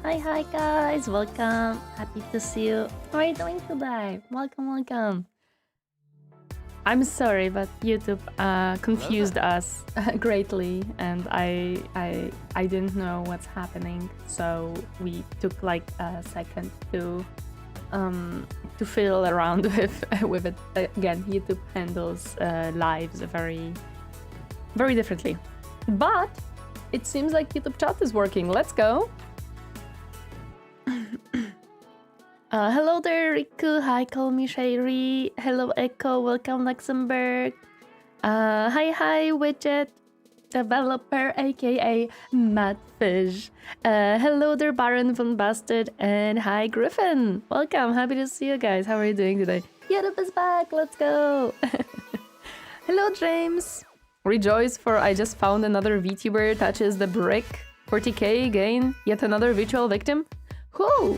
Hi guys, welcome. Happy to see you. How are you doing today? Welcome. I'm sorry, but YouTube confused us greatly, and I didn't know what's happening, so we took like a second to fiddle around with it. Again, YouTube handles lives very differently, but it seems like YouTube chat is working. Let's go. Hello there, Riku. Hi, call me Shairi. Hello, Echo. Welcome, Luxembourg. Hi, Widget Developer, aka Madfish. Hello there, Baron von Bastard. And hi, Griffin. Welcome. Happy to see you guys. How are you doing today? YouTube is back. Let's go. Hello, James. Rejoice, for I just found another VTuber touches the brick. 40k gain. Yet another virtual victim. Who?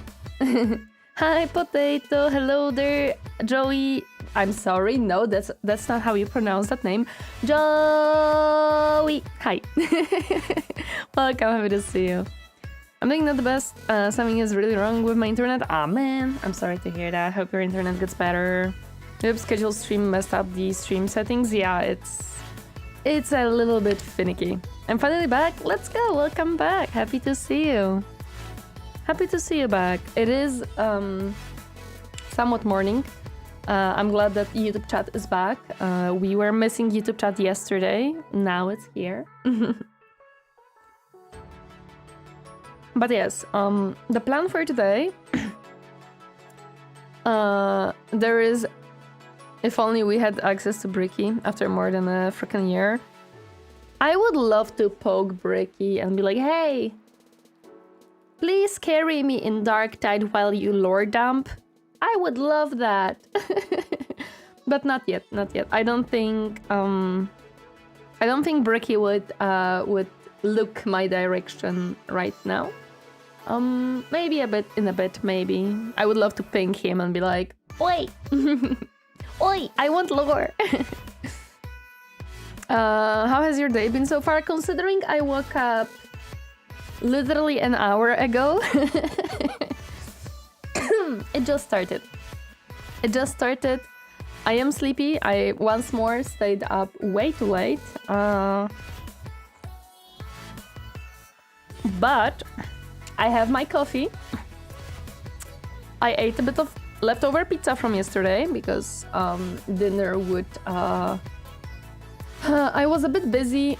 Hi, Potato. Hello there, Joey. I'm sorry, no, that's not how you pronounce that name. Joey. Hi. Welcome, happy to see you. I'm doing not the best. Something is really wrong with my internet. Ah, man. I'm sorry to hear that. Hope your internet gets better. Yep, schedule stream messed up the stream settings. Yeah, it's a little bit finicky. I'm finally back. Let's go. Welcome back. Happy to see you. Happy to see you back. It is somewhat morning. I'm glad that YouTube chat is back. We were missing YouTube chat yesterday. Now it's here. But yes, the plan for today, there is, if only we had access to Bricky after more than a freaking year. I would love to poke Bricky and be like, hey, please carry me in Dark Tide while you lore dump. I would love that. But not yet. I don't think Bricky would look my direction right now. Maybe in a bit, maybe. I would love to ping him and be like, oi! Oi, I want lore! How has your day been so far? Considering I woke up literally an hour ago. It just started. I am sleepy. I once more stayed up way too late. But I have my coffee. I ate a bit of leftover pizza from yesterday because dinner would... I was a bit busy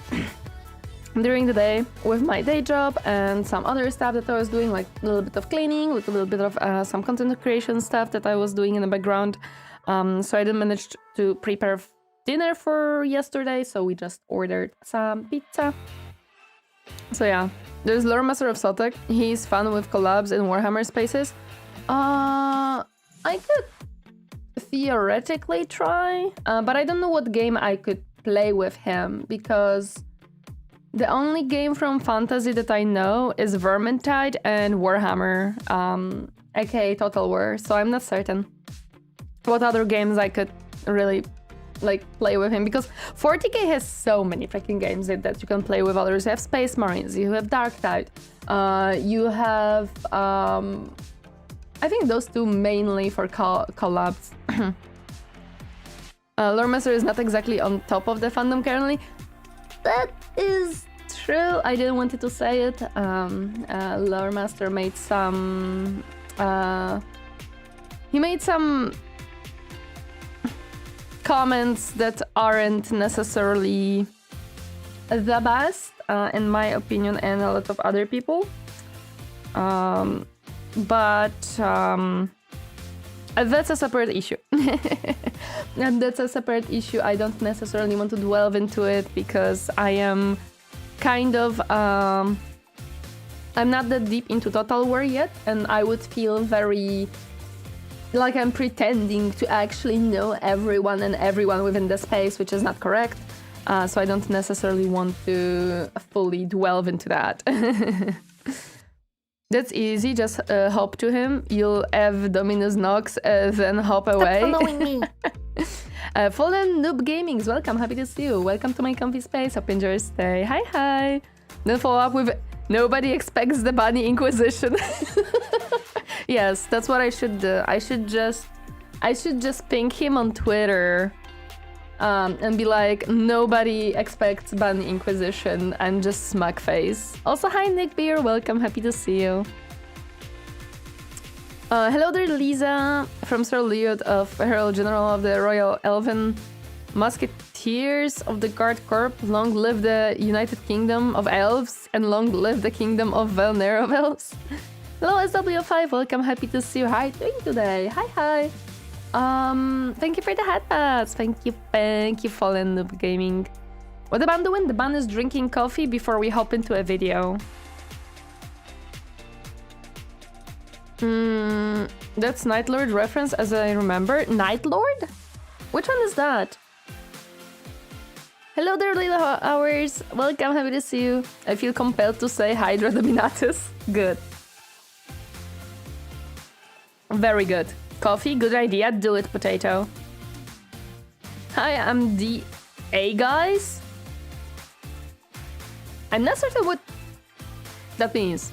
during the day with my day job and some other stuff that I was doing, like a little bit of cleaning, with a little bit of some content creation stuff that I was doing in the background. So I didn't manage to prepare dinner for yesterday, so we just ordered some pizza. So yeah, there's Lore Master of Sotek. He's fun with collabs in Warhammer spaces. I could theoretically try, but I don't know what game I could play with him, because the only game from fantasy that I know is Vermintide and Warhammer, aka Total War, so I'm not certain what other games I could really like play with him, because 40k has so many freaking games that you can play with others. You have Space Marines, you have Dark Tide, you have I think those two mainly for collabs. Lore Master is not exactly on top of the fandom currently. That is true. I didn't want to say it. Lore Master made some... he made some comments that aren't necessarily the best, in my opinion, and a lot of other people. But that's a separate issue. And that's a separate issue. I don't necessarily want to delve into it because I am kind of... I'm not that deep into Total War yet, and I would feel very... like I'm pretending to actually know everyone within the space, which is not correct. So I don't necessarily want to fully delve into that. That's easy, just hop to him. You'll have Dominus Nox, then hop away. Stop following me. Fallen Noob Gamings, welcome, happy to see you. Welcome to my comfy space, hope you enjoy your stay. Hi. Then follow up with Nobody expects the Bunny Inquisition. Yes, that's what I should do. I should just ping him on Twitter and be like, nobody expects Bunny Inquisition, and just smug face. Also, hi Nick Beer, welcome, happy to see you. Hello there, Lisa, from Sir Leod of Herald General of the Royal Elven Musketeers of the Guard Corps. Long live the United Kingdom of Elves, and long live the Kingdom of Valnera of Elves. Hello, SW5, welcome, happy to see you. How are you doing today? Hi. Thank you for the hat pads. Thank you, Fallen Noob Gaming. What the band doing? The band is drinking coffee before we hop into a video. That's Night Lord reference, as I remember. Night Lord? Which one is that? Hello there, little hours. Welcome, happy to see you. I feel compelled to say Hydra Dominatus. Good. Very good. Coffee, good idea. Do it, potato. Hi, I'm DA, guys. I'm not certain what that means.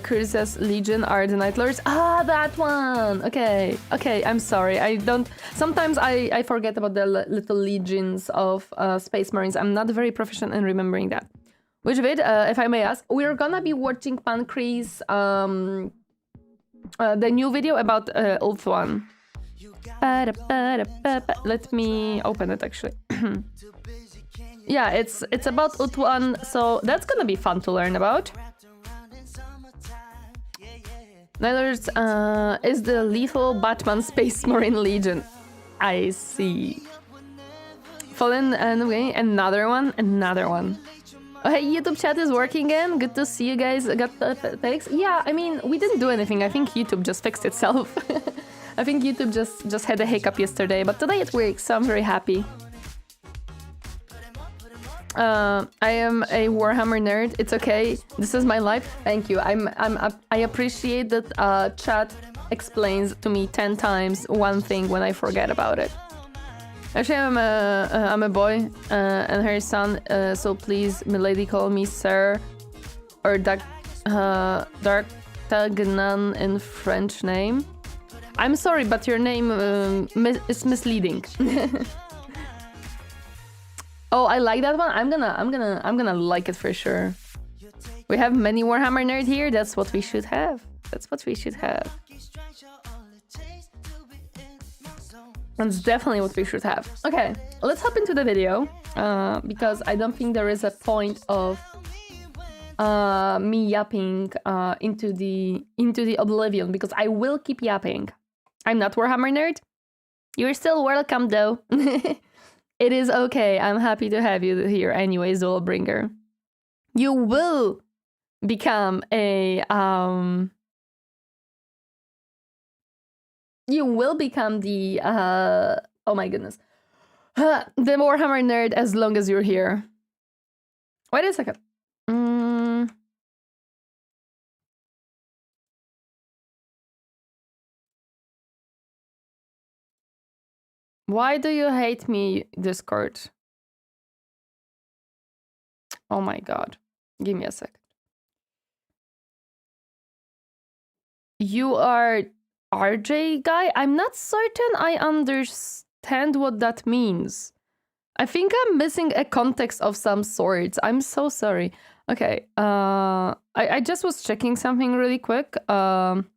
Curses Legion are the Night Lords. Ah, that one! Okay, I'm sorry. I don't... Sometimes I forget about the little legions of Space Marines. I'm not very proficient in remembering that. Which vid, if I may ask, we're gonna be watching Pancreas, the new video about Ulthuan. Let me open it, actually. Yeah, it's about Ulthuan, so that's gonna be fun to learn about. Nylers is the lethal Batman Space Marine Legion. I see. Fallen and another one. Oh, hey, YouTube chat is working again. Good to see you guys. Got the thanks. Yeah, I mean, we didn't do anything. I think YouTube just fixed itself. I think YouTube just had a hiccup yesterday, but today it works, so I'm very happy. I am a Warhammer nerd. It's okay. This is my life. Thank you. I appreciate that chat explains to me 10 times one thing when I forget about it. Actually, I'm a boy and her son, so please, milady, call me sir or Dark Tagnan in French name. I'm sorry, but your name is misleading. Oh, I like that one. I'm gonna like it for sure. We have many Warhammer nerd here. That's what we should have. That's definitely what we should have. Okay, let's hop into the video because I don't think there is a point of me yapping into the oblivion, because I will keep yapping. I'm not Warhammer nerd. You're still welcome though. It is okay. I'm happy to have you here anyway, Zolbringer. You will become a you will become the oh my goodness, the Warhammer nerd as long as you're here. Wait a second. Why do you hate me, Discord? Oh my god. Give me a second. You are RJ guy? I'm not certain I understand what that means. I think I'm missing a context of some sort. I'm so sorry. Okay, I just was checking something really quick. But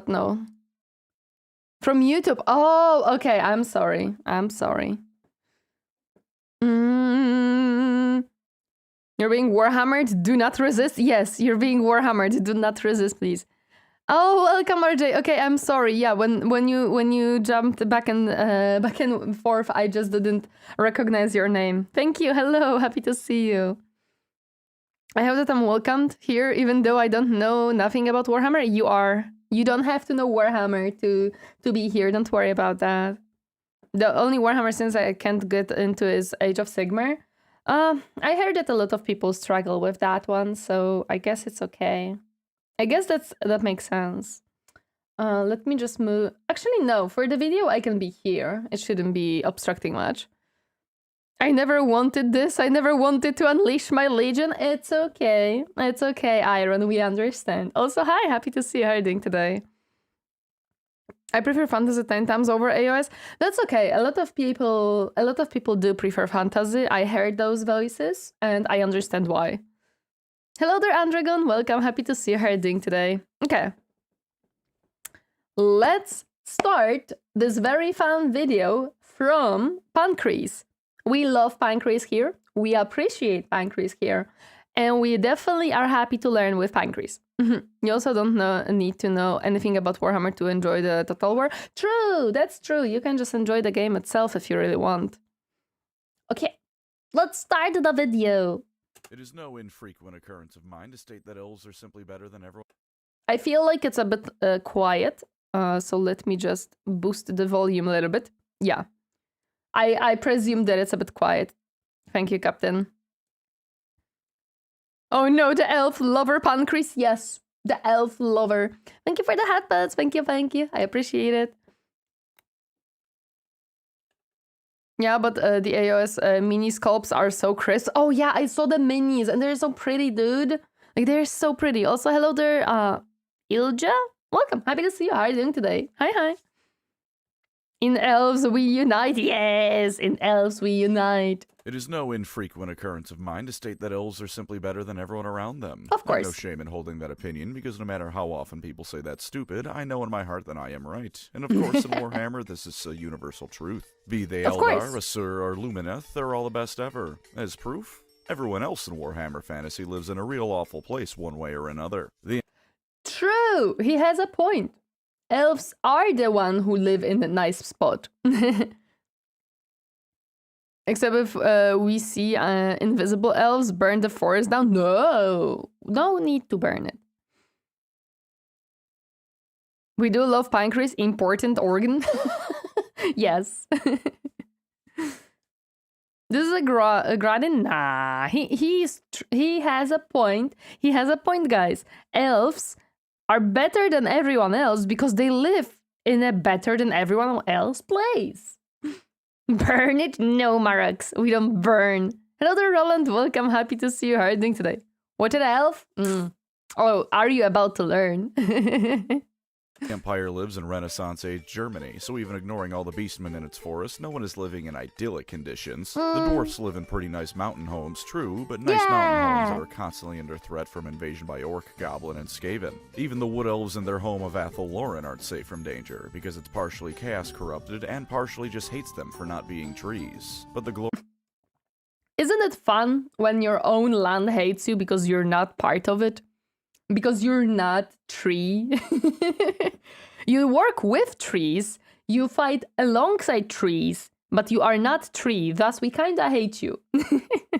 no. From YouTube. Oh, okay. I'm sorry. You're being warhammered. Do not resist. Yes, you're being warhammered. Do not resist, please. Oh, welcome, RJ. Okay, I'm sorry. Yeah, when you jumped back and forth, I just didn't recognize your name. Thank you. Hello. Happy to see you. I hope that I'm welcomed here, even though I don't know nothing about Warhammer. You are. You don't have to know Warhammer to be here. Don't worry about that. The only Warhammer since I can't get into is Age of Sigmar. I heard that a lot of people struggle with that one, so I guess it's okay. I guess that makes sense. Let me just move. Actually, no. For the video, I can be here. It shouldn't be obstructing much. I never wanted this. I never wanted to unleash my legion. It's okay. It's okay, Iron. We understand. Also, hi. Happy to see you. How are you doing today? I prefer fantasy 10 times over AOS. That's okay. A lot of people do prefer fantasy. I heard those voices and I understand why. Hello there, Andragon. Welcome. Happy to see you. How are you doing today? Okay. Let's start this very fun video from Pancreas. We love Pancreas here. We appreciate Pancreas here. And we definitely are happy to learn with Pancreas. You also don't need to know anything about Warhammer to enjoy the Total War. True, that's true. You can just enjoy the game itself if you really want. Okay, let's start the video. It is no infrequent occurrence of mine to state that elves are simply better than everyone. I feel like it's a bit quiet, so let me just boost the volume a little bit. Yeah. I presume that it's a bit quiet. Thank you, Captain. Oh no, the elf lover Pancreas. Yes, the elf lover. Thank you for the headbuds. Thank you, thank you. I appreciate it. Yeah, but the AOS mini sculpts are so crisp. Oh yeah, I saw the minis and they're so pretty, dude. Like, they're so pretty. Also, hello there, Ilja. Welcome. Happy to see you. How are you doing today? Hi, hi. In elves we unite. Yes, in elves we unite. It is no infrequent occurrence of mine to state that elves are simply better than everyone around them. Of course. I have no shame in holding that opinion, because no matter how often people say that's stupid, I know in my heart that I am right. And of course, in Warhammer, this is a universal truth. Be they Eldar, Asur, or Lumineth, they're all the best ever. As proof, everyone else in Warhammer Fantasy lives in a real awful place one way or another. True! He has a point. Elves are the one who live in a nice spot. Except if we see invisible elves burn the forest down. No! No need to burn it. We do love Pancreas, important organ. Yes. This is a Gradin. Nah, he has a point. He has a point, guys. Elves are better than everyone else because they live in a better than everyone else place. Burn it? No, Marux. We don't burn. Hello there, Roland. Welcome. Happy to see you. How are you doing today? What an elf? Oh, are you about to learn? Empire lives in Renaissance-age Germany, so even ignoring all the beastmen in its forest, no one is living in idyllic conditions. The dwarfs live in pretty nice mountain homes, true, but nice mountain homes that are constantly under threat from invasion by Orc, Goblin, and Skaven. Even the wood elves in their home of Athel Loren aren't safe from danger, because it's partially chaos corrupted and partially just hates them for not being trees. But the Isn't it fun when your own land hates you because you're not part of it? Because you're not tree. You work with trees, you fight alongside trees, but you are not tree, thus we kinda hate you.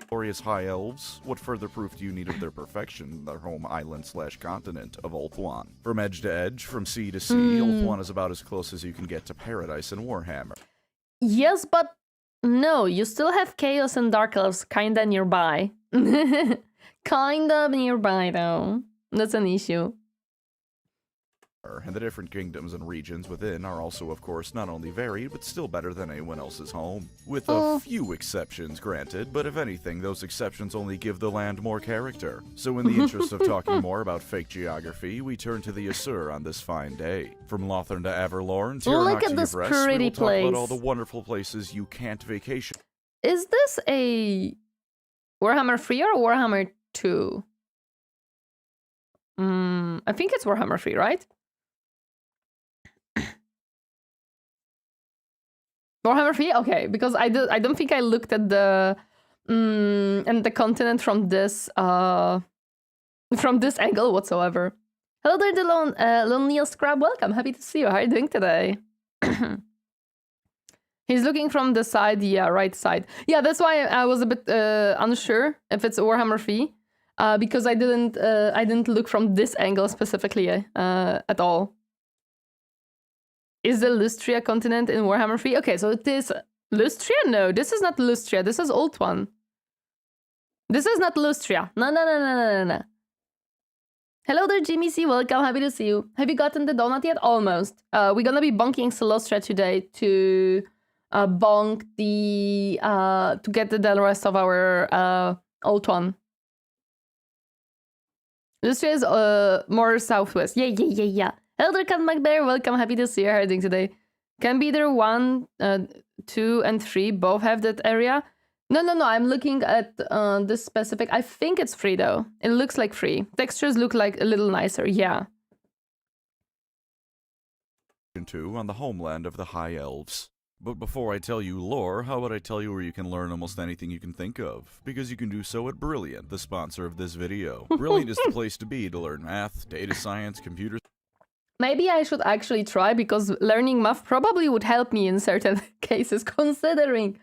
Glorious High Elves, what further proof do you need of their perfection in their home island/continent of Ulthuan? From edge to edge, from sea to sea, Ulthuan is about as close as you can get to paradise in Warhammer. Yes, but no, you still have Chaos and Dark Elves kinda nearby. Kinda nearby, though. That's an issue. And the different kingdoms and regions within are also, of course, not only varied, but still better than anyone else's home. With a few exceptions, granted, but if anything, those exceptions only give the land more character. So in the interest of talking more about fake geography, we turn to the Asur on this fine day. From Lothern to Averlorn, Look at this pretty place. Talk about all the wonderful places you can't vacation. Is this a Warhammer 3 or Warhammer 2? I think it's Warhammer 3, right? Warhammer 3? Okay, because I don't think I looked at the and the continent from this angle whatsoever. Hello there, the Lonely Scrub. Welcome. Happy to see you. How are you doing today? He's looking from the side, yeah, right side. Yeah, that's why I was a bit unsure if it's Warhammer 3. Because I didn't look from this angle specifically at all. Is the Lustria continent in Warhammer 3? Okay, so it is Lustria? No, this is not Lustria. This is Ulthuan. This is not Lustria. No. Hello there, Jimmy C. Welcome. Happy to see you. Have you gotten the donut yet? Almost. We're gonna be bunking Celostra today to bonk the to get the rest of our Ulthuan. This is more southwest. Yeah. Elder Cat McBear, welcome. Happy to see you herding today. Can be there 1, 2, and 3 both have that area? No. I'm looking at this specific. I think it's 3 though. It looks like 3. Textures look like a little nicer. Yeah. 2 on the homeland of the High Elves. But before I tell you lore, how about I tell you where you can learn almost anything you can think of? Because you can do so at Brilliant, the sponsor of this video. Brilliant is the place to be to learn math, data science, computers. Maybe I should actually try, because learning math probably would help me in certain cases, considering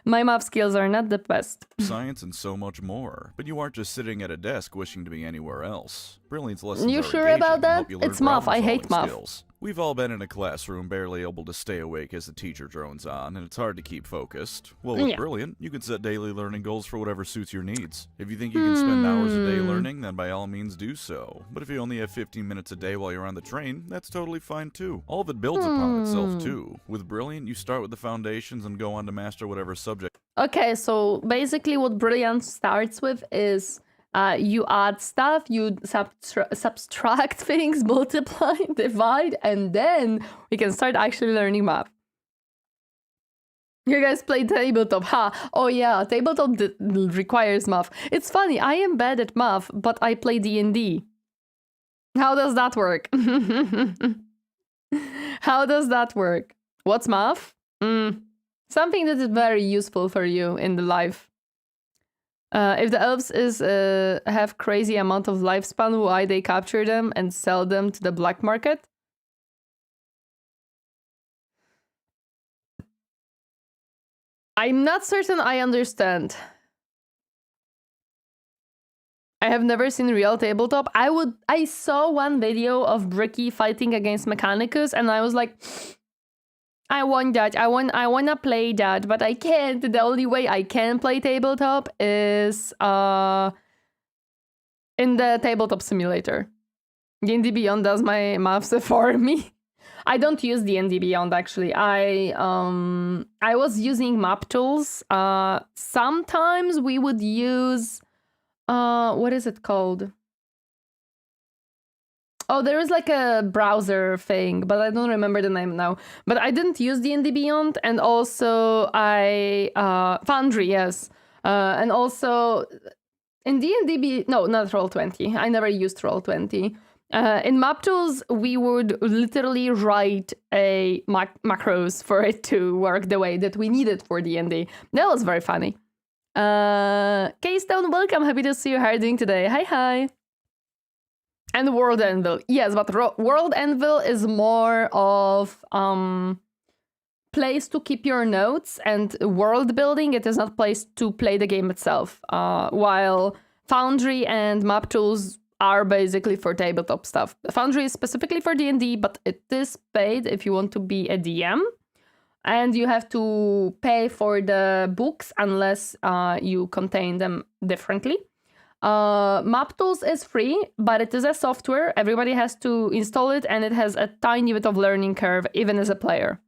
my math skills are not the best. Science and so much more. But you aren't just sitting at a desk wishing to be anywhere else. Brilliant's lessons You are sure engaging about and that? help you learn It's math. I hate problem-solving math. skills. We've all been in a classroom barely able to stay awake as the teacher drones on, and it's hard to keep focused. Well, with Yeah. Brilliant, you can set daily learning goals for whatever suits your needs. If you think you can spend hours a day learning, then by all means do so. But if you only have 15 minutes a day while you're on the train, that's totally fine too. All of it builds upon itself too. With Brilliant, you start with the foundations and go on to master whatever subject. Okay, so basically what Brilliant starts with is you add stuff, you subtract things, multiply, divide, and then we can start actually learning math. You guys play tabletop, huh? Oh yeah, tabletop requires math. It's funny, I am bad at math, but I play D&D. How does that work? How does that work? What's math? Something that is very useful for you in the life. If the elves have crazy amount of lifespan, why they capture them and sell them to the black market? I'm not certain I understand. I have never seen real tabletop. I saw one video of Druchii fighting against Mechanicus, and I was like, I want that. I wanna play that, but I can't. The only way I can play tabletop is in the tabletop simulator. D&D Beyond does my maths for me. I don't use D&D Beyond actually. I was using map tools. Sometimes we would use what is it called? Oh, there is like a browser thing, but I don't remember the name now. But I didn't use D&D Beyond, and also Foundry, yes. And also in D&D no, not Roll20. I never used Roll20. In map tools, we would literally write a macros for it to work the way that we needed for D&D. That was very funny. Keystone, welcome. Happy to see you herding today. Hi. And World Anvil. Yes, but World Anvil is more of place to keep your notes and world building. It is not place to play the game itself. While Foundry and map tools are basically for tabletop stuff. Foundry is specifically for D&D, but it is paid if you want to be a DM. And you have to pay for the books unless you contain them differently. Map Tools is free, but it is a software. Everybody has to install it, and it has a tiny bit of learning curve, even as a player.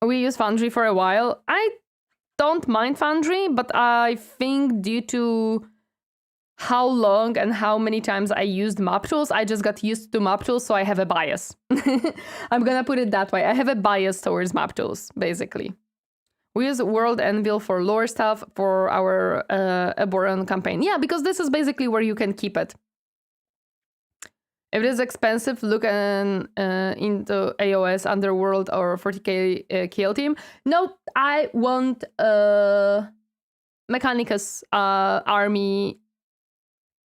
We use Foundry for a while. I don't mind Foundry, but I think due to how long and how many times I used Map Tools, I just got used to Map Tools, so I have a bias. I'm gonna put it that way. I have a bias towards Map Tools, basically. We use World Anvil for lore stuff for our Aboran campaign. Yeah, because this is basically where you can keep it. If it is expensive, look into AOS, Underworld, or 40k Kill Team. No, I want Mechanicus army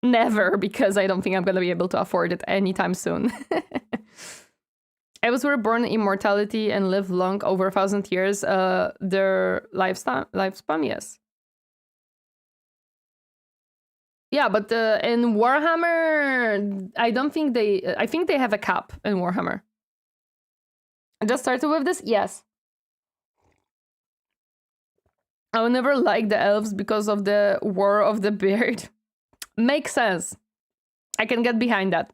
never, because I don't think I'm going to be able to afford it anytime soon. Elves were born immortality and live long, over 1,000 years. Their lifespan, yes. Yeah, but in Warhammer, I don't think they... I think they have a cap in Warhammer. I just started with this? Yes. I will never like the elves because of the War of the Beard. Makes sense. I can get behind that.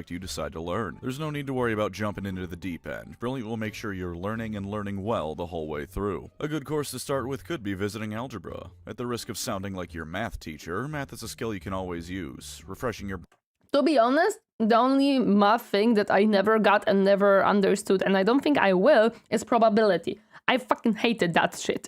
subject you decide to learn. There's no need to worry about jumping into the deep end. Brilliant will make sure you're learning and learning well the whole way through. A good course to start with could be visiting algebra. At the risk of sounding like your math teacher, math is a skill you can always use. Refreshing your... To be honest, the only math thing that I never got and never understood, and I don't think I will, is probability. I fucking hated that shit.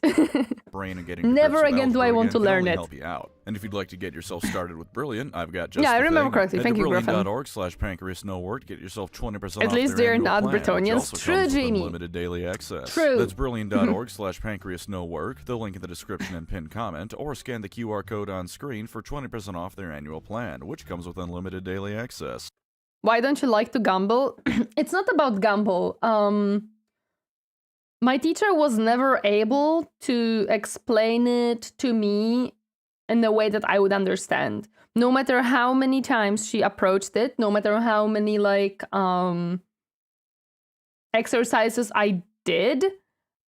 brain and getting never again do I want to learn it. Help you out. And if you'd like to get yourself started with Brilliant, I've got just yeah, I remember thing. correctly. Thank you, Griffin. Brilliant.org/Pancreasnowork. Get yourself 20% At off least their they're annual not plan, Bretonians. which True, also comes with Jamie. unlimited daily access. True. That's Brilliant.org/Pancreasnowork. The link in the description and pinned comment, or scan the QR code on screen for 20% off their annual plan, which comes with unlimited daily access. Why don't you like to gamble? It's not about gamble. My teacher was never able to explain it to me in a way that I would understand. No matter how many times she approached it, no matter how many like exercises I did,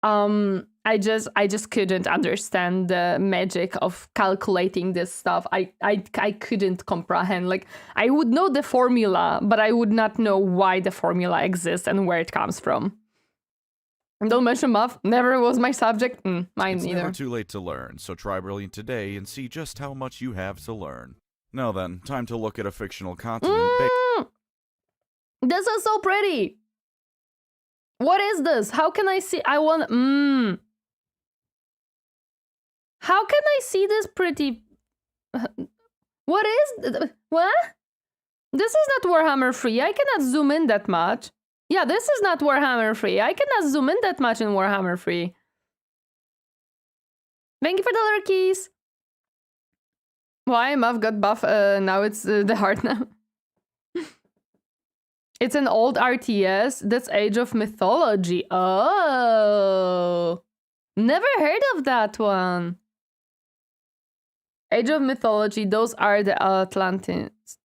I just couldn't understand the magic of calculating this stuff. I couldn't comprehend. Like, I would know the formula, but I would not know why the formula exists and where it comes from. Don't mention math. Never was my subject. Mine it's neither. Never too late to learn, so try Brilliant today and see just how much you have to learn. Now then, time to look at a fictional continent. This is so pretty. What is this? How can I see? I want... How can I see this pretty... What is... What? This is not Warhammer 3. I cannot zoom in that much. Yeah, this is not Warhammer 3. I cannot zoom in that much in Warhammer 3. Thank you for the lurkies. Why? Muff got buff. Now it's the heart now. It's an old RTS. That's Age of Mythology. Oh. Never heard of that one. Age of Mythology. Those are the Atlanteans.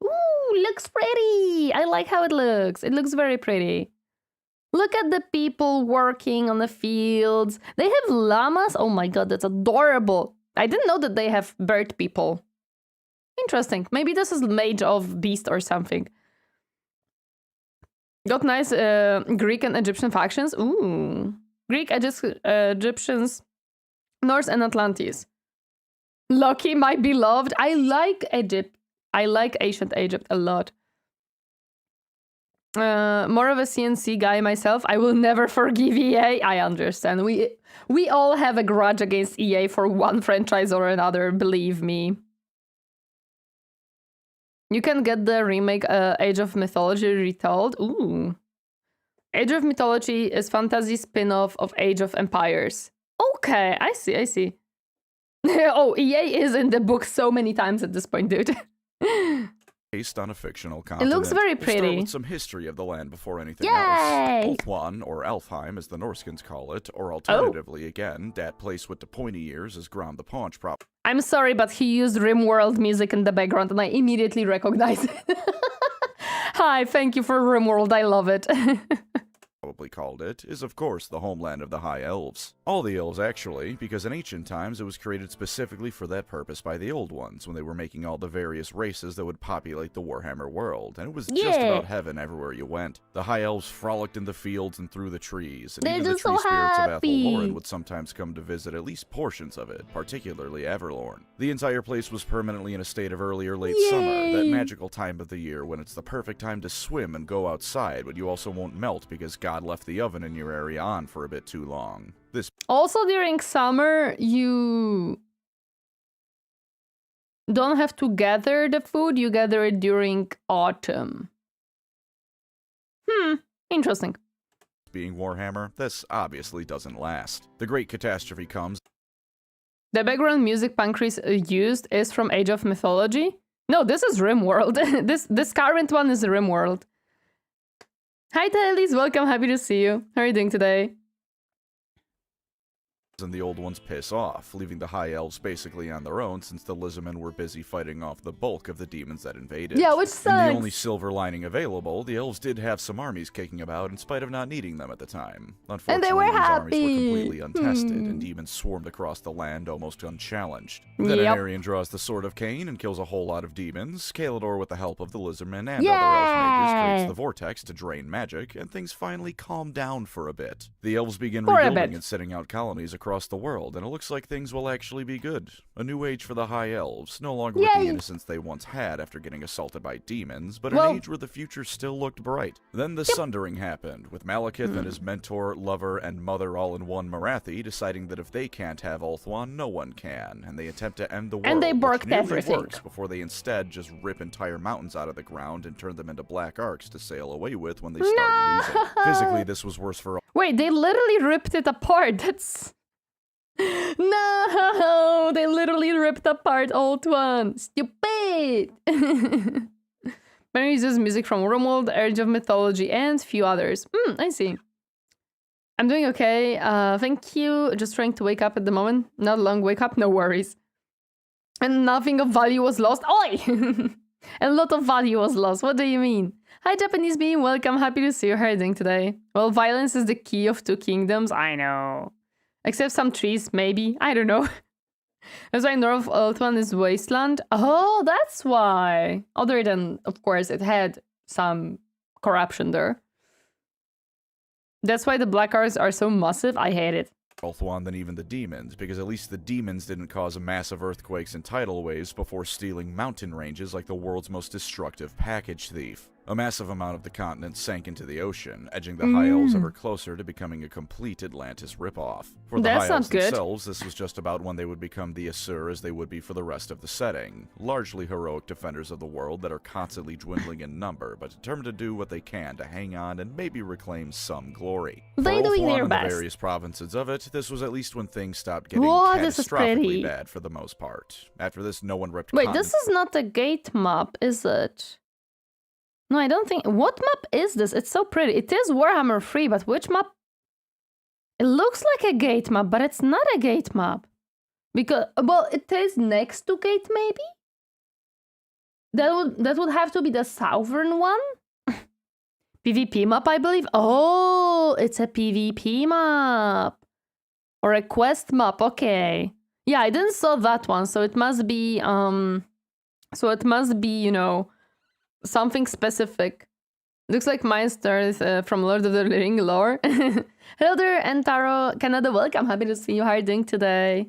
Ooh, looks pretty. I like how it looks. It looks very pretty. Look at the people working on the fields. They have llamas. Oh my god, that's adorable. I didn't know that they have bird people. Interesting. Maybe this is Mage of Beast or something. Got nice Greek and Egyptian factions. Ooh. Greek, Egyptians, Norse and Atlantis. Lucky, my beloved. I like Egypt. I like ancient Egypt a lot. More of a CNC guy myself. I will never forgive EA. I understand. We all have a grudge against EA for one franchise or another, believe me. You can get the remake Age of Mythology retold. Ooh. Age of Mythology is fantasy spin-off of Age of Empires. Okay, I see. Oh, EA is in the book so many times at this point, dude. Based on a fictional continent. It looks very pretty. We'll start with some history of the land before anything Yay! else. Ulthuan, or Alfheim, as the Norskins call it, or alternatively, again, that place with the pointy ears is ground the paunch prop. I'm sorry, but he used RimWorld music in the background, and I immediately recognized it. Hi, thank you for RimWorld. I love it. Probably called it, is of course the homeland of the High Elves. All the elves, actually, because in ancient times it was created specifically for that purpose by the Old Ones, when they were making all the various races that would populate the Warhammer world, and it was just about heaven everywhere you went. The High Elves frolicked in the fields and through the trees, and even the tree spirits of Athelloren would sometimes come to visit at least portions of it, particularly Averlorn. The entire place was permanently in a state of early or late summer, that magical time of the year when it's the perfect time to swim and go outside, but you also won't melt because God left the oven in your area on for a bit too long. This also during summer, you don't have to gather the food, you gather it during autumn. Interesting. Being Warhammer, this obviously doesn't last. The great catastrophe comes. The background music Pancreas used is from Age of Mythology. No, this is RimWorld. this current one is RimWorld. Hi Tailies, welcome, happy to see you. How are you doing today? and the old ones piss off, leaving the High Elves basically on their own since the Lizardmen were busy fighting off the bulk of the demons that invaded. Yeah, which sucks. And the only silver lining available, the Elves did have some armies kicking about in spite of not needing them at the time. Unfortunately, And they were these armies were happy. completely untested, and demons swarmed across the land almost unchallenged. Then an Aryan draws the Sword of Cain and kills a whole lot of demons. Kalador, with the help of the Lizardmen and other Elf mages, creates the vortex to drain magic, and things finally calm down for a bit. The Elves begin rebuilding and setting out colonies across the world, and it looks like things will actually be good. A new age for the High Elves, no longer with the innocence they once had after getting assaulted by demons, but an age where the future still looked bright. Then the Sundering happened, with Malekith and his mentor, lover, and mother all in one Morathi deciding that if they can't have Ulthuan, no one can, and they attempt to end the world, And they which borked nearly everything. works before they instead just rip entire mountains out of the ground and turn them into black arcs to sail away with when they start losing. Physically, this was worse for Wait, they literally ripped it apart. That's... No! They literally ripped apart Ulthuan. Stupid! Many uses music from Wormwood, Edge of Mythology, and few others. I see. I'm doing okay. Thank you. Just trying to wake up at the moment. Not long wake up, no worries. And nothing of value was lost. Oi! A lot of value was lost. What do you mean? Hi, Japanese being welcome. Happy to see you. How are you doing today? Well, violence is the key of two kingdoms. I know. Except some trees, maybe. I don't know. That's why north of Ulthuan is wasteland. Oh, that's why. Other than, of course, it had some corruption there. That's why the black arts are so massive. I hate it. Ulthuan than even the demons, because at least the demons didn't cause massive earthquakes and tidal waves before stealing mountain ranges like the world's most destructive package thief. A massive amount of the continent sank into the ocean, edging the High Elves ever closer to becoming a complete Atlantis ripoff. For the High Elves themselves, this was just about when they would become the Asur as they would be for the rest of the setting. Largely heroic defenders of the world that are constantly dwindling in number, but determined to do what they can to hang on and maybe reclaim some glory. They're doing their and best. The various provinces of it, this was at least when things stopped getting catastrophically bad for the most part. After this, no one ripped. Wait, this is not a gate map, is it? No, I don't think... What map is this? It's so pretty. It is Warhammer 3, but which map? It looks like a gate map, but it's not a gate map. Because, well, it is next to gate, maybe? That would have to be the southern one? PvP map, I believe. Oh, it's a PvP map. Or a quest map, okay. Yeah, I didn't saw that one, so it must be, you know... something specific. Looks like Meister from Lord of the Ring lore. Hello there, Entaro Canada, welcome. Happy to see you. How are you doing today?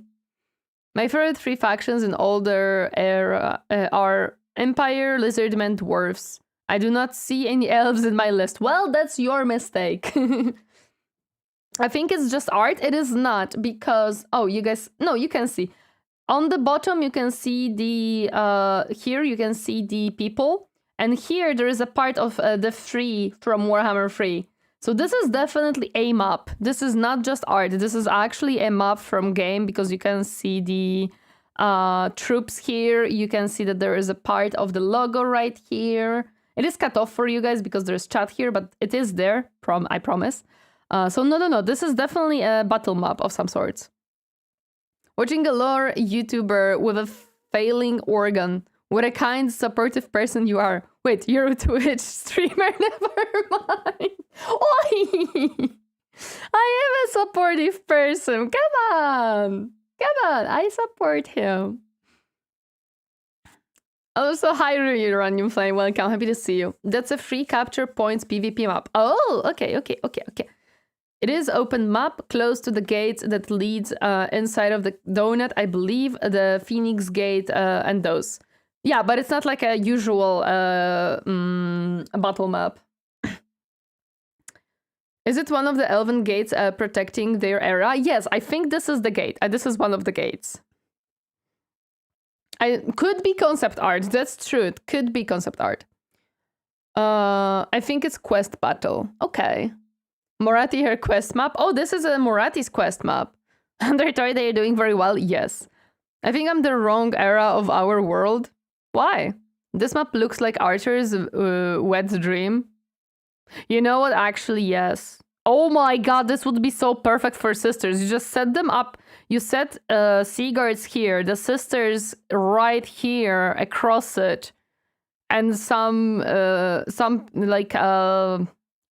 My favorite three factions in older era are Empire, Lizardmen, Dwarves. I do not see any elves in my list. Well, that's your mistake. I think it's just art. It is not, because... Oh, you guys... No, you can see. On the bottom, you can see the... here, you can see the people. And here, there is a part of the free from Warhammer 3. So this is definitely a map. This is not just art. This is actually a map from game, because you can see the troops here. You can see that there is a part of the logo right here. It is cut off for you guys because there's chat here, but it is there, I promise. So no. This is definitely a battle map of some sorts. Watching a lore YouTuber with a failing organ. What a kind, supportive person you are. Wait, you're a Twitch streamer? Never mind. Oi! I am a supportive person. Come on. I support him. Also, hi, Uranium Flame. Welcome. Happy to see you. That's a free capture points PvP map. Oh, okay. It is open map close to the gate that leads inside of the donut. I believe the Phoenix Gate and those. Yeah, but it's not like a usual battle map. Is it one of the elven gates protecting their era? Yes, I think this is the gate. This is one of the gates. Could be concept art. That's true. It could be concept art. I think it's quest battle. Okay. Morathi her quest map. Oh, this is a Morathi's quest map. Under Tori, they are doing very well. Yes. I think I'm the wrong era of our world. Why? This map looks like Archer's wet dream. You know what? Actually, yes. Oh my god, this would be so perfect for sisters. You just set them up. You set sea guards here, the sisters right here across it, and some like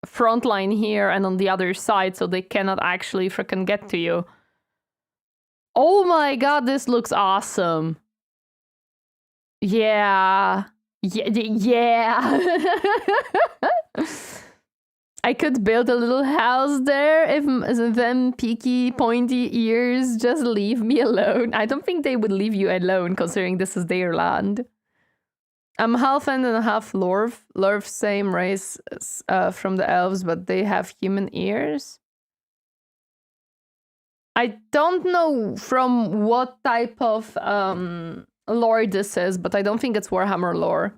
front line here and on the other side, so they cannot actually freaking get to you. Oh my god, this looks awesome. Yeah. Yeah. I could build a little house there if them peaky, pointy ears just leave me alone. I don't think they would leave you alone, considering this is their land. I'm half Ent and half Lorf. Lorf, same race from the elves, but they have human ears. I don't know from what type of lore this is, but I don't think it's Warhammer lore.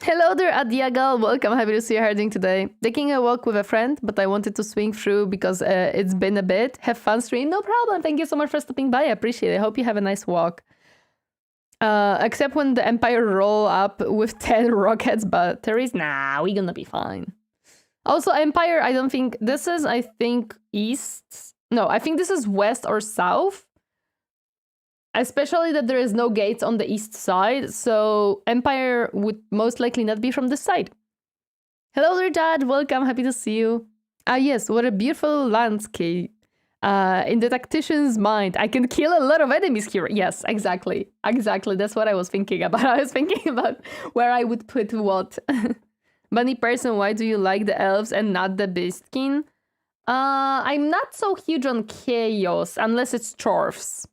Hello there, Adiagal. Welcome. Happy to see you herding today. Taking a walk with a friend, but I wanted to swing through because it's been a bit. Have fun stream. No problem. Thank you so much for stopping by. I appreciate it. I hope you have a nice walk. Except when the Empire roll up with 10 rockets batteries. Nah, we're gonna be fine. Also, Empire, I don't think... This is, I think, east. No, I think this is west or south. Especially that there is no gates on the east side, so Empire would most likely not be from this side. Hello there, Dad. Welcome. Happy to see you. Ah, yes. What a beautiful landscape. In the tactician's mind, I can kill a lot of enemies here. Yes, exactly. Exactly. That's what I was thinking about. I was thinking about where I would put what. Bunny person, why do you like the elves and not the beastkin? I'm not so huge on chaos, unless it's chorfs.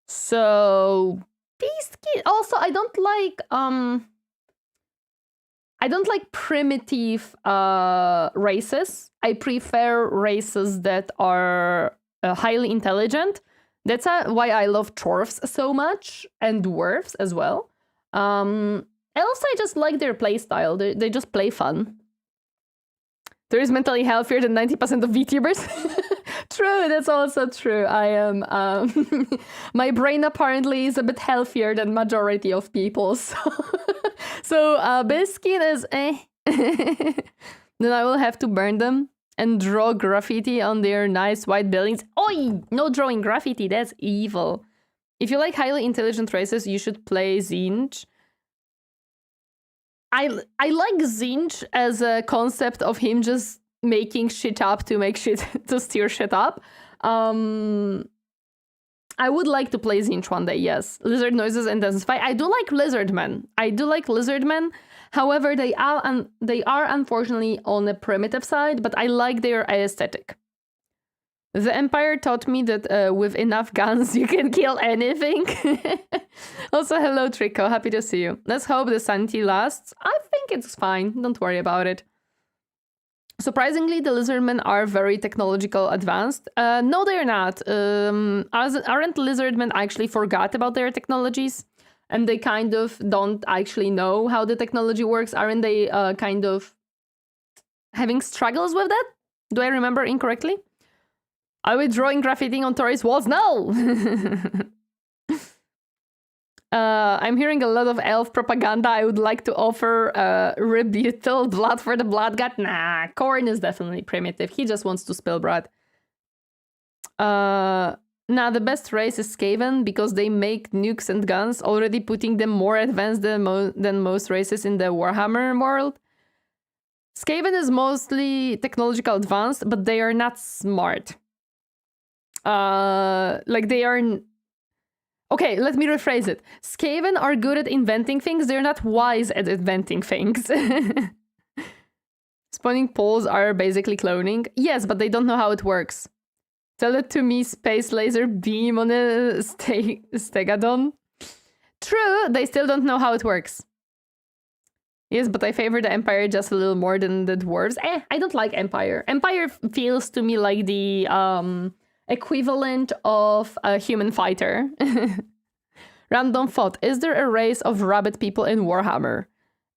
So beastkin. Also, I don't like primitive races. I prefer races that are highly intelligent. That's why I love dwarves so much, and dwarves as well. Elves, I just like their playstyle. They just play fun. There is mentally healthier than 90% of VTubers. True, that's also true. I am... my brain apparently is a bit healthier than majority of people, so Biscuit is eh. Then I will have to burn them and draw graffiti on their nice white buildings. Oi! No drawing graffiti, that's evil. If you like highly intelligent races, you should play Tzeentch. I like Tzeentch as a concept of him just making shit up to make shit to steer shit up. I would like to play Tzeentch one day, yes. Lizard noises intensify. I do like lizardmen. However, they are unfortunately on the primitive side, but I like their aesthetic. The Empire taught me that with enough guns you can kill anything. Also, hello Trico, happy to see you. Let's hope the sanity lasts. I think it's fine, don't worry about it. Surprisingly, the lizardmen are very technological advanced. No, they're not. Aren't lizardmen actually forgot about their technologies? And they kind of don't actually know how the technology works? Aren't they kind of having struggles with that? Do I remember incorrectly? Are we drawing graffiti on Tori's walls? No! I'm hearing a lot of elf propaganda. I would like to offer rebuttal. Blood for the blood god. Nah, Khorne is definitely primitive. He just wants to spill blood. Nah, the best race is Skaven because they make nukes and guns, already putting them more advanced than most races in the Warhammer world. Skaven is mostly technological advanced, but they are not smart. Like they are... Okay, let me rephrase it. Skaven are good at inventing things, they're not wise at inventing things. Spawning poles are basically cloning. Yes, but they don't know how it works. Tell it to me, space laser beam on a stegadon. True, they still don't know how it works. Yes, but I favor the Empire just a little more than the dwarves. I don't like Empire. Empire feels to me like the... equivalent of a human fighter. Random thought. Is there a race of rabbit people in Warhammer?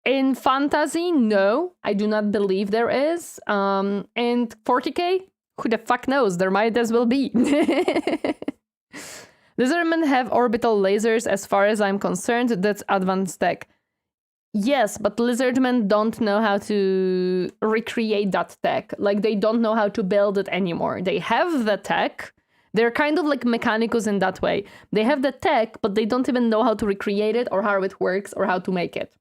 In fantasy, no. I do not believe there is. And 40k? Who the fuck knows? There might as well be. Lizardmen have orbital lasers as far as I'm concerned. That's advanced tech. Yes, but lizardmen don't know how to recreate that tech. Like, they don't know how to build it anymore. They have the tech. They're kind of like mechanicus in that way. They have the tech, but they don't even know how to recreate it or how it works or how to make it.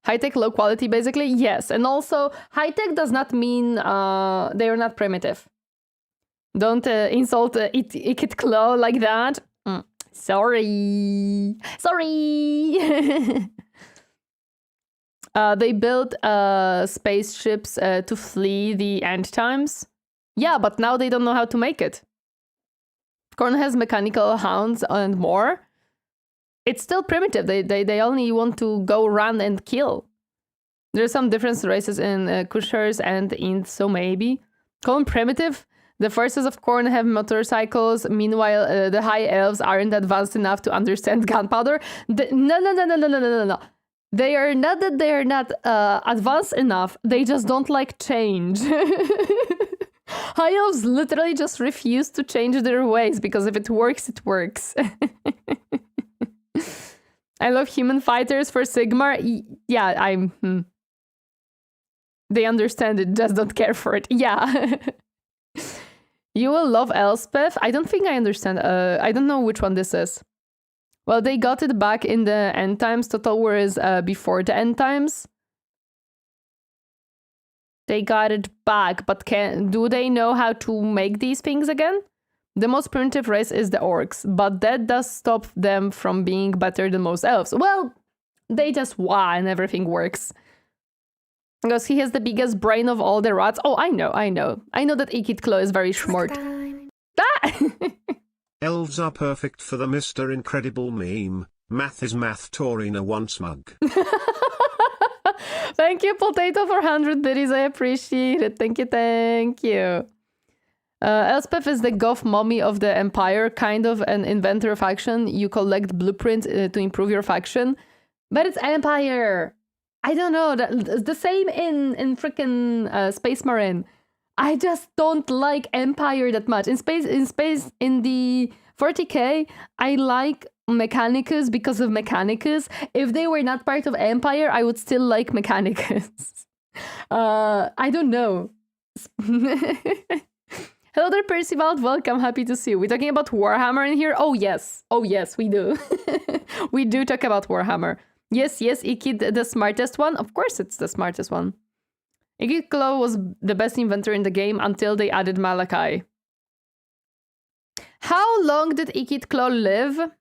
High-tech, low quality, basically? Yes. And also, high-tech does not mean they are not primitive. Don't insult Ikit Claw like that. Sorry. Sorry. They built spaceships to flee the end times. Yeah, but now they don't know how to make it. Khorne has mechanical hounds and more. It's still primitive. They only want to go run and kill. There's some different races in Kushers and in so maybe. Khorne primitive. The forces of Khorne have motorcycles. Meanwhile, the High Elves aren't advanced enough to understand gunpowder. No. They are not that they are not advanced enough. They just don't like change. High Elves literally just refuse to change their ways because if it works, it works. I love human fighters for Sigmar. Yeah, They understand it, just don't care for it. Yeah. You will love Elspeth. I don't think I understand. I don't know which one this is. Well, they got it back in the end times. Total War is before the end times. They got it back, but do they know how to make these things again? The most primitive race is the Orks, but that does stop them from being better than most elves. Well, they just and everything works. Because he has the biggest brain of all the rats. Oh, I know. I know that Ikit Claw is very smart. Elves are perfect for the Mr. Incredible meme. Math is math, Torina once mug. Thank you, Potato, for 100 biddies. I appreciate it. Thank you. Elspeth is the goth mommy of the Empire, kind of an inventor of faction. You collect blueprints to improve your faction. But it's Empire. I don't know. The same in freaking Space Marine. I just don't like Empire that much. In the 40k, I like Mechanicus because of Mechanicus. If they were not part of Empire, I would still like Mechanicus. I don't know. Hello there, Percival. Welcome. Happy to see you. We're talking about Warhammer in here? Oh, yes, we do. We do talk about Warhammer. Yes, Ikit, the smartest one. Of course it's the smartest one. Ikit Claw was the best inventor in the game until they added Malachi. How long did Ikit Claw live?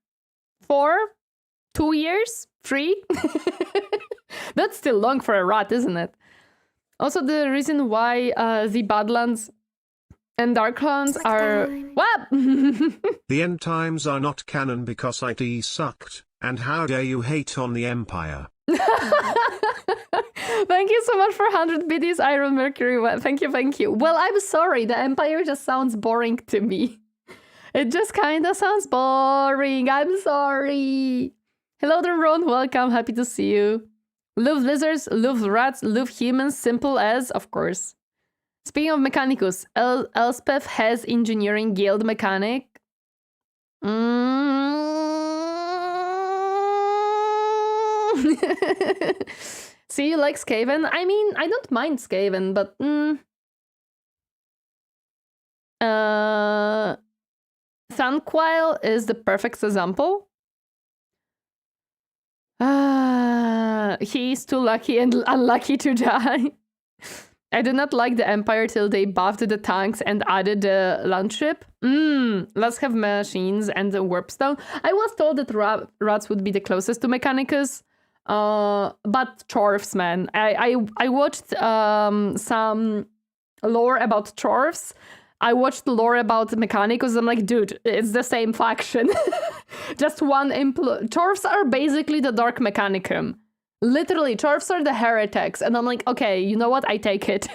For? 2 years? 3? That's still long for a rat, isn't it? Also, the reason why the Badlands and Darklands are... What? The end times are not canon because IT sucked. And how dare you hate on the Empire? Thank you so much for 100 biddies, Iron Mercury. Thank you. Well, I'm sorry. The Empire just sounds boring to me. It just kind of sounds boring. I'm sorry. Hello there, Ron. Welcome. Happy to see you. Love lizards, love rats, love humans. Simple as, of course. Speaking of Mechanicus, Elspeth has engineering guild mechanic. See, you like Skaven? I mean, I don't mind Skaven, but... Thanquile is the perfect example. He's too lucky and unlucky to die. I do not like the Empire till they buffed the tanks and added the land ship. Let's have machines and the warpstone. I was told that rats would be the closest to Mechanicus. But Chorfs, man. I watched some lore about Chorfs. I watched lore about Mechanicus. I'm like, dude, it's the same faction. Just one Chorfs are basically the Dark Mechanicum. Literally, Chorfs are the heretics. And I'm like, okay, you know what? I take it.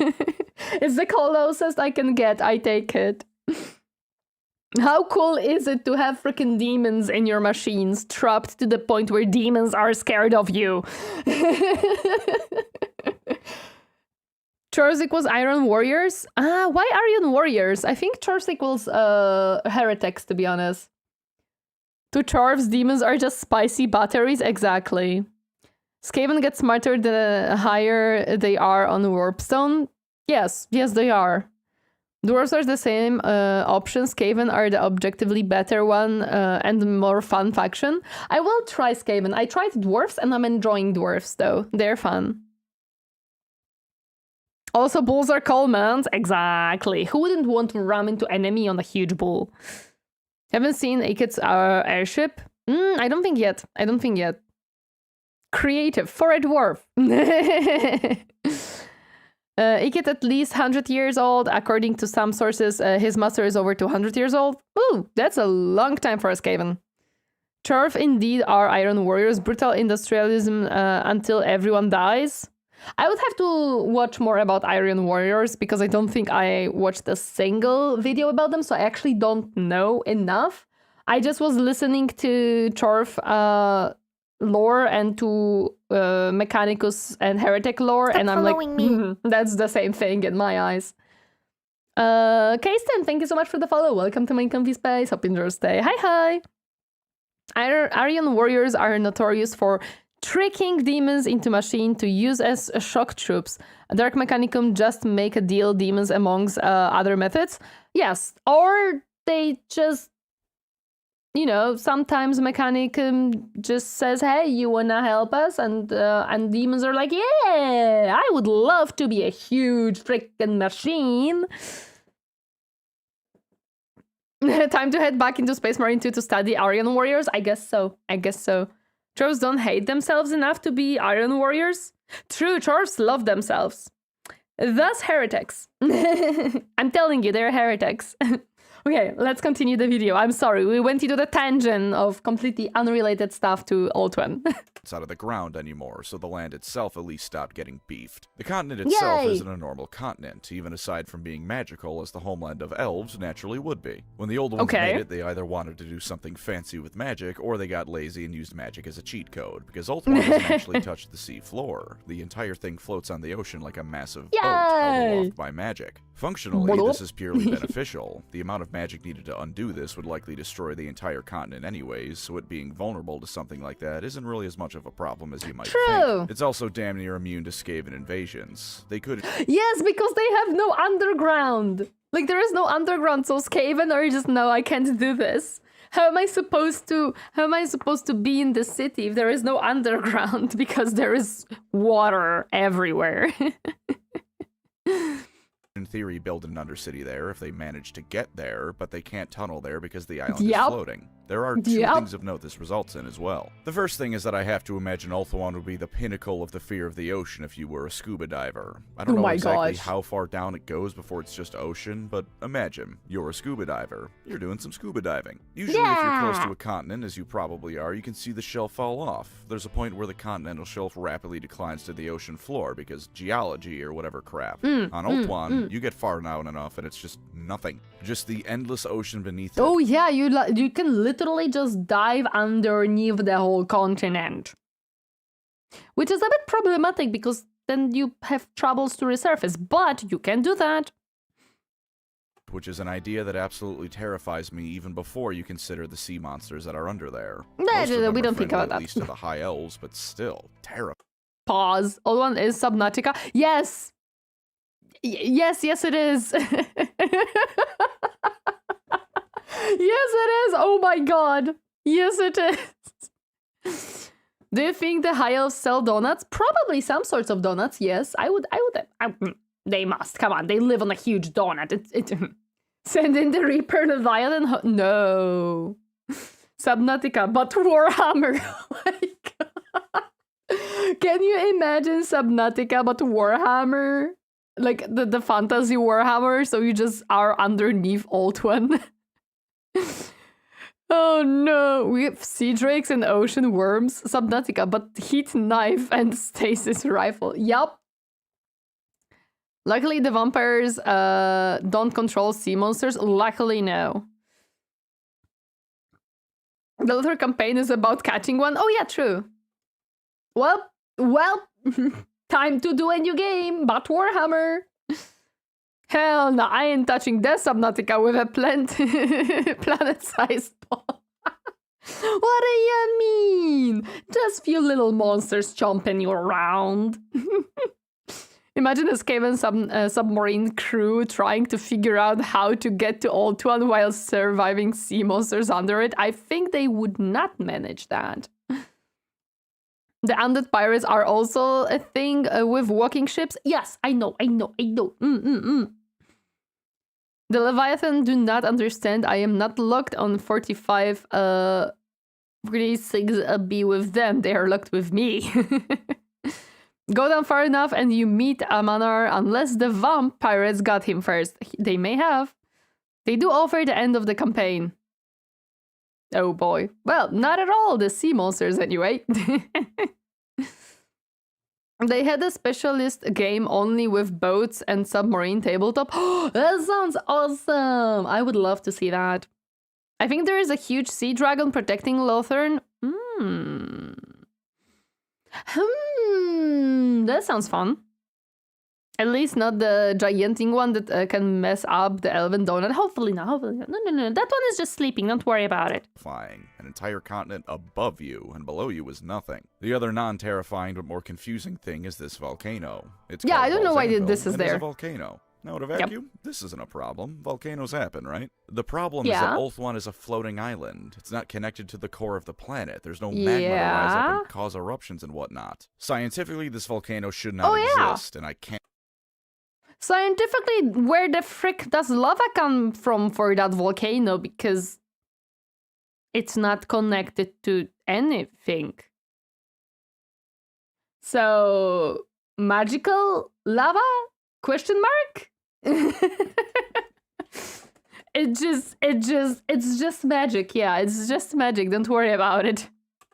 It's the closest I can get. I take it. How cool is it to have freaking demons in your machines, trapped to the point where demons are scared of you? Chorsic was Iron Warriors? Why Iron Warriors? I think Chorsic was heretics, to be honest. To Chorfs, demons are just spicy batteries? Exactly. Skaven get smarter the higher they are on Warpstone. Yes, they are. Dwarves are the same option. Skaven are the objectively better one and more fun faction. I will try Skaven. I tried dwarves and I'm enjoying dwarves though. They're fun. Also, bulls are commands. Exactly. Who wouldn't want to ram into enemy on a huge bull? Haven't seen Akit's airship? I don't think yet. Creative for a dwarf. Ikit at least 100 years old. According to some sources, his master is over 200 years old. Ooh, that's a long time for a Skaven. Chorf indeed are Iron Warriors. Brutal industrialism until everyone dies. I would have to watch more about Iron Warriors because I don't think I watched a single video about them, so I actually don't know enough. I just was listening to Chorf lore and to Mechanicus and Heretic lore, Stop and I'm like, me. That's the same thing in my eyes. Kasten, thank you so much for the follow. Welcome to my comfy space. Hope you enjoy your stay. Hi. Aryan warriors are notorious for tricking demons into machine to use as shock troops. Dark Mechanicum just make a deal demons amongst other methods. Yes, or they just, sometimes Mechanicum just says, hey, you wanna help us? And demons are like, yeah, I would love to be a huge freaking machine. Time to head back into Space Marine 2 to study Aryan Warriors? I guess so. Chorfs don't hate themselves enough to be Iron Warriors? True, Chorfs love themselves. Thus heretics. I'm telling you, they're heretics. Okay, let's continue the video. I'm sorry, we went into the tangent of completely unrelated stuff to Ulthuan. It's out of the ground anymore, so the land itself at least stopped getting beefed. The continent itself Yay! isn't a normal continent, even aside from being magical as the homeland of elves naturally would be. When the old ones made it, they either wanted to do something fancy with magic, or they got lazy and used magic as a cheat code, because Ulthuan doesn't actually touch the sea floor. The entire thing floats on the ocean like a massive boat held aloft by magic. Functionally, this is purely beneficial. The amount of magic needed to undo this would likely destroy the entire continent anyways, so it being vulnerable to something like that isn't really as much of a problem as you might think. It's also damn near immune to Skaven invasions. They could... Yes, because they have no underground. Like, there is no underground, so Skaven are just, no, I can't do this. How am I supposed to be in the city if there is no underground? Because there is water everywhere. in theory, build an undercity there if they manage to get there, but they can't tunnel there because the island is floating. There are two things of note this results in as well. The first thing is that I have to imagine Ulthuan would be the pinnacle of the fear of the ocean if you were a scuba diver. I don't know exactly how far down it goes before it's just ocean, but imagine, you're a scuba diver. You're doing some scuba diving. Usually if you're close to a continent, as you probably are, you can see the shelf fall off. There's a point where the continental shelf rapidly declines to the ocean floor because geology or whatever crap. On Ulthuan, you get far down enough and it's just nothing. Just the endless ocean beneath it. Oh yeah, you can literally just dive underneath the whole continent. Which is a bit problematic because then you have troubles to resurface, but you can do that. Which is an idea that absolutely terrifies me even before you consider the sea monsters that are under there. We don't think about that. At least to the High Elves, but still, terrifying. Pause. Old one is Subnautica. Yes! Yes, it is. Yes, it is. Oh my god. Yes, it is. Do you think the High Elves sell donuts? Probably some sorts of donuts, yes. They must. Come on, they live on a huge donut. Send in the Reaper Leviathan. No. Subnautica, but Warhammer. Oh my god. Can you imagine Subnautica, but Warhammer? Like the fantasy Warhammer, so you just are underneath Ulthuan. Oh no, we have sea drakes and ocean worms, Subnautica, but heat knife and stasis rifle. Yup. Luckily the vampires don't control sea monsters. Luckily no. The later campaign is about catching one. Oh yeah, true. Well, time to do a new game, but Warhammer. Hell no, I ain't touching that Subnautica with a planet-sized ball. What do you mean? Just few little monsters chomping you around. Imagine a Skaven submarine crew trying to figure out how to get to Ulthuan while surviving sea monsters under it. I think they would not manage that. The undead pirates are also a thing with walking ships. Yes, I know. The Leviathan do not understand. I am not locked on 45 36 be with them. They are locked with me. Go down far enough and you meet Amanar, unless the Vamp pirates got him first. They may have. They do offer the end of the campaign. Oh boy. Well, not at all the sea monsters anyway. They had a specialist game only with boats and submarine tabletop. That sounds awesome! I would love to see that. I think there is a huge sea dragon protecting Lothern. That sounds fun. At least not the gigantic one that can mess up the elven donut. Hopefully not. No. That one is just sleeping. Don't worry about it. An entire continent above you, and below you is nothing. The other non-terrifying but more confusing thing is this volcano. It's I don't know why this is there. It's a volcano. Now, in a vacuum, This isn't a problem. Volcanoes happen, right? The problem is that Ulthuan is a floating island. It's not connected to the core of the planet. There's no magma to rise up and cause eruptions and whatnot. Scientifically, this volcano should not exist, and I can't... Scientifically, where the frick does lava come from for that volcano? Because it's not connected to anything. So, magical lava? Question mark? It's just magic. Yeah, it's just magic. Don't worry about it.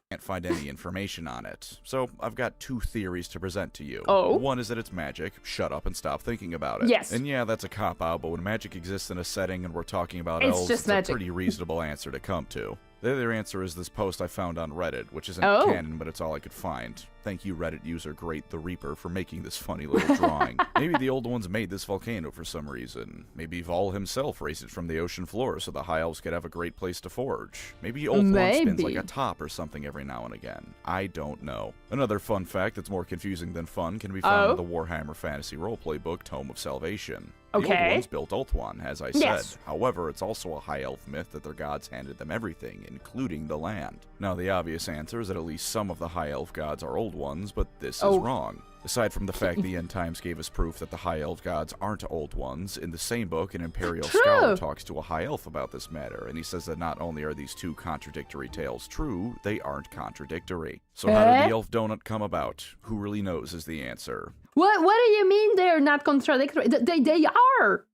Can't find any information on it. So I've got two theories to present to you. Oh. One is that it's magic. Shut up and stop thinking about it. Yes. And yeah, that's a cop-out, but when magic exists in a setting and we're talking about it's elves, just it's magic. a pretty reasonable answer to come to. The other answer is this post I found on Reddit, which isn't Oh. canon, but it's all I could find. Thank you, Reddit user Great the Reaper, for making this funny little drawing. Maybe the old ones made this volcano for some reason. Maybe Vol himself raised it from the ocean floor so the High Elves could have a great place to forge. Maybe Ulthuan spins like a top or something every now and again. I don't know. Another fun fact that's more confusing than fun can be found in the Warhammer Fantasy Roleplay book Tome of Salvation. The old ones built Ulthuan, as I said. However, it's also a high elf myth that their gods handed them everything, including the land. Now, the obvious answer is that at least some of the high elf gods are old ones, but this is wrong. Aside from the fact the end times gave us proof that the high elf gods aren't old ones, in the same book, an Imperial scholar talks to a high elf about this matter, and he says that not only are these two contradictory tales true, they aren't contradictory. So how did the elf donut come about? Who really knows is the answer. What do you mean they're not contradictory? They are.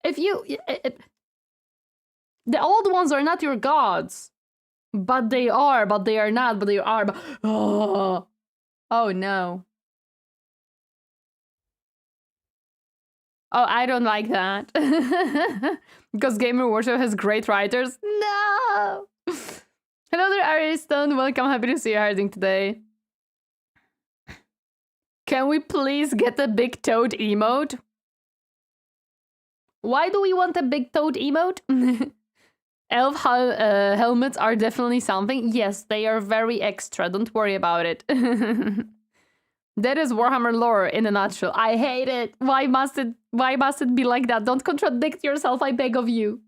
If you... the old ones are not your gods. But they are not, but they are. Oh no. Oh, I don't like that. Because Gamer Workshop has great writers. No! Hello there, Ariston. Welcome. Happy to see you harding today. Can we please get a big toad emote? Why do we want a big toad emote? Elf helmets are definitely something. Yes, they are very extra. Don't worry about it. That is Warhammer lore in a nutshell. I hate it. Why must it be like that? Don't contradict yourself, I beg of you.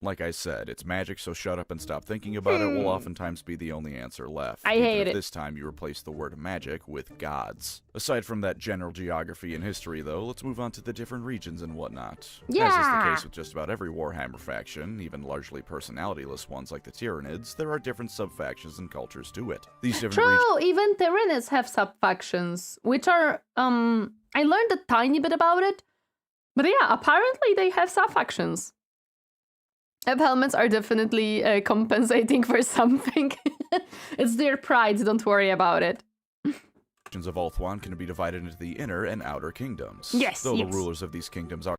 Like I said, it's magic, so shut up and stop thinking about it will oftentimes be the only answer left. I hate it. This time you replace the word magic with gods. Aside from that general geography and history, though, let's move on to the different regions and whatnot. Yeah. As is the case with just about every Warhammer faction, even largely personality-less ones like the Tyranids, there are different sub-factions and cultures to it. These different True, even Tyranids have sub-factions, which are, I learned a tiny bit about it, but yeah, apparently they have sub-factions. Elf helmets are definitely compensating for something. It's their pride, don't worry about it. Factions of Ulthuan can be divided into the inner and outer kingdoms. Yes, Though the rulers of these kingdoms are...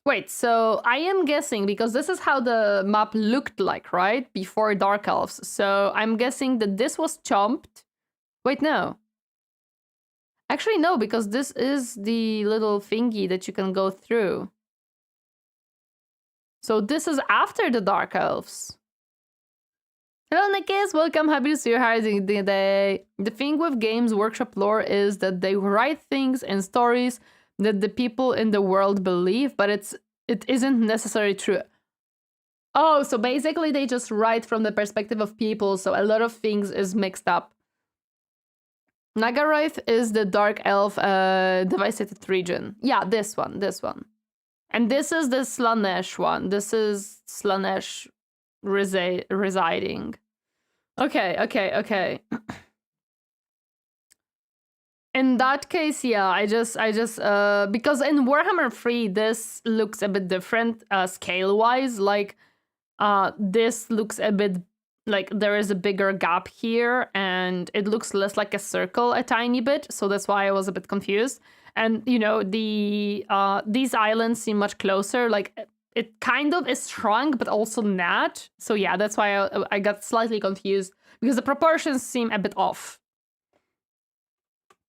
Wait, so I am guessing, because this is how the map looked like, right? Before Dark Elves. So I'm guessing that this was chomped. Wait, no. Actually, no, because this is the little thingy that you can go through. So this is after the Dark Elves. Hello, Nikis. Welcome. Happy to see you. How are you doing today? The thing with Games Workshop lore is that they write things and stories that the people in the world believe, but it isn't necessarily true. Oh, so basically they just write from the perspective of people, so a lot of things is mixed up. Nagaroth is the Dark Elf devastated region. Yeah, this one. And this is the Slaanesh one. This is Slaanesh residing. Okay. In that case, yeah, I just because in Warhammer 3 this looks a bit different scale-wise. Like this looks a bit like there is a bigger gap here, and it looks less like a circle a tiny bit. So that's why I was a bit confused. And you know, these islands seem much closer. Like it kind of is shrunk, but also not. So yeah, that's why I got slightly confused because the proportions seem a bit off.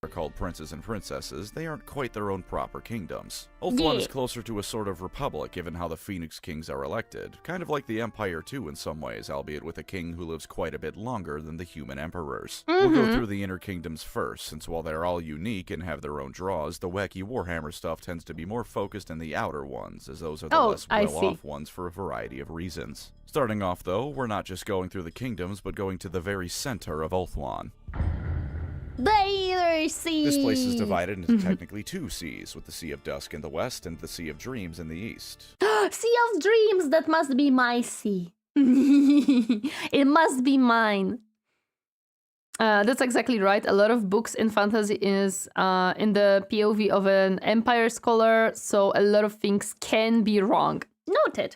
Are called princes and princesses, they aren't quite their own proper kingdoms. Ulthuan is closer to a sort of republic given how the Phoenix Kings are elected, kind of like the Empire too in some ways, albeit with a king who lives quite a bit longer than the human emperors. We'll go through the inner kingdoms first, since while they're all unique and have their own draws, the wacky Warhammer stuff tends to be more focused in the outer ones, as those are the less well-off ones for a variety of reasons. Starting off though, we're not just going through the kingdoms, but going to the very center of Ulthuan. The sea. This place is divided into technically two seas, with the Sea of Dusk in the west and the Sea of Dreams in the east. Sea of Dreams, that must be my sea. It must be mine. That's exactly right. A lot of books in fantasy is in the POV of an Empire scholar, so a lot of things can be wrong. Noted.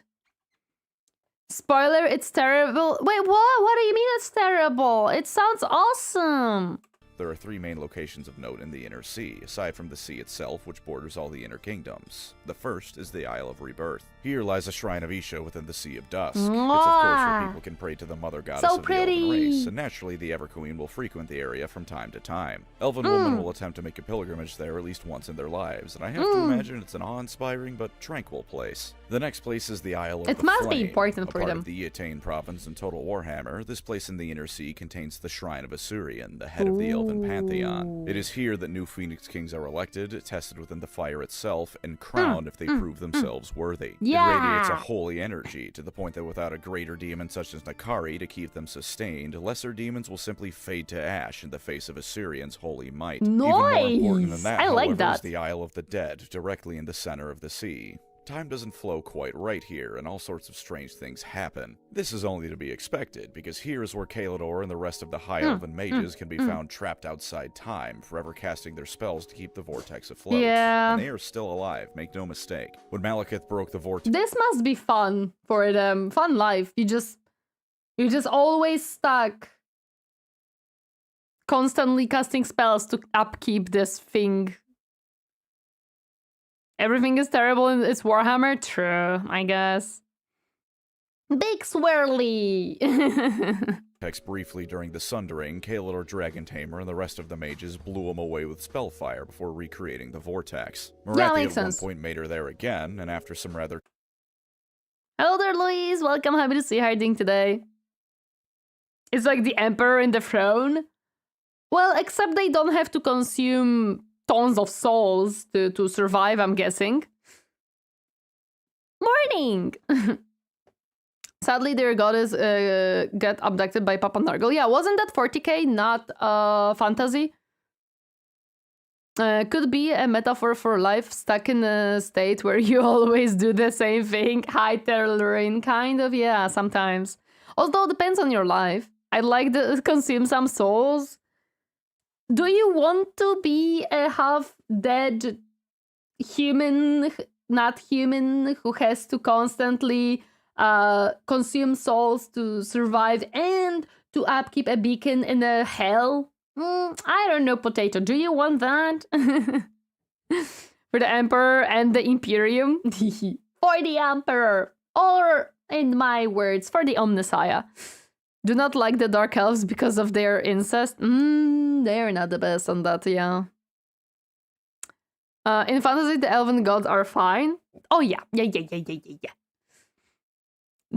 Spoiler, it's terrible. Wait, what? What do you mean it's terrible? It sounds awesome. There are three main locations of note in the Inner Sea, aside from the sea itself, which borders all the inner kingdoms. The first is the Isle of Rebirth. Here lies a shrine of Isha within the Sea of Dusk. It's of course where people can pray to the mother goddess of the Elven race, and naturally the Everqueen will frequent the area from time to time. Elven women will attempt to make a pilgrimage there at least once in their lives, and I have to imagine it's an awe-inspiring but tranquil place. The next place is the Isle of the must Flame. be important for part them. of the Eataine province in Total Warhammer, this place in the Inner Sea contains the Shrine of Asurion, the head of the Elven pantheon. It is here that new Phoenix Kings are elected, tested within the fire itself, and crowned if they prove themselves worthy. It radiates a holy energy, to the point that without a greater demon such as Nakari to keep them sustained, lesser demons will simply fade to ash in the face of Assyrian's holy might. Even more important than that, however, is the Isle of the Dead, directly in the center of the sea. Time doesn't flow quite right here, and all sorts of strange things happen. This is only to be expected, because here is where Kalidor and the rest of the High Elven mages can be found trapped outside time, forever casting their spells to keep the vortex afloat. And they are still alive, make no mistake. When Malekith broke the vortex... This must be fun for them. Fun life. You just always stuck. Constantly casting spells to upkeep this thing. Everything is terrible in it's Warhammer? True, I guess. Big swirly! Briefly during the Sundering, Kalidor Dragon Tamer and the rest of the mages blew him away with spellfire before recreating the vortex. Marathi at one point made her there again, and after some rather... Hello there, Louise! Welcome, happy to see you. How are you doing today? It's like the Emperor in the throne? Well, except they don't have to consume tons of souls to survive, I'm guessing. Morning! Sadly, their goddess got abducted by Papa Nurgle. Yeah, wasn't that 40k, not fantasy? Could be a metaphor for life stuck in a state where you always do the same thing. High Terrain, kind of, yeah, sometimes. Although, depends on your life. I'd like to consume some souls. Do you want to be a half-dead human, not human, who has to constantly consume souls to survive and to upkeep a beacon in a hell? I don't know, Potato. Do you want that? For the Emperor and the Imperium? For the Emperor! Or, in my words, for the Omnissiah. Do not like the Dark Elves because of their incest? They're not the best on that, yeah. In fantasy, the Elven gods are fine. Oh, yeah. Yeah.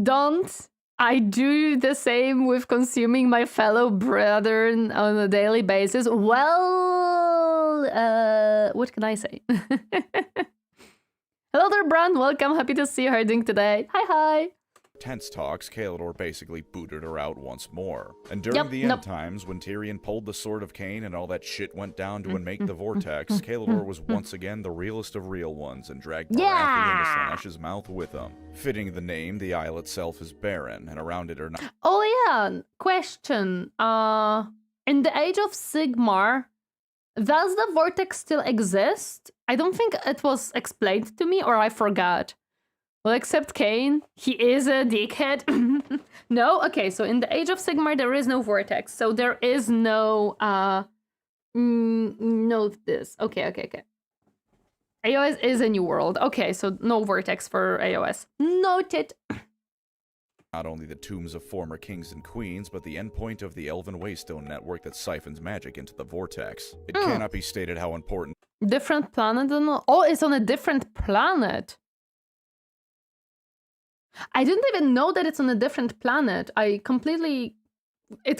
Don't I do the same with consuming my fellow brethren on a daily basis? Well, what can I say? Hello there, Bran. Welcome. Happy to see you herding today. Hi. Tense talks, Kalador basically booted her out once more. And during the end times, when Tyrion pulled the Sword of Cain and all that shit went down to unmake the vortex, Kalador was once again the realest of real ones and dragged Baratheon into Slaanesh's mouth with him. Fitting the name, the isle itself is barren, and around it are not— Oh yeah, question. In the Age of Sigmar, does the vortex still exist? I don't think it was explained to me, or I forgot. Well, except Cain, he is a dickhead. No? Okay, so in the Age of Sigmar, there is no vortex. So there is no, note this. Okay. AOS is a new world. Okay, so no vortex for AOS. Noted. not only the tombs of former kings and queens, but the endpoint of the Elven Waystone network that siphons magic into the vortex. It cannot be stated how important— Different planet? Oh, it's on a different planet. I didn't even know that it's on a different planet. It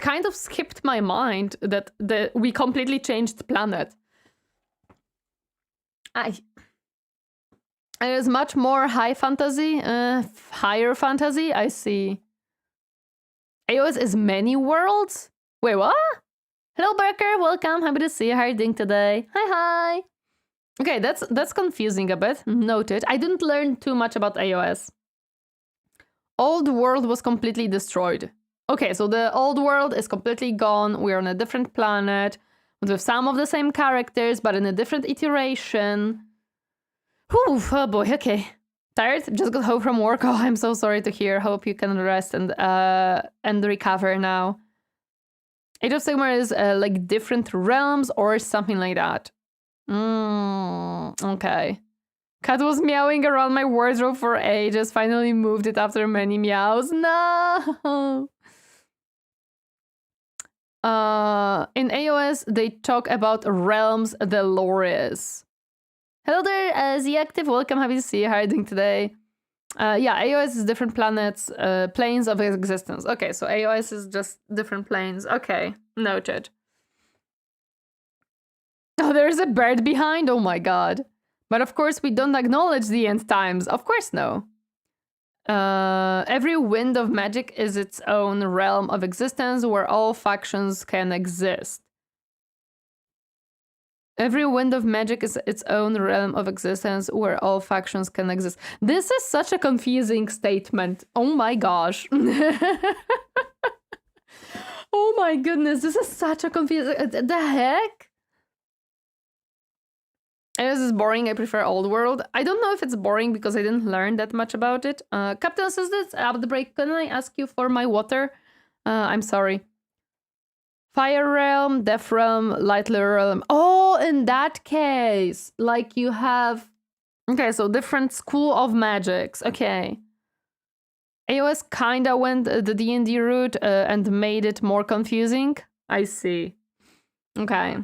kind of skipped my mind that we completely changed planet. It is much more higher fantasy, I see. AOS is many worlds? Wait, what? Hello, Barker, welcome, happy to see you. How are you doing today? Hi. Okay, that's confusing a bit, noted. I didn't learn too much about AOS. Old world was completely destroyed. Okay, so the old world is completely gone. We're on a different planet with some of the same characters, but in a different iteration. Whew, oh boy, okay. Tired? Just got home from work. Oh, I'm so sorry to hear. Hope you can rest and recover now. Age of Sigmar is like different realms or something like that. Okay. Cat was meowing around my wardrobe for ages. Finally moved it after many meows. No! In AOS, they talk about realms, the lore is. Hello there, Z Active. Welcome, happy to see you. How are you doing today? Yeah, AOS is different planets, planes of existence. Okay, so AOS is just different planes. Okay, noted. Oh, there's a bird behind. Oh my god. But of course, we don't acknowledge the end times. Of course, no. Every wind of magic is its own realm of existence where all factions can exist. Every wind of magic is its own realm of existence where all factions can exist. This is such a confusing statement. Oh my gosh. Oh my goodness, this is such a confusing... The heck? This is boring. I prefer Old World. I don't know if it's boring because I didn't learn that much about it. Captain says this at the break. Can I ask you for my water? I'm sorry. Fire Realm, Death Realm, Light Realm. Oh, in that case, like you have... Okay, so different school of magics. Okay. AOS kinda went the D&D route and made it more confusing. I see. Okay.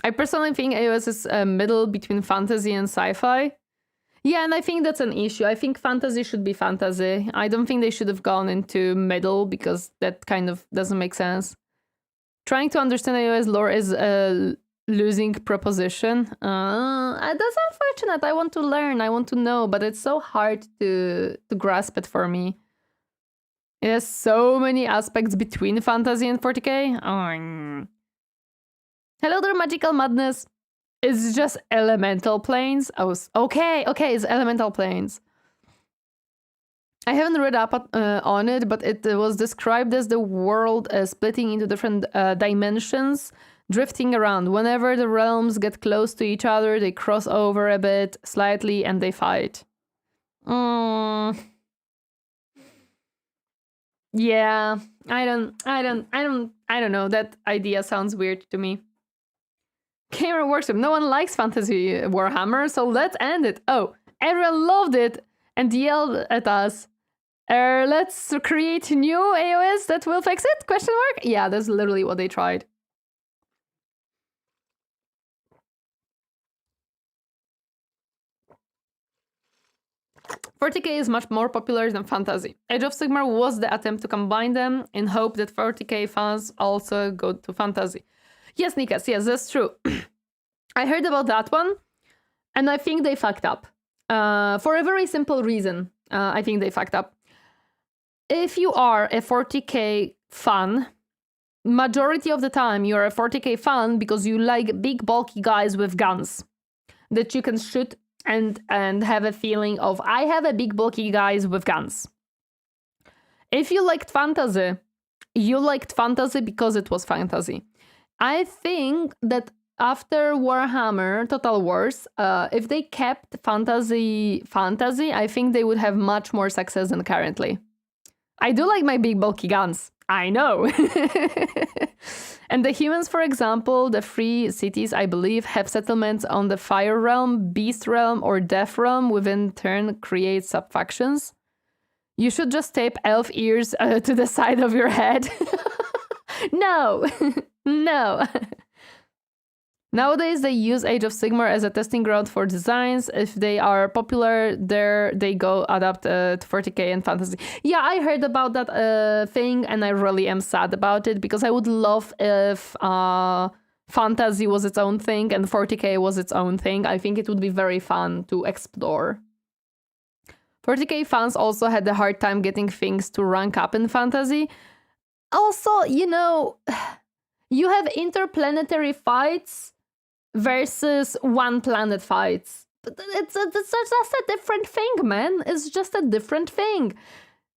I personally think AOS is a middle between fantasy and sci-fi. Yeah, and I think that's an issue. I think fantasy should be fantasy. I don't think they should have gone into middle because that kind of doesn't make sense. Trying to understand AOS lore is a losing proposition. That's unfortunate. I want to learn. I want to know, but it's so hard to grasp it for me. It has so many aspects between fantasy and 40k. Hello there, Magical Madness. It's just elemental planes. Okay, it's elemental planes. I haven't read up on it, but it was described as the world splitting into different dimensions, drifting around. Whenever the realms get close to each other, they cross over a bit, slightly, and they fight. Yeah, I don't know. That idea sounds weird to me. Gamer Workshop, no one likes Fantasy Warhammer, so let's end it. Oh, everyone loved it and yelled at us. Let's create new AOS that will fix it? Question mark? Yeah, that's literally what they tried. 40k is much more popular than fantasy. Age of Sigmar was the attempt to combine them in hope that 40k fans also go to fantasy. Yes, Nikas, yes, that's true. I heard about that one, and I think they fucked up. For a very simple reason, I think they fucked up. If you are a 40k fan, majority of the time you're a 40k fan because you like big bulky guys with guns that you can shoot and have a feeling of, I have a big bulky guys with guns. If you liked fantasy, you liked fantasy because it was fantasy. I think that after Warhammer Total Wars, if they kept fantasy, I think they would have much more success than currently. I do like my big bulky guns. I know. And the humans, for example, the 3 cities, I believe, have settlements on the Fire Realm, Beast Realm, or Death Realm, within turn create sub-factions. You should just tape elf ears to the side of your head. No. No. Nowadays, they use Age of Sigmar as a testing ground for designs. If they are popular, there they go adapt to 40k and fantasy. Yeah, I heard about that thing, and I really am sad about it, because I would love if fantasy was its own thing and 40k was its own thing. I think it would be very fun to explore. 40k fans also had a hard time getting things to rank up in fantasy. Also, you know, you have interplanetary fights versus one planet fights. It's just a different thing, man. It's just a different thing.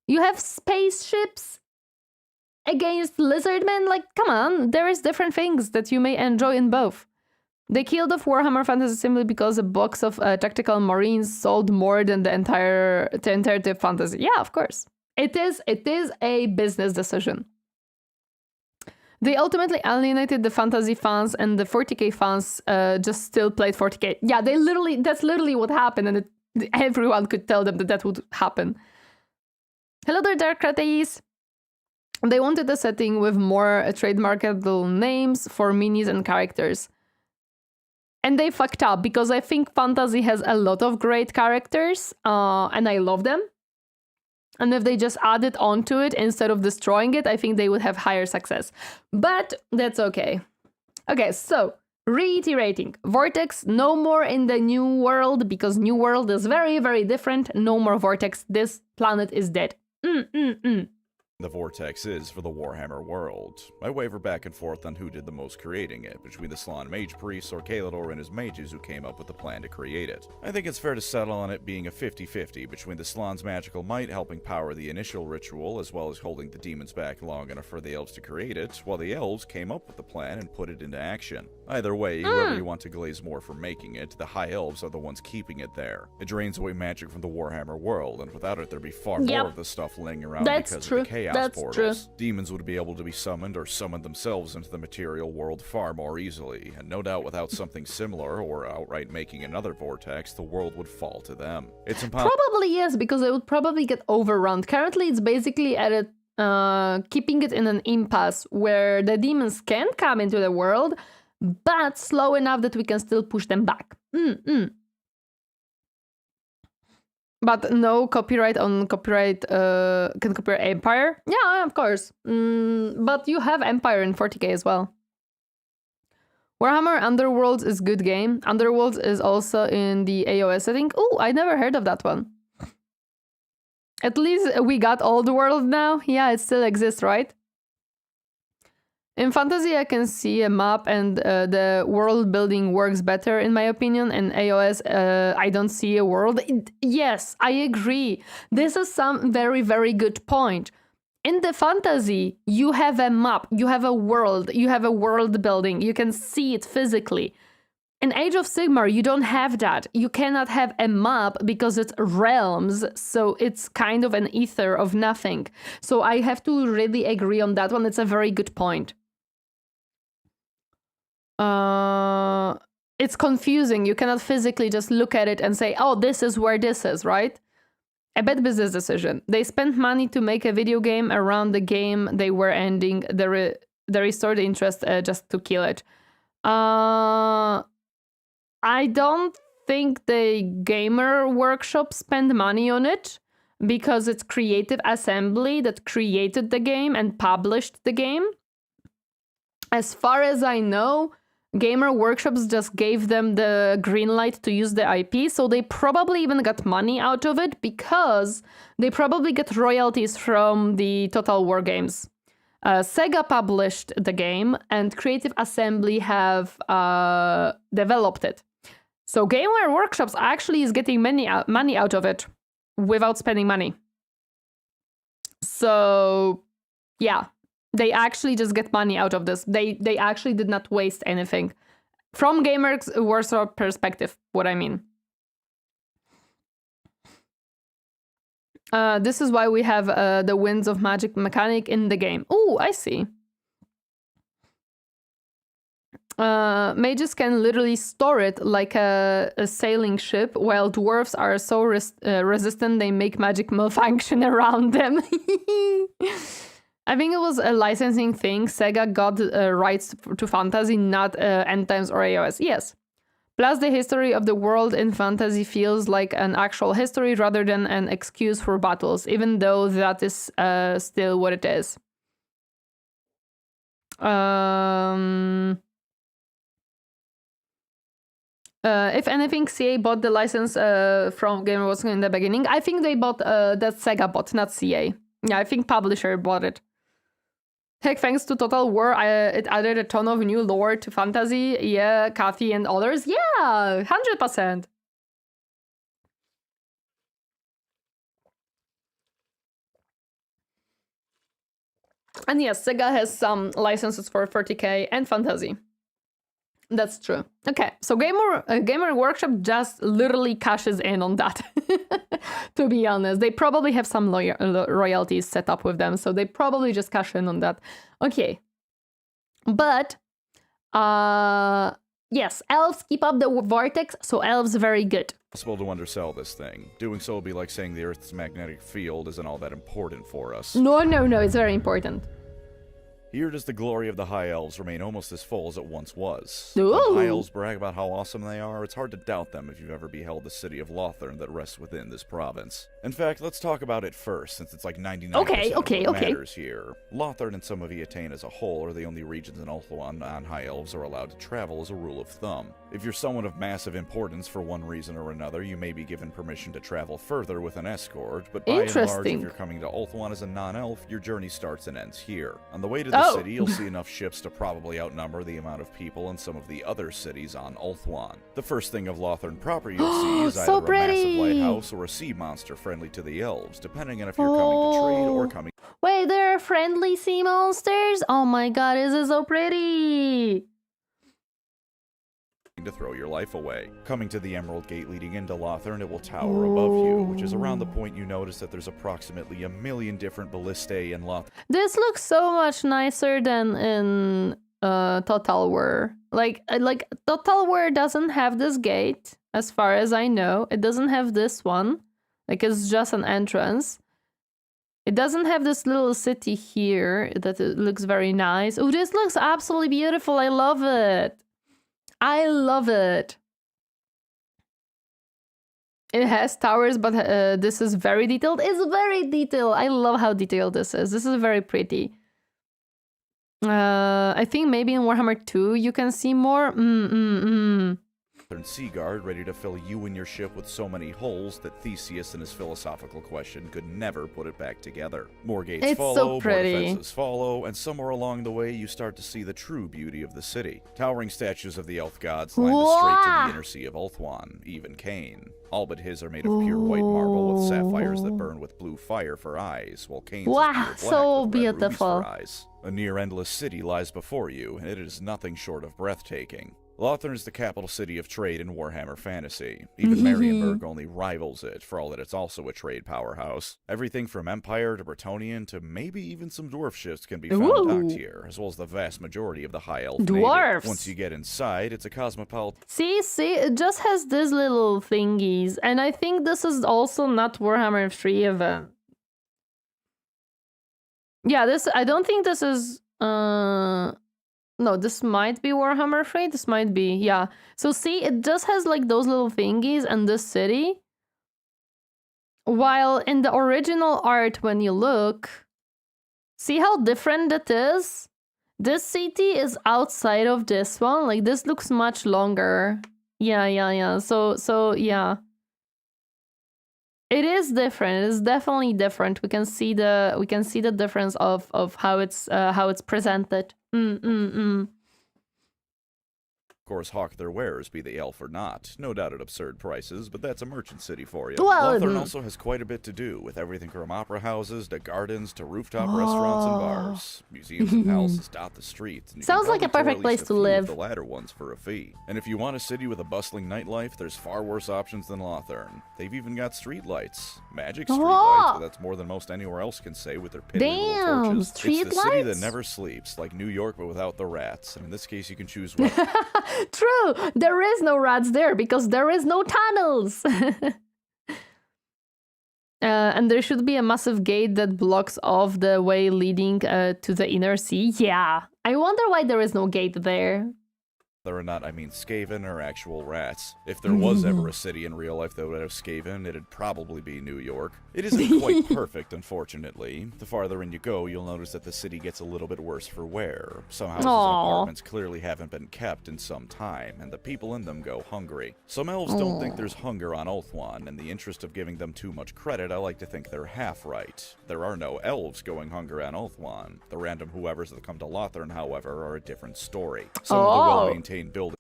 You have spaceships against lizardmen. Like, come on, there is different things that you may enjoy in both. They killed off Warhammer Fantasy simply because a box of tactical marines sold more than the entirety of fantasy. Yeah, of course. It is a business decision. They ultimately alienated the fantasy fans, and the 40k fans just still played 40k. Yeah, that's literally what happened, and everyone could tell them that would happen. Hello there, Darkrates. They wanted a setting with more trademarkable names for minis and characters. And they fucked up, because I think fantasy has a lot of great characters, and I love them. And if they just added onto it instead of destroying it, I think they would have higher success. But that's okay. Okay, so reiterating. Vortex, no more in the New World, because New World is very, very different. No more Vortex. This planet is dead. The Vortex is for the Warhammer world. I waver back and forth on who did the most creating it, between the Slann mage priests or Kalador and his mages who came up with the plan to create it. I think it's fair to settle on it being a 50-50 between the Slann's magical might helping power the initial ritual, as well as holding the demons back long enough for the elves to create it, while the elves came up with the plan and put it into action. Either way, whoever you want to glaze more for making it, the High Elves are the ones keeping it there. It drains away magic from the Warhammer world, and without it there'd be far more of the stuff laying around because of the chaos portals. Demons would be able to be summoned or summon themselves into the material world far more easily, and no doubt without something similar, or outright making another vortex, the world would fall to them. It's impossible. Probably yes, because it would probably get overrun. Currently, it's basically at keeping it in an impasse where the demons can come into the world, but slow enough that we can still push them back. But no copyright on copyright, can copyright Empire? Yeah, of course. But you have Empire in 40k as well. Warhammer Underworlds is good game. Underworlds is also in the AOS setting. Oh, I never heard of that one. At least we got Old World now. Yeah, it still exists, right? In fantasy, I can see a map and the world building works better, in my opinion. In AOS, I don't see a world. Yes, I agree. This is some very, very good point. In the fantasy, you have a map, you have a world building. You can see it physically. In Age of Sigmar, you don't have that. You cannot have a map because it's realms, so it's kind of an ether of nothing. So I have to really agree on that one. It's a very good point. It's confusing. You cannot physically just look at it and say, oh, this is where this is, right? A bad business decision. They spent money to make a video game around the game they were ending. They restored the interest just to kill it. I don't think the Gamer Workshop spent money on it because it's Creative Assembly that created the game and published the game. As far as I know, Gamer Workshops just gave them the green light to use the IP, so they probably even got money out of it because they probably get royalties from the Total War games. Sega published the game and Creative Assembly have developed it. So Gamer Workshops actually is getting money out of it without spending money. So, yeah. They actually just get money out of this. They actually did not waste anything. From Gamers Workshop perspective, what I mean. This is why we have the Winds of Magic mechanic in the game. Oh, I see. Mages can literally store it like a sailing ship, while dwarves are so resistant they make magic malfunction around them. I think it was a licensing thing. Sega got rights to fantasy, not End Times or AOS. Yes. Plus, the history of the world in fantasy feels like an actual history rather than an excuse for battles, even though that is still what it is. If anything, CA bought the license from Gamer Workshop in the beginning. I think they bought that Sega bought, not CA. Yeah, I think publisher bought it. Heck, thanks to Total War, it added a ton of new lore to fantasy. Yeah, Kathy and others. Yeah, 100%. And yes, Sega has some licenses for 30k and fantasy. That's true. Okay, so Gamer Workshop just literally cashes in on that. To be honest, they probably have some royalties set up with them, so they probably just cash in on that. Okay, but yes, elves keep up the vortex, so elves very good. Possible to undersell this thing. Doing so would be like saying the Earth's magnetic field isn't all that important for us. No, it's very important. Here does the glory of the High Elves remain almost as full as it once was. Ooh. When High Elves brag about how awesome they are, it's hard to doubt them if you've ever beheld the city of Lothern that rests within this province. In fact, let's talk about it first, since it's like 99% of what matters here. Lothern and some of Eataine as a whole are the only regions in Ulthuan non-High Elves are allowed to travel as a rule of thumb. If you're someone of massive importance for one reason or another, you may be given permission to travel further with an escort, but by and large, if you're coming to Ulthuan as a non-elf, your journey starts and ends here. On the way to the city, you'll see enough ships to probably outnumber the amount of people in some of the other cities on Ulthuan. The first thing of Lothern proper you'll see is either a massive lighthouse or a sea monster friendly to the elves, depending on if you're coming to trade or coming... Wait, there are friendly sea monsters? Oh my god, this is so pretty! To throw your life away. Coming to the Emerald Gate leading into Lothern, it will tower above you, which is around the point you notice that there's approximately 1 million different ballistae in Lothern. This looks so much nicer than in Total War. Like Total War doesn't have this gate, as far as I know. It doesn't have this one. Like, it's just an entrance. It doesn't have this little city here that it looks very nice. Oh, this looks absolutely beautiful. I love it. I love it. It has towers, but this is very detailed. It's very detailed. I love how detailed this is. This is very pretty. I think maybe in Warhammer 2 you can see more. Sea guard ready to fill you and your ship with so many holes that Theseus in his philosophical question could never put it back together. More gates follow, more defenses follow, and somewhere along the way you start to see the true beauty of the city. Towering statues of the elf gods line the straight to the inner sea of Ulthuan, even Khane. All but his are made of pure white marble with sapphires that burn with blue fire for eyes, while Kane's is pure black so with red beautiful. rubies for eyes. A near endless city lies before you, and it is nothing short of breathtaking. Lothern is the capital city of trade in Warhammer fantasy. Even Marienburg only rivals it, for all that it's also a trade powerhouse. Everything from Empire to Bretonnian to maybe even some dwarf ships can be found docked here, as well as the vast majority of the High Elf dwarves. Navy. Once you get inside, it's a cosmopolitan... See, it just has these little thingies, and I think this is also not Warhammer 3 event. Yeah, I don't think this is... No, this might be Warhammer 3. This might be, yeah. So see, it just has like those little thingies and this city. While in the original art, when you look, see how different it is? This city is outside of this one. Like, this looks much longer. Yeah. So yeah. It is different. It is definitely different. We can see the difference of how it's presented. Of course, hawk their wares, be they elf or not. No doubt at absurd prices, but that's a merchant city for you. Well, Lothern also has quite a bit to do, with everything from opera houses to gardens to rooftop restaurants and bars. Museums and palaces dot the streets. And Sounds like a perfect place to live. The latter ones for a fee. And if you want a city with a bustling nightlife, there's far worse options than Lothern. They've even got streetlights. Magic streetlights, but that's more than most anywhere else can say with their piddly little torches. It's the city that never sleeps, like New York but without the rats. And in this case, you can choose what. True, there is no rats there because there is no tunnels. And there should be a massive gate that blocks off the way leading to the inner sea. Yeah, I wonder why there is no gate there. Whether or not I mean Skaven or actual rats. If there was ever a city in real life that would have Skaven, it'd probably be New York. It isn't quite perfect, unfortunately. The farther in you go, you'll notice that the city gets a little bit worse for wear. Some houses and apartments clearly haven't been kept in some time, and the people in them go hungry. Some elves don't think there's hunger on Ulthuan. In the interest of giving them too much credit, I like to think they're half right. There are no elves going hungry on Ulthuan. The random whoever's that come to Lothern, however, are a different story. Some of the well-maintained buildings.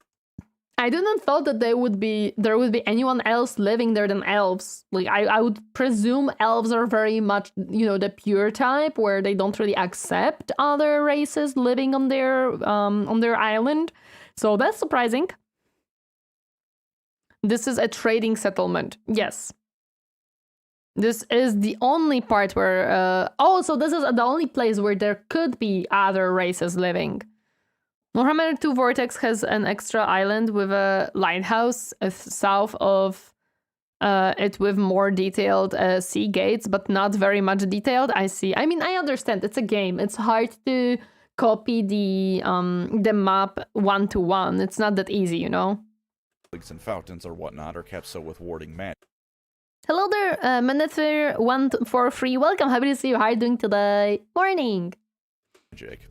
I didn't thought that there would be anyone else living there than elves. Like I would presume elves are very much, the pure type where they don't really accept other races living on their island. So that's surprising. This is a trading settlement. Yes. This is the only part where so this is the only place where there could be other races living. Warhammer 2 Vortex has an extra island with a lighthouse south of it with more detailed sea gates, but not very much detailed. I see. I mean, I understand. It's a game. It's hard to copy the map one-to-one. It's not that easy, Leaks and fountains or whatnot are kept so with warding magic. Hello there, Menethir143. Welcome. Happy to see you. How are you doing today? Morning.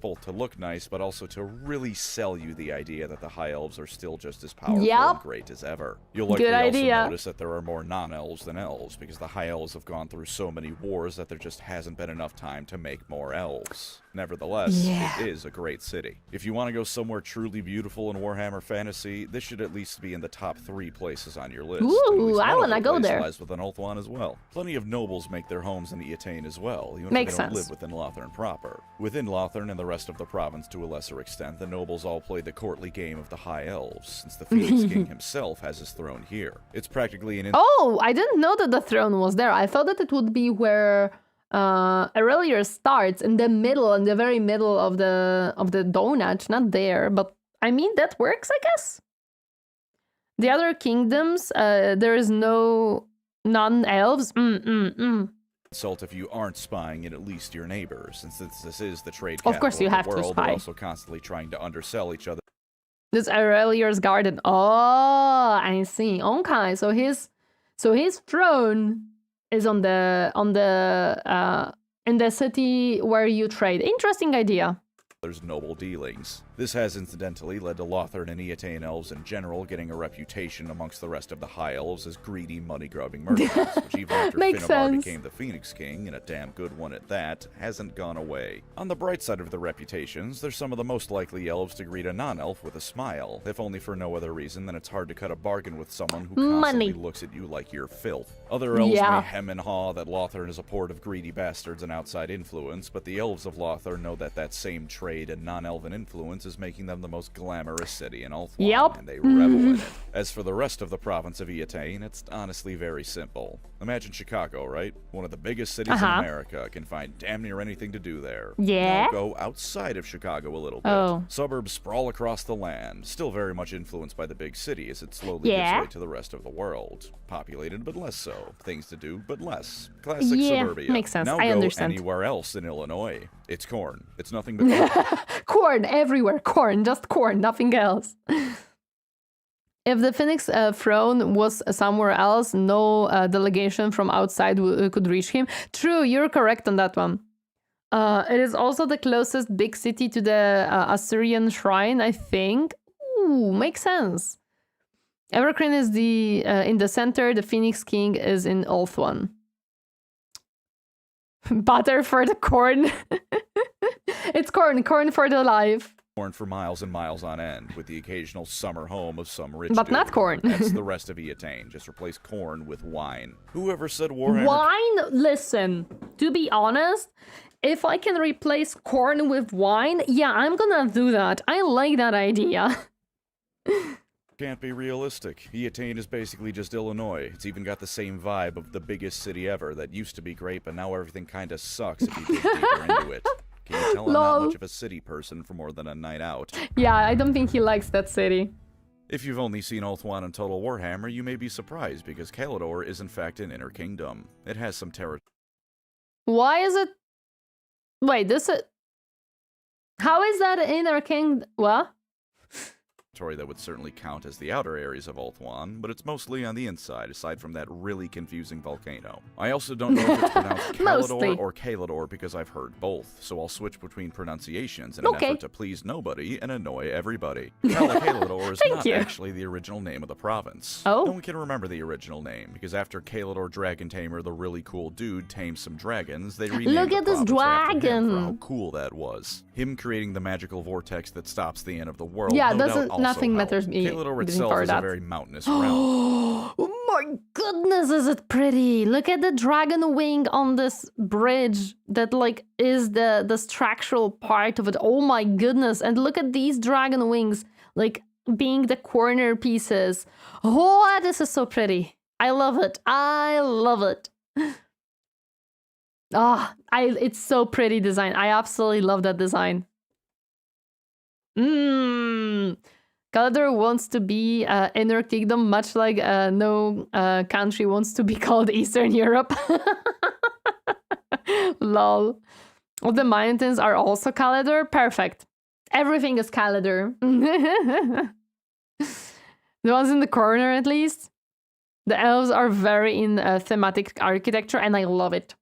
Both to look nice, but also to really sell you the idea that the High Elves are still just as powerful and great as ever. You'll likely also notice that there are more non-elves than elves, because the High Elves have gone through so many wars that there just hasn't been enough time to make more elves. Nevertheless, it is a great city. If you want to go somewhere truly beautiful in Warhammer Fantasy, this should at least be in the top 3 places on your list. Ooh, I want to go there. Lies within Ulthuan as well. Plenty of nobles make their homes in Eataine as well, even if they don't live within Lothern proper. Within Lothern and the rest of the province to a lesser extent, the nobles all play the courtly game of the High Elves, since the Phoenix King himself has his throne here. It's practically an... I didn't know that the throne was there. I thought that it would be where Aurelius starts, in the very middle of the donut, not there, but I mean, that works, I guess. The other kingdoms, there is no non-elves. Insult if you aren't spying at least your neighbors, and since this is the trade of course you have world, to spy. They're also constantly trying to undersell each other. This Aurelius garden. Oh, I see. Okay, so his throne is in the city where you trade. Interesting idea. There's noble dealings. This has incidentally led to Lothern and Eataine elves in general getting a reputation amongst the rest of the High Elves as greedy, money-grubbing merchants, which even after Finnevar became the Phoenix King, and a damn good one at that, hasn't gone away. On the bright side of the reputations, they're some of the most likely elves to greet a non-elf with a smile, if only for no other reason than it's hard to cut a bargain with someone who constantly looks at you like you're filth. Other elves may hem and haw that Lothern is a port of greedy bastards and outside influence, but the elves of Lothern know that that same trade and non-elven influence is making them the most glamorous city in Ulthuan, and they revel in it. As for the rest of the province of Eataine, it's honestly very simple. Imagine Chicago, right? One of the biggest cities in America, can find damn near anything to do there. Now go outside of Chicago a little bit. Suburbs sprawl across the land, still very much influenced by the big city as it slowly gives way to the rest of the world. Populated, but less so. Things to do, but less. Classic suburbia. Makes sense. Now I understand. Anywhere else in Illinois. It's Khorne. It's nothing but Khorne. Khorne everywhere. Khorne, just Khorne, nothing else. If the Phoenix throne was somewhere else, no delegation from outside could reach him. True, you're correct on that one. It is also the closest big city to the Assyrian shrine, I think. Ooh, makes sense. Evergreen is in the center. The Phoenix King is in Ulthuan. Butter for the corn. It's corn for the life. Khorne for miles and miles on end, with the occasional summer home of some rich But dude. not corn. That's the rest of Eataine. Just replace corn with wine. Whoever said Warhammer... Wine? Listen, to be honest, if I can replace corn with wine, yeah, I'm gonna do that. I like that idea. Can't be realistic. Eataine is basically just Illinois. It's even got the same vibe of the biggest city ever that used to be great, but now everything kinda sucks if you dig deeper into it. Can you tell I'm not much of a city person for more than a night out? Yeah, I don't think he likes that city. If you've only seen Ulthuan and Total Warhammer, you may be surprised because Caledor is in fact an inner kingdom. It has some territory. Why is it... Wait, this is... How is that an inner king... What? That would certainly count as the outer areas of Ulthuan, but it's mostly on the inside, aside from that really confusing volcano. I also don't know if it's pronounced Caledor or Caledor because I've heard both, so I'll switch between pronunciations in an effort to please nobody and annoy everybody. Caledor is not actually the original name of the province. Oh? No one can remember the original name, because after Caledor Dragon Tamer, the really cool dude, tamed some dragons, they renamed Look at this dragon! For how cool that was. Him creating the magical vortex that stops the end of the world. Yeah, No nothing matters me. Caledor itself is a very mountainous realm. Oh my goodness, is it pretty? Look at the dragon wing on this bridge that like is the structural part of it. Oh my goodness. And look at these dragon wings like being the corner pieces. Oh, this is so pretty. I love it. I love it. It's so pretty design. I absolutely love that design. Caledor wants to be inner kingdom, much like no country wants to be called Eastern Europe. Lol. All the mountains are also Caledor. Perfect. Everything is Caledor. The ones in the corner, at least. The elves are very in thematic architecture, and I love it.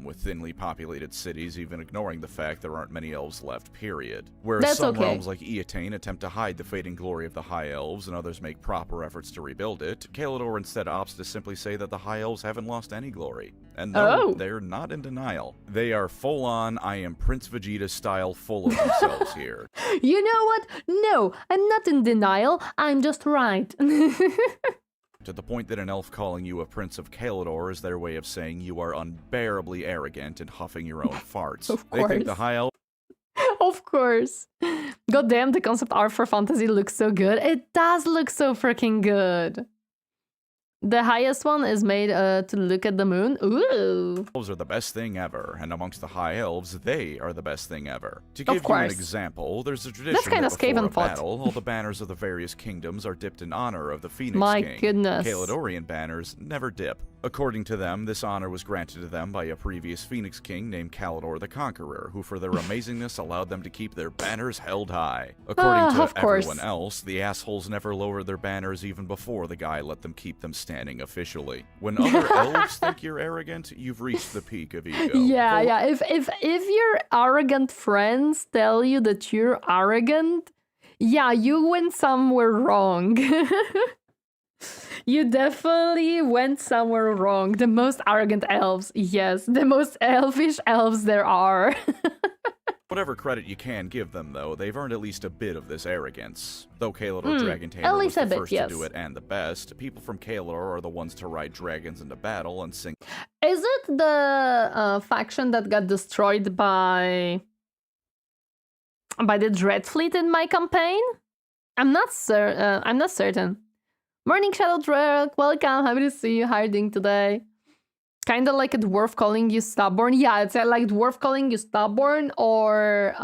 With thinly populated cities, even ignoring the fact there aren't many elves left, period. Whereas some realms like Eataine attempt to hide the fading glory of the High Elves and others make proper efforts to rebuild it, Caledor instead opts to simply say that the High Elves haven't lost any glory. And no, they're not in denial. They are full-on, I am Prince Vegeta style full of themselves here. You know what? No, I'm not in denial, I'm just right. To the point that an elf calling you a Prince of Caledor is their way of saying you are unbearably arrogant and huffing your own farts. Of course. They think the High Elves... Of course. Goddamn, the concept art for fantasy looks so good. It does look so freaking good. The highest one is made to look at the moon. Ooh. Elves are the best thing ever, and amongst the High Elves, they are the best thing ever. To give you an example, there's a tradition that before a battle, all the banners of the various kingdoms are dipped in honor of the Phoenix King. My goodness. Caledorian banners never dip. According to them, this honor was granted to them by a previous Phoenix King named Caledor the Conqueror, who for their amazingness allowed them to keep their banners held high. According to everyone else, the assholes never lowered their banners even before the guy let them keep them standing officially. When other elves think you're arrogant, you've reached the peak of ego. Yeah. If your arrogant friends tell you that you're arrogant, yeah, you went somewhere wrong. You definitely went somewhere wrong. The most arrogant elves, yes. The most elfish elves there are. Whatever credit you can give them, though, they've earned at least a bit of this arrogance. Though Caledor Dragon Tamer was the first to do it and the best, people from Caledor are the ones to ride dragons into battle and sing. Is it the faction that got destroyed by the Dread Fleet in my campaign? I'm not certain. Morning, Shadow Drake. Welcome. Happy to see you. How are you doing today? Kind of like a dwarf calling you stubborn. Yeah, it's like dwarf calling you stubborn, or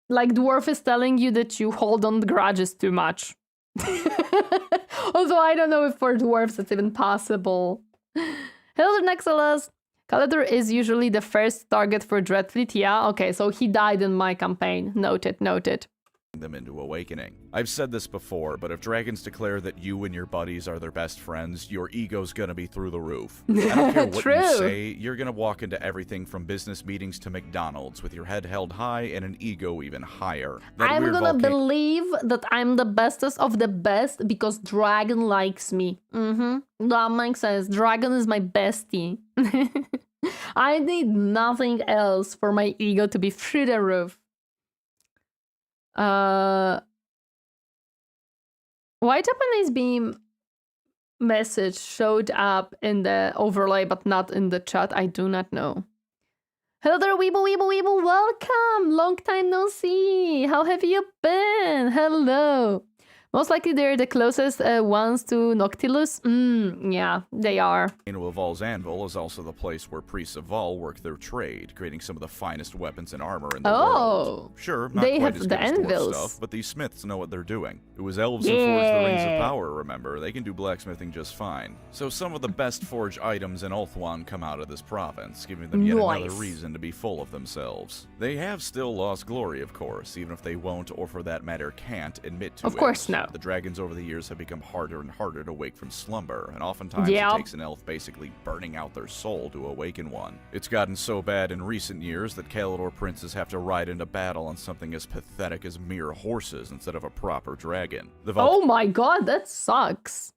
like dwarf is telling you that you hold on the grudges too much. Although I don't know if for dwarves it's even possible. Hello, Nexalas. Caledor is usually the first target for Dreadfleet. Yeah, okay, so he died in my campaign. Noted, noted. Them into awakening. I've said this before, but if dragons declare that you and your buddies are their best friends, your ego's gonna be through the roof. I don't care what you say, you're gonna walk into everything from business meetings to McDonald's with your head held high and an ego even higher. I'm gonna believe that I'm the bestest of the best because Dragon likes me. That makes sense. Dragon is my bestie. I need nothing else for my ego to be through the roof. Why Japanese beam message showed up in the overlay but not in the chat? I do not know. Hello there, Weeble, welcome! Long time no see! How have you been? Hello! Most likely they're the closest ones to Noctilus. Yeah, they are. Volcano of Val's Anvil is also the place where priests of Val work their trade, creating some of the finest weapons and armor in the world. Sure, not they quite have as the good as dwarf anvils. stuff, but these smiths know what they're doing. It was elves who forged the Rings of Power, remember? They can do blacksmithing just fine. So some of the best forged items in Ulthuan come out of this province, giving them yet another reason to be full of themselves. They have still lost glory, of course, even if they won't, or for that matter can't, admit to it. Of course not. The dragons over the years have become harder and harder to wake from slumber, and oftentimes it takes an elf basically burning out their soul to awaken one. It's gotten so bad in recent years that Caledor princes have to ride into battle on something as pathetic as mere horses instead of a proper dragon. Oh my god, that sucks.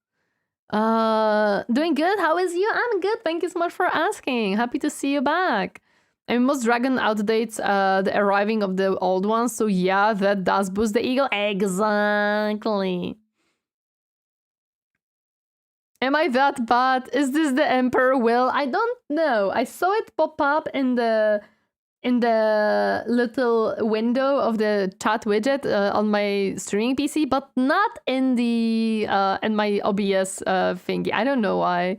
Doing good? How is you? I'm good, thank you so much for asking. Happy to see you back. And most dragon outdates the arriving of the old ones, so yeah, that does boost the ego. Exactly. Am I that bad? Is this the Emperor Will? I don't know. I saw it pop up in the little window of the chat widget on my streaming PC, but not in the in my OBS thingy. I don't know why.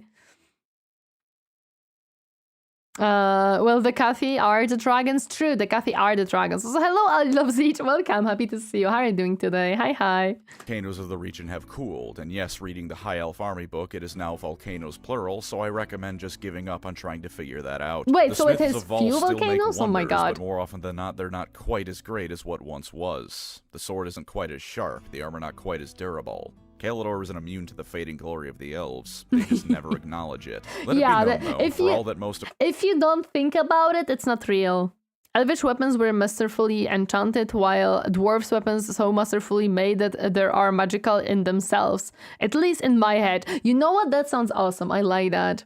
Well, the Cathy are the dragons. True, the Cathy are the dragons. So hello, I love Tzeentch. Welcome, happy to see you. How are you doing today? Hi. Volcanoes of the region have cooled, and yes, reading the High Elf army book, it is now volcanoes plural, so I recommend just giving up on trying to figure that out. Wait, the so it Smiths has of Val few still volcanoes? Make wonders, oh my god. But more often than not, they're not quite as great as what once was. The sword isn't quite as sharp, the armor not quite as durable. Caledor isn't immune to the fading glory of the elves. They just never acknowledge it. Let it be known, though, if you don't think about it, it's not real. Elvish weapons were masterfully enchanted, while dwarves' weapons so masterfully made that they are magical in themselves. At least in my head. You know what? That sounds awesome. I like that.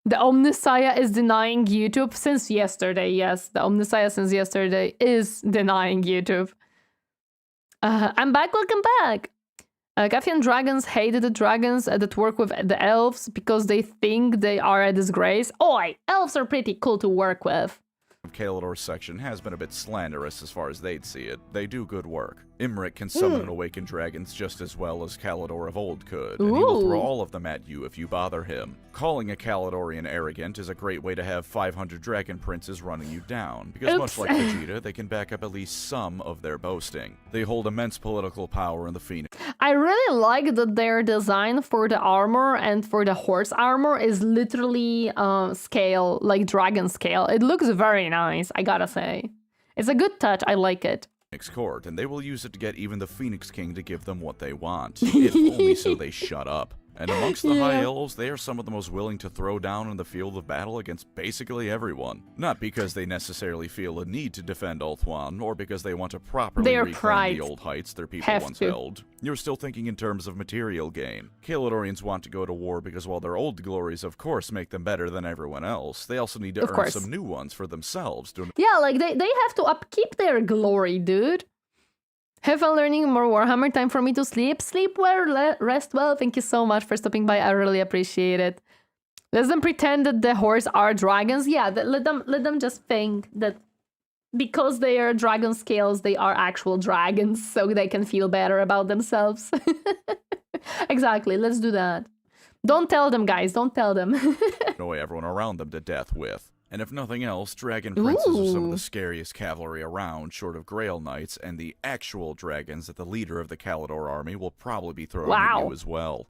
The Omnissiah is denying YouTube since yesterday. Yes, the Omnissiah since yesterday is denying YouTube. I'm back. Welcome back. Gathian dragons hated the dragons that work with the elves because they think they are a disgrace. Oi, elves are pretty cool to work with. Caledor's section has been a bit slanderous as far as they'd see it. They do good work. Imric can summon and awaken dragons just as well as Caledor of old could, and he will throw all of them at you if you bother him. Calling a Caledorian arrogant is a great way to have 500 dragon princes running you down, because much like Vegeta, they can back up at least some of their boasting. They hold immense political power in the Phoenix. I really like that their design for the armor and for the horse armor is literally scale, like dragon scale. It looks very nice, I gotta say. It's a good touch, I like it. Court, and they will use it to get even the Phoenix King to give them what they want, if only so they shut up. And amongst the High Elves, they are some of the most willing to throw down in the field of battle against basically everyone. Not because they necessarily feel a need to defend Ulthuan, or because they want to properly reclaim the old heights their people once held. You're still thinking in terms of material gain. Caledorians want to go to war because while their old glories of course make them better than everyone else, they also need to earn some new ones for themselves. Yeah, like they have to upkeep their glory, dude. Have fun learning more Warhammer. Time for me to sleep. Sleep well, rest well. Thank you so much for stopping by. I really appreciate it. Let them pretend that the horse are dragons. Yeah, let them just think that because they are dragon scales, they are actual dragons, so they can feel better about themselves. Exactly. Let's do that. Don't tell them, guys. Don't tell them. Annoy everyone around them to death with. And if nothing else, dragon princes are some of the scariest cavalry around, short of Grail Knights, and the actual dragons that the leader of the Caledor army will probably be throwing at you as well.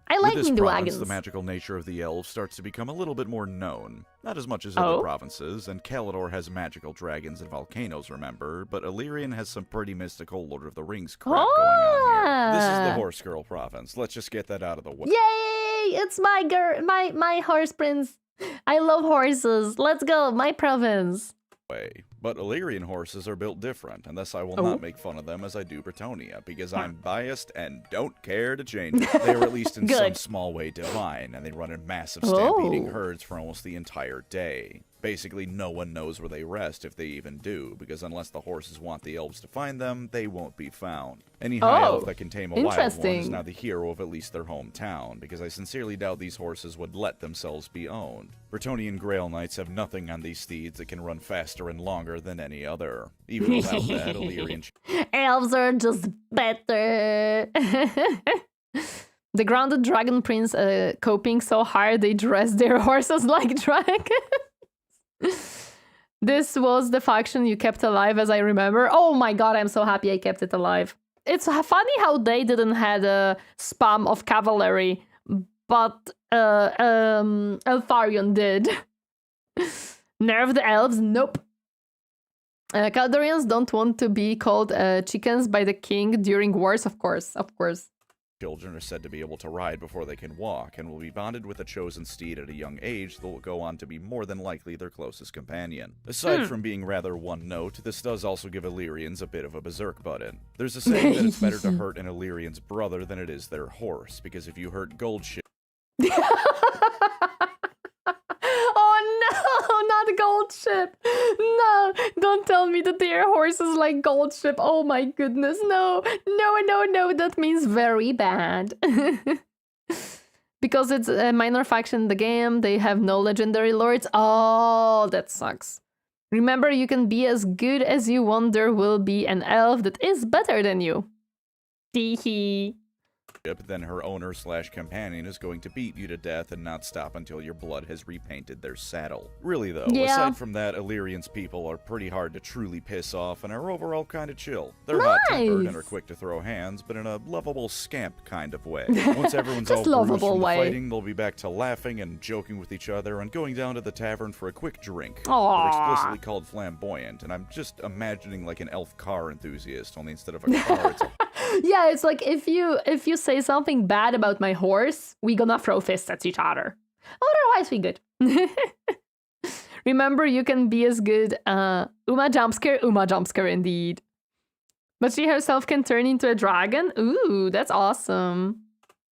I like With this me the province, wagons. the magical nature of the elves starts to become a little bit more known. Not as much as other provinces, and Kalador has magical dragons and volcanoes, remember, but Illyrian has some pretty mystical Lord of the Rings crap going on here. This is the Horse Girl province. Let's just get that out of the way. Yay! It's my girl, my horse prince. I love horses. Let's go, my province. But Illyrian horses are built different, and thus I will not make fun of them as I do Bretonnia, because I'm biased and don't care to change it. They are at least in some small way divine, and they run in massive stampeding herds for almost the entire day. Basically, no one knows where they rest, if they even do, because unless the horses want the elves to find them, they won't be found. Any high elf that can tame a wild one is now the hero of at least their hometown, because I sincerely doubt these horses would let themselves be owned. Bretonnian Grail Knights have nothing on these steeds that can run faster and longer than any other. Even without that, Illyrian... Elves are just better. The grounded dragon prince coping so hard they dress their horses like dragons. This was the faction you kept alive, as I remember. Oh my god, I'm so happy I kept it alive. It's funny how they didn't have a spam of cavalry, but Eltharion did. Nerve the elves? Nope. Kaldorians don't want to be called chickens by the king during wars, of course. Children are said to be able to ride before they can walk, and will be bonded with a chosen steed at a young age that will go on to be more than likely their closest companion. Aside from being rather one-note, this does also give Illyrians a bit of a berserk button. There's a saying that it's better to hurt an Illyrian's brother than it is their horse, because if you hurt Goldship... Oh no, not Goldship! No, don't tell me that their horse is like Goldship. Oh my goodness, no, that means very bad. Because it's a minor faction in the game, they have no legendary lords. Oh, that sucks. Remember, you can be as good as you want, there will be an elf that is better than you. Teehee. Then her owner/companion is going to beat you to death and not stop until your blood has repainted their saddle. Really though, aside from that, Illyrian's people are pretty hard to truly piss off and are overall kind of chill. They're hot-tempered and are quick to throw hands, but in a lovable scamp kind of way. Once everyone's all bruised from the fighting, they'll be back to laughing and joking with each other and going down to the tavern for a quick drink. They're explicitly called flamboyant, and I'm just imagining like an elf car enthusiast, only instead of a car, it's a... Yeah, it's like if you say something bad about my horse, we gonna throw fists at each other. Otherwise, we good. Remember, you can be as good. Uma jumpscare indeed. But she herself can turn into a dragon? Ooh, that's awesome.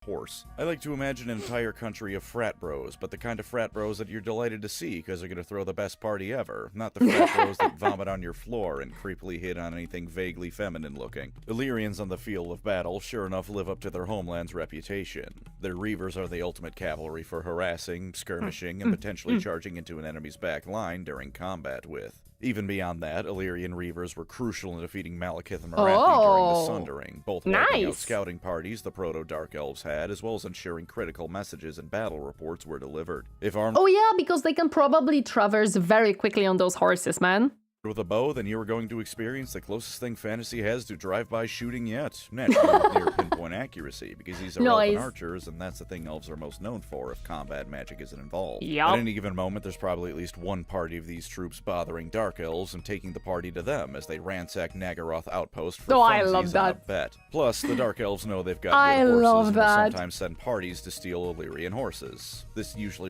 Horse. I like to imagine an entire country of frat bros, but the kind of frat bros that you're delighted to see because they're going to throw the best party ever, not the frat bros that vomit on your floor and creepily hit on anything vaguely feminine looking. Illyrians on the field of battle sure enough live up to their homeland's reputation. Their reavers are the ultimate cavalry for harassing, skirmishing, and potentially charging into an enemy's back line during combat with. Even beyond that, Illyrian reavers were crucial in defeating Malekith and Morathi during the Sundering, both wiping out scouting parties the Proto-Dark Elves had, as well as ensuring critical messages and battle reports were delivered. If armed because they can probably traverse very quickly on those horses, man. with a bow, then you are going to experience the closest thing fantasy has to drive-by shooting yet. Naturally, with near pinpoint accuracy, because these are elven archers, and that's the thing elves are most known for if combat magic isn't involved. At any given moment, there's probably at least one party of these troops bothering dark elves and taking the party to them as they ransack Nagaroth outpost for funsies on a bet. Plus, the dark elves know they've got good horses and will sometimes send parties to steal Illyrian horses. This usually...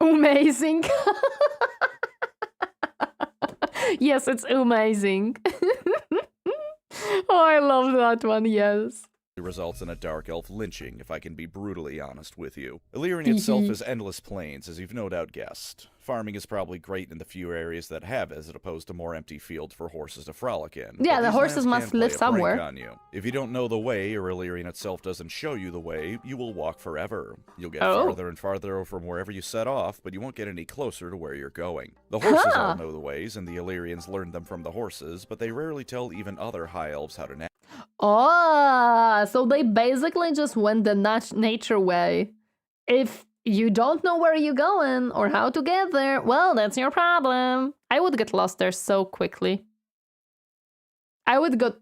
Amazing! Yes, it's amazing. Oh, I love that one, yes. Results in a dark elf lynching, if I can be brutally honest with you. Illyrian itself is endless plains, as you've no doubt guessed. Farming is probably great in the few areas that have, as opposed to more empty fields for horses to frolic in. Yeah, the horses must live somewhere. On you. If you don't know the way, or Illyrian itself doesn't show you the way, you will walk forever. You'll get farther and farther from wherever you set off, but you won't get any closer to where you're going. The horses all know the ways, and the Illyrians learned them from the horses, but they rarely tell even other high elves how to navigate. Oh, so they basically just went the nature way. If you don't know where you're going or how to get there, well, that's your problem. I would get lost there so quickly. I would get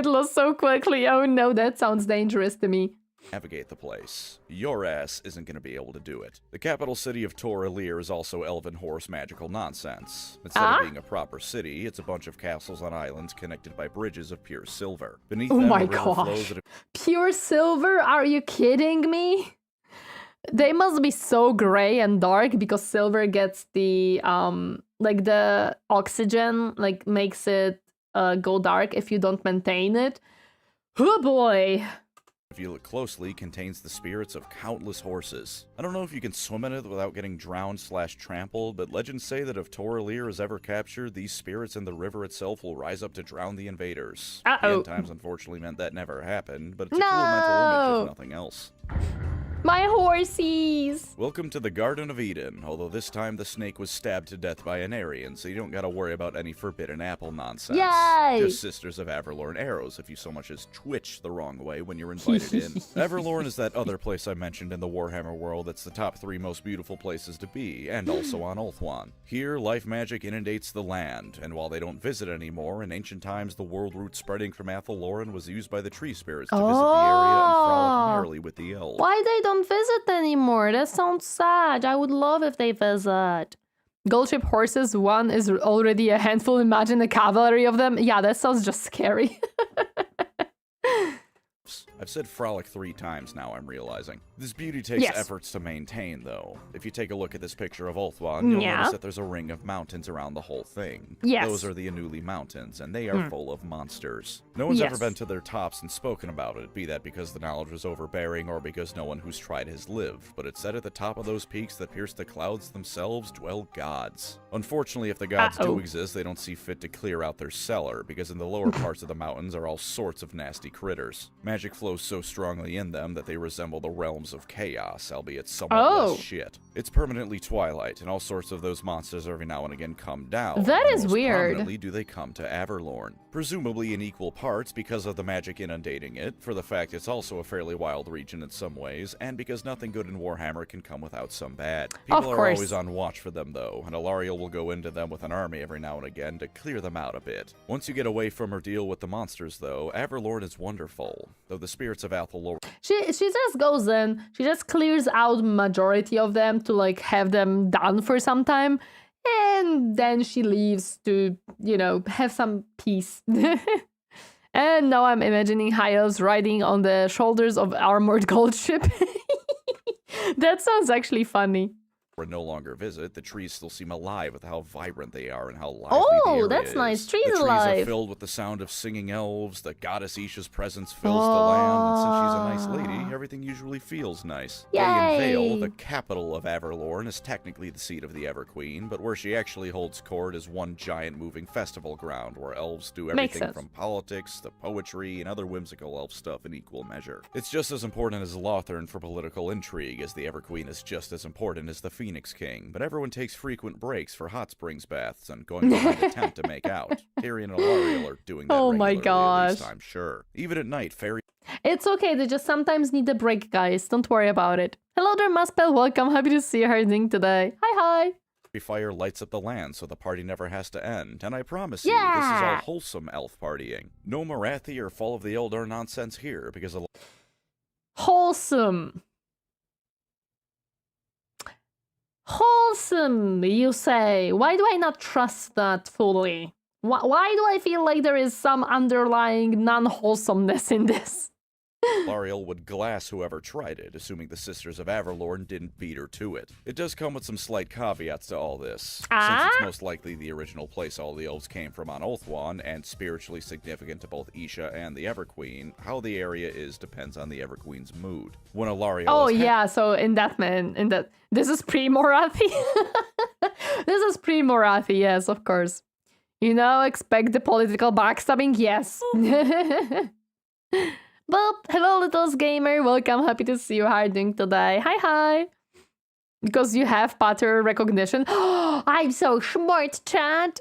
lost so quickly. Oh no, that sounds dangerous to me. navigate the place. Your ass isn't going to be able to do it. The capital city of Torineesan is also elven horse magical nonsense. Instead of being a proper city, it's a bunch of castles on islands connected by bridges of pure silver. Beneath them, my a river gosh. flows at a Pure silver? Are you kidding me? They must be so gray and dark because silver gets the like the oxygen like makes it go dark if you don't maintain it. Oh boy. If you look closely, contains the spirits of countless horses. I don't know if you can swim in it without getting drowned/trampled, but legends say that if Torineesan is ever captured, these spirits and the river itself will rise up to drown the invaders. The end times unfortunately meant that never happened, but it's a cool mental image if nothing else. My horsies! Welcome to the Garden of Eden, although this time the snake was stabbed to death by an Aryan, so you don't gotta worry about any forbidden apple nonsense. Yay! Just Sisters of Averlorn arrows if you so much as twitch the wrong way when you're invited in. Averlorn is that other place I mentioned in the Warhammer world that's the top 3 most beautiful places to be, and also on Ulthuan. Here, life magic inundates the land, and while they don't visit anymore, in ancient times the world root spreading from Athaloran was used by the tree spirits to visit the area and frolic merrily with the elves. Why they don't visit anymore? That sounds sad. I would love if they visit. Gold ship horses, one is already a handful. Imagine a cavalry of them. Yeah, that sounds just scary. I've said frolic 3 times now, I'm realizing. This beauty takes efforts to maintain, though. If you take a look at this picture of Ulthuan, you'll notice that there's a ring of mountains around the whole thing. Those are the Anuli Mountains, and they are full of monsters. No one's ever been to their tops and spoken about it, be that because the knowledge was overbearing or because no one who's tried has lived, but it's said at the top of those peaks that pierce the clouds themselves dwell gods. Unfortunately, if the gods do exist, they don't see fit to clear out their cellar, because in the lower parts of the mountains are all sorts of nasty critters. Magic flows so strongly in them that they resemble the realms of chaos, albeit somewhat less shit. It's permanently twilight, and all sorts of those monsters every now and again come down. That is most weird. Prominently do they come to Averlorn, presumably in equal parts because of the magic inundating it, for the fact it's also a fairly wild region in some ways, and because nothing good in Warhammer can come without some bad. People are always on watch for them, though, and Alarielle will go into them with an army every now and again to clear them out a bit. Once you get away from her deal with the monsters, though, Averlorn is wonderful, though the spirits of Athaloran. She just goes in, she just clears out majority of them to like have them done for some time, and then she leaves to, you know, have some peace. And now I'm imagining High Elves riding on the shoulders of armored gold ship. That sounds actually funny. No longer visit, the trees still seem alive with how vibrant they are and how lively the area that's is. nice. Trees the trees alive. are filled with the sound of singing elves, the goddess Isha's presence fills the land, and since she's a nice lady, everything usually feels nice. Vale, the capital of Averlorn, is technically the seat of the Everqueen, but where she actually holds court is one giant moving festival ground where elves do everything from politics to poetry and other whimsical elf stuff in equal measure. It's just as important as Lothern for political intrigue, as the Everqueen is just as important as the Phoenix King, but everyone takes frequent breaks for hot springs baths and going behind a tent to make out. Tyrion and Alarielle are doing that regularly, at least I'm sure. Even at night, fairy... It's okay, they just sometimes need a break, guys. Don't worry about it. Hello there, Muspel. Welcome. Happy to see you. How are you doing today? Hi. Fire lights up the land so the party never has to end, and I promise you, this is all wholesome elf partying. No Marathi or Fall of the Eldar nonsense here, because... Wholesome, you say? Why do I not trust that fully? Why do I feel like there is some underlying non-wholesomeness in this? Alarielle would glass whoever tried it, assuming the Sisters of Averlorn didn't beat her to it. It does come with some slight caveats to all this. Since it's most likely the original place all the elves came from on Ulthuan, and spiritually significant to both Isha and the Everqueen, how the area is depends on the Everqueen's mood. When Alarielle so this is pre-Morathi? This is pre-Morathi, yes, of course. You know, expect the political backstabbing, yes. Well, hello, Littles Gamer. Welcome. Happy to see you. How are you doing today? Hi. Because you have pattern recognition. I'm so smart, chat.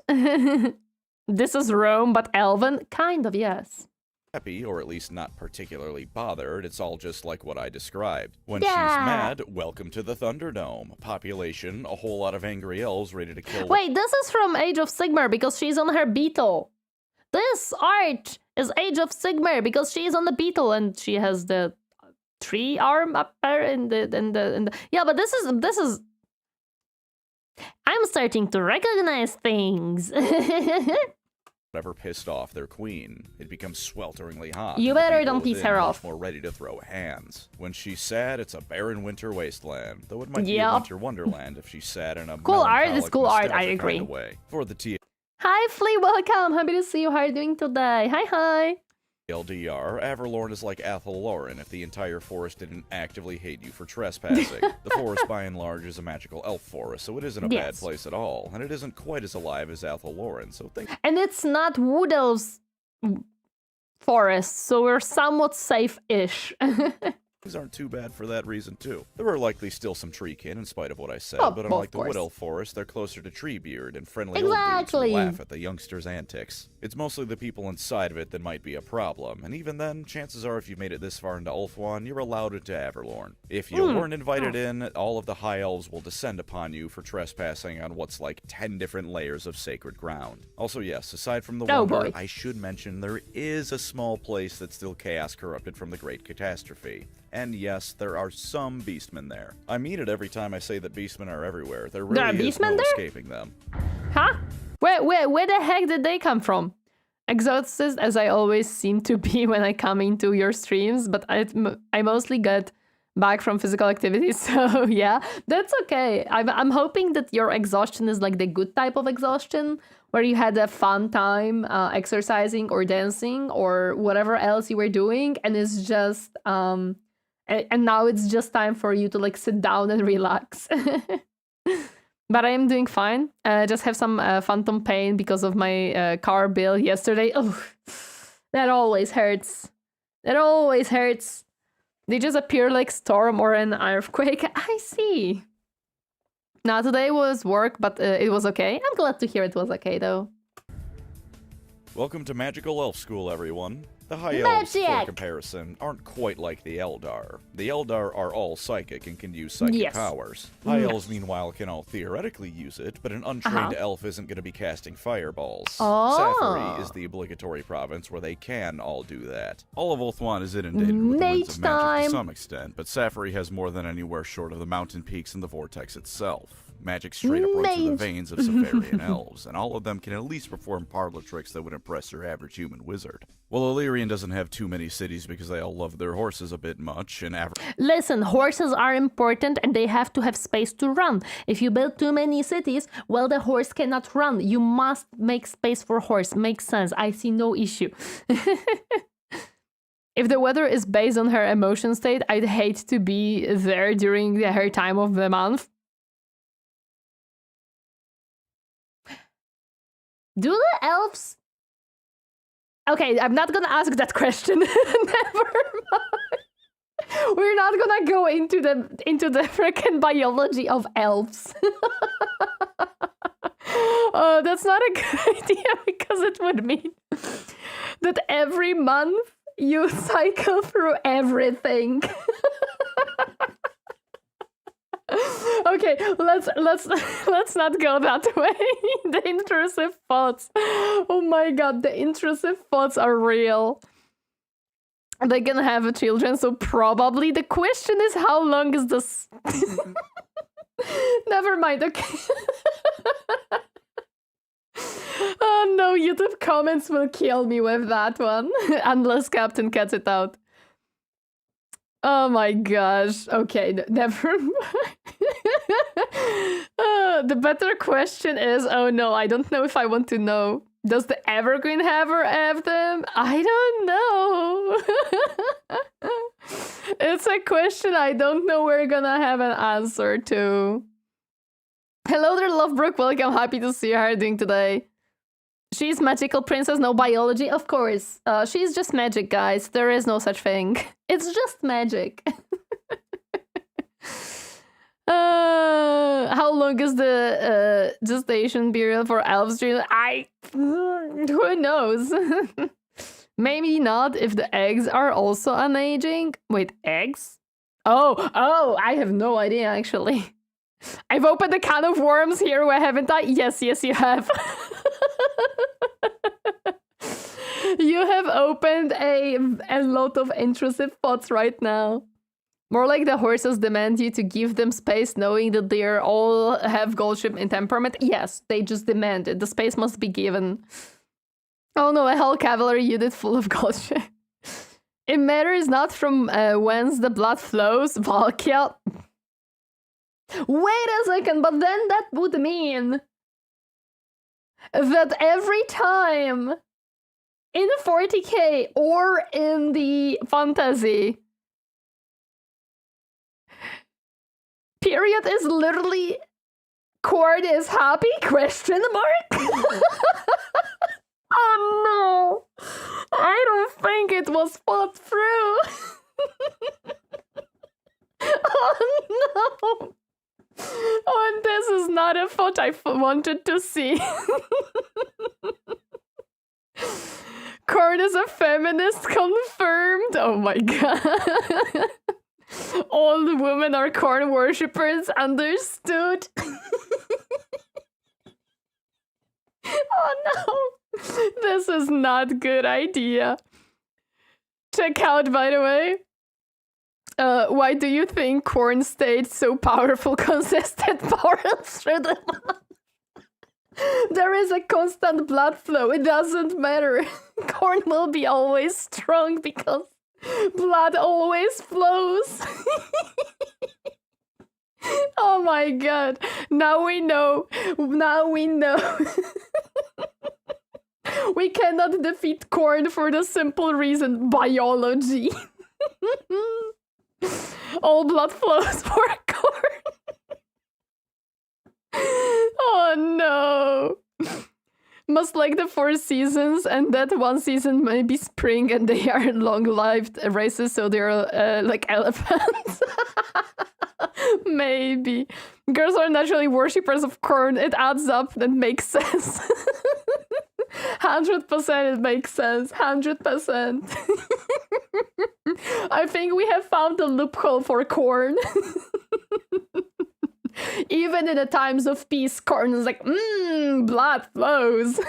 This is Rome, but Elven? Kind of, yes. Happy, or at least not particularly bothered. It's all just like what I described. When she's mad, welcome to the Thunderdome. Population, a whole lot of angry elves ready to kill... Wait, this is from Age of Sigmar because she's on her beetle. This art is Age of Sigmar because she's on the beetle and she has the tree arm up there in the yeah, but this is I'm starting to recognize things. Whatever pissed off their queen. It becomes swelteringly hot. You and the better people don't piss within her much off. More ready to throw hands. When she's sad, it's a barren winter wasteland. Though it might be a Yep. winter wonderland if she's sad in a Cool art, it's melancholic, cool art, I nostalgic agree. kind of way. For the Hi, Flea, welcome. Happy to see you. How are you doing today? Hi. TLDR, Averlorn is like Athelloren if the entire forest didn't actively hate you for trespassing. The forest, by and large, is a magical elf forest, so it isn't a bad Yes. place at all, and it isn't quite as alive as Athelloren, so think And it's not Wood Elves forest, so we're somewhat safe-ish. things aren't too bad for that reason, too. There are likely still some treekin, in spite of what I said, Oh, but well, unlike of the Wood course. Elf forest, they're closer to Treebeard and friendly old dudes Exactly. who laugh at the youngsters' antics. It's mostly the people inside of it that might be a problem, and even then, chances are if you made it this far into Ulthuan, you're allowed into Averlorn. If you weren't invited in, all of the High Elves will descend upon you for trespassing on what's like 10 different layers of sacred ground. Also, yes, aside from the Oh, wonder, boy. I should mention there is a small place that's still chaos corrupted from the Great Catastrophe. And yes, there are some beastmen there. I mean it every time I say that beastmen are everywhere. There There are really is beastmen no there? escaping them. Huh? Where the heck did they come from? Exhausted as I always seem to be when I come into your streams, but I mostly get back from physical activity, so yeah, that's okay. I'm hoping that your exhaustion is like the good type of exhaustion, where you had a fun time exercising or dancing or whatever else you were doing, and it's just and now it's just time for you to like sit down and relax. But I am doing fine. Just have some phantom pain because of my car bill yesterday. Oh, that always hurts. That always hurts. They just appear like storm or an earthquake. I see. Now today was work, but it was okay. I'm glad to hear it was okay though. Welcome to Magical Elf School, everyone. The High Elves, for Magic! comparison, aren't quite like the Eldar. The Eldar are all psychic and can use psychic Yes. powers. High Yes. Elves, meanwhile, can all theoretically use it, but an untrained elf isn't going to be casting fireballs. Oh. Safari is the obligatory province where they can all do that. All of Ulthuan is inundated with the winds of Mage magic time. to some extent, but Safari has more than anywhere short of the mountain peaks and the vortex itself. Magic straight up runs through the Mage. veins of Safarian elves, and all of them can at least perform parlor tricks that would impress your average human wizard. Well, Illyrian doesn't have too many cities because they all love their horses a bit much, and Listen, horses are important and they have to have space to run. If you build too many cities, well, the horse cannot run. You must make space for horse. Makes sense. I see no issue. If the weather is based on her emotion state, I'd hate to be there during her time of the month. Do the elves... Okay, I'm not gonna ask that question. Never mind. We're not gonna go into the freaking biology of elves. That's not a good idea because it would mean that every month you cycle through everything. Okay, let's not go that way. The intrusive thoughts. Oh my god, the intrusive thoughts are real. They're gonna have children, so probably the question is how long is this? Never mind, okay. Oh no, YouTube comments will kill me with that one. Unless Captain cuts it out. Oh my gosh. Okay, never mind. The better question is, oh no, I don't know if I want to know. Does the Evergreen Haver have them? I don't know. It's a question I don't know we're gonna have an answer to. Hello there, Lovebrook. Welcome. Happy to see you. How are you doing today? She's magical princess, no biology. Of course. She's just magic, guys. There is no such thing. It's just magic. How long is the gestation period for elves? Who knows? Maybe not if the eggs are also unaging. Wait, eggs? Oh, I have no idea actually. I've opened a can of worms here, haven't I? Yes, you have. You have opened a lot of intrusive thoughts right now. More like the horses demand you to give them space, knowing that they all have gold ship in temperament. Yes, they just demand it. The space must be given. Oh no, a whole cavalry unit full of gold ship. It matters not from whence the blood flows, Valkia. Wait a second, but then that would mean that every time in 40k or in the fantasy, period is literally Khorne is happy? Question mark? Oh no! I don't think it was thought through. Oh no! Oh, and this is not a thought I wanted to see. Khorne is a feminist, confirmed. Oh my god. All the women are Khorne worshippers, understood. Oh no. This is not a good idea. Check out, by the way. Why do you think Khorne stayed so powerful, consistent power through the month? There is a constant blood flow. It doesn't matter. Khorne will be always strong because blood always flows. Oh my god. Now we know. Now we know. We cannot defeat Khorne for the simple reason biology. All blood flows for Khorne. Oh no. Must like the 4 seasons, and that one season may be spring, and they are long-lived races, so they're like elephants. Maybe. Girls are naturally worshippers of Khorne. It adds up. That makes sense. 100% it makes sense. 100%. I think we have found the loophole for Khorne. Even in the times of peace, Khorne is like, blood flows.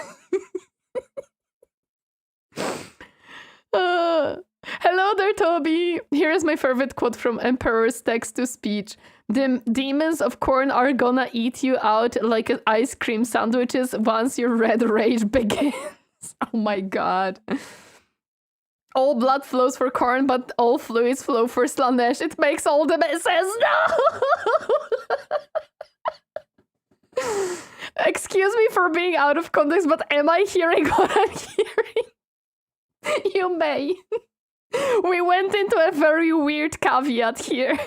Hello there, Toby. Here is my favorite quote from Emperor's text-to-speech. The demons of Khorne are gonna eat you out like ice cream sandwiches once your red rage begins. Oh my god. All blood flows for Khorne, but all fluids flow for Slaanesh. It makes all the sense. No! Excuse me for being out of context, but am I hearing what I'm hearing? You may. We went into a very weird caveat here.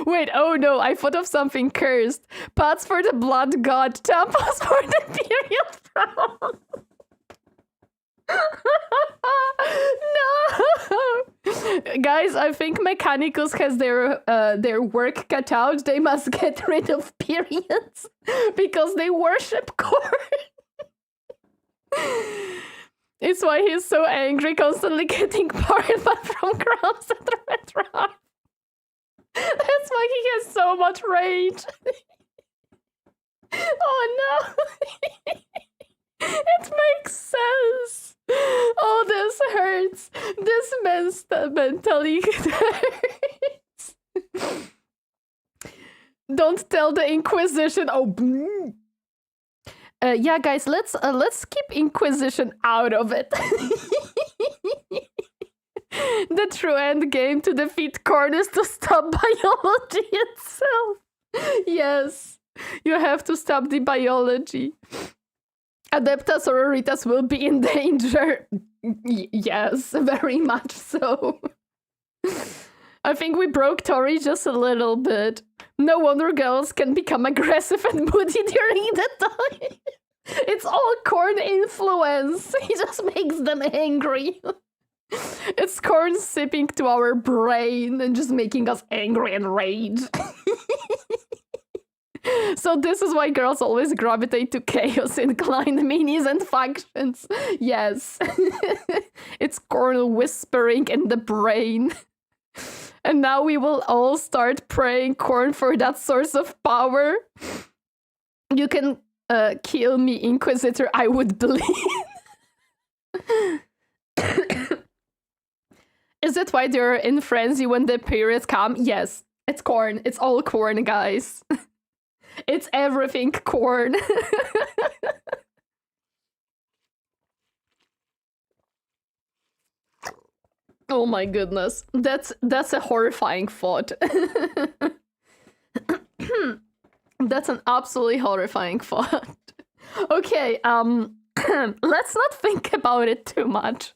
Wait, oh no, I thought of something cursed. Pads for the blood god, tampons for the period frown. No! Guys, I think Mechanicus has their work cut out. They must get rid of periods because they worship Khorne. It's why he's so angry, constantly getting parliament from crowns and red rock. That's why he has so much rage. Oh no! It makes sense. Oh, this hurts. This mentally hurts. Don't tell the Inquisition. Oh, yeah, guys, let's keep Inquisition out of it. The true end game to defeat Khorne is to stop biology itself. Yes, you have to stop the biology. Adepta Sororitas will be in danger. Yes, very much so. I think we broke Tori just a little bit. No wonder girls can become aggressive and moody during the time. It's all Khorne influence. He just makes them angry. It's Khorne sipping to our brain and just making us angry and rage. So this is why girls always gravitate to chaos-inclined minis and factions. Yes. It's Khorne whispering in the brain. And now we will all start praying Khorne for that source of power. You can kill me, Inquisitor, I would believe. Is it why they're in frenzy when the periods come? Yes. It's Khorne. It's all Khorne, guys. It's everything Khorne. Oh my goodness. That's a horrifying thought. That's an absolutely horrifying thought. Okay, let's not think about it too much.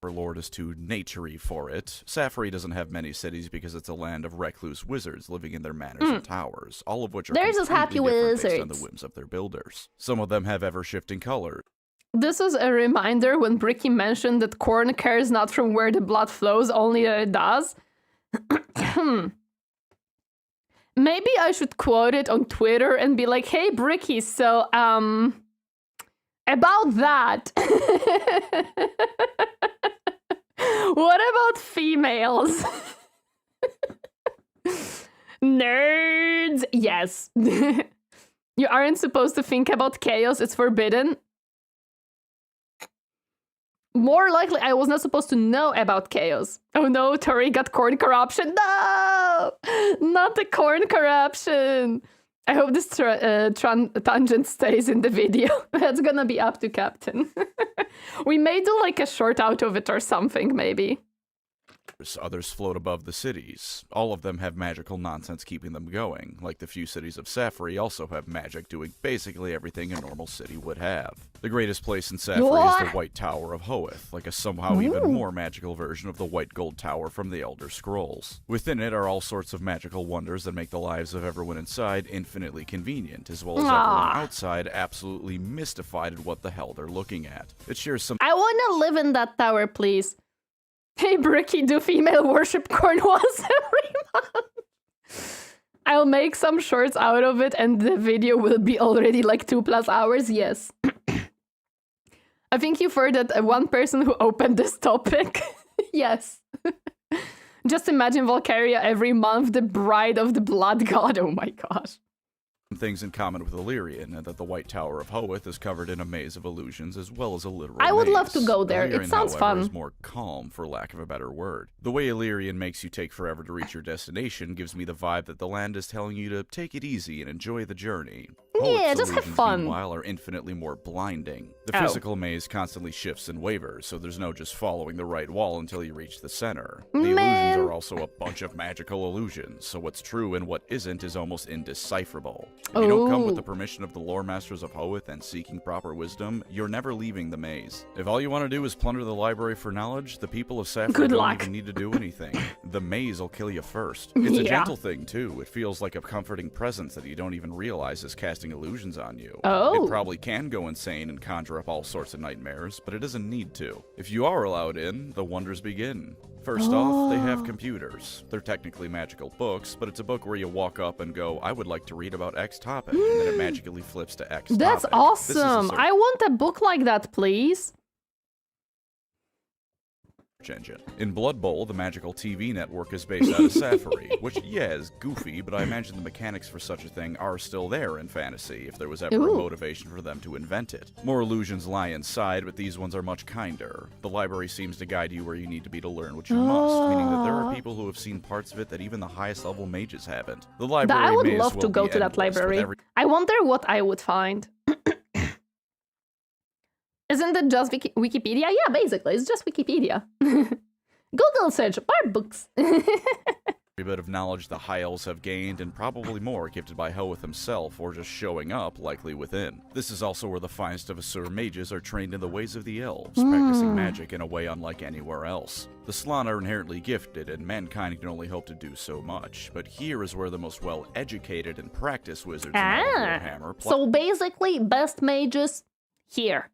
Lord is too naturey for it. Sapphire doesn't have many cities because it's a land of recluse wizards living in their manors and towers, all of which are There's those happy completely different based on wizards. the whims of their builders. Some of them have ever-shifting colors. This is a reminder when Bricky mentioned that Khorne cares not from where the blood flows, only that it does. Maybe I should quote it on Twitter and be like, hey, Bricky, so, about that. What about females? Nerds! Yes. You aren't supposed to think about chaos, it's forbidden. More likely, I was not supposed to know about chaos. Oh no, Tori got Khorne corruption. No! Not the Khorne corruption! I hope this tangent stays in the video. That's gonna be up to Captain. We may do like a short out of it or something, maybe. Others float above the cities. All of them have magical nonsense keeping them going, like the few cities of Sapphire also have magic doing basically everything a normal city would have. The greatest place in Sapphire is the White Tower of Hoeth, like a somehow even more magical version of the White Gold Tower from the Elder Scrolls. Within it are all sorts of magical wonders that make the lives of everyone inside infinitely convenient, as well as everyone outside absolutely mystified at what the hell they're looking at. It shares some— I wanna live in that tower, please. Hey, Bricky, do female worship Khorne once every month? I'll make some shorts out of it and the video will be already like 2+ hours, yes. I think you've heard that one person who opened this topic. Yes. Just imagine Valkyria every month, the bride of the blood god. Oh my gosh. things in common with Illyrian, and that the White Tower of Hoeth is covered in a maze of illusions as well as a literal I would maze. love to go there. Illyrian, It sounds however, fun. is more calm, for lack of a better word. The way Illyrian makes you take forever to reach your destination gives me the vibe that the land is telling you to take it easy and enjoy the journey. Yeah, Hoeth's just have illusions, fun. meanwhile, are infinitely more blinding. The Oh. physical maze constantly shifts and wavers, so there's no just following the right wall until you reach the center. The Man. illusions are also a bunch of magical illusions, so what's true and what isn't is almost indecipherable. If you don't come with the permission of the lore masters of Hoeth and seeking proper wisdom, you're never leaving the maze. If all you want to do is plunder the library for knowledge, the people of Sapphire Good don't luck. even need to do anything. The maze will kill you first. It's a Yeah. gentle thing, too. It feels like a comforting presence that you don't even realize is casting illusions on you. Oh. It probably can go insane and conjure up all sorts of nightmares, but it doesn't need to. If you are allowed in, the wonders begin. First off, they have computers. They're technically magical books, but it's a book where you walk up and go, I would like to read about X topic, and then it magically flips to X That's topic. This is a awesome. I want a book like that, please. search engine. In Blood Bowl, the magical TV network is based out of Sapphire, which, yeah, is goofy, but I imagine the mechanics for such a thing are still there in fantasy, if there was ever a Ooh. motivation for them to invent it. More illusions lie inside, but these ones are much kinder. The library seems to guide you where you need to be to learn what you must, meaning that there are people who have seen parts of it that even the highest level mages haven't. The library I would may as love to well go be to that endless, with library. every I wonder what I would find. Isn't it just Wikipedia? Yeah, basically, it's just Wikipedia. Google search, bar books. bit of knowledge the High Elves have gained, and probably more gifted by Hoeth himself, or just showing up, likely within. This is also where the finest of Asur mages are trained in the ways of the Elves, practicing magic in a way unlike anywhere else. The Slaanesh are inherently gifted, and mankind can only hope to do so much, but here is where the most well-educated and practiced wizards in all of Warhammer So basically, best mages here.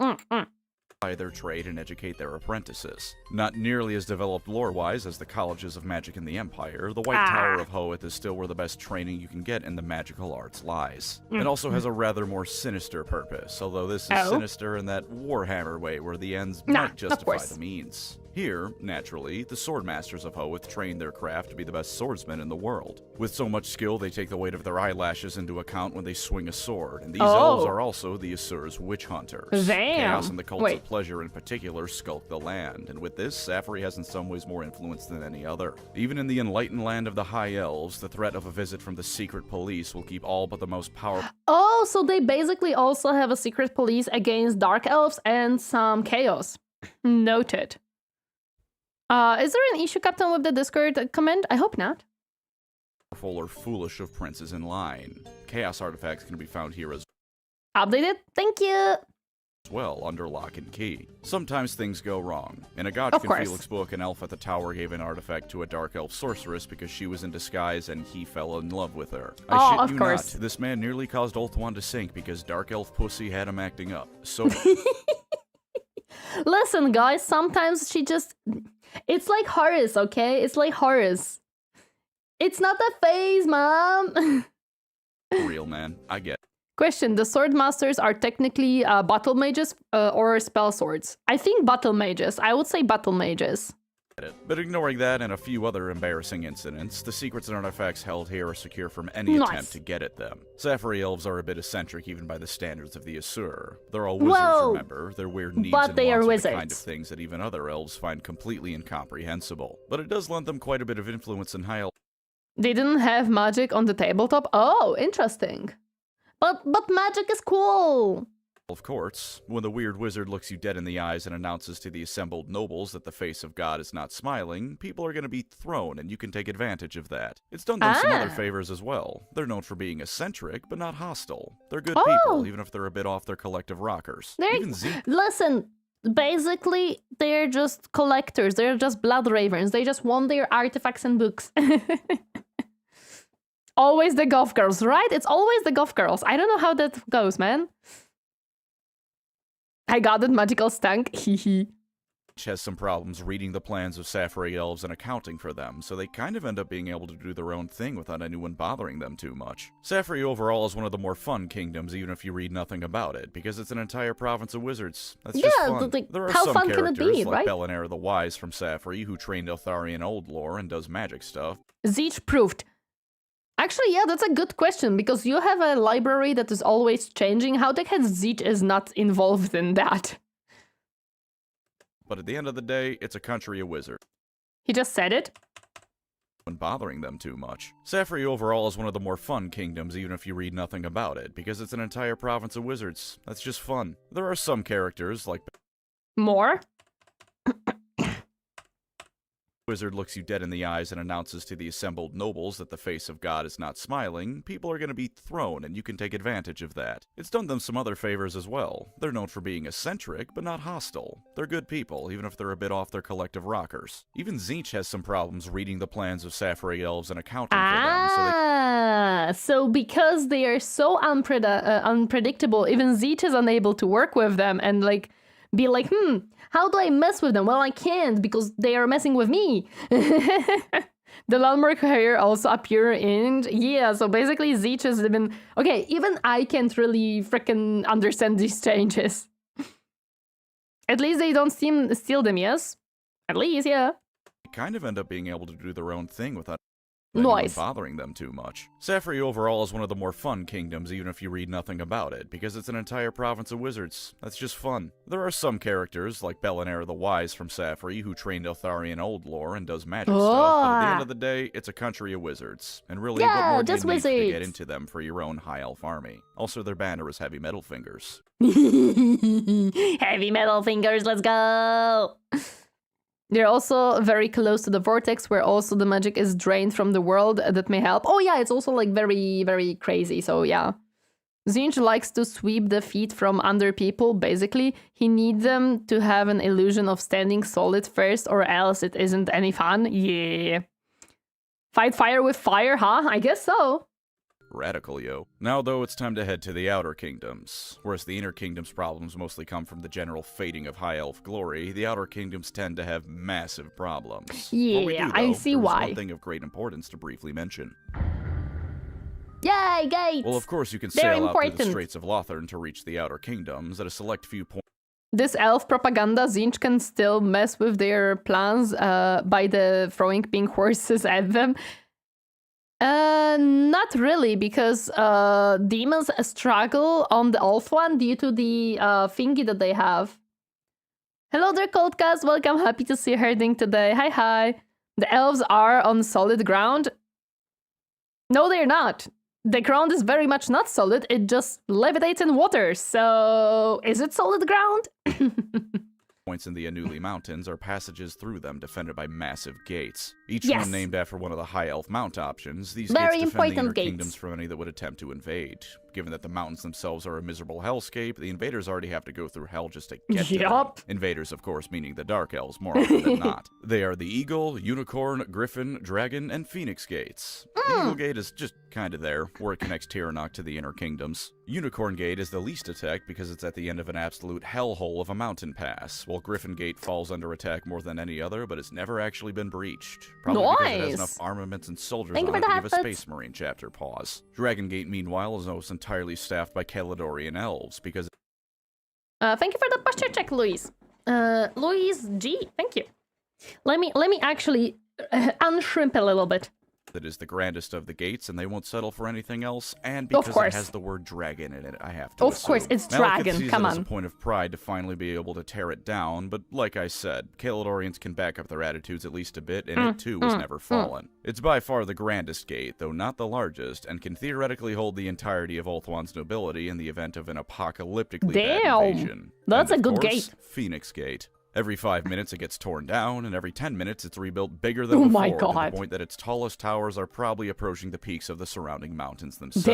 apply their trade and educate their apprentices. Not nearly as developed lore-wise as the colleges of magic in the Empire, the White Tower of Hoeth is still where the best training you can get in the magical arts lies. It also has a rather more sinister purpose, although this is sinister in that Warhammer way where the ends might justify the means. Here, naturally, the swordmasters of Hoeth train their craft to be the best swordsmen in the world. With so much skill, they take the weight of their eyelashes into account when they swing a sword, and these elves are also the Asur's witch hunters. Damn. Chaos and the cults of pleasure in particular skulk the land, and with this, Sapphire has in some ways more influence than any other. Even in the enlightened land of the High Elves, the threat of a visit from the secret police will keep all but the most powerful... Oh, so they basically also have a secret police against Dark Elves and some Chaos. Noted. Is there an issue, Captain, with the Discord comment? I hope not. ...or foolish of princes in line. Chaos artifacts can be found here as Updated? Thank you! well under lock and key. Sometimes things go wrong. In a Gotchkin Felix book, an elf at the tower gave an artifact to a dark elf sorceress because she was in disguise and he fell in love with her. I shit you not, this man nearly caused Ulthuan to sink because dark elf pussy had him acting up. So... Listen, guys, sometimes she just... It's like Horus, okay? It's like Horus. It's not a phase, mom! Real, man. I get it. Question, the sword masters are technically battle mages or spell swords? I think battle mages. I would say battle mages. But ignoring that and a few other embarrassing incidents, the secrets and artifacts held here are secure from any attempt to get at them. Sapphire elves are a bit eccentric even by the standards of the Asur. They're all wizards, remember? Their weird needs and wants are the kind of things that even other elves find completely incomprehensible. But it does lend them quite a bit of influence in High Elves. They didn't have magic on the tabletop? Oh, interesting. But magic is cool! Of course, when the weird wizard looks you dead in the eyes and announces to the assembled nobles that the face of God is not smiling, people are going to be thrown, and you can take advantage of that. It's done them some other favors as well. They're known for being eccentric, but not hostile. They're good people, even if they're a bit off their collective rockers. Listen, basically, they're just collectors. They're just blood ravens. They just want their artifacts and books. Always the goth girls, right? It's always the goth girls. I don't know how that goes, man. I got that magical stank, hehe. Has some problems reading the plans of Sapphire elves and accounting for them, so they kind of end up being able to do their own thing without anyone bothering them too much. Sapphire overall is one of the more fun kingdoms, even if you read nothing about it, because it's an entire province of wizards. That's just fun. There are some characters like Belenair the Wise from Sapphire, who trained Eltharian old lore and does magic stuff. Tzeentch proved. Actually, yeah, that's a good question, because you have a library that is always changing. How the heck Tzeentch is not involved in that? But at the end of the day, it's a country of wizards. He just said it? When bothering them too much. Sapphire overall is one of the more fun kingdoms, even if you read nothing about it, because it's an entire province of wizards. That's just fun. There are some characters like... More? Wizard looks you dead in the eyes and announces to the assembled nobles that the face of God is not smiling, people are going to be thrown, and you can take advantage of that. It's done them some other favors as well. They're known for being eccentric, but not hostile. They're good people, even if they're a bit off their collective rockers. Even Tzeentch has some problems reading the plans of Sapphire elves and accounting for them, so because they are so unpredictable, even Tzeentch is unable to work with them and, like, be like, how do I mess with them? Well, I can't because they are messing with me. The landmark here also appear in... Yeah, so basically Tzeentch has been... Okay, even I can't really freaking understand these changes. At least they don't steal them, yes? At least, yeah. They kind of end up being able to do their own thing without... bothering them too much. Sapphire overall is one of the more fun kingdoms, even if you read nothing about it, because it's an entire province of wizards. That's just fun. There are some characters, like Belenair the Wise from Sapphire, who trained Eltharian old lore and does magic stuff, but at the end of the day, it's a country of wizards. And really, what more do you need to get into them for your own high elf army? Also, their banner is Heavy Metal Fingers. Heavy Metal Fingers, let's go! They're also very close to the vortex, where also the magic is drained from the world. That may help. Oh yeah, it's also like very, very crazy, so yeah. Tzeentch likes to sweep the feet from under people, basically. He needs them to have an illusion of standing solid first, or else it isn't any fun. Yeah. Fight fire with fire, huh? I guess so. Radical, yo. Now, though, it's time to head to the Outer Kingdoms. Whereas the Inner Kingdoms' problems mostly come from the general fading of High Elf glory, the Outer Kingdoms tend to have massive problems. Yeah, I see why. One thing of great importance to briefly mention. Yay, gates! Well, of course, you can sail out through the Straits of Lothern to reach the Outer Kingdoms at a select few points. this elf propaganda, Tzeentch can still mess with their plans by the throwing pink horses at them. Not really, because demons struggle on the Ulthuan due to the thingy that they have. Hello there, Coldcast. Welcome. Happy to see you herding today. Hi, hi. The elves are on solid ground. No, they're not. The ground is very much not solid. It just levitates in water. So, is it solid ground? Points in the Anuli Mountains are passages through them defended by massive gates. Each Yes. one named after one of the High Elf mount options. These Very gates defend the important inner gates. kingdoms from any that would attempt to invade. Given that the mountains themselves are a miserable hellscape, the invaders already have to go through hell just to get to them. Yup. Invaders, of course, meaning the Dark Elves more often than not. They are the Eagle, Unicorn, Griffin, Dragon, and Phoenix gates. The Eagle Gate is just kind of there, where it connects Tiranoc to the inner kingdoms. Unicorn Gate is the least attacked because it's at the end of an absolute hellhole of a mountain pass, while Griffin Gate falls under attack more than any other, but it's never actually been breached. Probably because it has enough armaments and soldiers Thank you on for it to the give a habits. Space Marine chapter pause. Dragon Gate, meanwhile, is almost entirely staffed by Caledonian elves, because Thank you for the posture check, Louise. Louise G, thank you. Let me actually unshrimp a little bit. it is the grandest of the gates, and they won't settle for anything else, and because course. it has the word dragon in it, I have to Of course, assume. it's Malekith dragon, sees come it as on. a point of pride to finally be able to tear it down, but like I said, Caledonians can back up their attitudes at least a bit, and it too has never fallen. It's by far the grandest gate, though not the largest, and can theoretically hold the entirety of Ulthuan's nobility in the event of an apocalyptically bad Damn, invasion. that's And, a of good course, gate. Phoenix Gate. Every 5 minutes it gets torn down, and every 10 minutes it's rebuilt bigger than Oh before, my to God. the point that its tallest towers are probably approaching the peaks of the surrounding mountains themselves.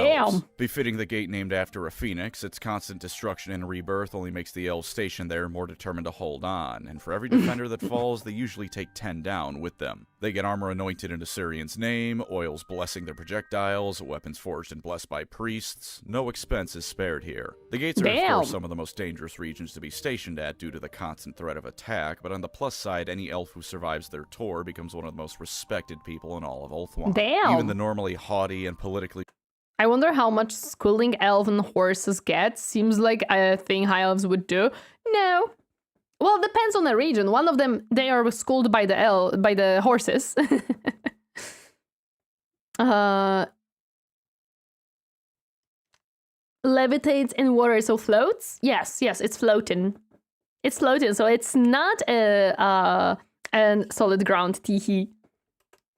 Damn. Befitting the gate named after a phoenix, its constant destruction and rebirth only makes the elves stationed there more determined to hold on, and for every defender that falls, they usually take 10 down with them. They get armor anointed in Assyrian's name, oils blessing their projectiles, weapons forged and blessed by priests. No expense is spared here. The gates are, of Damn. course, some of the most dangerous regions to be stationed at due to the constant threat of attack, but on the plus side, any elf who survives their tour becomes one of the most respected people in all of Ulthuan. Damn. Even the normally haughty and politically I wonder how much schooling elven horses get. Seems like a thing High Elves would do. No. Well, it depends on the region. One of them, they are schooled by the horses. Levitates in water, so floats? Yes, it's floating. It's floating, so it's not a solid ground, teehee.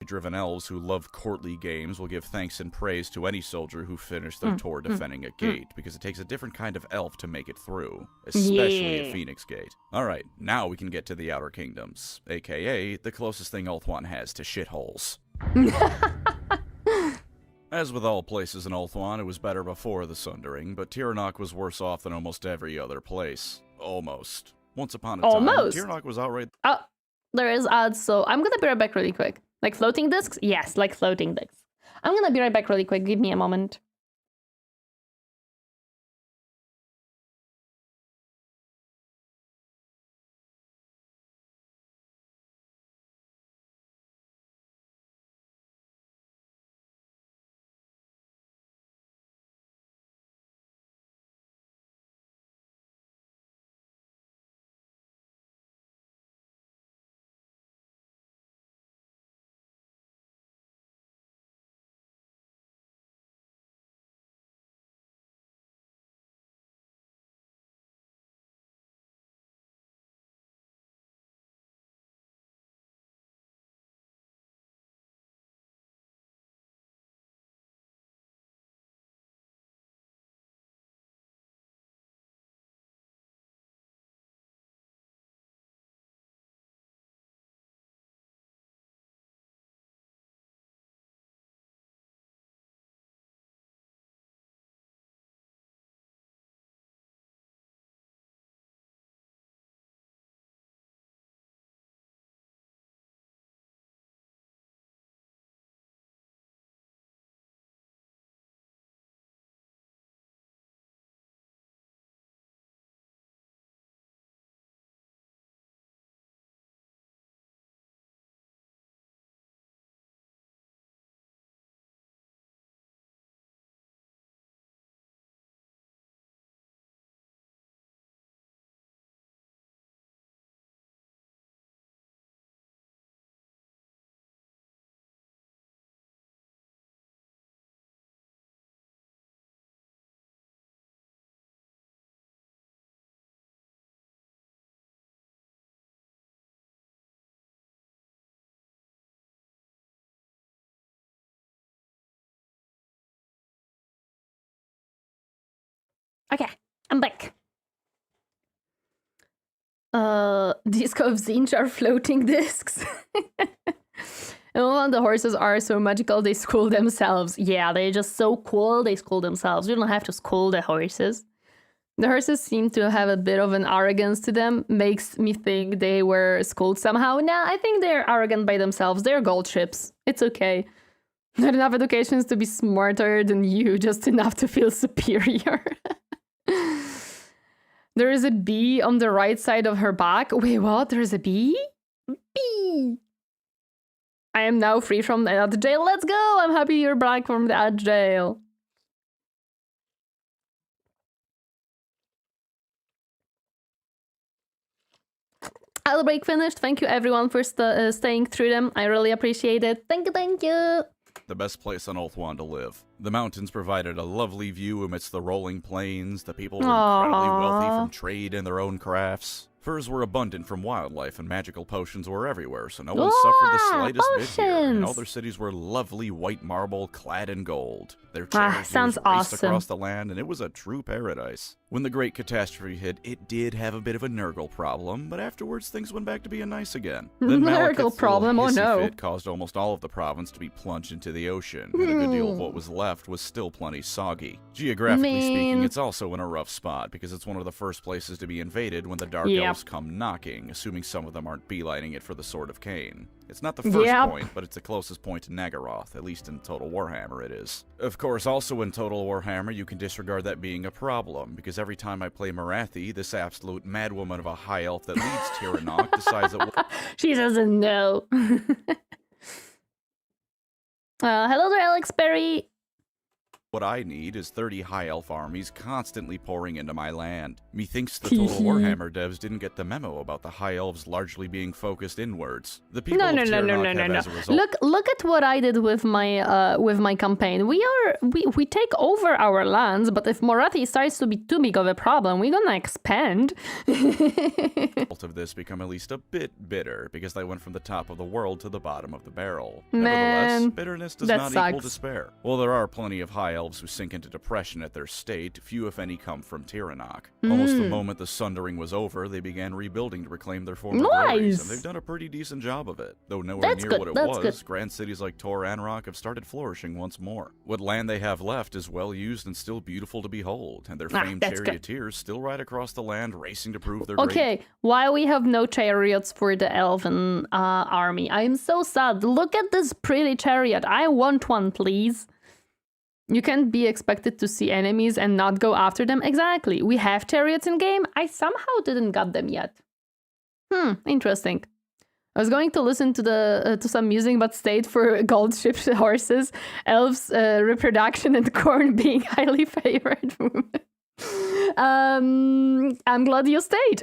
driven elves who love courtly games will give thanks and praise to any soldier who finished their tour defending a gate, because it takes a different kind of elf to make it through, especially Yeah. at Phoenix Gate. Alright, now we can get to the Outer Kingdoms, aka the closest thing Ulthuan has to shitholes. As with all places in Ulthuan, it was better before the Sundering, but Tiranoc was worse off than almost every other place. Almost. Once upon a time, Almost. Tiranoc was outright Oh, there is ads, so I'm gonna be right back really quick. Like floating discs? Yes, like floating discs. I'm gonna be right back really quick. Give me a moment. Okay, I'm back. Disc of Tzeentch are floating discs. And the horses are so magical, they school themselves. Yeah, they're just so cool, they school themselves. You don't have to school the horses. The horses seem to have a bit of an arrogance to them. Makes me think they were schooled somehow. Nah, I think they're arrogant by themselves. They're gold ships. It's okay. Not enough educations to be smarter than you, just enough to feel superior. There is a bee on the right side of her back. Wait, what? There's a bee? Bee! I am now free from the ad jail. Let's go! I'm happy you're back from the ad jail. Our break finished. Thank you everyone for staying through them. I really appreciate it. Thank you, thank you. The best place on Ulthuan to live. The mountains provided a lovely view amidst the rolling plains. The people were incredibly wealthy from trade and their own crafts. Furs were abundant from wildlife, and magical potions were everywhere, so no one suffered the slightest bit here. And all their cities were lovely white marble clad in gold. Their charioteers raced across the land, and it was a true paradise. When the Great Catastrophe hit, it did have a bit of a Nurgle problem, but afterwards things went back to being nice again. Then Nurgle problem, oh no. Fit caused almost all of the province to be plunged into the ocean, and a good deal of what was left was still plenty soggy. Geographically speaking, it's also in a rough spot, because it's one of the first places to be invaded when the Dark Elves come knocking, assuming some of them aren't beelining it for the Sword of Cain. It's not the first point, but it's the closest point to Nagaroth, at least in Total Warhammer it is. Of course, also in Total Warhammer, you can disregard that being a problem, because every time I play Morathi, this absolute madwoman of a High Elf that leads Torineesan decides that... She doesn't know. Hello there, Alex Berry. What I need is 30 High Elf armies constantly pouring into my land. Methinks the Total Warhammer devs didn't get the memo about the High Elves largely being focused inwards. The people of Torineesan have as a result... Look at what I did with my campaign. We take over our lands, but if Morathi starts to be too big of a problem, we're gonna expand. of this become at least a bit bitter, because they went from the top of the world to the bottom of the barrel. Nevertheless, bitterness does not equal despair. While there are plenty of High Elves who sink into depression at their state, few if any come from Torineesan. Almost the moment the Sundering was over, they began rebuilding to reclaim their former glories, and they've done a pretty decent job of it. Though nowhere near what it was, grand cities like Tor Anrock have started flourishing once more. What land they have left is well used and still beautiful to behold, and their famed charioteers still ride across the land racing to prove their great. Why we have no chariots for the Elven army? I am so sad. Look at this pretty chariot. I want one, please. You can't be expected to see enemies and not go after them. Exactly. We have chariots in game. I somehow didn't got them yet. Interesting. I was going to listen to some music, but stayed for gold ship horses, elves, reproduction, and Khorne being highly favored. I'm glad you stayed.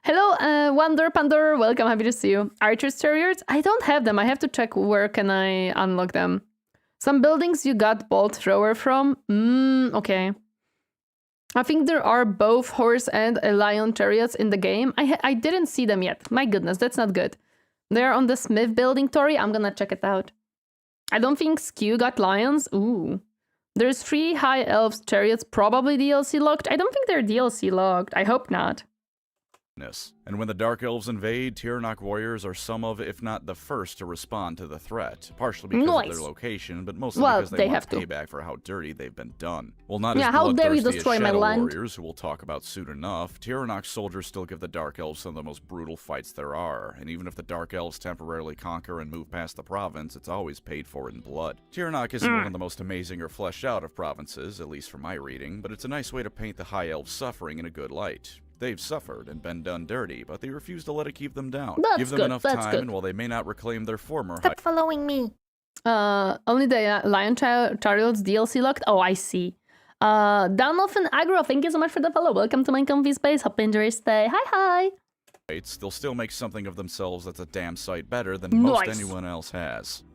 Hello, Wander Pandor. Welcome. Happy to see you. Archer's chariots? I don't have them. I have to check where can I unlock them. Some buildings you got bolt thrower from? Okay. I think there are both horse and a lion chariots in the game. I didn't see them yet. My goodness, that's not good. They're on the Smith building, Tori. I'm gonna check it out. I don't think Skew got lions. Ooh. There's 3 High Elves chariots, probably DLC locked. I don't think they're DLC locked. I hope not. And when the Dark Elves invade, Torineesan warriors are some of, if not the first, to respond to the threat. Partially because of their location, but mostly because they want payback for how dirty they've been done. Well, not as bloodthirsty as Shadow Warriors, who we'll talk about soon enough, Torineesan soldiers still give the Dark Elves some of the most brutal fights there are. And even if the Dark Elves temporarily conquer and move past the province, it's always paid for in blood. Torineesan isn't one of the most amazing or fleshed out of provinces, at least from my reading, but it's a nice way to paint the High Elves' suffering in a good light. They've suffered and been done dirty, but they refuse to let it keep them down. Give them enough time, and while they may not reclaim their former... Stop following me. Only the Lion Chariots DLC locked? Oh, I see. Download and Aggro, thank you so much for the follow. Welcome to my comfy space. Hope you enjoy your stay. Hi. They'll still make something of themselves that's a damn sight better than most anyone else has.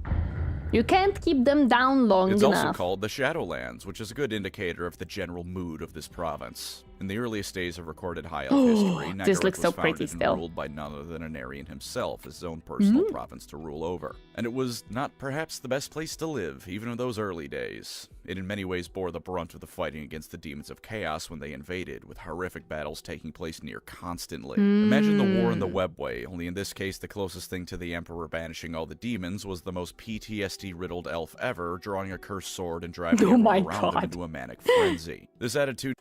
You can't keep them down long enough. It's also called the Shadowlands, which is a good indicator of the general mood of this province. In the earliest days of recorded High Elf history, This Naggaroth looks was so founded pretty and still. ruled by none other than an Aryan himself as his own personal province to rule over. And it was not perhaps the best place to live, even in those early days. It in many ways bore the brunt of the fighting against the demons of chaos when they invaded, with horrific battles taking place near constantly. Imagine the war in the Webway, only in this case the closest thing to the Emperor banishing all the demons was the most PTSD-riddled elf ever, drawing a cursed sword and driving everyone around them into a manic frenzy. This attitude...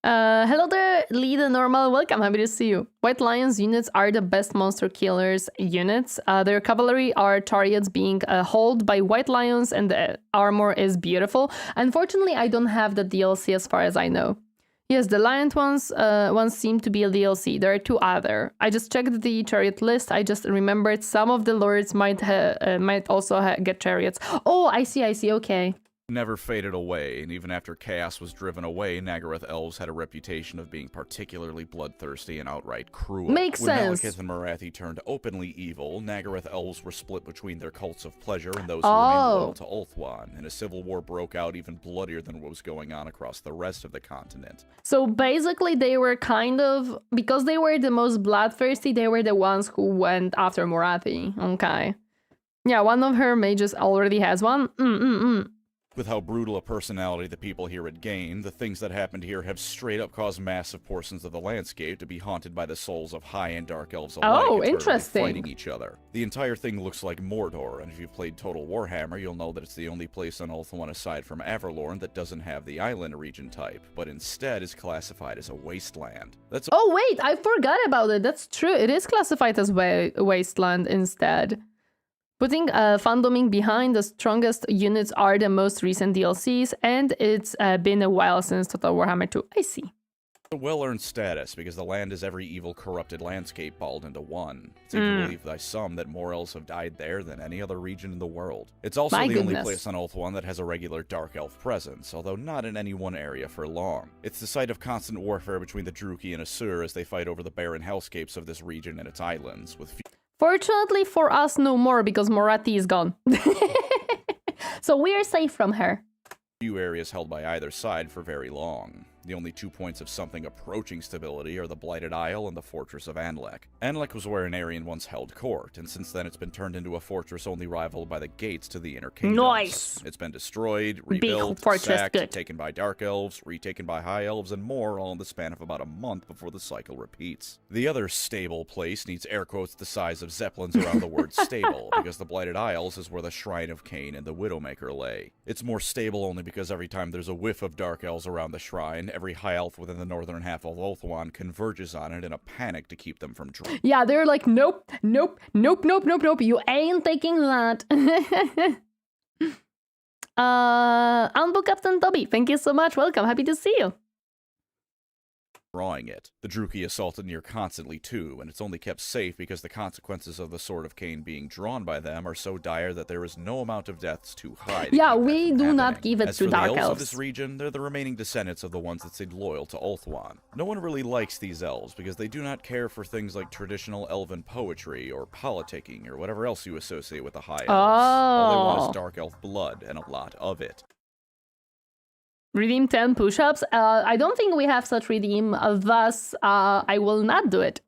Hello there, Lee the Normal. Welcome, happy to see you. White Lions units are the best monster killers units. Their cavalry are chariots being hauled by White Lions, and the armor is beautiful. Unfortunately, I don't have the DLC as far as I know. Yes, the Lion ones seem to be a DLC. There are two other. I just checked the chariot list. I just remembered some of the lords might also get chariots. Oh, I see. Okay. Never faded away, and even after chaos was driven away, Naggaroth elves had a reputation of being particularly bloodthirsty and outright cruel. Makes sense. When Malekith and Morathi turned openly evil, Naggaroth elves were split between their cults of pleasure and those who remained loyal to Ulthuan, and a civil war broke out even bloodier than what was going on across the rest of the continent. So basically they were kind of, because they were the most bloodthirsty, they were the ones who went after Morathi. Okay. Yeah, one of her mages already has one. With how brutal a personality the people here had gained, the things that happened here have straight up caused massive portions of the landscape to be haunted by the souls of high and dark elves alike. Oh, interesting. Fighting each other. The entire thing looks like Mordor, and if you've played Total Warhammer, you'll know that it's the only place on Ulthuan aside from Averlorn that doesn't have the island region type, but instead is classified as a wasteland. That's Oh wait, I forgot about it. That's true. It is classified as wasteland instead. Putting fandoming behind the strongest units are the most recent DLCs, and it's been a while since Total Warhammer 2. I see. a well-earned status, because the land is every evil, corrupted landscape balled into one. It's even believed by some that more elves have died there than any other region in the world. It's also the only place on Ulthuan that has a regular dark elf presence, although not in any one area for long. It's the site of constant warfare between the Druchii and Asur as they fight over the barren hellscapes of this region and its islands, with Fortunately for us, no more, because Morathi is gone. So we are safe from her. few areas held by either side for very long. The only 2 points of something approaching stability are the Blighted Isle and the Fortress of Anlek. Anlek was where an Aryan once held court, and since then it's been turned into a fortress only rivaled by the gates to the Inner Kingdoms. Nice! It's been destroyed, rebuilt, sacked, taken by Dark Elves, retaken by High Elves, and more, all in the span of about a month before the cycle repeats. The other stable place needs air quotes the size of zeppelins around the word stable, because the Blighted Isles is where the Shrine of Cain and the Widowmaker lay. It's more stable only because every time there's a whiff of Dark Elves around the shrine, every High Elf within the northern half of Ulthuan converges on it in a panic to keep them from drawing. Yeah, they're like, nope, nope, nope, nope, nope, nope, you ain't taking that. Unbook Captain Toby, thank you so much, welcome, happy to see you. Drawing it. The Druchii assaulted near constantly too, and it's only kept safe because the consequences of the Sword of Cain being drawn by them are so dire that there is no amount of deaths too high to yeah, keep we that do from not happening. give it As to for Dark the elves Elves. of this region, they're the remaining descendants of the ones that stayed loyal to Ulthuan. No one really likes these elves because they do not care for things like traditional elven poetry or politicking or whatever else you associate with the High Elves. All they want is Dark Elf blood and a lot of it. Redeem 10 push-ups? I don't think we have such redeem, thus I will not do it.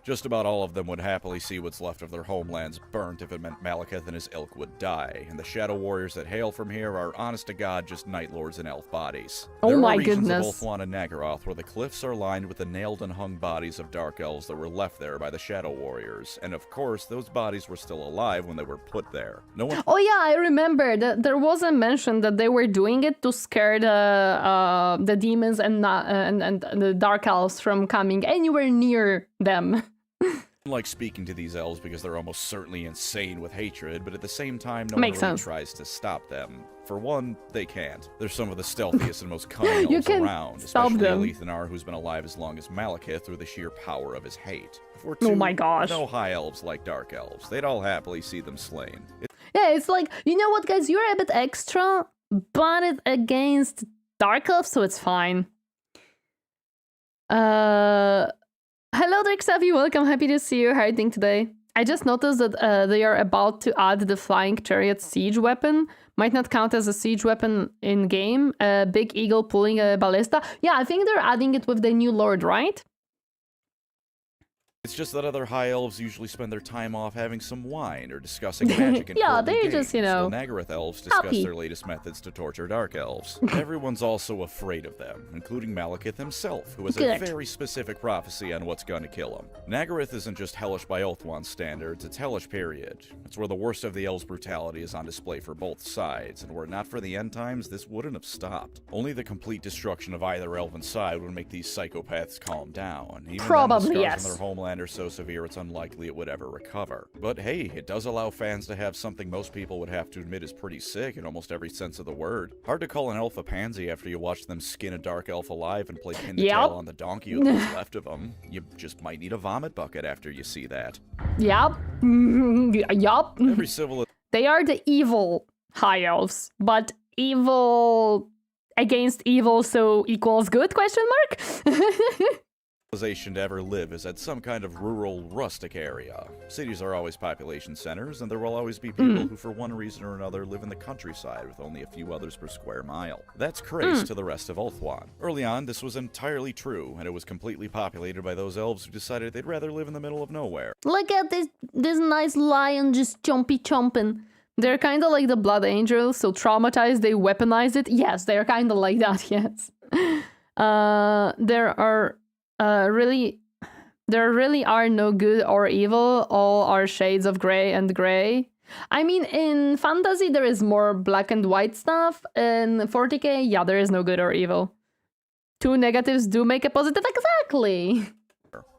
Just about all of them would happily see what's left of their homelands burnt if it meant Malekith and his ilk would die, and the Shadow Warriors that hail from here are honest-to-God just Night Lords in elf bodies. Oh my goodness. There are regions goodness. of Ulthuan and Naggaroth where the cliffs are lined with the nailed and hung bodies of Dark Elves that were left there by the Shadow Warriors, and of course, those bodies were still alive when they were put there. No one... Oh yeah, I remember that there was a mention that they were doing it to scare the demons and the Dark Elves from coming anywhere near them. Like speaking to these elves because they're almost certainly insane with hatred, but at the same time, no Makes one really sense. tries to stop them. For one, they can't. They're some of the stealthiest and most cunning You elves can around, stop especially them. Alethanar, who's been alive as long as Malekith through the sheer power of his hate. For Oh two, my gosh. no High Elves like Dark Elves. They'd all happily see them slain. Yeah, it's like, you know what, guys, you're a bit extra, but it's against Dark Elves, so it's fine. Hello, Dark Savvy, welcome, happy to see you. How are you doing today? I just noticed that they are about to add the flying chariot siege weapon. Might not count as a siege weapon in game. A big eagle pulling a ballista. Yeah, I think they're adding it with the new lord, right? It's just that other High Elves usually spend their time off having some wine or discussing magic and yeah, Khorne they're games, just, you know, while Naggaroth Elves discuss happy. their latest methods to torture Dark Elves. Everyone's also afraid of them, including Malekith himself, who has a very specific prophecy on what's gonna kill him. Naggaroth isn't just hellish by Ulthuan standards, it's hellish period. It's where the worst of the Elves' brutality is on display for both sides, and were it not for the end times, this wouldn't have stopped. Only the complete destruction of either elven side would make these psychopaths calm down. Even Probably, then, the scars yes. on their homeland are so severe it's unlikely it would ever recover. But hey, it does allow fans to have something most people would have to admit is pretty sick in almost every sense of the word. Hard to call an elf a pansy after you watch them skin a dark elf alive and play pin the tail on the donkey with what's left of them. You just might need a vomit bucket after you see that. Yup. Yup. Every civil... They are the evil High Elves, but evil against evil so equals good, question mark? civilization to ever live is at some kind of rural, rustic area. Cities are always population centers, and there will always be people who for one reason or another live in the countryside with only a few others per square mile. That's Crace to the rest of Ulthuan. Early on, this was entirely true, and it was completely populated by those elves who decided they'd rather live in the middle of nowhere. Look at this nice lion just chomping. They're kind of like the Blood Angels, so traumatized, they weaponize it. Yes, they're kind of like that, yes. There really are no good or evil, all are shades of gray and gray. I mean, in fantasy, there is more black and white stuff. In 40k, yeah, there is no good or evil. Two negatives do make a positive, exactly.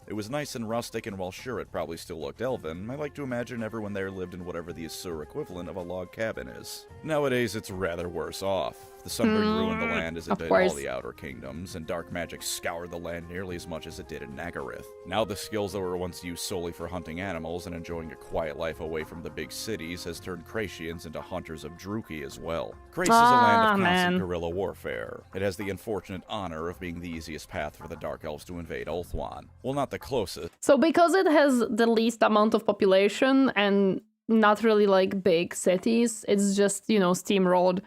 It was nice and rustic, and while sure it probably still looked elven, I like to imagine everyone there lived in whatever the Asur equivalent of a log cabin is. Nowadays, it's rather worse off. The Sunbird ruined the land as it did all the Outer Kingdoms, and dark magic scoured the land nearly as much as it did in Naggaroth. Now the skills that were once used solely for hunting animals and enjoying a quiet life away from the big cities has turned Cracians into hunters of Druchii as well. Crace is a land of constant guerrilla warfare. It has the unfortunate honor of being the easiest path for the Dark Elves to invade Ulthuan. Well, not the closest. So because it has the least amount of population and not really like big cities, it's just, you know, steamrolled.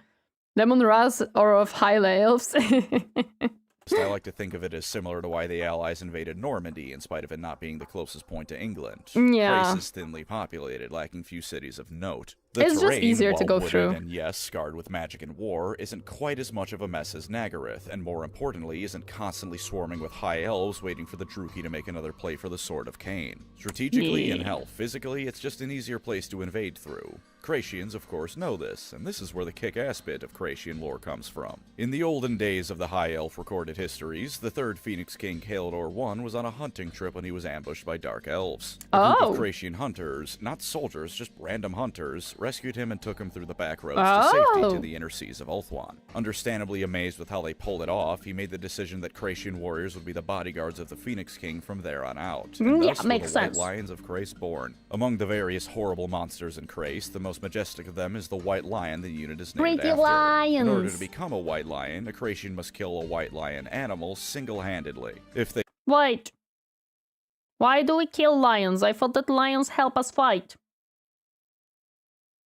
Lemon Ras or of High Elves. I like to think of it as similar to why the Allies invaded Normandy, in spite of it not being the closest point to England. Yeah. Thrace is thinly populated, lacking few cities of note. It's just easier to go through. And yes, scarred with magic and war, isn't quite as much of a mess as Naggaroth, and more importantly, isn't constantly swarming with High Elves waiting for the Druchii to make another play for the Sword of Cain. Strategically and hell, physically, it's just an easier place to invade through. Cracians, of course, know this, and this is where the kick-ass bit of Cracian lore comes from. In the olden days of the High Elf recorded histories, the third Phoenix King, Kalador I, was on a hunting trip when he was ambushed by Dark Elves. A group of Cracian hunters, not soldiers, just random hunters, rescued him and took him through the back roads to safety to the inner seas of Ulthuan. Understandably amazed with how they pulled it off, he made the decision that Cracian warriors would be the bodyguards of the Phoenix King from there on out. And thus were the White Lions of Crace born. Among the various horrible monsters in Crace, the most majestic of them is the White Lion the unit is named after. Lions. In order to become a White Lion, a Cracian must kill a White Lion animal single-handedly. If they Wait. Why do we kill lions? I thought that lions help us fight.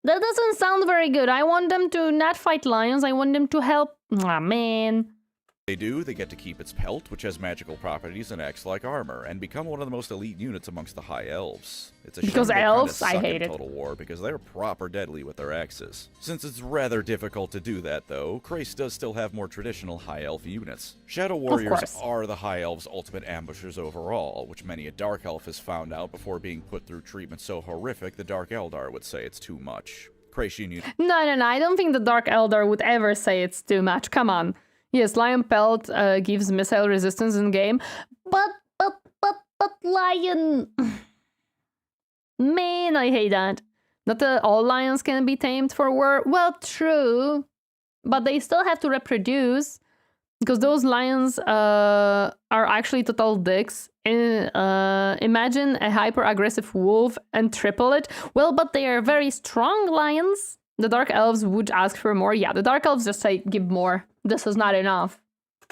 That doesn't sound very good. I want them to not fight lions. I want them to help. Ah, man. They do, they get to keep its pelt, which has magical properties and acts like armor, and become one of the most elite units amongst the High Elves. It's a because shame they elves, suck I hate in it. Total War, because they're proper deadly with their axes. Since it's rather difficult to do that, though, Crace does still have more traditional High Elf units. Shadow Warriors are the High Elves' ultimate ambushers overall, which many a Dark Elf has found out before being put through treatment so horrific the Dark Eldar would say it's too much. Cracian units. No, I don't think the Dark Eldar would ever say it's too much. Come on. Yes, Lion Pelt gives missile resistance in game, but Lion... Man, I hate that. Not all lions can be tamed for war. Well, true, but they still have to reproduce, because those lions are actually total dicks. Imagine a hyper-aggressive wolf and triple it. Well, but they are very strong lions. The Dark Elves would ask for more. Yeah, the Dark Elves just say, give more. This is not enough.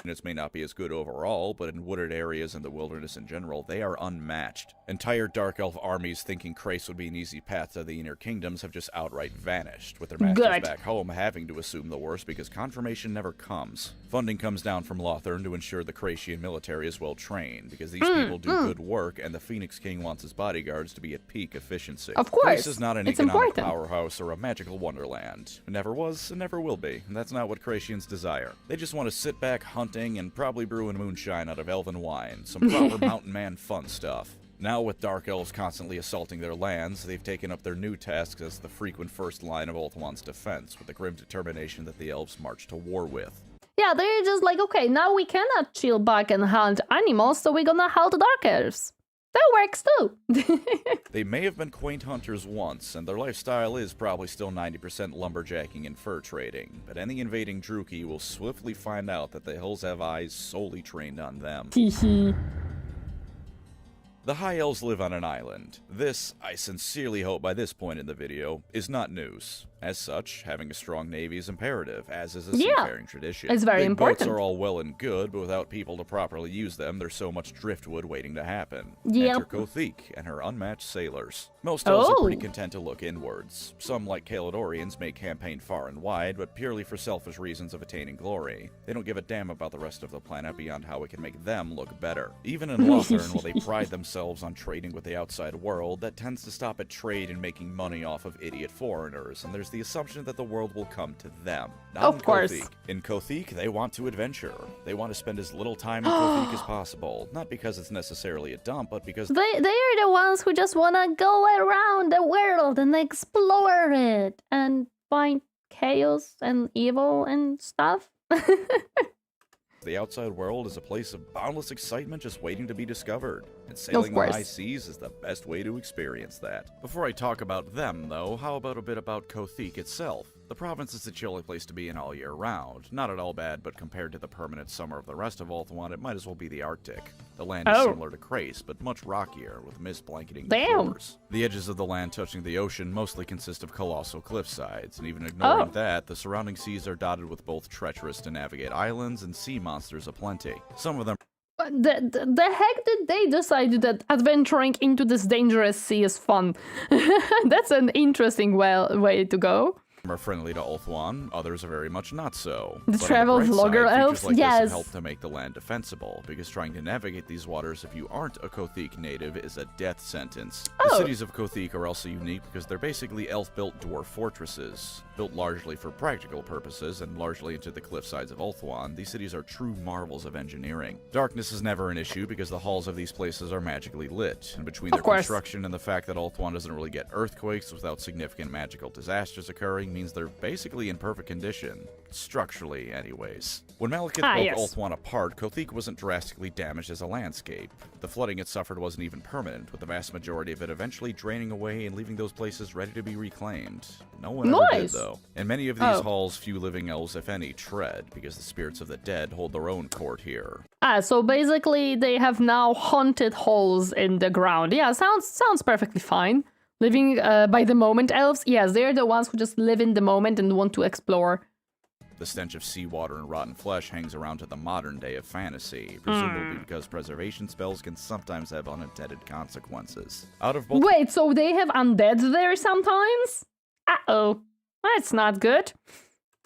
Units may not be as good overall, but in wooded areas and the wilderness in general, they are unmatched. Entire Dark Elf armies thinking Khrace would be an easy path to the Inner Kingdoms have just outright vanished, with their masters back home having to assume the worst because confirmation never comes. Funding comes down from Lothern to ensure the Khracian military is well trained, because these people do good work, and the Phoenix King wants his bodyguards to be at peak efficiency. Of course, Khrace is not an economic powerhouse or a magical wonderland. It never was and never will be, and that's not what Khracians desire. They just want to sit back hunting and probably brewing moonshine out of elven wine, some proper mountain man fun stuff. Now, with Dark Elves constantly assaulting their lands, they've taken up their new tasks as the frequent first line of Ulthuan's defense, with the grim determination that the elves march to war with. Yeah, they're just like, okay, now we cannot chill back and hunt animals, so we're gonna hunt Dark Elves. That works too. They may have been quaint hunters once, and their lifestyle is probably still 90% lumberjacking and fur trading, but any invading Druchii will swiftly find out that the hills have eyes solely trained on them. The High Elves live on an island. This, I sincerely hope by this point in the video, is not news. As such, having a strong navy is imperative, as is a seafaring tradition. It's very important. Boats are all well and good, but without people to properly use them, there's so much driftwood waiting to happen. Enter Khothiek and her unmatched sailors. Most elves are pretty content to look inwards. Some, like Caledonians, may campaign far and wide, but purely for selfish reasons of attaining glory. They don't give a damn about the rest of the planet beyond how it can make them look better. Even in Lothern, while they pride themselves on trading with the outside world, that tends to stop at trade and making money off of idiot foreigners, and there's the assumption that the world will come to them. Not in Khothiek. In Khothiek, they want to adventure. They want to spend as little time in Khothiek as possible. Not because it's necessarily a dump, but because they are the ones who just want to go around the world and explore it and find chaos and evil and stuff. the outside world is a place of boundless excitement just waiting to be discovered, and sailing the high seas is the best way to experience that. Before I talk about them, though, how about a bit about Khothiek itself? The province is a chilly place to be in all year round. Not at all bad, but compared to the permanent summer of the rest of Ulthuan, it might as well be the Arctic. The land is similar to Khrace, but much rockier, with mist blanketing the shores. The edges of the land touching the ocean mostly consist of colossal cliffsides, and even ignoring that, the surrounding seas are dotted with both treacherous to navigate islands and sea monsters aplenty. Some of them the heck did they decide that adventuring into this dangerous sea is fun? That's an interesting way to go. Are friendly to Ulthuan, others are very much not so. The travel vlogger elves, like this help to make the land defensible, because trying to navigate these waters if you aren't a Khothiek native is a death sentence. The cities of Khothiek are also unique because they're basically elf-built dwarf fortresses. Built largely for practical purposes and largely into the cliff sides of Ulthuan, these cities are true marvels of engineering. Darkness is never an issue because the halls of these places are magically lit, and between their construction and the fact that Ulthuan doesn't really get earthquakes without significant magical disasters occurring means they're basically in perfect condition. Structurally, anyways. When Malekith broke Ulthuan apart, Khothiek wasn't drastically damaged as a landscape. The flooding it suffered wasn't even permanent, with the vast majority of it eventually draining away and leaving those places ready to be reclaimed. No one ever did, though. In many of these halls, few living elves, if any, tread, because the spirits of the dead hold their own court here. So basically they have now haunted holes in the ground. Yeah, sounds perfectly fine. Living by the moment elves, yes, they're the ones who just live in the moment and want to explore. The stench of seawater and rotten flesh hangs around to the modern day of fantasy, presumably because preservation spells can sometimes have unintended consequences. Wait, so they have undead there sometimes? Uh-oh. That's not good.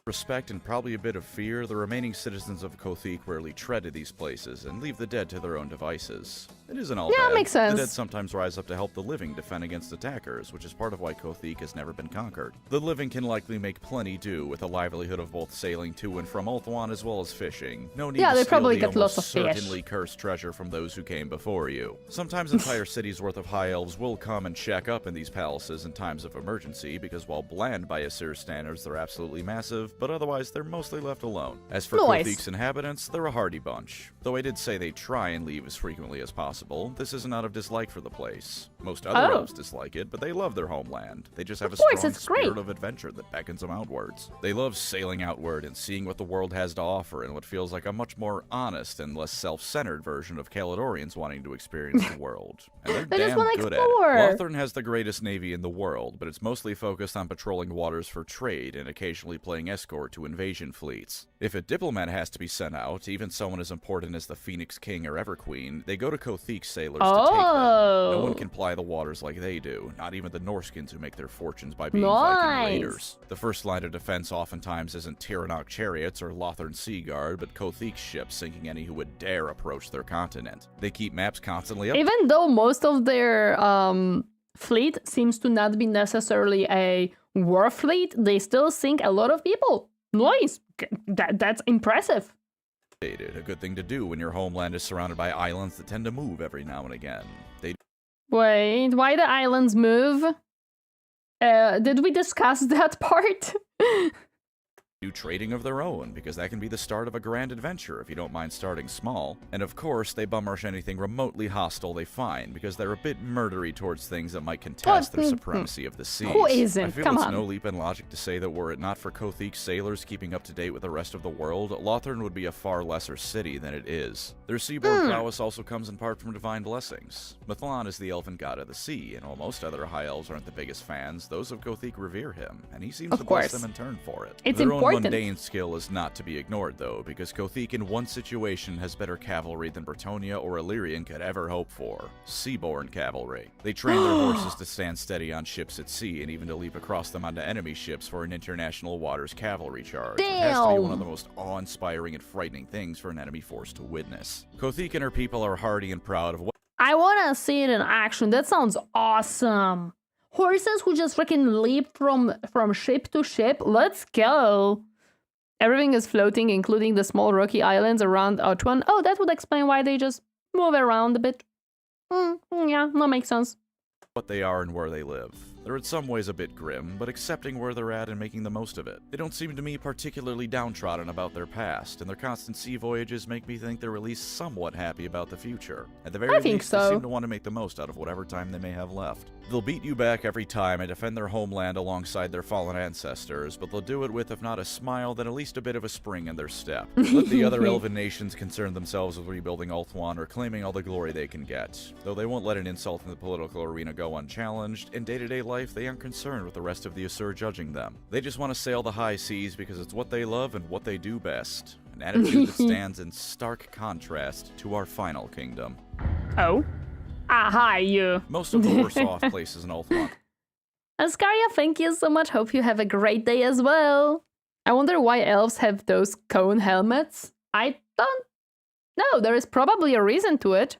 Respect and probably a bit of fear, the remaining citizens of Khothiek rarely tread to these places and leave the dead to their own devices. It isn't all bad. Makes sense. The dead sometimes rise up to help the living defend against attackers, which is part of why Khothiek has never been conquered. The living can likely make plenty do with a livelihood of both sailing to and from Ulthuan as well as fishing. No need to they steal probably the get lots of fish. certainly cursed treasure from those who came before you. Sometimes entire cities worth of High Elves will come and check up in these palaces in times of emergency, because while bland by Asur standards, they're absolutely massive, but otherwise they're mostly left alone. As for Khothiek's inhabitants, they're a hardy bunch. Though I did say they try and leave as frequently as possible, this isn't out of dislike for the place. Most other elves dislike it, but they love their homeland. They just have a strong spirit of adventure that beckons them outwards. They love sailing outward and seeing what the world has to offer in what feels like a much more honest and less self-centered version of Caledonians wanting to experience the world. And they're damn good at it. Lothern has the greatest navy in the world, but it's mostly focused on patrolling waters for trade and occasionally playing escort to invasion fleets. If a diplomat has to be sent out, even someone as important as the Phoenix King or Everqueen, they go to Khothic sailors to take them. No one can ply the waters like they do, not even the Norskins who make their fortunes by being Viking raiders. The first line of defense oftentimes isn't Tiranoc chariots or Lothern Sea Guard, but Khothic ships sinking any who would dare approach their continent. They keep maps constantly up. Even though most of their fleet seems to not be necessarily a war fleet, they still sink a lot of people. Nice. That's impressive. A good thing to do when your homeland is surrounded by islands that tend to move every now and again. Wait, why the islands move? Did we discuss that part? Do trading of their own, because that can be the start of a grand adventure if you don't mind starting small. And of course, they bum rush anything remotely hostile they find, because they're a bit murdery towards things that might contest their supremacy of the seas. Who isn't? I feel it's no leap in logic to say that were it not for Khothic sailors keeping up to date with the rest of the world, Lothern would be a far lesser city than it is. Their seaboard prowess also comes in part from divine blessings. Mithlan is the elven god of the sea, and while most other High Elves aren't the biggest fans, those of Khothic revere him, and he seems to bless them in turn for it. It's their important. own mundane skill is not to be ignored, though, because Khothic in one situation has better cavalry than Bretonnia or Illyrian could ever hope for. Seaborne cavalry. They train their horses to stand steady on ships at sea, and even to leap across them onto enemy ships for an international waters cavalry charge. It has to be one of the most awe-inspiring and frightening things for an enemy force to witness. Khothic and her people are hardy and proud of what I want to see it in action. That sounds awesome. Horses who just freaking leap from ship to ship. Let's go. Everything is floating, including the small rocky islands around Ulthuan. Oh, that would explain why they just move around a bit. Yeah, that makes sense. What they are and where they live. They're in some ways a bit grim, but accepting where they're at and making the most of it. They don't seem to me particularly downtrodden about their past, and their constant sea voyages make me think they're at least somewhat happy about the future. At the very least, they seem to want to make the most out of whatever time they may have left. They'll beat you back every time and defend their homeland alongside their fallen ancestors, but they'll do it with, if not a smile, then at least a bit of a spring in their step. Let the other elven nations concern themselves with rebuilding Ulthuan or claiming all the glory they can get. Though they won't let an insult in the political arena go unchallenged, in day-to-day life they aren't concerned with the rest of the Asur judging them. They just want to sail the high seas because it's what they love and what they do best. An attitude that stands in stark contrast to our final kingdom. Oh? Hi, you. Most of the worst off places in Ulthuan. Ascaria, thank you so much. Hope you have a great day as well. I wonder why elves have those cone helmets. I don't know. There is probably a reason to it.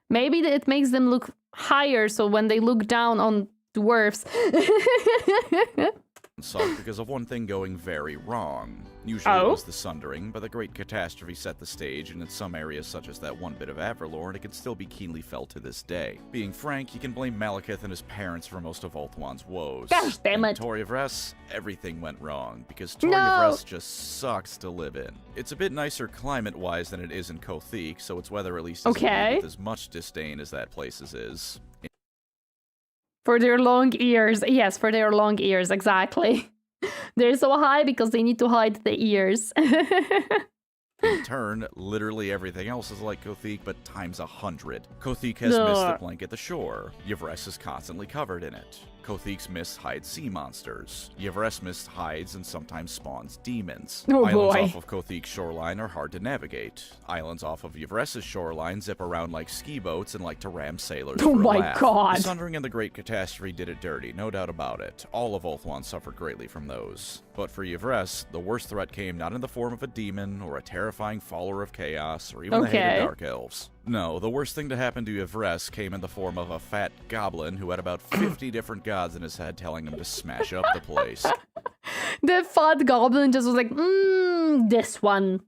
Maybe it makes them look higher, so when they look down on dwarves. Suck because of one thing going very wrong. Usually it was the Sundering, but the Great Catastrophe set the stage, and in some areas such as that one bit of Averlorn, it can still be keenly felt to this day. Being frank, you can blame Malekith and his parents for most of Ulthuan's woes. Gosh damn it. Tori Yvresse, everything went wrong, because Tori Yvresse just sucks to live in. It's a bit nicer climate-wise than it is in Khothic, so its weather at least isn't viewed with as much disdain as that place's is. For their long ears. Yes, for their long ears, exactly. They're so high because they need to hide the ears. In turn, literally everything else is like Khothic, but times 100. Khothic has mist that blanket the shore. Yvresse is constantly covered in it. Khothic's mist hides sea monsters. Yvresse mist hides and sometimes spawns demons. Islands off of Khothic's shoreline are hard to navigate. Islands off of Yvresse's shoreline zip around like ski boats and like to ram sailors for a laugh. God. The Sundering and the Great Catastrophe did it dirty, no doubt about it. All of Ulthuan suffered greatly from those. But for Yvresse, the worst threat came not in the form of a demon or a terrifying follower of chaos or even the hated Dark Elves. No, the worst thing to happen to Yvresse came in the form of a fat goblin who had about 50 different gods in his head telling him to smash up the place. The fat goblin just was like, this one.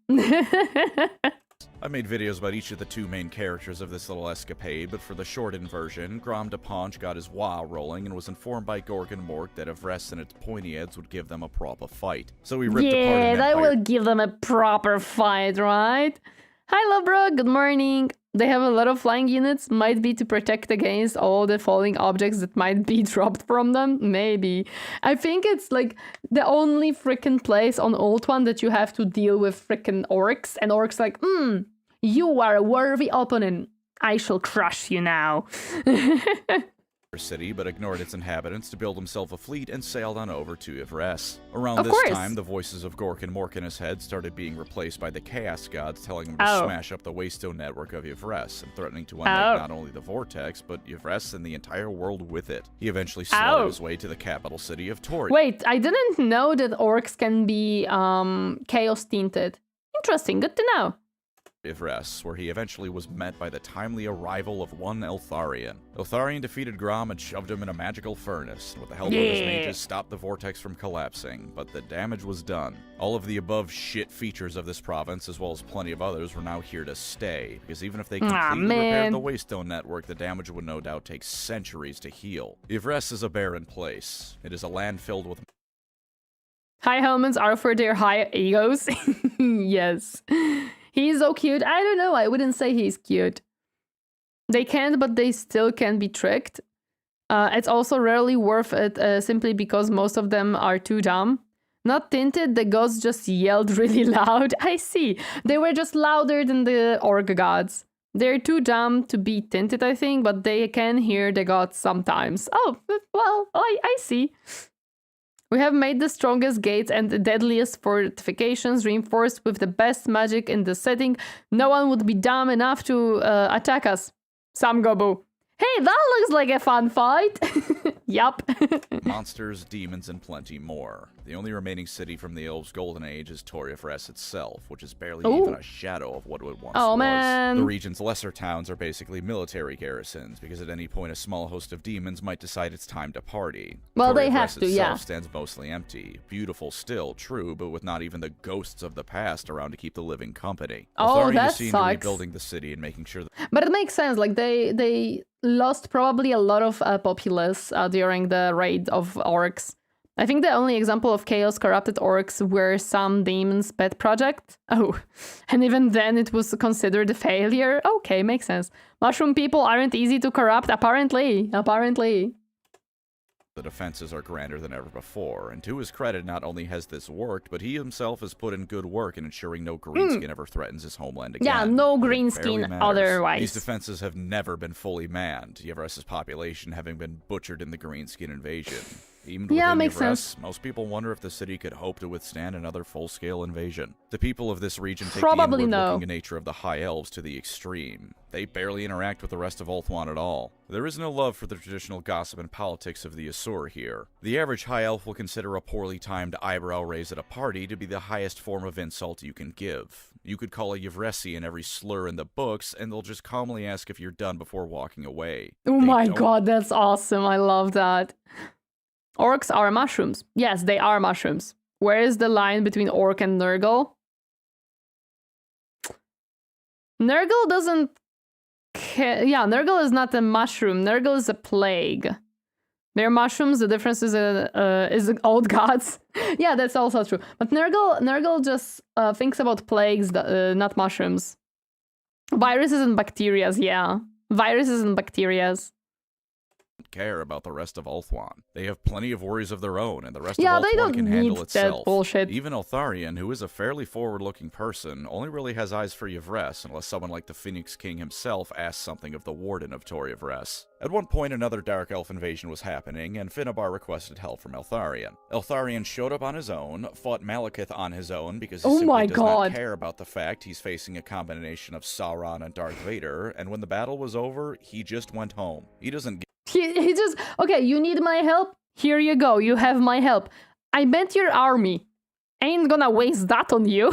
I made videos about each of the two main characters of this little escapade, but for the shortened version, Grom de Ponch got his WoW rolling and was informed by Gorg and Mork that Yvresse and its pointy-eareds would give them a proper fight. So he ripped apart an empire. Yeah, that will give them a proper fight, right? Hi, love bro. Good morning. They have a lot of flying units, might be to protect against all the falling objects that might be dropped from them. Maybe. I think it's like the only freaking place on Ulthuan that you have to deal with freaking orcs. And orcs like, you are a worthy opponent. I shall crush you now. City, but ignored its inhabitants to build himself a fleet and sailed on over to Yvresse. Around Of this course. time, the voices of Gork and Mork in his head started being replaced by the Chaos Gods, telling him to smash up the Waystone network of Yvresse and threatening to unmake not only the Vortex, but Yvresse and the entire world with it. He eventually slaughtered his way to the capital city of Torineesan. Wait, I didn't know that orcs can be chaos tinted. Interesting, good to know. Yvresse, where he eventually was met by the timely arrival of one Eltharion. Eltharion defeated Grom and shoved him in a magical furnace, and with the help of his mages stopped the vortex from collapsing, but the damage was done. All of the above shit features of this province, as well as plenty of others, were now here to stay, because even if they completely repaired the Waystone network, the damage would no doubt take centuries to heal. Yvresse is a barren place. It is a land filled with High helmets are for their high egos. Yes. He's so cute. I don't know. I wouldn't say he's cute. They can, but they still can be tricked. It's also rarely worth it simply because most of them are too dumb. Not tinted, the gods just yelled really loud. I see. They were just louder than the orc gods. They're too dumb to be tinted, I think, but they can hear the gods sometimes. Oh, well, I see. We have made the strongest gates and the deadliest fortifications, reinforced with the best magic in the setting. No one would be dumb enough to attack us. Sam Gobu. Hey, that looks like a fun fight. Yup. monsters, demons, and plenty more. The only remaining city from the Elves' Golden Age is Torineesan itself, which is barely even a shadow of what it once was. Man. The region's lesser towns are basically military garrisons, because at any point a small host of demons might decide it's time to party. Well, they have to, itself stands mostly empty. Beautiful still, true, but with not even the ghosts of the past around to keep the living company. Oh, Eltharion that is seen sucks. rebuilding the city and making sure that But it makes sense. Like, they lost probably a lot of populace during the raid of orcs. I think the only example of chaos corrupted orcs were some demons' pet project. Oh, and even then it was considered a failure. Okay, makes sense. Mushroom people aren't easy to corrupt, apparently. the defenses are grander than ever before, and to his credit, not only has this worked, but he himself has put in good work in ensuring no greenskin ever threatens his homeland again. Yeah, no But it greenskin barely matters. otherwise. These defenses have never been fully manned, Yvressa's population having been butchered in the greenskin invasion. Even within makes Yvresse, sense. most people wonder if the city could hope to withstand another full-scale invasion. The people of this region take Probably the no. inward-looking nature of the High Elves to the extreme. They barely interact with the rest of Ulthuan at all. There is no love for the traditional gossip and politics of the Asur here. The average High Elf will consider a poorly timed eyebrow raise at a party to be the highest form of insult you can give. You could call a Yvressian every slur in the books, and they'll just calmly ask if you're done before walking away. Oh They my don't god, that's awesome. I love that. Orcs are mushrooms. Yes, they are mushrooms. Where is the line between orc and Nurgle? Nurgle doesn't... Yeah, Nurgle is not a mushroom. Nurgle is a plague. They're mushrooms. The difference is old gods. Yeah, that's also true. But Nurgle just thinks about plagues, not mushrooms. Viruses and bacterias, yeah. Viruses and bacterias. care about the rest of Ulthuan. They have plenty of worries of their own, and the rest Yeah, of they Ulthuan don't can need handle that itself. bullshit. Even Eltharion, who is a fairly forward-looking person, only really has eyes for Yvresse unless someone like the Phoenix King himself asks something of the Warden of Tor Yvresse. At one point, another Dark Elf invasion was happening, and Finnabar requested help from Eltharion. Eltharion showed up on his own, fought Malekith on his own because he simply does not care about the fact he's facing a combination of Sauron and Darth Vader, and when the battle was over, he just went home. He doesn't He just, okay, you need my help? Here you go, you have my help. I met your army. Ain't gonna waste that on you.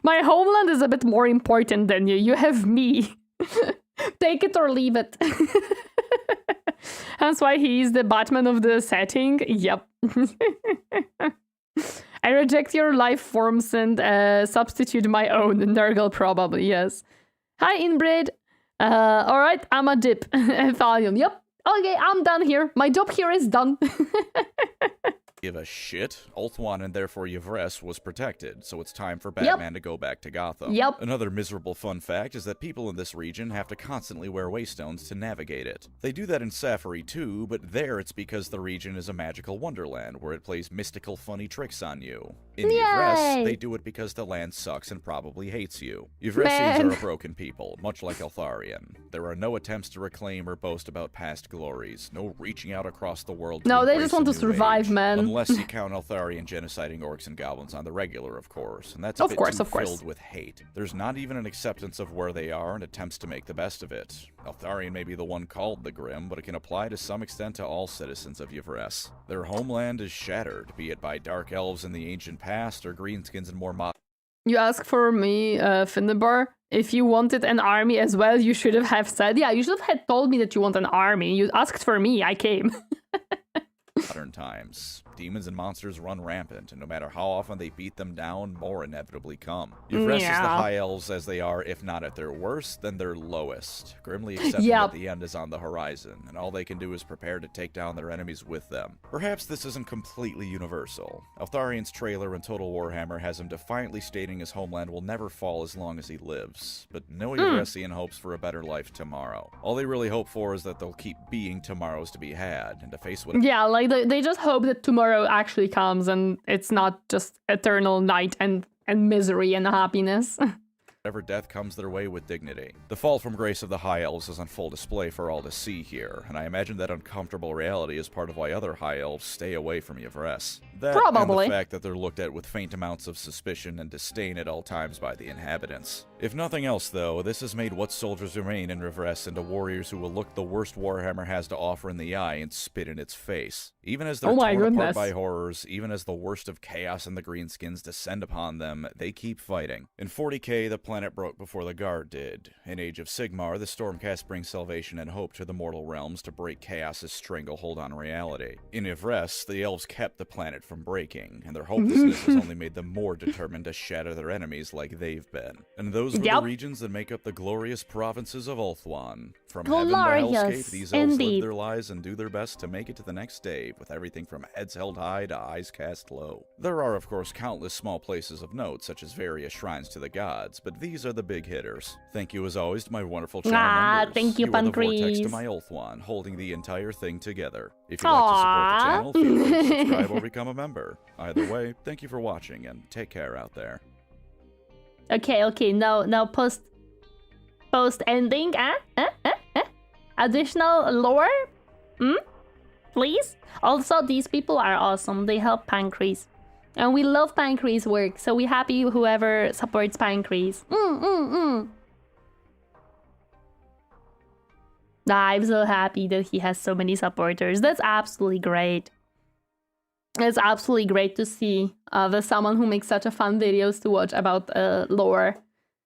My homeland is a bit more important than you. You have me. Take it or leave it. That's why he is the Batman of the setting. Yep. I reject your life forms and substitute my own. Nurgle probably, yes. Hi, inbred. Alright, I'm a dip. Thallium, yep. Okay, I'm done here. My job here is done. Give a shit. Ulthuan and therefore Yvresse was protected, so it's time for Batman to go back to Gotham. Another miserable fun fact is that people in this region have to constantly wear waystones to navigate it. They do that in Safari too, but there it's because the region is a magical wonderland where it plays mystical funny tricks on you. In Yvresse, they do it because the land sucks and probably hates you. Yvressians are a broken people, much like Eltharion. There are no attempts to reclaim or boast about past glories, no reaching out across the world to they just want to survive, man. Unless you count Eltharion genociding orcs and goblins on the regular, of course, and that's a bit too filled with hate. There's not even an acceptance of where they are and attempts to make the best of it. Eltharion may be the one called the Grim, but it can apply to some extent to all citizens of Yvresse. Their homeland is shattered, be it by dark elves in the ancient past or greenskins in more modern... You ask for me, Finnebar. If you wanted an army as well, you should have said, yeah, you should have told me that you want an army. You asked for me, I came. Modern times. Demons and monsters run rampant, and no matter how often they beat them down, more inevitably come. Yvresse is the High Elves as they are, if not at their worst, then their lowest. Grimly accepting that the end is on the horizon, and all they can do is prepare to take down their enemies with them. Perhaps this isn't completely universal. Eltharion's trailer in Total Warhammer has him defiantly stating his homeland will never fall as long as he lives, but no Yvressian hopes for a better life tomorrow. All they really hope for is that they'll keep being tomorrows to be had, and to face what... Yeah, like they just hope that tomorrow actually comes and it's not just eternal night and misery and happiness. Whatever death comes their way with dignity. The fall from grace of the High Elves is on full display for all to see here, and I imagine that uncomfortable reality is part of why other High Elves stay away from Yvresse. That Probably. And the fact that they're looked at with faint amounts of suspicion and disdain at all times by the inhabitants. If nothing else, though, this has made what soldiers remain in Yvresse into warriors who will look the worst Warhammer has to offer in the eye and spit in its face. Even as they're torn apart by horrors, even as the worst of chaos and the greenskins descend upon them, they keep fighting. In 40k, the planet broke before the Guard did. In Age of Sigmar, the Stormcast brings salvation and hope to the mortal realms to break chaos's stranglehold on reality. In Yvresse, the elves kept the planet from breaking, and their hopelessness has only made them more determined to shatter their enemies like they've been. And those were the regions that make up the glorious provinces of Ulthuan. From heaven to hellscape, these elves live their lives and do their best to make it to the next day, with everything from heads held high to eyes cast low. There are, of course, countless small places of note, such as various shrines to the gods, but these are the big hitters. Thank you as always to my wonderful channel members. Thank you, Pancreas. Are the vortex to my Ulthuan, holding the entire thing together. If you'd like to support the channel, feel free to subscribe or become a member. Either way, thank you for watching, and take care out there. Okay, now post ending, additional lore? Please? Also, these people are awesome. They help Pancreas. And we love Pancreas work, so we're happy whoever supports Pancreas. I'm so happy that he has so many supporters. That's absolutely great. It's absolutely great to see that someone who makes such a fun videos to watch about lore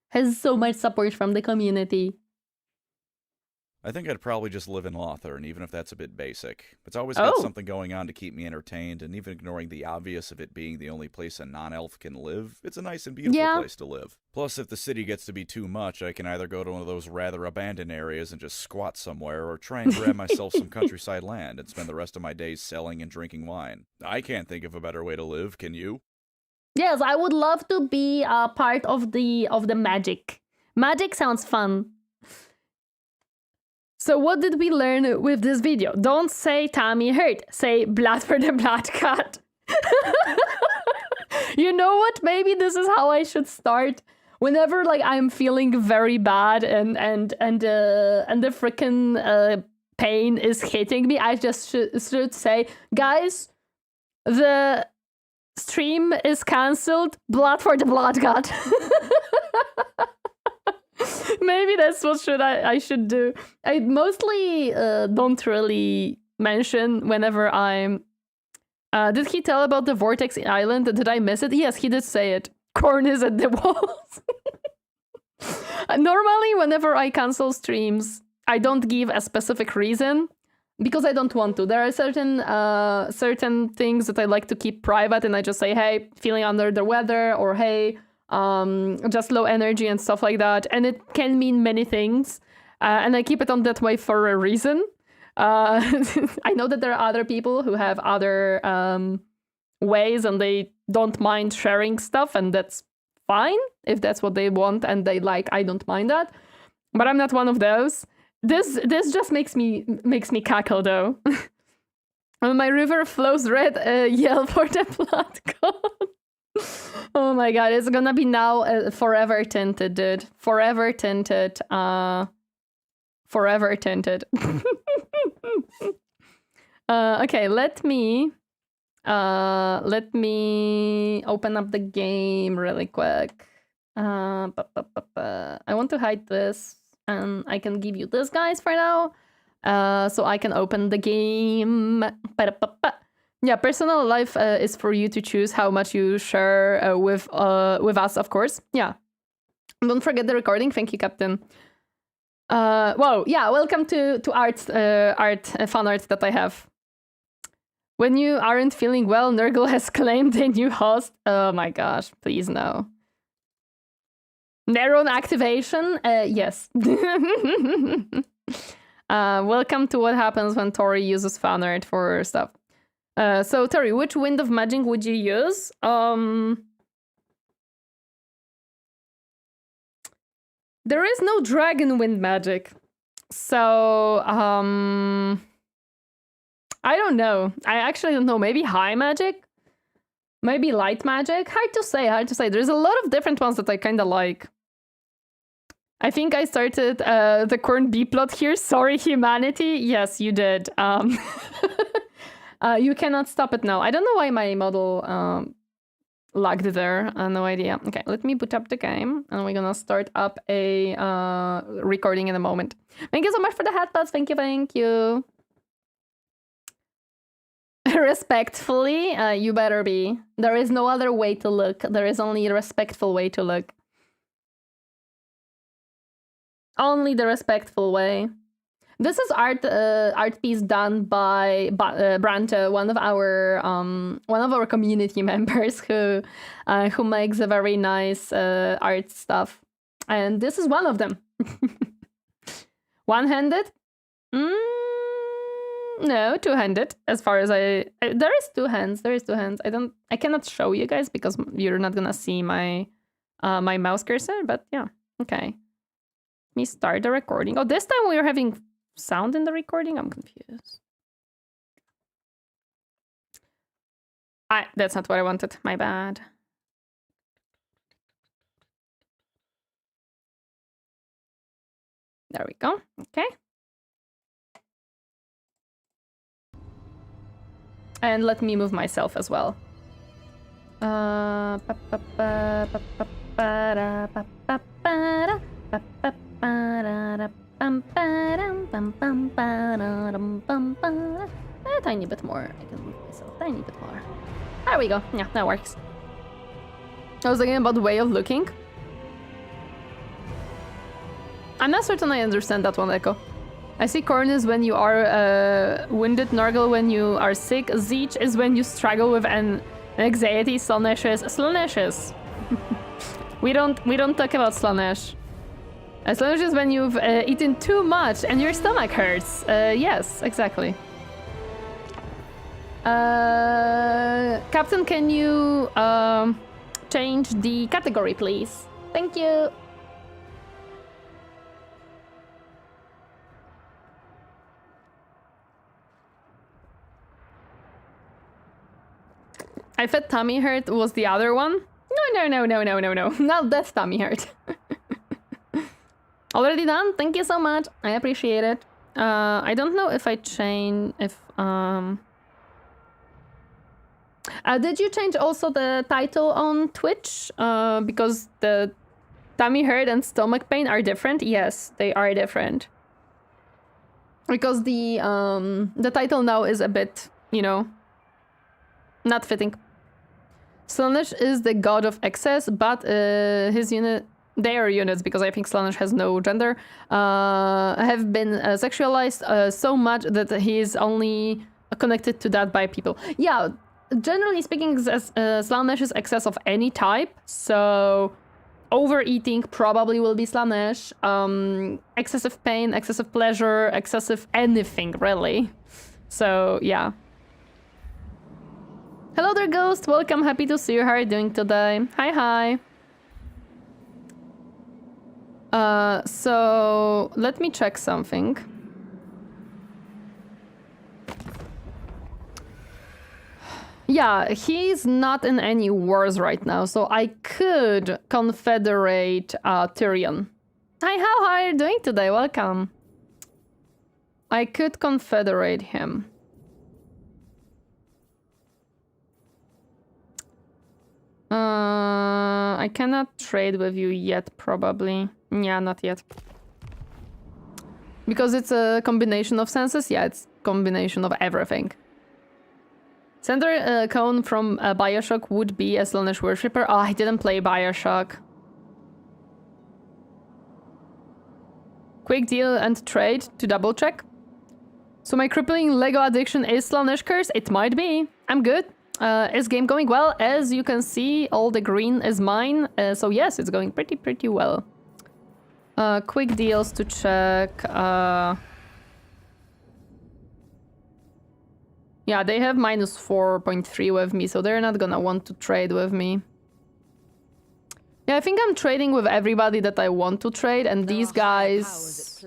has so much support from the community. I think I'd probably just live in Lothern, even if that's a bit basic. It's always got something going on to keep me entertained, and even ignoring the obvious of it being the only place a non-elf can live, it's a nice and beautiful place to live. Plus, if the city gets to be too much, I can either go to one of those rather abandoned areas and just squat somewhere, or try and grab myself some countryside land and spend the rest of my days selling and drinking wine. I can't think of a better way to live, can you? Yes, I would love to be a part of the magic. Magic sounds fun. So what did we learn with this video? Don't say Tommy hurt. Say blood for the blood cut. You know what? Maybe this is how I should start. Whenever like I'm feeling very bad and the freaking pain is hitting me, I just should say, guys, the stream is cancelled. Blood for the blood cut. Maybe that's what I should do. I mostly don't really mention whenever I'm... did he tell about the Vortex Island? Did I miss it? Yes, he did say it. Khorne is at the walls. Normally, whenever I cancel streams, I don't give a specific reason because I don't want to. There are certain things that I like to keep private, and I just say, hey, feeling under the weather, or hey, just low energy and stuff like that. And it can mean many things. And I keep it on that way for a reason. I know that there are other people who have other ways and they don't mind sharing stuff, and that's fine if that's what they want and they like. I don't mind that, but I'm not one of those. This just makes me cackle though. When my river flows red, yell for the blood god. Oh my god, it's gonna be now forever tinted, dude. Forever tinted. Forever tinted. Okay, let me open up the game really quick. I want to hide this, and I can give you this, guys, for now. So I can open the game. Yeah, personal life is for you to choose how much you share with us, of course. Yeah. Don't forget the recording. Thank you, Captain. Whoa, yeah, welcome to fun art that I have. When you aren't feeling well, Nurgle has claimed a new host. Oh my gosh, please no. Neuron activation? Yes. Welcome to what happens when Tori uses fan art for stuff. So Tori, which wind of magic would you use? There is no dragon wind magic. So I don't know. I actually don't know. Maybe high magic? Maybe light magic? Hard to say, hard to say. There's a lot of different ones that I kind of like. I think I started the Khorne B plot here. Sorry, humanity. Yes, you did. You cannot stop it now. I don't know why my model lagged there. No idea. Okay, let me boot up the game, and we're gonna start up a recording in a moment. Thank you so much for the headbuds. Thank you, thank you. Respectfully, you better be. There is no other way to look. There is only a respectful way to look. Only the respectful way. This is art piece done by Branta, one of our community members who makes a very nice art stuff, and this is one of them. One-handed? No, two-handed. As far as there is two hands. There is two hands. I cannot show you guys because you're not gonna see my my mouse cursor. But yeah, okay. Let me start the recording. Oh, this time we are having sound in the recording? I'm confused. That's not what I wanted. My bad. There we go. Okay. And let me move myself as well. A tiny bit more. I can move myself a tiny bit more. There we go. Yeah, that works. I was thinking about the way of looking. I'm not certain I understand that one, Echo. I see Khorne is when you are winded, Nurgle when you are sick, Tzeentch is when you struggle with an anxiety, Slaanesh is Slaanesh. we don't talk about Slaanesh. Slaanesh is when you've eaten too much and your stomach hurts. Yes, exactly. Captain, can you change the category, please? Thank you. I thought tummy hurt was the other one. No. Not that tummy hurt. Already done? Thank you so much. I appreciate it. I don't know if I change... did you change also the title on Twitch? Because the tummy hurt and stomach pain are different? Yes, they are different. Because the title now is a bit, you know, not fitting. Slaanesh is the god of excess, but his unit... They are units, because I think Slaanesh has no gender, have been sexualized so much that he is only connected to that by people. Yeah, generally speaking, Slaanesh is excess of any type, so overeating probably will be Slaanesh. Excessive pain, excessive pleasure, excessive anything, really. So, yeah. Hello there, Ghost. Welcome. Happy to see you. How are you doing today? Hi. So let me check something. Yeah, he's not in any wars right now, so I could confederate Tyrion. Hi, how are you doing today? Welcome. I could confederate him. I cannot trade with you yet, probably. Yeah, not yet. Because it's a combination of senses? Yeah, it's a combination of everything. Sender Khorne from Bioshock would be a Slaanesh worshipper. Oh, I didn't play Bioshock. Quick deal and trade to double check. So my crippling Lego addiction is Slaanesh curse? It might be. I'm good. Is game going well? As you can see, all the green is mine. So yes, it's going pretty well. Quick deals to check. Yeah, they have minus 4.3 with me, so they're not gonna want to trade with me. Yeah, I think I'm trading with everybody that I want to trade, and these guys...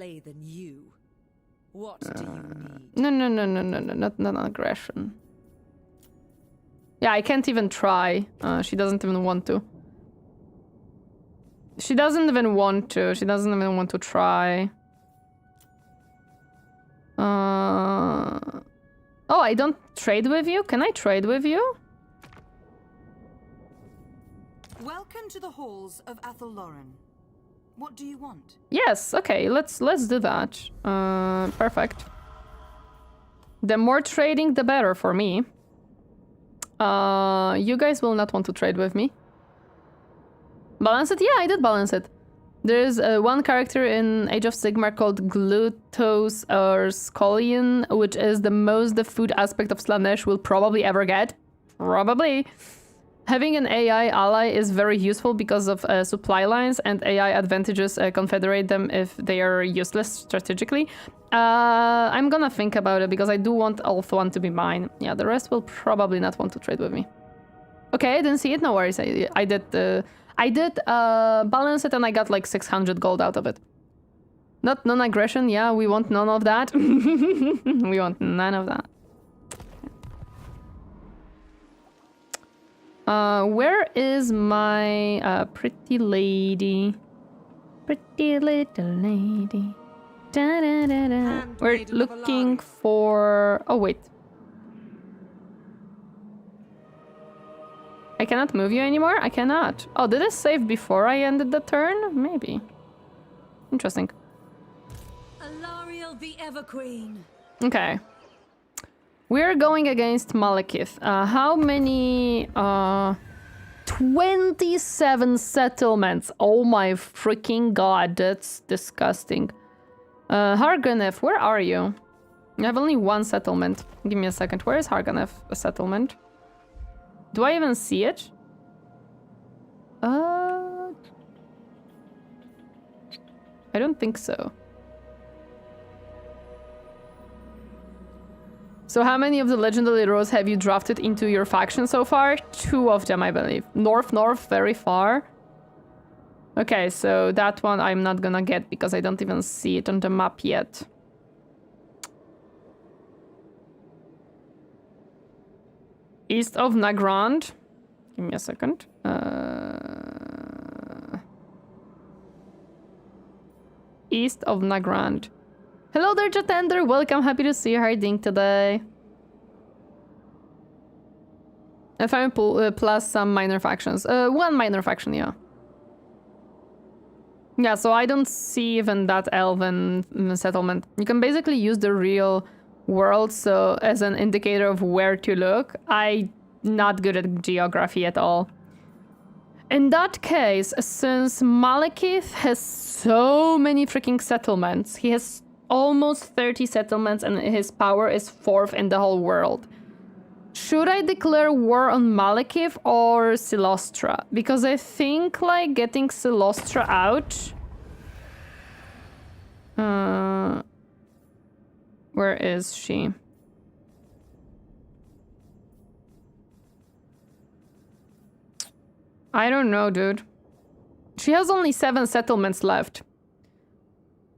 What do you need? No, not aggression. Yeah, I can't even try. She doesn't even want to. She doesn't even want to. She doesn't even want to try. Oh, I don't trade with you? Can I trade with you? Welcome to the halls of Athelloren. What do you want? Yes, okay, let's do that. Perfect. The more trading, the better for me. You guys will not want to trade with me. Balance it? Yeah, I did balance it. There's one character in Age of Sigmar called Glutos or Scullion, which is the most the food aspect of Slaanesh will probably ever get. Probably. Having an AI ally is very useful because of supply lines, and AI advantages confederate them if they are useless strategically. I'm gonna think about it because I do want Ulthuan to be mine. Yeah, the rest will probably not want to trade with me. Okay, I didn't see it. No worries. I did balance it, and I got like 600 gold out of it. Not non-aggression. Yeah, we want none of that. We want none of that. Where is my pretty lady? Pretty little lady. Da, da, da, da. We're looking for... Oh, wait. I cannot move you anymore? I cannot. Oh, did I save before I ended the turn? Maybe. Interesting. Alarielle the Everqueen. Okay. We're going against Malekith. How many... 27 settlements. Oh my freaking god, that's disgusting. Harganeth, where are you? I have only one settlement. Give me a second. Where is Harganeth, a settlement? Do I even see it? I don't think so. So how many of the legendary heroes have you drafted into your faction so far? 2 of them, I believe. North, very far. Okay, so that one I'm not gonna get because I don't even see it on the map yet. East of Nagrand. Give me a second. East of Nagrand. Hello there, Jatender. Welcome. Happy to see you. How are you doing today? If I'm plus some minor factions. One minor faction, yeah. Yeah, so I don't see even that elven settlement. You can basically use the real world so as an indicator of where to look. I'm not good at geography at all. In that case, since Malekith has so many freaking settlements, he has almost 30 settlements and his power is 4th in the whole world. Should I declare war on Malekith or Silostra? Because I think, like, getting Silostra out... where is she? I don't know, dude. She has only 7 settlements left.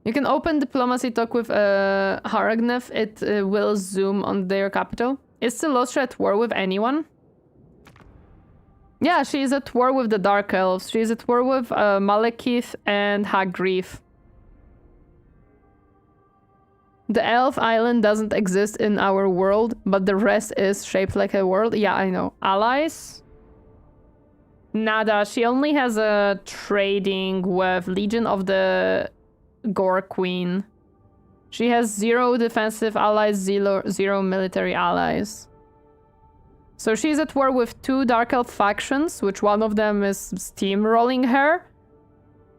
You can open diplomacy talk with Haragnef. It will zoom on their capital. Is Celostra at war with anyone? Yeah, she is at war with the Dark Elves. She is at war with Malekith and Hagrief. The Elf Island doesn't exist in our world, but the rest is shaped like a world. Yeah, I know. Allies? Nada. She only has a trading with Legion of the Gore Queen. She has 0 defensive allies, 0 military allies. So she's at war with 2 Dark Elf factions, which one of them is steamrolling her.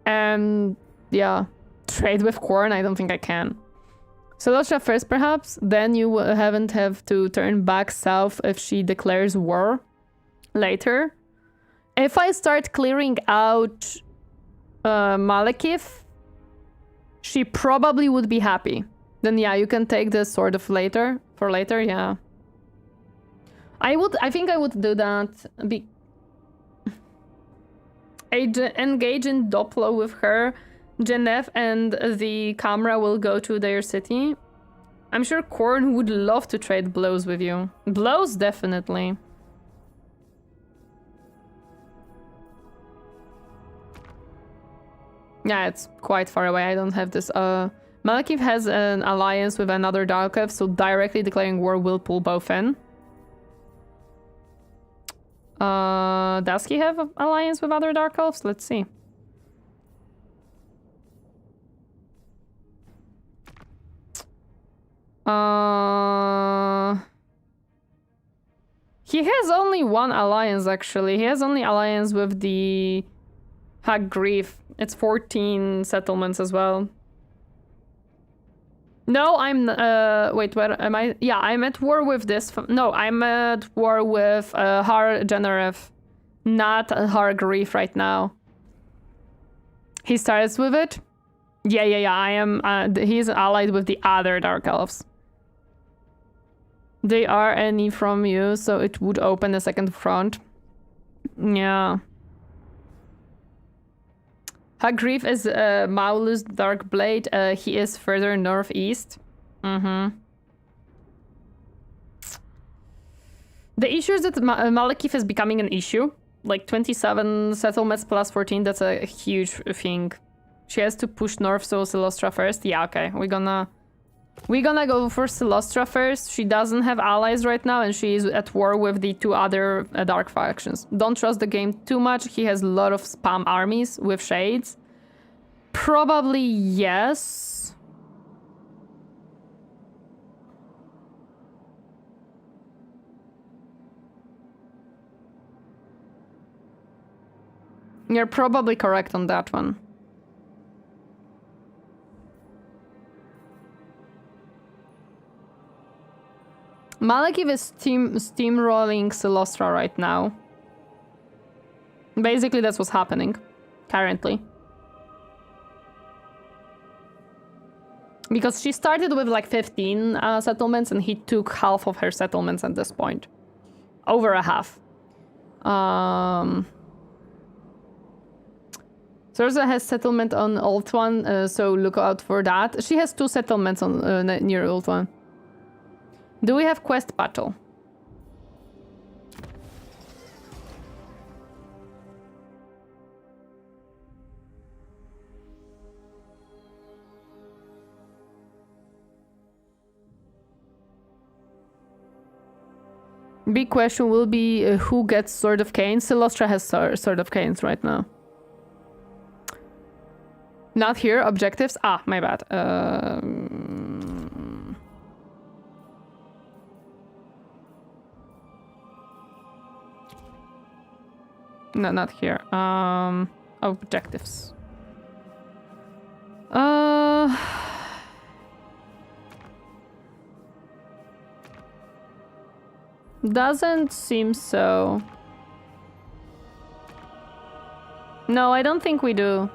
And yeah, trade with Khorne, I don't think I can. Celostra first, perhaps. Then you haven't have to turn back south if she declares war later. If I start clearing out Malekith, she probably would be happy. Then yeah, you can take this sort of later. For later, yeah. I think I would do that. Engage in Doplo with her. Genève and the camera will go to their city. I'm sure Khorne would love to trade blows with you. Blows, definitely. Yeah, it's quite far away. I don't have this. Malekith has an alliance with another Dark Elf, so directly declaring war will pull both in. Does he have an alliance with other Dark Elves? Let's see. He has only one alliance, actually. He has only alliance with the Hagrief. It's 14 settlements as well. No, I'm... wait, where am I? Yeah, I'm at war with this... No, I'm at war with Har Generef. Not Hargreave right now. He starts with it? Yeah, I am... he's allied with the other Dark Elves. They are any from you, so it would open a second front. Yeah. Hagrief is Maulus Darkblade. He is further northeast. The issue is that Malekith is becoming an issue. Like 27 settlements plus 14, that's a huge thing. She has to push north, so Celostra first. Yeah, okay. We're gonna go for Celostra first. She doesn't have allies right now, and she is at war with the 2 other dark factions. Don't trust the game too much. He has a lot of spam armies with shades. Probably yes. You're probably correct on that one. Malekith is steamrolling Celostra right now. Basically, that's what's happening currently. Because she started with like 15 settlements and he took half of her settlements at this point. Over a half. Thurza has settlement on Ulthuan, so look out for that. She has 2 settlements on near Ulthuan. Do we have quest battle? Big question will be who gets Sword of Canes. Celostra has Sword of Canes right now. Not here. Objectives. Ah, my bad. No, not here. Objectives. Doesn't seem so. No, I don't think we do.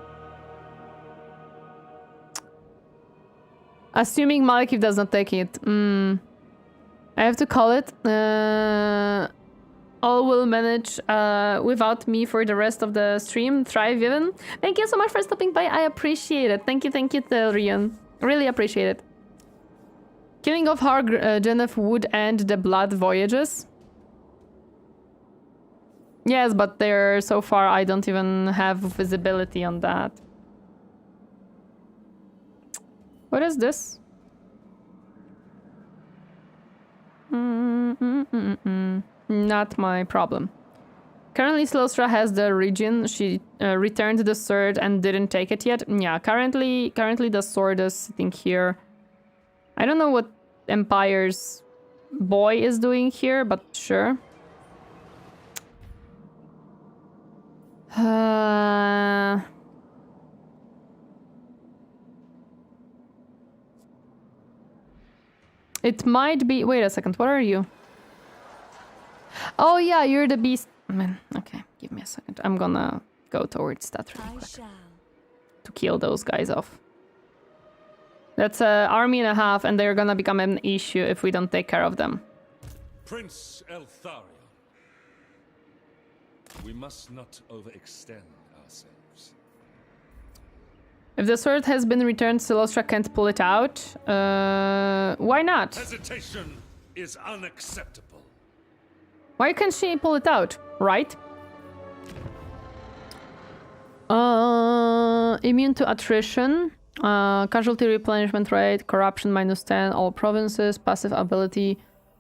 Assuming Malekith does not take it. I have to call it. all will manage without me for the rest of the stream. Thrive even. Thank you so much for stopping by. I appreciate it. Thank you, Telrian. Really appreciate it. Killing of Har Geneth would end the blood voyages. Yes, but there so far I don't even have visibility on that. What is this? Not my problem. Currently, Slostra has the region. She returned the sword and didn't take it yet. Yeah, currently the sword is sitting here. I don't know what Empire's boy is doing here, but sure. It might be... Wait a second, what are you? Oh yeah, you're the beast. Man, okay, give me a second. I'm gonna go towards that really quick. To kill those guys off. That's an army and a half, and they're gonna become an issue if we don't take care of them. Prince Eltharion. We must not overextend ourselves. If the sword has been returned, Celostra can't pull it out. Why not? Hesitation is unacceptable. Why can't she pull it out? Right? Immune to attrition. Casualty replenishment rate. Corruption -10. All provinces. Passive ability.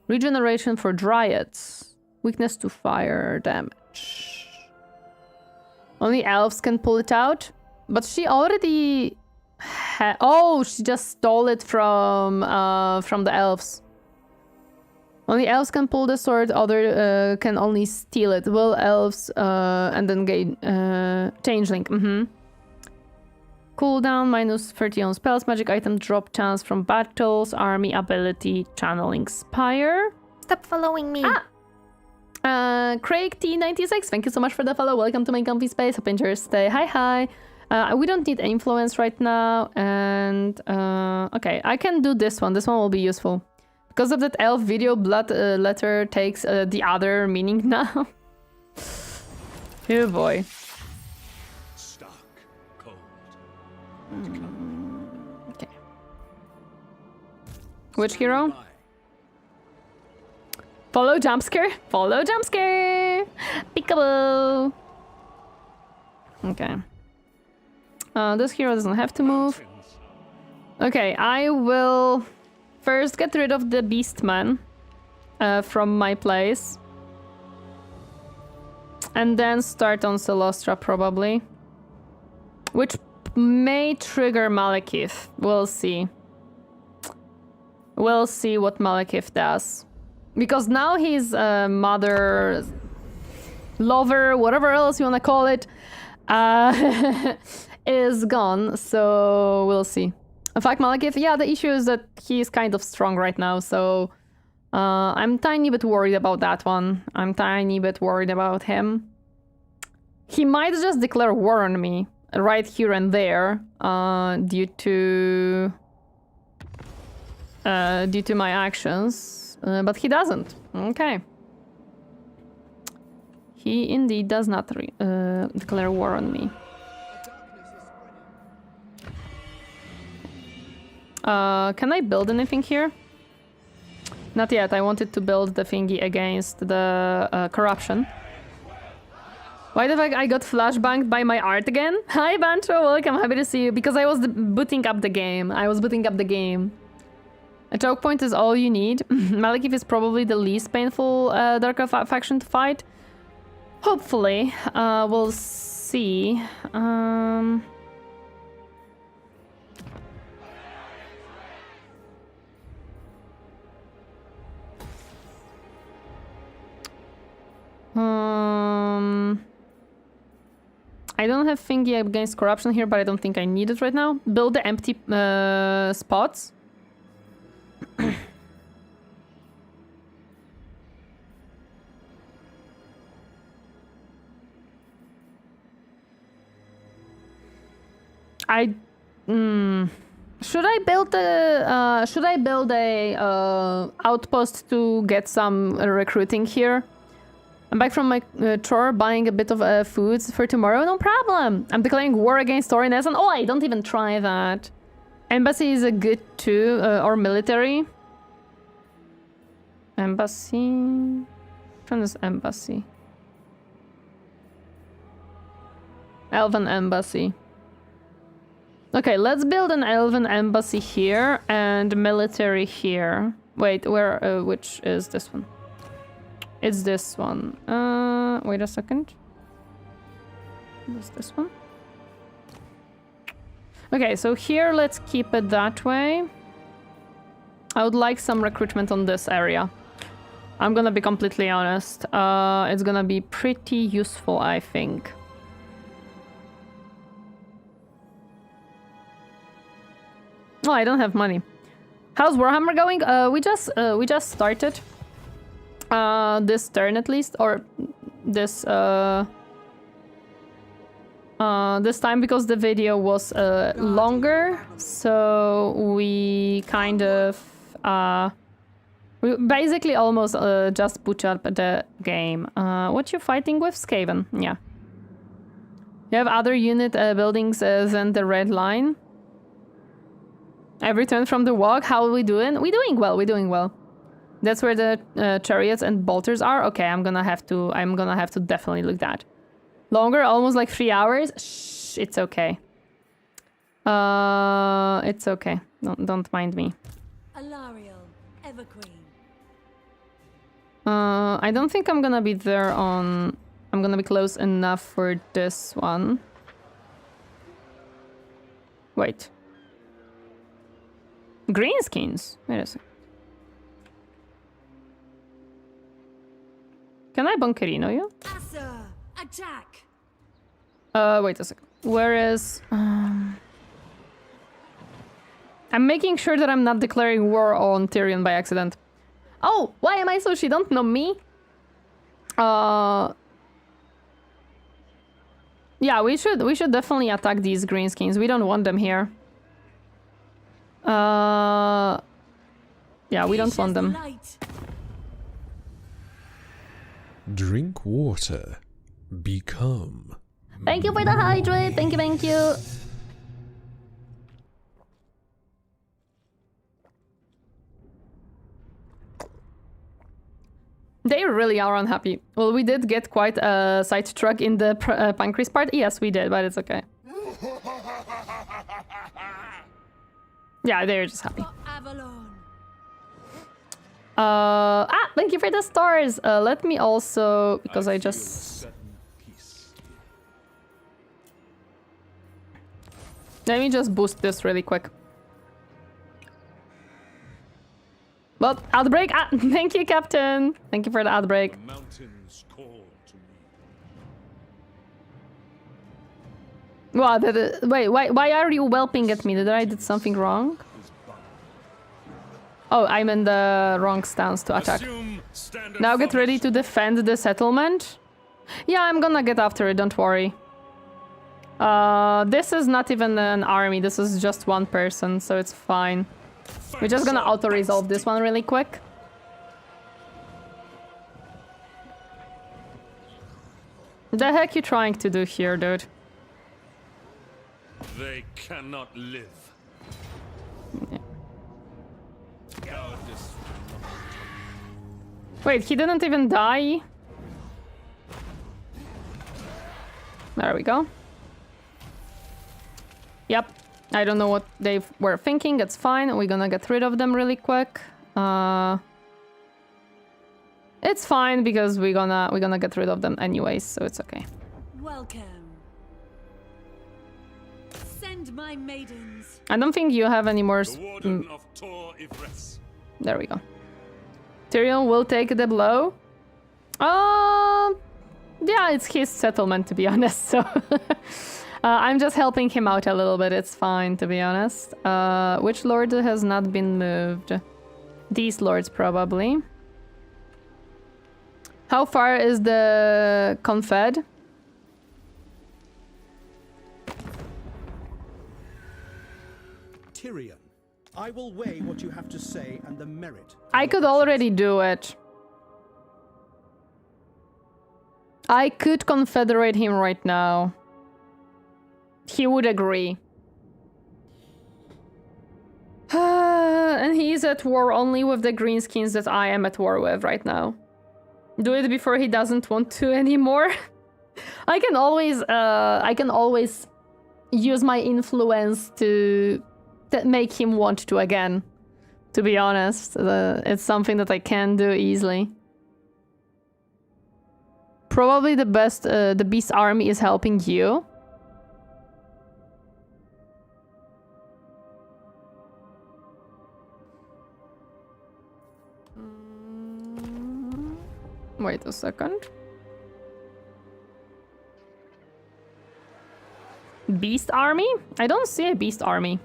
Regeneration for dryads. Weakness to fire damage. Only elves can pull it out. But she already oh, she just stole it from the elves. Only elves can pull the sword, other can only steal it. Will elves and then gain changeling. Cooldown -30 on spells, magic item drop chance from battles, army ability, channeling spire. Stop following me. Craig T96, thank you so much for the follow. Welcome to my comfy space. Hope you enjoy your stay. Hi. We don't need influence right now, and okay, I can do this one. This one will be useful. Because of that elf video, blood letter takes the other meaning now. Oh boy. Stark, cold. Okay. Which hero? Follow jump scare. Follow jump scare. Peekaboo. Okay. This hero doesn't have to move. Okay, I will first get rid of the Beastman from my place. And then start on Celostra, probably. Which may trigger Malekith. We'll see. We'll see what Malekith does. Because now he's a mother... lover, whatever else you want to call it. Is gone, so we'll see. In fact, Malekith, yeah, the issue is that he's kind of strong right now, so I'm tiny bit worried about that one. I'm tiny bit worried about him. He might just declare war on me right here and there due to my actions, but he doesn't. Okay. He indeed does not declare war on me. Can I build anything here? Not yet. I wanted to build the thingy against the corruption. Why the fuck I got flashbanged by my art again? Hi Bancho, welcome, happy to see you. Because I was booting up the game. A choke point is all you need. Malekith is probably the least painful Dark Elf faction to fight. Hopefully. We'll see. I don't have thingy against corruption here, but I don't think I need it right now. Build the empty spots. Should I build a outpost to get some recruiting here? I'm back from my chore, buying a bit of foods for tomorrow. No problem. I'm declaring war against Torineesan. Oh, I don't even try that. Embassy is a good too, or military. Embassy. Which one is embassy? Elven embassy. Okay, let's build an elven embassy here and military here. Wait, where? Which is this one? It's this one. Wait a second. What's this one? Okay, so here let's keep it that way. I would like some recruitment on this area. I'm gonna be completely honest. It's gonna be pretty useful, I think. Oh, I don't have money. How's Warhammer going? We just started. This turn at least, or this this time, because the video was longer, so we kind of we basically almost just butchered the game. What you fighting with? Skaven, yeah. You have other unit buildings than the red line. Every turn from the walk. How are we doing? We're doing well. We're doing well. That's where the chariots and bolters are. Okay, I'm gonna have to definitely look that. Longer, almost like 3 hours. Shh, it's okay. It's okay. Don't mind me. Alarielle, evergreen. I don't think I'm gonna be there on. I'm gonna be close enough for this one. Wait. Greenskins. Wait a second. Can I Bunkerino you? Asur, attack! Wait a second. Where is... I'm making sure that I'm not declaring war on Tyrion by accident. Oh, why am I so she don't know me? Yeah, we should definitely attack these greenskins. We don't want them here. Yeah, we don't want them. Drink water. Become. Thank you for the hydrate. Thank you, thank you. They really are unhappy. Well, we did get quite a sidetrack in the Pancreas part. Yes, we did, but it's okay. Yeah, they're just happy. Thank you for the stars. Let me also, because I just... Let me just boost this really quick. Well, outbreak. Thank you, Captain. Thank you for the outbreak. Mountains call to me. What? Wait, why are you whelping at me? Did I did something wrong? Oh, I'm in the wrong stance to attack. Now get ready to defend the settlement. Yeah, I'm gonna get after it, don't worry. This is not even an army, this is just one person, so it's fine. We're just gonna auto-resolve this one really quick. What the heck you trying to do here, dude? They cannot live. Yeah. Wait, he didn't even die? There we go. Yep. I don't know what they were thinking. It's fine. We're gonna get rid of them really quick. It's fine because we're gonna get rid of them anyways, so it's okay. Welcome. Send my maidens. I don't think you have any more. The warden of Tor Ivres. There we go. Tyrion will take the blow. Yeah, it's his settlement, to be honest, so... I'm just helping him out a little bit, it's fine, to be honest. Which lord has not been moved? These lords, probably. How far is the Confed? Tyrion, I will weigh what you have to say and the merit. I could already do it. I could confederate him right now. He would agree. And he's at war only with the greenskins that I am at war with right now. Do it before he doesn't want to anymore. I can always use my influence to make him want to again. To be honest, it's something that I can do easily. Probably the best, the beast army is helping you. Wait a second. Beast army? I don't see a beast army.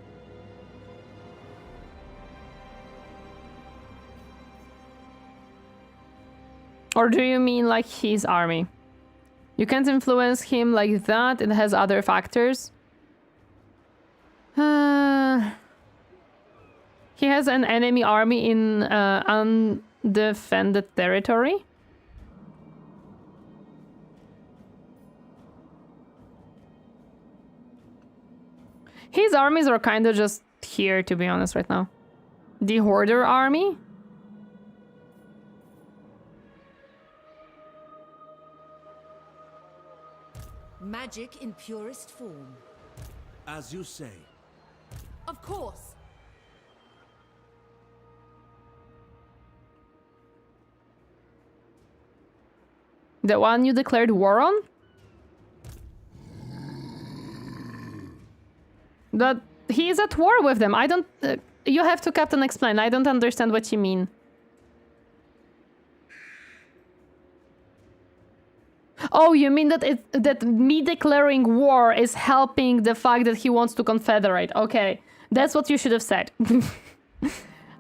Or do you mean like his army? You can't influence him like that. It has other factors. He has an enemy army in undefended territory. His armies are kind of just here, to be honest, right now. The Hoarder army? Magic in purest form. As you say. Of course. The one you declared war on? But he is at war with them. I don't... you have to, Captain, explain. I don't understand what you mean. Oh, you mean that that me declaring war is helping the fact that he wants to confederate. Okay, that's what you should have said.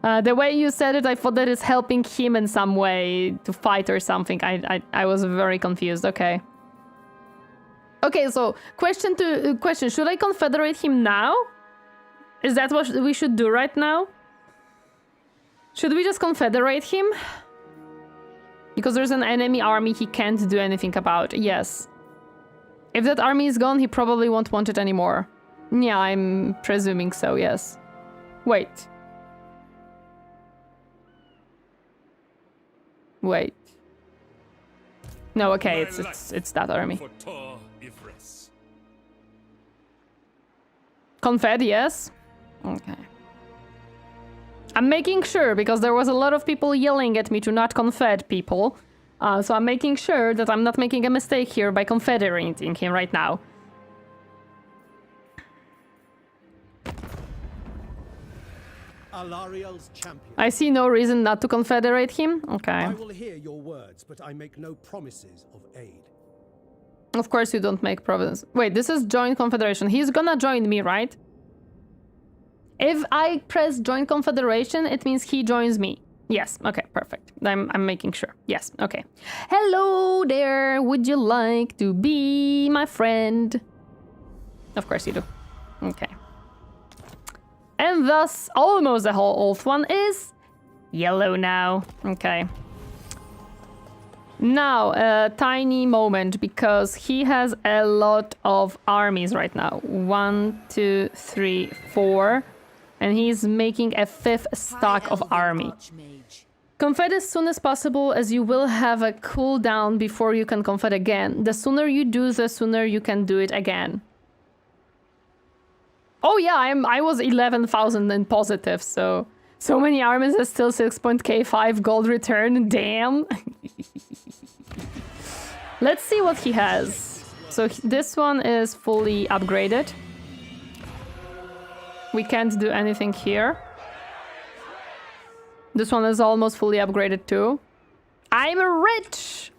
The way you said it, I thought that it's helping him in some way to fight or something. I was very confused. Okay. Okay, so question. Should I confederate him now? Is that what we should do right now? Should we just confederate him? Because there's an enemy army he can't do anything about. Yes. If that army is gone, he probably won't want it anymore. Yeah, I'm presuming so, yes. Wait. Wait. No, okay, it's that army. Confed, yes? Okay. I'm making sure, because there was a lot of people yelling at me to not confed people. So I'm making sure that I'm not making a mistake here by confederating him right now. Alarielle's champion. I see no reason not to confederate him. Okay. I will hear your words, but I make no promises of aid. Of course you don't make promises. Wait, this is join confederation. He's gonna join me, right? If I press join confederation, it means he joins me. Yes, okay, perfect. I'm making sure. Yes, okay. Hello there, would you like to be my friend? Of course you do. Okay. And thus, almost the whole Ulthuan is yellow now. Okay. Now, a tiny moment, because he has a lot of armies right now. 1, 2, 3, 4. And he's making a 5th stack of army. Confed as soon as possible, as you will have a cooldown before you can confed again. The sooner you do, the sooner you can do it again. Oh yeah, I was 11,000 in positive, so many armies are still 6.k5 gold return. Damn. Let's see what he has. So this one is fully upgraded. We can't do anything here. This one is almost fully upgraded too. I'm rich!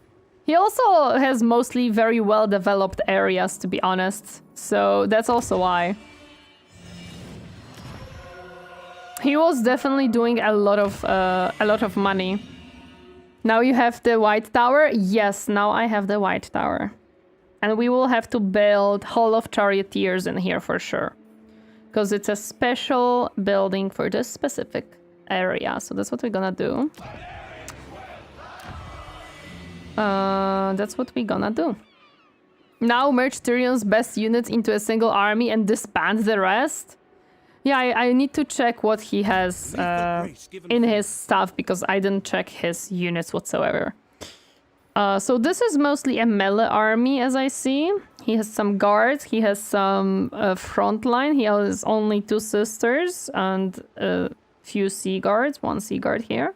He also has mostly very well developed areas, to be honest. So that's also why. He was definitely doing a lot of money. Now you have the White Tower? Yes, now I have the White Tower. And we will have to build Hall of Charioteers in here for sure. Because it's a special building for this specific area. So that's what we're gonna do. That's what we gonna do. Now merge Tyrion's best units into a single army and disband the rest? Yeah, I need to check what he has in his stuff, because I didn't check his units whatsoever. So this is mostly a melee army, as I see. He has some guards, he has some front line, he has only 2 sisters and a few sea guards, 1 sea guard here.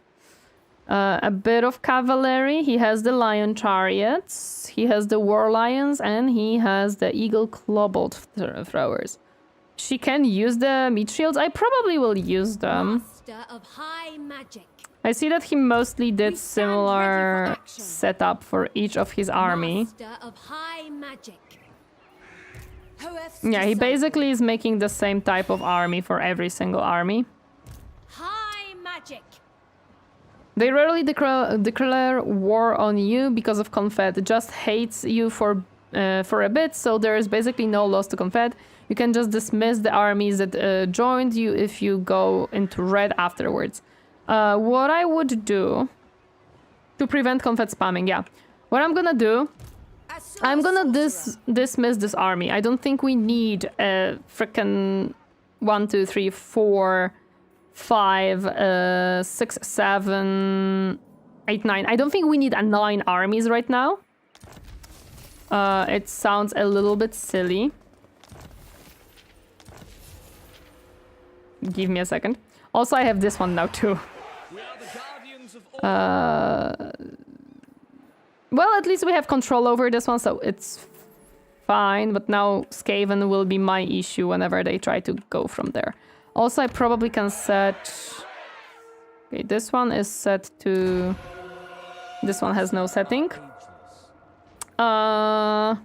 A bit of cavalry, he has the lion chariots, he has the war lions, and he has the eagle clawbolt throwers. She can use the meat shields. I probably will use them. Master of high magic. I see that he mostly did similar setup for each of his army. Master of high magic. Yeah, he basically is making the same type of army for every single army. High magic. They rarely declare war on you because of Confed. It just hates you for a bit, so there is basically no loss to Confed. You can just dismiss the armies that joined you if you go into red afterwards. What I would do to prevent Confed spamming, yeah. What I'm gonna do, I'm gonna dismiss this army. I don't think we need a frickin' 1, 2, 3, 4, 5, 6, 7, 8, 9. I don't think we need 9 armies right now. It sounds a little bit silly. Give me a second. Also, I have this one now too. Well, at least we have control over this one, so it's fine. But now Skaven will be my issue whenever they try to go from there. Also, I probably can set... Okay, this one is set to... This one has no setting. I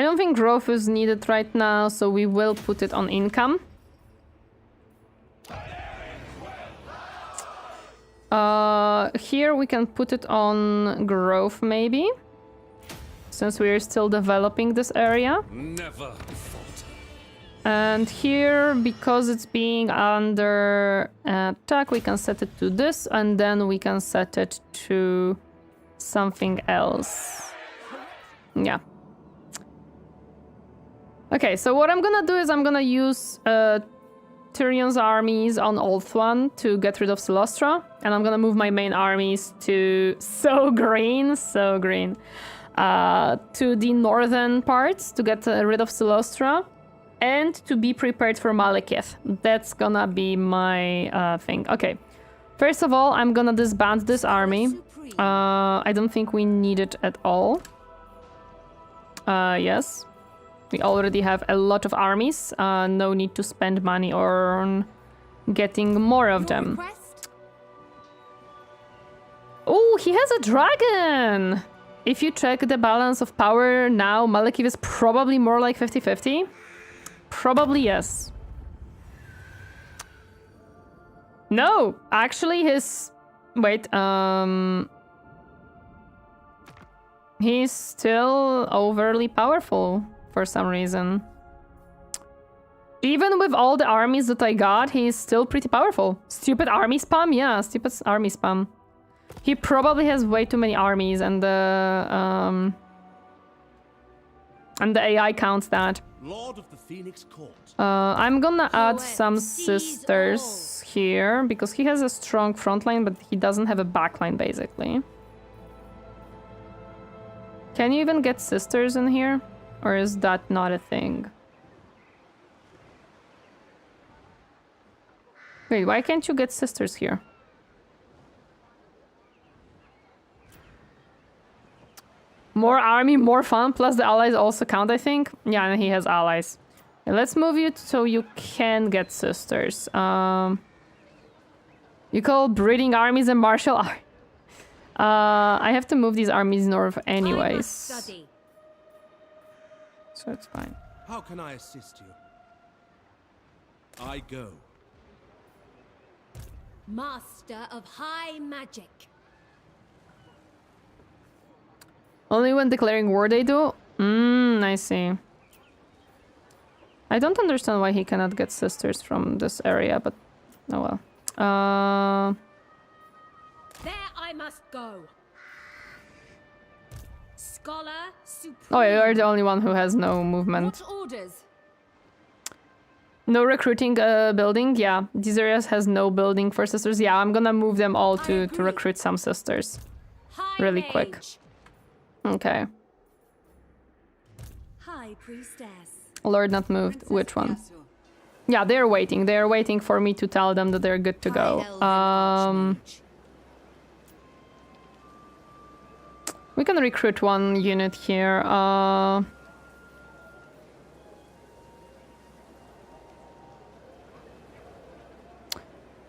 don't think growth is needed right now, so we will put it on income. Here we can put it on growth, maybe, since we are still developing this area. Never falter. And here, because it's being under attack, we can set it to this, and then we can set it to something else. Yeah. Okay, so what I'm gonna do is I'm gonna use Tyrion's armies on Ulthuan to get rid of Celostra, and I'm gonna move my main armies to so green, to the northern parts to get rid of Celostra, and to be prepared for Malekith. That's gonna be my thing. Okay, first of all, I'm gonna disband this army. I don't think we need it at all. Yes. We already have a lot of armies. No need to spend money on getting more of them. Oh, he has a dragon! If you check the balance of power now, Malekith is probably more like 50-50. Probably yes. No, actually his... Wait, he's still overly powerful. For some reason. Even with all the armies that I got, he's still pretty powerful. Stupid army spam? Yeah, stupid army spam. He probably has way too many armies, and the AI counts that. Lord of the Phoenix Court. I'm gonna add some sisters here, because he has a strong front line, but he doesn't have a back line, basically. Can you even get sisters in here? Or is that not a thing? Wait, why can't you get sisters here? More army, more fun, plus the allies also count, I think. Yeah, and he has allies. Okay, let's move you so you can get sisters. You call breeding armies and martial art. I have to move these armies north anyways. So it's fine. How can I assist you? I go. Master of high magic. Only when declaring war they do? I see. I don't understand why he cannot get sisters from this area, but oh well. There I must go. Scholar supreme. Oh, you're the only one who has no movement. What orders? No recruiting building. Yeah, these areas has no building for sisters. Yeah, I'm gonna move them all to recruit some sisters. High Really mage. quick. Okay. High priestess. Lord not moved. Which one? Yeah, they're waiting. They're waiting for me to tell them that they're good to go. High Elven Archmage. We can recruit one unit here.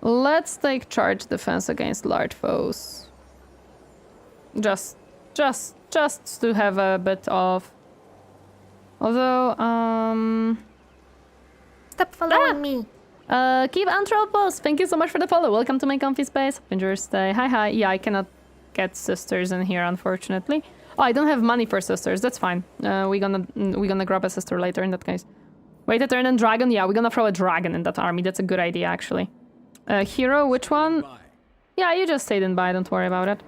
Let's take charge defense against large foes. Just to have a bit of. Although, Stop following me. Keep Anthropos, thank you so much for the follow. Welcome to my comfy space. Enjoy your stay. Hi. Yeah, I cannot get sisters in here, unfortunately. Oh, I don't have money for sisters. That's fine. We're gonna grab a sister later in that case. Wait a turn and dragon. Yeah, we're gonna throw a dragon in that army. That's a good idea, actually. Hero, which one? Yeah, you just stayed in by. Don't worry about it.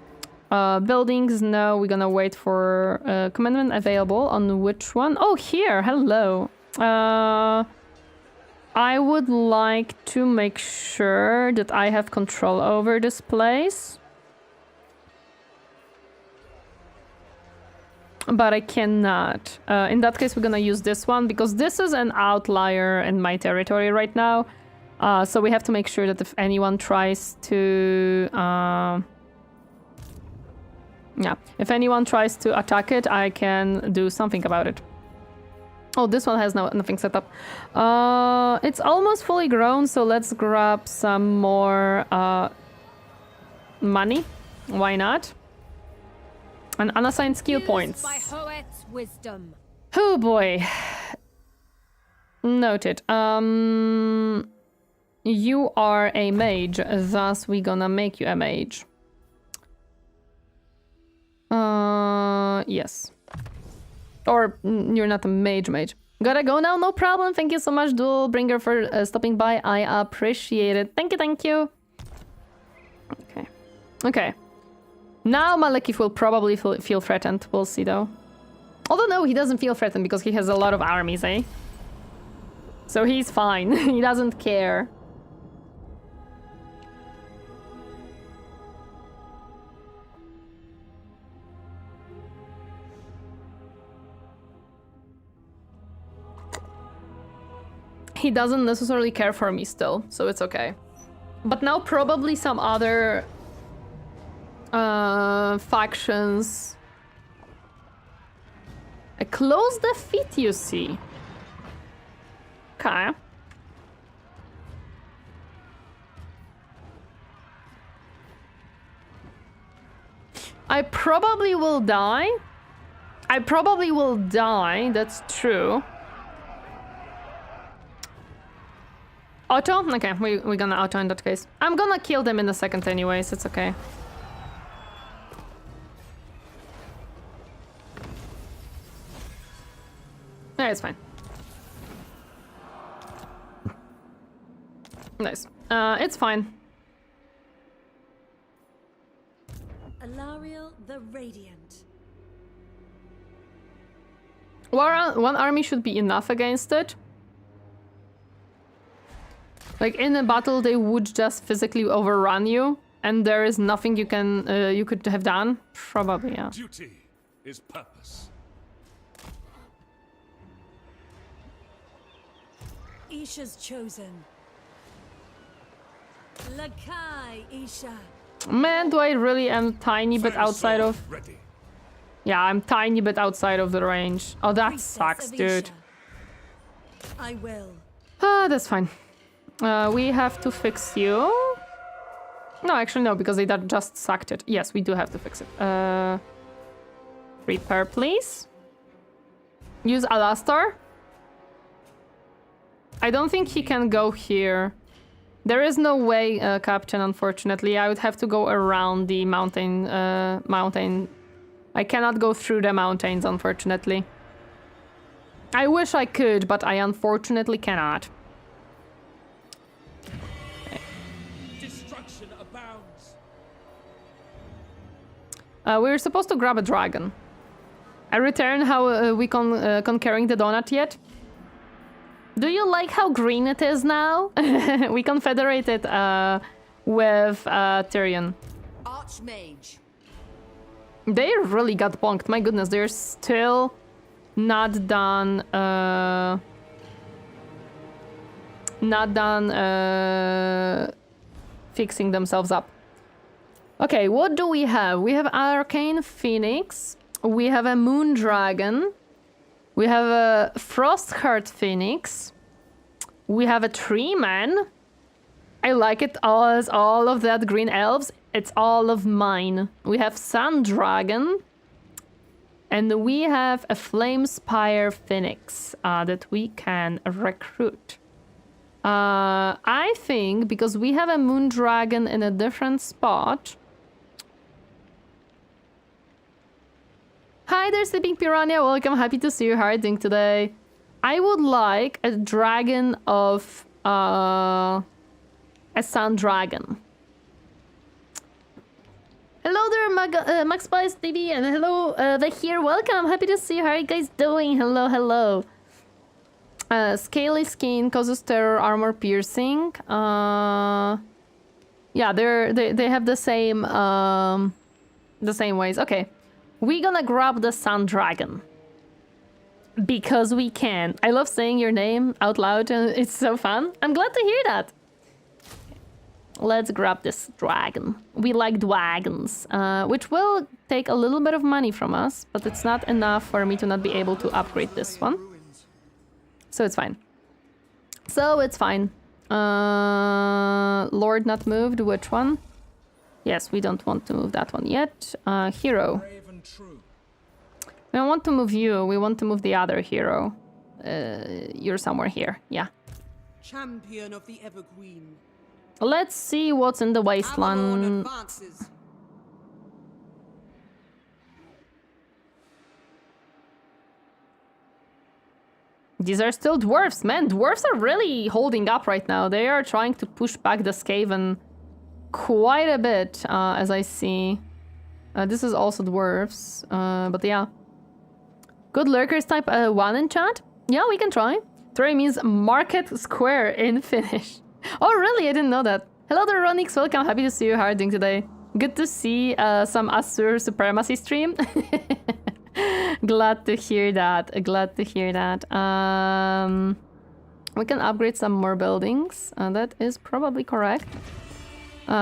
Buildings, no. We're gonna wait for commandment available on which one? Oh, here. Hello. I would like to make sure that I have control over this place. But I cannot. In that case, we're gonna use this one because this is an outlier in my territory right now. So we have to make sure that if anyone tries to... yeah, if anyone tries to attack it, I can do something about it. Oh, this one has nothing set up. It's almost fully grown, so let's grab some more money. Why not? And unassigned skill points. By Hoet's wisdom. Oh boy. Noted. You are a mage, thus we gonna make you a mage. Yes. Or you're not a mage. Gotta go now, no problem. Thank you so much, Dual Bringer, for stopping by. I appreciate it. Thank you. Okay. Now Malekith will probably feel threatened. We'll see, though. Although, no, he doesn't feel threatened because he has a lot of armies, eh? So he's fine. He doesn't care. He doesn't necessarily care for me still, so it's okay. But now probably some other factions. A close defeat, you see. Okay. I probably will die. That's true. Auto? Okay, we're gonna auto in that case. I'm gonna kill them in a second anyways, it's okay. Yeah, it's fine. Nice. It's fine. Alarielle the Radiant. One army should be enough against it. Like in a battle, they would just physically overrun you, and there is nothing you can you could have done. Probably, yeah. Duty is purpose. Isha's chosen. Lakai Isha. Man, do I really am tiny bit outside of... Ready. Yeah, I'm tiny bit outside of the range. Oh, that Priestess sucks, of dude. Isha. I will. That's fine. We have to fix you. No, actually no, because they just sucked it. Yes, we do have to fix it. Repair, please. Use Alastar. I don't think he can go here. There is no way, Captain, unfortunately. I would have to go around the mountain. I cannot go through the mountains, unfortunately. I wish I could, but I unfortunately cannot. Destruction abounds. We were supposed to grab a dragon. I return how we conquering the donut yet? Do you like how green it is now? We confederated with Tyrion. Archmage. They really got bonked. My goodness, they're still not done. Not done fixing themselves up. Okay, what do we have? We have Arcane Phoenix. We have a Moon Dragon. We have a Frostheart Phoenix. We have a Tree Man. I like it all of that green elves. It's all of mine. We have Sun Dragon. And we have a Flamespire Phoenix that we can recruit. I think because we have a Moon Dragon in a different spot. Hi there, Sleeping Piranha. Welcome. Happy to see you. How are you doing today? I would like a dragon of a Sun Dragon. Hello there, Max Spice TV, and hello, the here. Welcome. Happy to see you. How are you guys doing? Hello, hello. Scaly skin causes terror, armor piercing. Yeah, they have the same ways. Okay, we're gonna grab the Sun Dragon because we can. I love saying your name out loud, and it's so fun. I'm glad to hear that. Let's grab this dragon. We like dragons, which will take a little bit of money from us, but it's not enough for me to not be able to upgrade this one. So it's fine. So it's fine. Lord not moved. Which one? Yes, we don't want to move that one yet. Hero. We don't want to move you. We want to move the other hero. You're somewhere here. Yeah. Champion of the Evergreen. Let's see what's in the wasteland. These are still dwarves, man. Dwarves are really holding up right now. They are trying to push back the Skaven quite a bit, as I see. This is also dwarves, but yeah. Good lurkers type 1 in chat? Yeah, we can try. Three means market square in Finnish. Oh, really? I didn't know that. Hello there, Ronix. Welcome. Happy to see you. How are you doing today? Good to see some Asur supremacy stream. Glad to hear that. Glad to hear that. We can upgrade some more buildings. That is probably correct.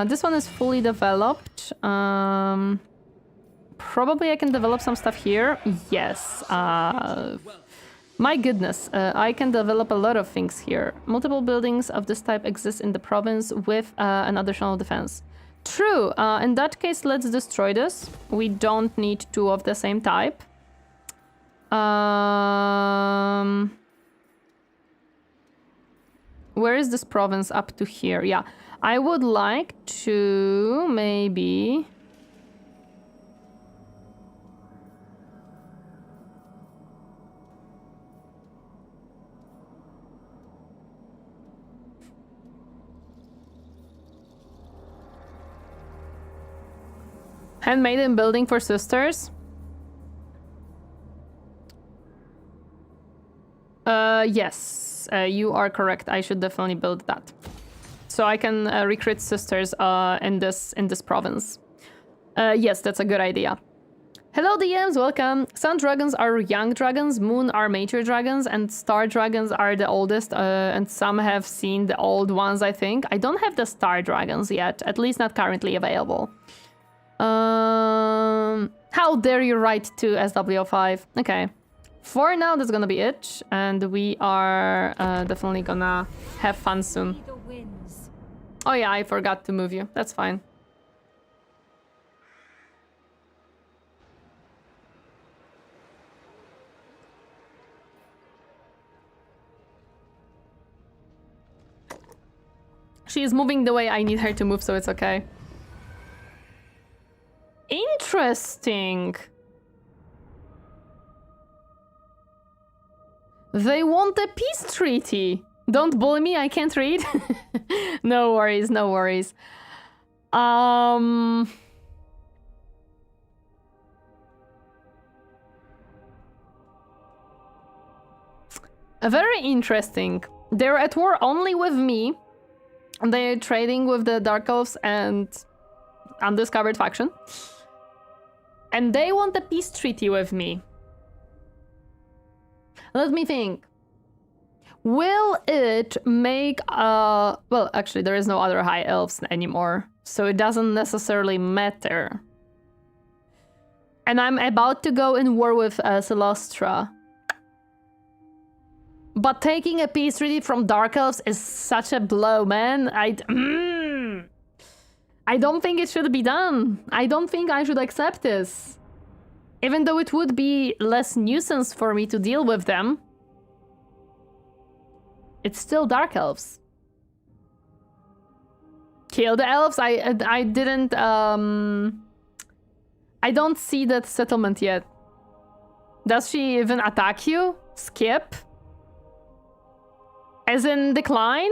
This one is fully developed. Probably I can develop some stuff here. Yes. My goodness, I can develop a lot of things here. Multiple buildings of this type exist in the province with an additional defense. True. In that case, let's destroy this. We don't need two of the same type. Where is this province up to here? Yeah, I would like to maybe... Handmaiden building for sisters. Yes, you are correct. I should definitely build that, so I can recruit sisters in this province. Yes, that's a good idea. Hello, DMs. Welcome. Sun dragons are young dragons, moon are mature dragons, and star dragons are the oldest. And some have seen the old ones. I think I don't have the star dragons yet, at least not currently available. How dare you write to SW5? Okay. For now, that's gonna be it, and we are definitely gonna have fun soon. Oh yeah, I forgot to move you. That's fine. She is moving the way I need her to move, so it's okay. Interesting. They want a peace treaty. Don't bully me, I can't read. No worries, no worries. Very interesting. They're at war only with me. They're trading with the Dark Elves and undiscovered faction. And they want a peace treaty with me. Let me think. Will it make well, actually there is no other High Elves anymore, so it doesn't necessarily matter. And I'm about to go in war with Celestra. But taking a peace treaty from Dark Elves is such a blow, man. I don't think it should be done. I don't think I should accept this. Even though it would be less nuisance for me to deal with them. It's still Dark Elves. Kill the elves? I didn't I don't see that settlement yet. Does she even attack you? Skip? As in decline?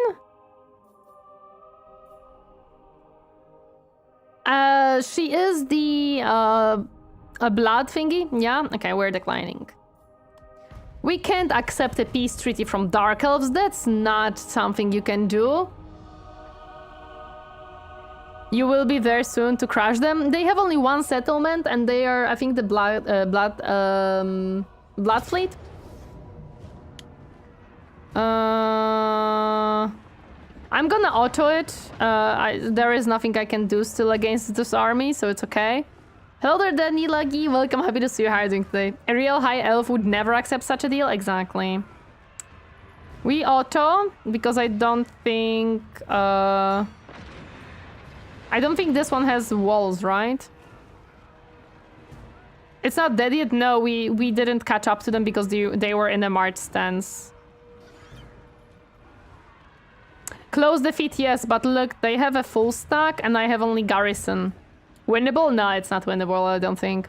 She is the a blood thingy? Yeah? Okay, we're declining. We can't accept a peace treaty from Dark Elves. That's not something you can do. You will be there soon to crush them. They have only one settlement, and they are, I think, the blood fleet. I'm gonna auto it. There is nothing I can do still against this army, so it's okay. Hello there, Danilagi. Welcome. Happy to see you. How are you doing today? A real High Elf would never accept such a deal. Exactly. We auto because I don't think this one has walls, right? It's not dead yet. No, we didn't catch up to them because they were in a march stance. Close defeat, yes, but look, they have a full stack and I have only garrison. Winnable? No, it's not winnable, I don't think.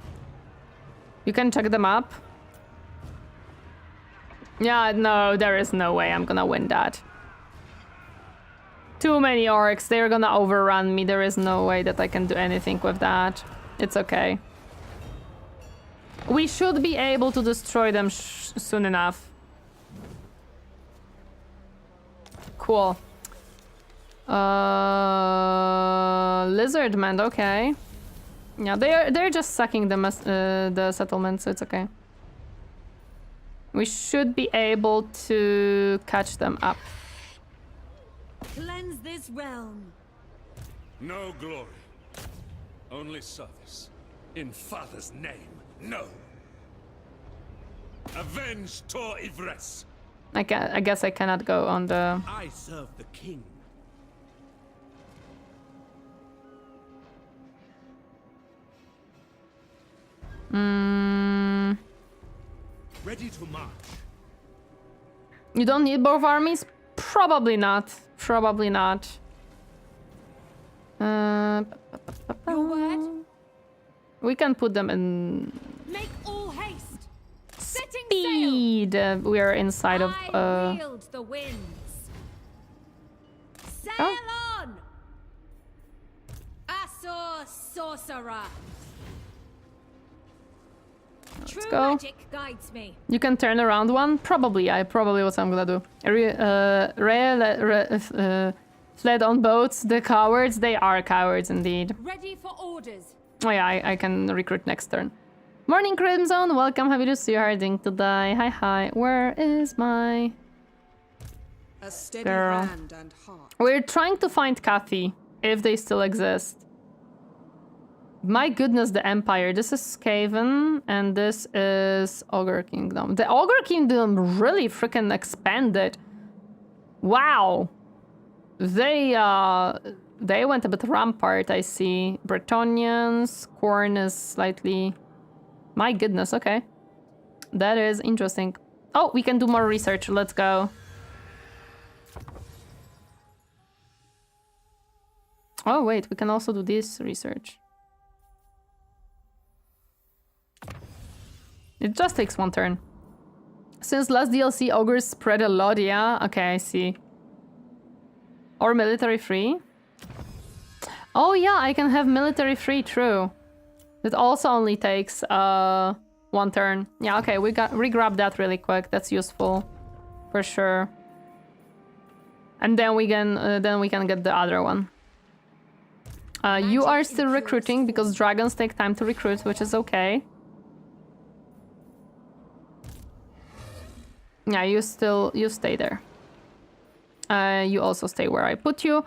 You can check them up. Yeah, no, there is no way I'm gonna win that. Too many orcs, they're gonna overrun me. There is no way that I can do anything with that. It's okay. We should be able to destroy them soon enough. Cool. Lizardman, okay. Yeah, they're just sucking the settlement, so it's okay. We should be able to catch them up. Cleanse this realm. No glory, only service. In Father's name, no. Avenge Tor Ivres. I guess I cannot go on the. I serve the king. Ready to march. You don't need both armies? Probably not. Probably not. Your word? We can put them in Make all haste. Setting speed. We are inside of. I wield the winds. Sail on. Asur sorcerer. Let's True go. magic guides me. You can turn around one? Probably. Probably what I'm gonna do. Fled on boats. The cowards. They are cowards indeed. Ready for orders. Oh yeah, I can recruit next turn. Morning Crimson. Welcome. Happy to see you. How are you doing today? Hi. Where is my A steady girl? hand and heart. We're trying to find Kathy, if they still exist. My goodness, the Empire. This is Skaven, and this is Ogre Kingdom. The Ogre Kingdom really freaking expanded. Wow. They went a bit rampart, I see. Bretonnians, Khorne is slightly... My goodness, okay. That is interesting. Oh, we can do more research. Let's go. Oh, wait, we can also do this research. It just takes one turn. Since last DLC, ogres spread a lot, yeah? Okay, I see. Or military free. Oh yeah, I can have military free, true. It also only takes 1 turn. Yeah, okay, we grab that really quick. That's useful for sure. And then we can get the other one. You are still recruiting because dragons take time to recruit, which is okay. Yeah, you stay there. You also stay where I put you.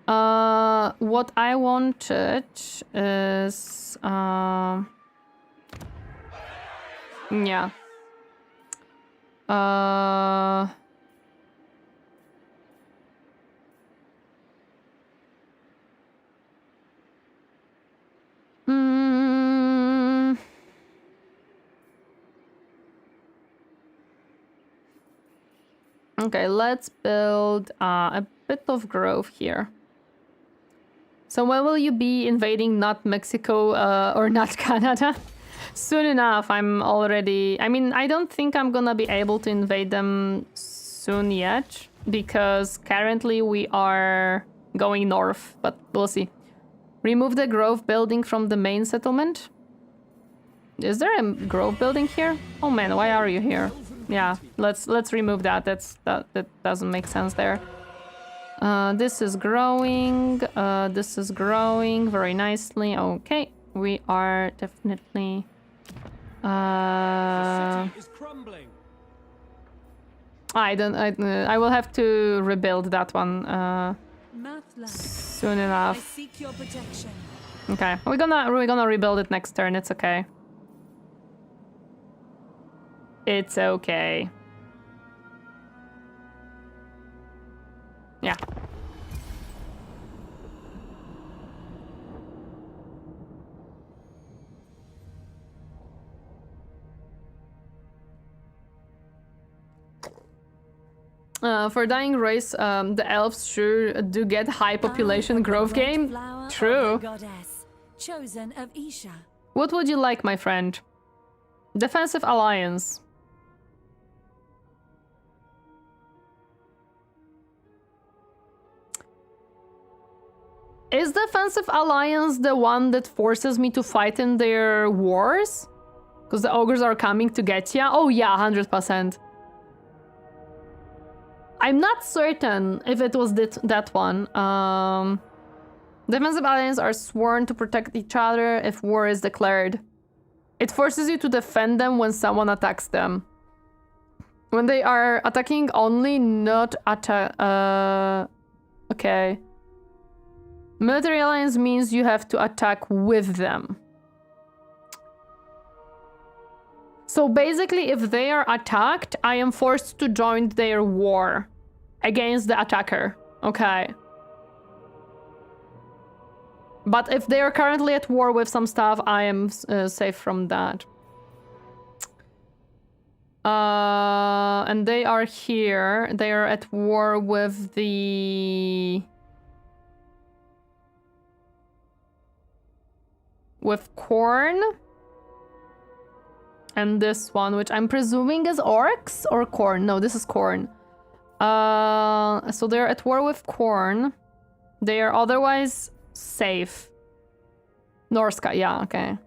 What I wanted is yeah. Okay, let's build a bit of growth here. So when will you be invading not Mexico or not Canada? Soon enough. I'm already... I mean, I don't think I'm gonna be able to invade them soon yet, because currently we are going north, but we'll see. Remove the grove building from the main settlement. Is there a grove building here? Oh man, why are you here? Yeah, let's remove that. That doesn't make sense there. This is growing. This is growing very nicely. Okay, we are definitely. The city is crumbling. I will have to rebuild that one soon I enough. seek your protection. Okay, we're gonna rebuild it next turn. It's okay. It's okay. Yeah. For dying race, the elves sure do get high population growth game. True. Goddess, chosen of Isha. What would you like, my friend? Defensive alliance. Is Defensive Alliance the one that forces me to fight in their wars? Because the ogres are coming to get ya? Oh yeah, 100%. I'm not certain if it was that one. Defensive Alliance are sworn to protect each other if war is declared. It forces you to defend them when someone attacks them. When they are attacking only, not attack... okay. Military alliance means you have to attack with them. So basically, if they are attacked, I am forced to join their war against the attacker. Okay. But if they are currently at war with some stuff, I am safe from that. And they are here. They are at war with the... with Khorne. And this one, which I'm presuming is Orks or Khorne. No, this is Khorne. So they're at war with Khorne. They are otherwise safe. Norska, yeah, okay.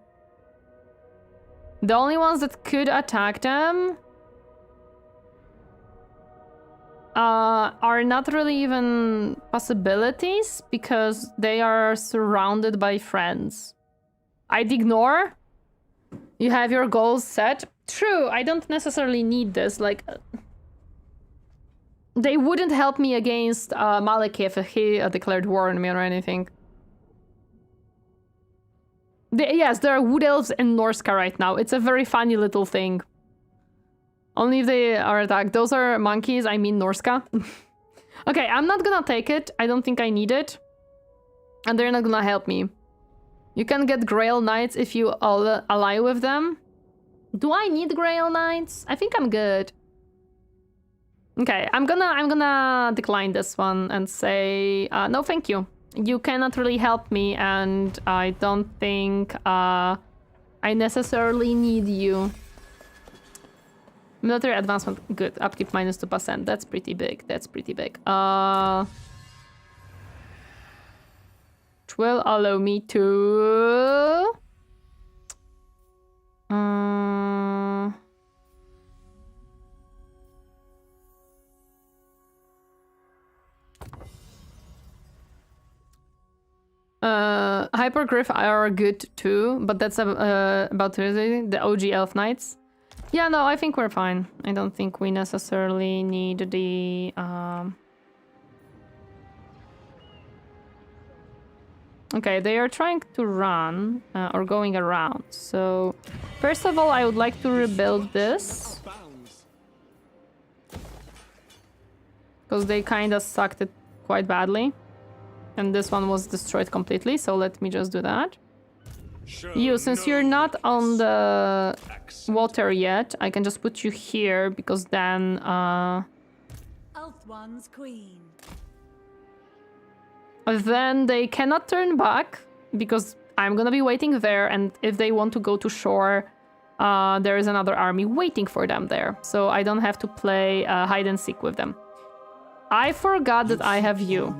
The only ones that could attack them are not really even possibilities because they are surrounded by friends. I'd ignore. You have your goals set. True, I don't necessarily need this. Like, they wouldn't help me against Malekith if he declared war on me or anything. Yes, there are Wood Elves in Norska right now. It's a very funny little thing. Only if they are attacked. Those are monkeys, I mean Norska. Okay, I'm not gonna take it. I don't think I need it. And they're not gonna help me. You can get Grail Knights if you ally with them. Do I need Grail Knights? I think I'm good. Okay, I'm gonna decline this one and say no thank you. You cannot really help me and I don't think I necessarily need you. Military advancement, good. Upkeep minus 2%. That's pretty big. That's pretty big. which will allow me to... Hypergriff are good too, but that's about the OG Elf Knights. Yeah, no, I think we're fine. I don't think we necessarily need the... Okay, they are trying to run, or going around. So, first of all, I would like to rebuild this. Because they kind of sucked it quite badly. And this one was destroyed completely, so let me just do that. You, since you're not on the water yet, I can just put you here, because then... Ulthuan's queen. Then they cannot turn back, because I'm gonna be waiting there, and if they want to go to shore, there is another army waiting for them there. So I don't have to play hide and seek with them. I forgot that I have you.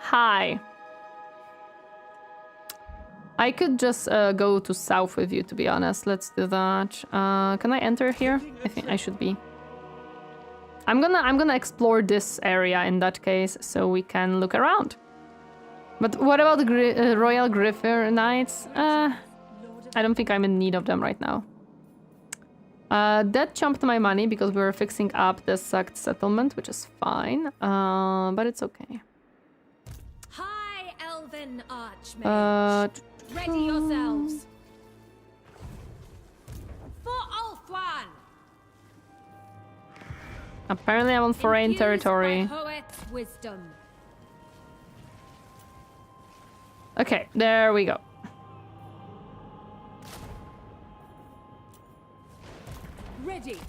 Hi. I could just go to south with you, to be honest. Let's do that. Can I enter here? I think I should be. I'm gonna explore this area in that case, so we can look around. But what about the Royal Griffer Knights? I don't think I'm in need of them right now. That chumped my money because we were fixing up the sacked settlement, which is fine. But it's okay. High Elven Archmage. Ready yourselves. For Ulthuan. Apparently I'm on foreign Infused territory. by poet's wisdom. Okay, there we go. Ready.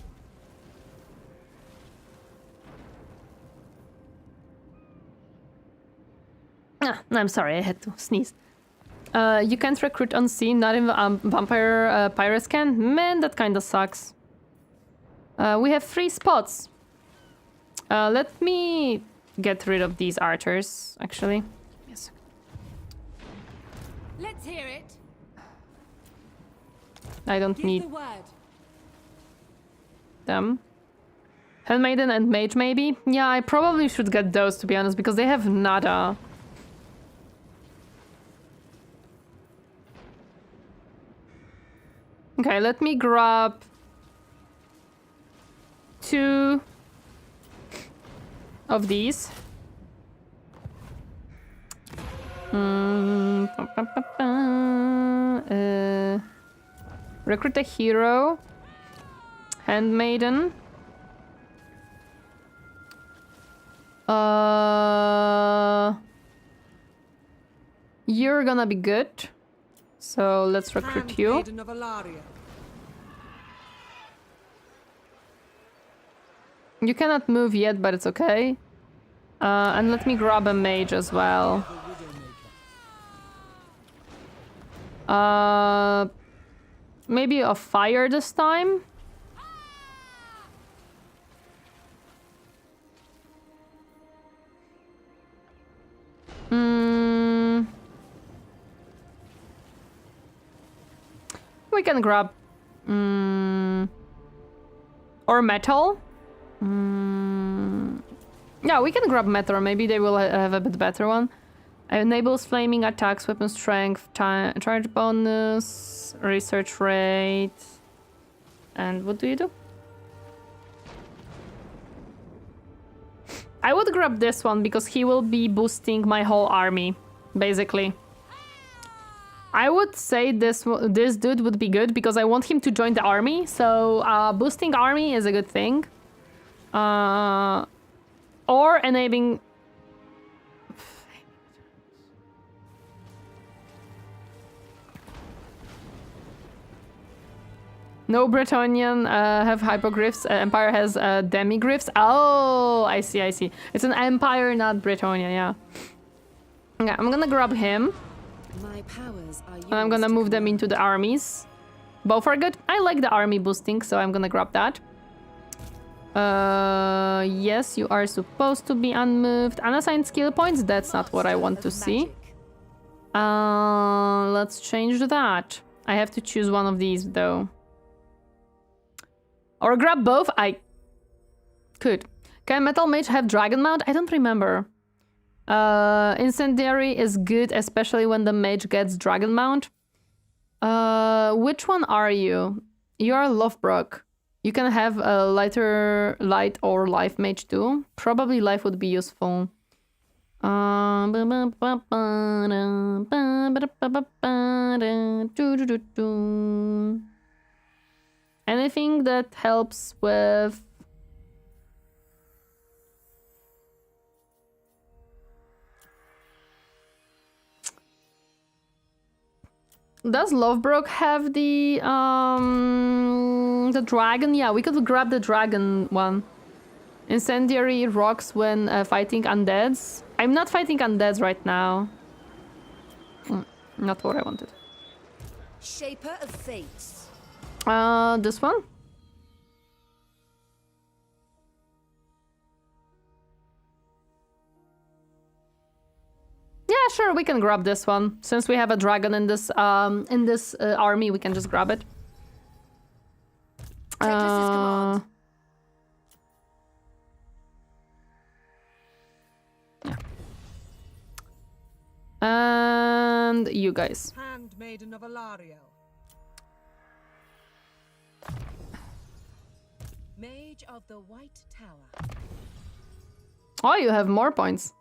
I'm sorry, I had to sneeze. You can't recruit unseen, not even vampire pirates can? Man, that kinda sucks. We have 3 spots. Let me get rid of these archers, actually. Yes. Let's hear it. I don't Give need the word. them. Handmaiden and Mage, maybe? Yeah, I probably should get those, to be honest, because they have nada. Okay, let me grab 2 of these. Recruit a hero. Handmaiden. You're gonna be good. So let's recruit you. Handmaiden of Alarielle. You cannot move yet, but it's okay. And let me grab a mage as well. Maybe a fire this time? We can grab... or metal. Yeah, we can grab metal. Maybe they will have a bit better one. Enables flaming attacks, weapon strength, charge bonus, research rate. And what do you do? I would grab this one because he will be boosting my whole army, basically. I would say this dude would be good because I want him to join the army. So boosting army is a good thing. Or enabling... No Bretonnian have hypogryphs. Empire has demigryphs. Oh, I see, I see. It's an empire, not Bretonnia, yeah. Okay, I'm gonna grab him. My powers are And I'm gonna move them into the armies. Both are good. I like the army boosting, so I'm gonna grab that. Yes, you are supposed to be unmoved. Unassigned skill points, that's not what I want to see. Let's change that. I have to choose one of these, though. Or grab both? I could. Can Metal Mage have Dragon Mount? I don't remember. Incendiary is good, especially when the mage gets Dragon Mount. Which one are you? You are Lothbrok. You can have a light or life mage too. Probably life would be useful. Anything that helps with... Does Lothbrok have the dragon? Yeah, we could grab the dragon one. Incendiary rocks when fighting undeads. I'm not fighting undeads right now. Not what I wanted. Shaper of Fates. This one? Yeah, sure, we can grab this one. Since we have a dragon in this army, we can just grab it. Tetris' command. Yeah. And you guys. Handmaiden of Alarielle. Mage of the White Tower. Oh, you have more points.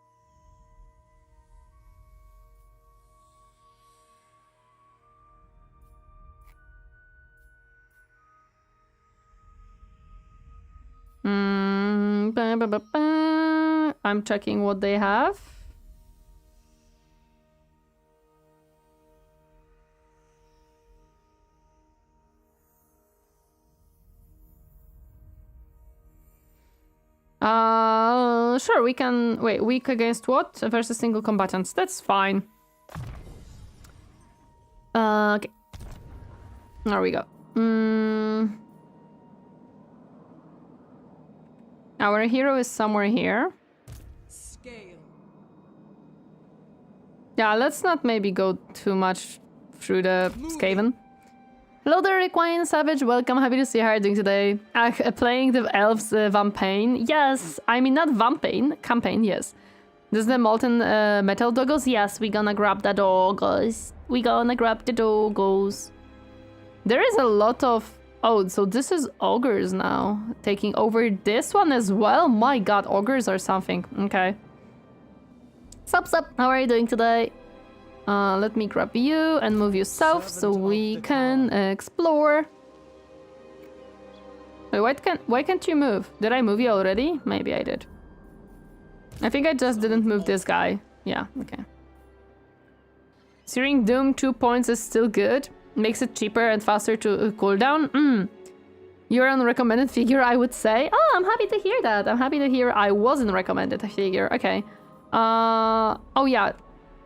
I'm checking what they have. Sure, we can... Wait, weak against what? Versus single combatants. That's fine. Okay. There we go. Our hero is somewhere here. Scale. Yeah, let's not maybe go too much through the Skaven. Hello there, Equine Savage. Welcome. Happy to see how you're doing today. Playing the Elves Vampain. Yes, I mean not Vampain. Campaign, yes. This is the Molten Metal Doggos. Yes, we gonna grab the doggos. We gonna grab the doggos. There is a lot of... Oh, so this is ogres now, taking over this one as well? My god, ogres or something. Okay. Sup, how are you doing today? Let me grab you and move you south so we can explore. Wait, why can't you move? Did I move you already? Maybe I did. I think I just didn't move this guy. Yeah, okay. Searing Doom 2 points is still good. Makes it cheaper and faster to cooldown. You're on recommended figure, I would say. Oh, I'm happy to hear that. I'm happy to hear I was in recommended figure. Okay. Oh yeah.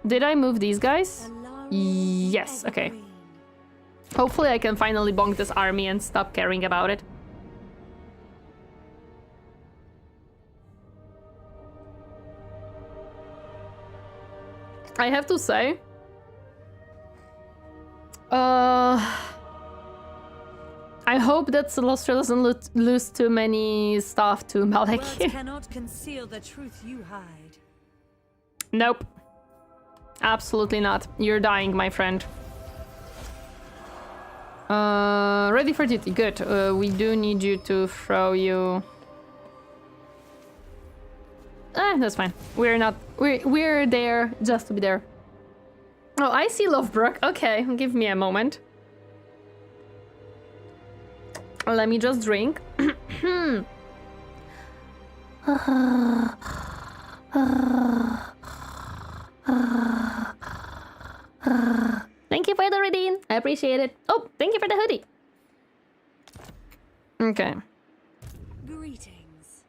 Did I move these guys? Yes, okay. Hopefully I can finally bonk this army and stop caring about it. I have to say... I hope that Celestia doesn't lose too many stuff to Malek. Words cannot conceal the truth you hide. Nope. Absolutely not. You're dying, my friend. Ready for duty. Good. We do need you to throw you... that's fine. We're not... We're there just to be there. Oh, I see Lothbrok. Okay, give me a moment. Let me just drink. Thank you for the redeem. I appreciate it. Oh, thank you for the hoodie. Okay. Greetings.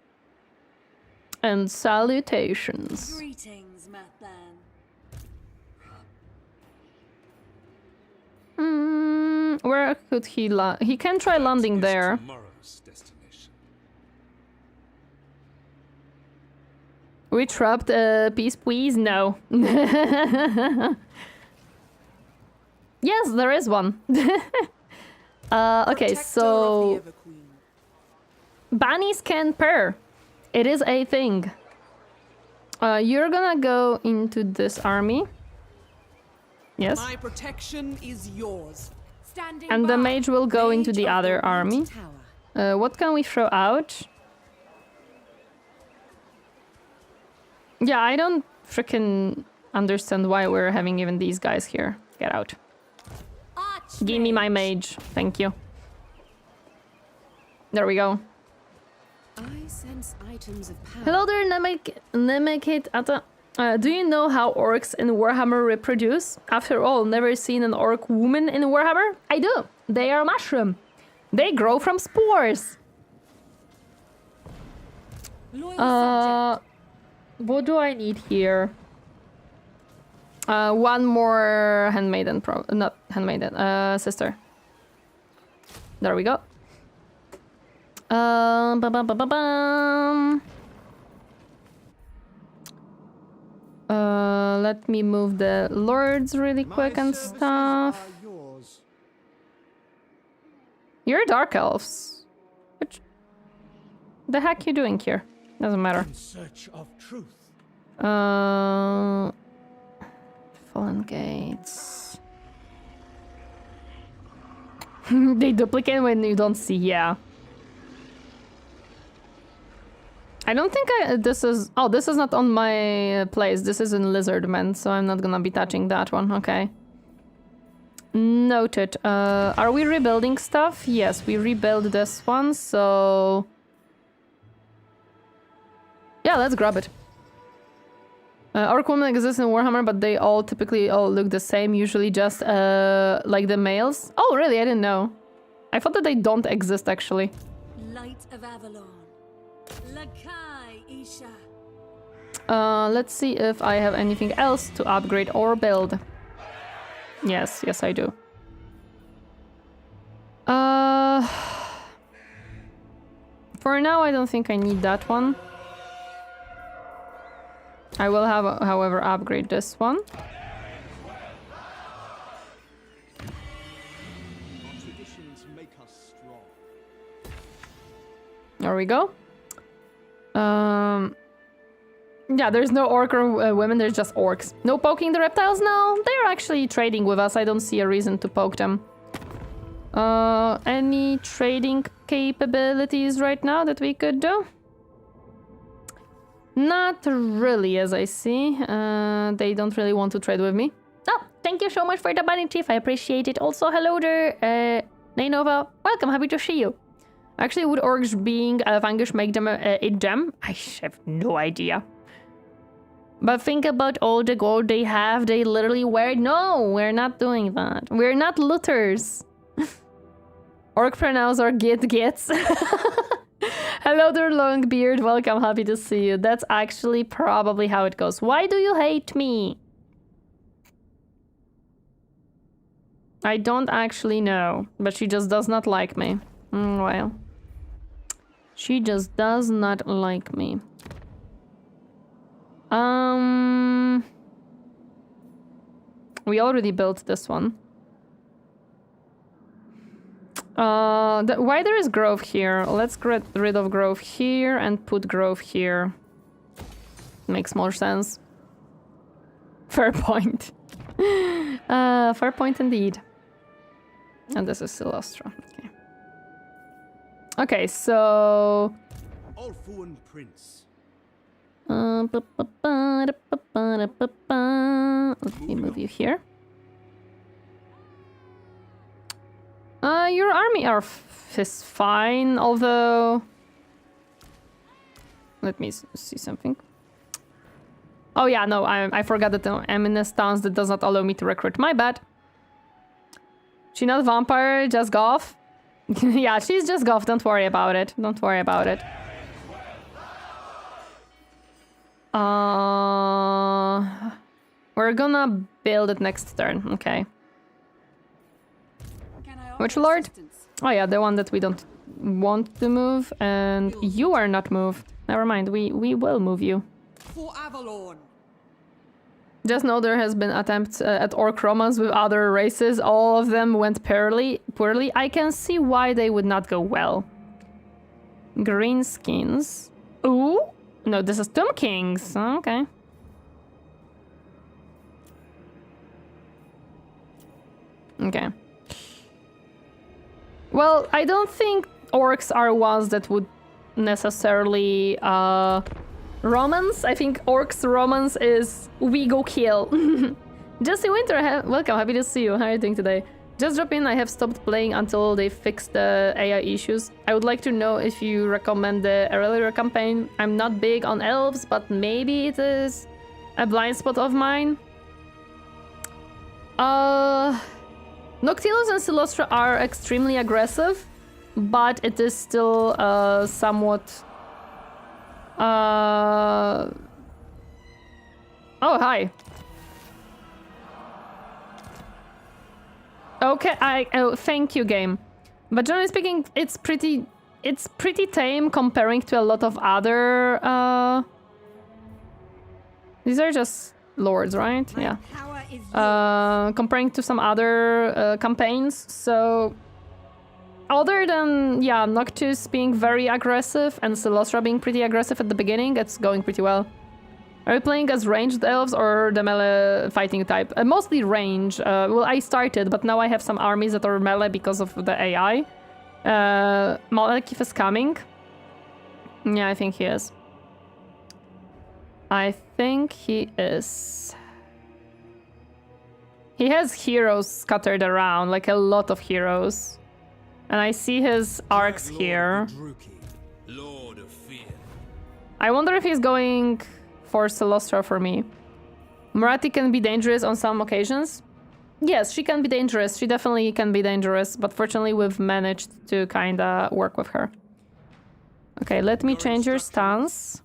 And salutations. Greetings, Mathan. Where could he land? He can try landing there. Tomorrow's destination. We trapped peace, please? No. Yes, there is one. Okay, so Bunnies can pair. It is a thing. You're gonna go into this army. Yes. My protection is yours. And the mage will go into the other army. Tower. What can we throw out? Yeah, I don't freaking understand why we're having even these guys here. Get out. Give me my mage. Thank you. There we go. I sense items of power. Hello there, Nemekit Ata. Do you know how orcs in Warhammer reproduce? After all, never seen an orc woman in Warhammer? I do. They are mushroom. They grow from spores. Loyal subject. What do I need here? One more handmaiden, not handmaiden, sister. There we go. Let me move the lords really quick and stuff. You're dark elves. Which the heck you doing here? Doesn't matter. In search of truth. Fallen gates. They duplicate when you don't see, yeah. I don't think this is... Oh, this is not on my place. This is in Lizardman, so I'm not gonna be touching that one. Okay. Noted. Are we rebuilding stuff? Yes, we rebuild this one, so... Yeah, let's grab it. Orc women exist in Warhammer, but they all typically all look the same, usually just like the males. Oh, really? I didn't know. I thought that they don't exist, actually. Light of Avalon. Lakai Isha. Let's see if I have anything else to upgrade or build. Yes, yes I do. For now, I don't think I need that one. I will have, however, upgrade this one. There we go. Yeah, there's no orc or women, there's just orcs. No poking the reptiles? No, they're actually trading with us. I don't see a reason to poke them. Any trading capabilities right now that we could do? Not really, as I see. They don't really want to trade with me. Oh, thank you so much for the bunny chief. I appreciate it. Also, hello there, Nainova. Welcome, happy to see you. Actually, would orcs being a fungus make them a gem? I have no idea. But think about all the gold they have. They literally wear... No, we're not doing that. We're not looters. Orc pronouns are gets. Hello there, Longbeard. Welcome, happy to see you. That's actually probably how it goes. Why do you hate me? I don't actually know, but she just does not like me. Well, she just does not like me. We already built this one. Why there is grove here? Let's get rid of grove here and put grove here. Makes more sense. Fair point. Fair point indeed. And this is Silastra. Okay. Okay, so... Ulthuan Prince. Let me move you here. Your army is fine, although... Let me see something. Oh yeah, no, I forgot that I'm in a stance that does not allow me to recruit. My bad. She not vampire, just goth? Yeah, she's just goth, don't worry about it. Don't worry about it. We're gonna build it next turn, okay. Which lord? Oh yeah, the one that we don't want to move, and you are not move. Never mind, we will move you. For Avalon. Just know there has been attempts at orc romance with other races. All of them went poorly. I can see why they would not go well. Green skins. Ooh. No, this is Tomb Kings. Okay. Okay. Well, I don't think orcs are ones that would necessarily romance. I think orcs romance is we go kill. Jesse Winter, welcome, happy to see you. How are you doing today? Just drop in, I have stopped playing until they fix the AI issues. I would like to know if you recommend the earlier campaign. I'm not big on elves, but maybe it is a blind spot of mine. Noctilus and Silostra are extremely aggressive, but it is still somewhat... Oh, hi. Okay, oh, thank you, game. But generally speaking, it's pretty tame comparing to a lot of other... These are just lords, right? Yeah. Comparing to some other campaigns, so other than Noctis being very aggressive and Silostra being pretty aggressive at the beginning, it's going pretty well. Are you playing as ranged elves or the melee fighting type? Mostly range. Well, I started, but now I have some armies that are melee because of the AI. Malekith is coming. Yeah, I think he is. I think he is. He has heroes scattered around, like a lot of heroes. And I see his arcs here. Lord of Fear. I wonder if he's going for Silostra for me. Marathi can be dangerous on some occasions. Yes, she can be dangerous. She definitely can be dangerous, but fortunately we've managed to kinda work with her. Okay, let me change your stance.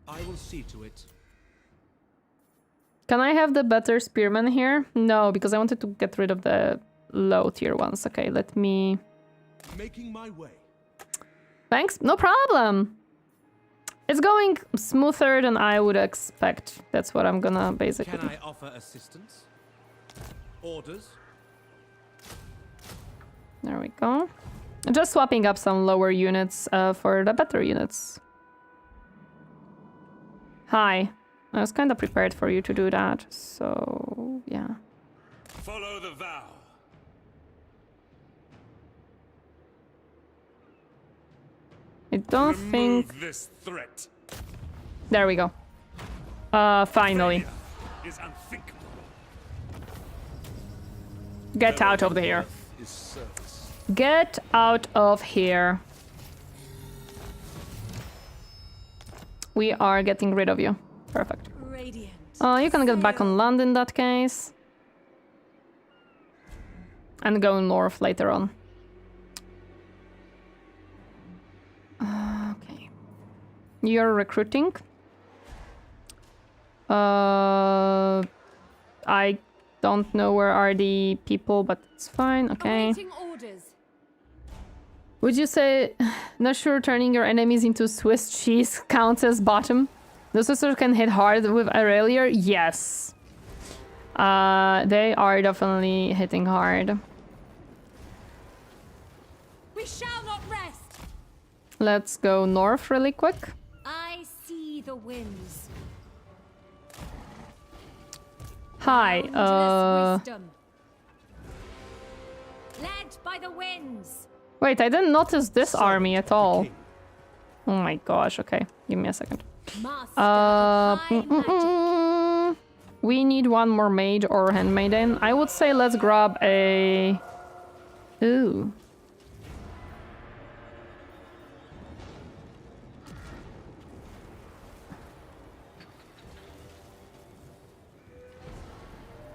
I will see to it. Can I have the better spearmen here? No, because I wanted to get rid of the low tier ones. Okay, let me... Making my way. Thanks, no problem. It's going smoother than I would expect. That's what I'm gonna basically... Can I offer assistance? Orders? There we go. Just swapping up some lower units for the better units. Hi. I was kind of prepared for you to do that, so yeah. Follow the vow. I don't think... this threat. There we go. Finally. Failure is unthinkable. Get out of here. Is service. Get out of here. We are getting rid of you. Perfect. Radiant. You can get back on land in that case. And go north later on. Okay. You're recruiting. I don't know where are the people, but it's fine. Okay. Awaiting orders. Would you say, not sure, turning your enemies into Swiss cheese counts as bottom? The sisters can hit hard with Alarielle? Yes. They are definitely hitting hard. We shall not rest. Let's go north really quick. I see the winds. Hi, Boundless wisdom. Led by the winds. Wait, I didn't notice this army at all. Oh my gosh, okay. Give me a second. Master of high magic. We need one more mage or handmaiden. I would say let's grab a... Ooh.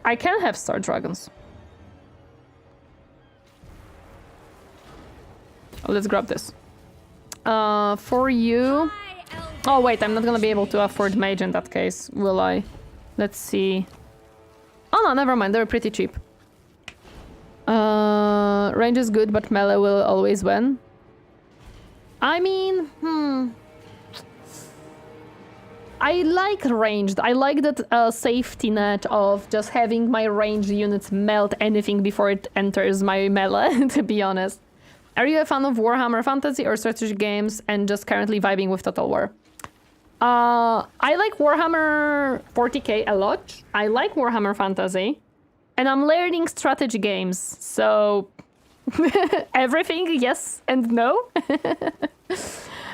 I can have star dragons. Let's grab this. For you... Oh wait, I'm not gonna be able to afford mage in that case, will I? Let's see. Oh no, never mind, they're pretty cheap. Range is good, but melee will always win. I mean, I like ranged. I like that safety net of just having my ranged units melt anything before it enters my melee, to be honest. Are you a fan of Warhammer Fantasy or strategy games and just currently vibing with Total War? I like Warhammer 40k a lot. I like Warhammer Fantasy. And I'm learning strategy games, so... everything yes and no?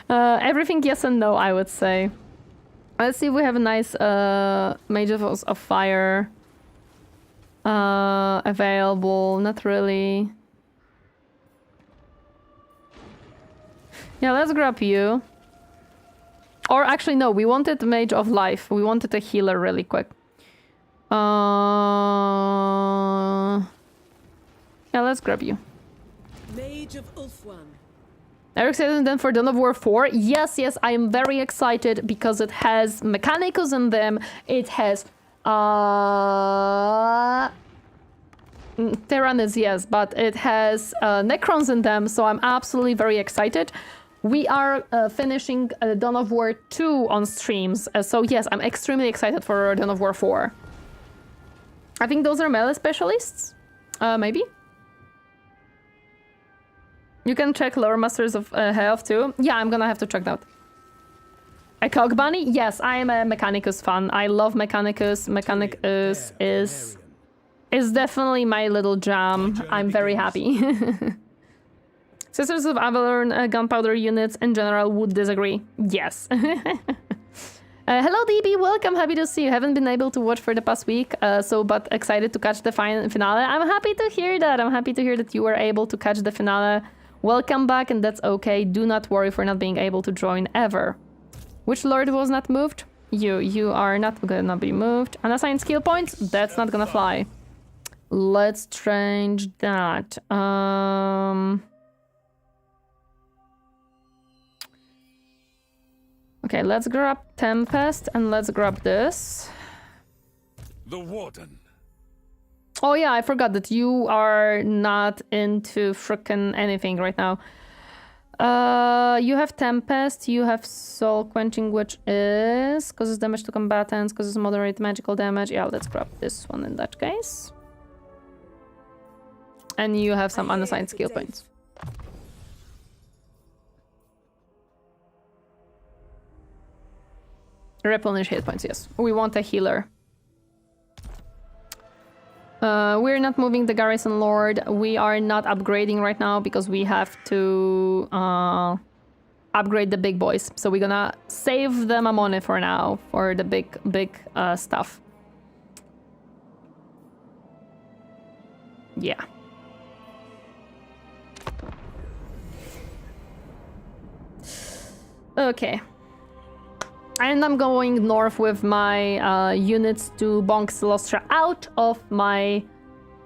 Everything yes and no, I would say. Let's see if we have a nice Mages of Fire available. Not really. Yeah, let's grab you. Or actually, no, we wanted Mage of Life. We wanted a healer really quick. Yeah, let's grab you. Mage of Ulthuan. Are you excited then for Dawn of War 4? Yes, yes, I am very excited because it has Mechanicus in them. It has Tyrannis, yes, but it has Necrons in them, so I'm absolutely very excited. We are finishing Dawn of War 2 on streams, so yes, I'm extremely excited for Dawn of War 4. I think those are melee specialists, maybe? You can check Lore Masters of High Elves too. Yeah, I'm gonna have to check that. A Cog Bunny? Yes, I am a Mechanicus fan. I love Mechanicus. Mechanicus is definitely my little jam. I'm very happy. Sisters of Avalon gunpowder units in general would disagree. Yes. Hello DB, welcome, happy to see you. Haven't been able to watch for the past week, but excited to catch the finale. I'm happy to hear that. I'm happy to hear that you were able to catch the finale. Welcome back, and that's okay. Do not worry for not being able to join ever. Which lord was not moved? You are not gonna be moved. Unassigned skill points? That's not gonna fly. Let's change that. Okay, let's grab Tempest and let's grab this. The Warden. Oh yeah, I forgot that you are not into frickin' anything right now. You have Tempest, you have Soul Quenching, which is causes damage to combatants, causes moderate magical damage. Yeah, let's grab this one in that case. And you have some unassigned skill points. Replenish hit points, yes. We want a healer. We're not moving the Garrison Lord. We are not upgrading right now because we have to upgrade the big boys. So we're gonna save them a money for now for the big stuff. Yeah. Okay. And I'm going north with my units to Bonk Celestra out of my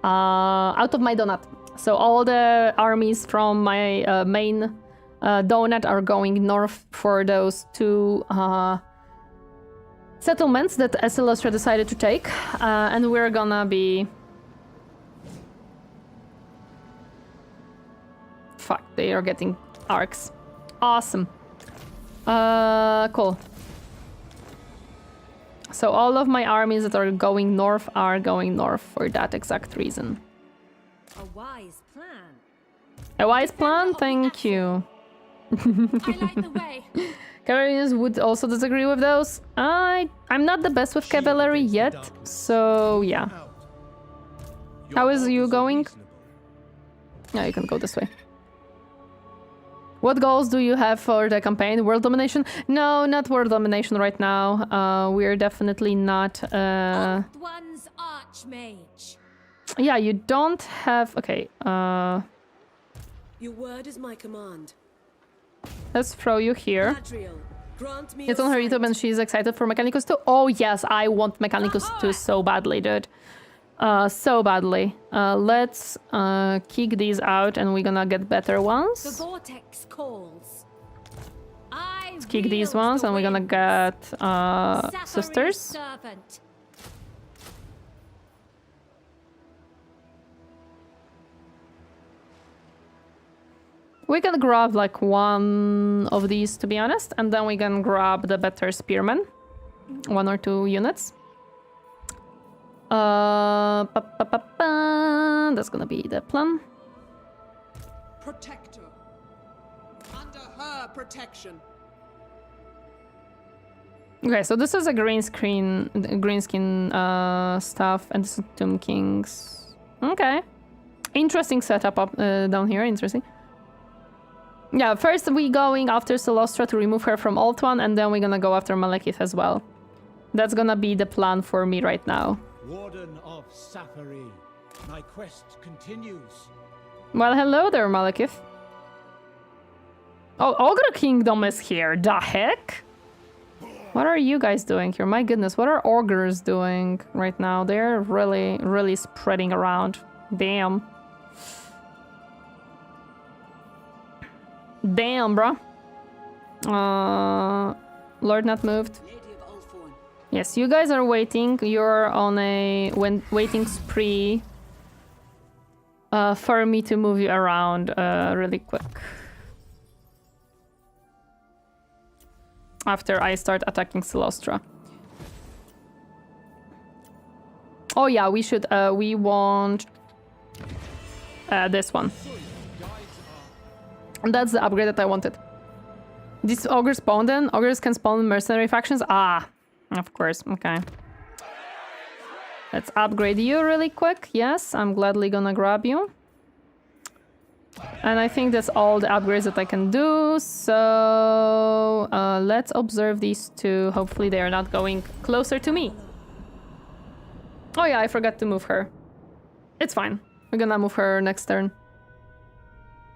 donut. So all the armies from my main donut are going north for those two settlements that Celestra decided to take, and we're gonna be. Fuck! They are getting Orks. Awesome. Cool. So all of my armies that are going north for that exact reason. A wise plan. A wise plan? Thank you. I light the way. Cavalarians would also disagree with those. I'm not the best with cavalry yet, so yeah. How is you going? Yeah, you can go this way. What goals do you have for the campaign? World domination? No, not world domination right now. We're definitely not... Ulthuan's Archmage. Yeah, you don't have... Okay, Your word is my command. let's throw you here. Adriel, grant me It's your on her sight. YouTube and she's excited for Mechanicus too. Oh yes, I want Mechanicus too so badly, dude. So badly. Let's kick these out and we're gonna get better The ones. vortex calls. Let's kick these ones and we're gonna get sisters. Servant. We can grab like one of these to be honest, and then we can grab the better spearman. 1 or 2 units. That's gonna be the plan. Protect her. Under her protection. Okay, so this is a green skin stuff, and this is Tomb Kings. Okay, interesting setup up down here. Interesting. Yeah, first we going after Celostra to remove her from Ulthuan, and then we're gonna go after Malekith as well. That's gonna be the plan for me right now. Warden of Safari, my quest continues. Well, hello there, Malekith. Oh, Ogre Kingdom is here. The heck? What are you guys doing here? My goodness, what are Ogres doing right now? They're really, really spreading around. Damn. Damn, bro. Lord not moved. Lady of Ulthuan. Yes, you guys are waiting. You're on a waiting spree for me to move you around really quick. After I start attacking Celostra. Oh yeah, we should, we want this one. And that's the upgrade that I wanted. This ogre spawned in. Ogres can spawn mercenary factions. Ah, of course, okay. Let's upgrade you really quick. Yes, I'm gladly gonna grab you. And I think that's all the upgrades that I can do. So let's observe these two. Hopefully they are not going closer to me. Oh yeah, I forgot to move her. It's fine. We're gonna move her next turn.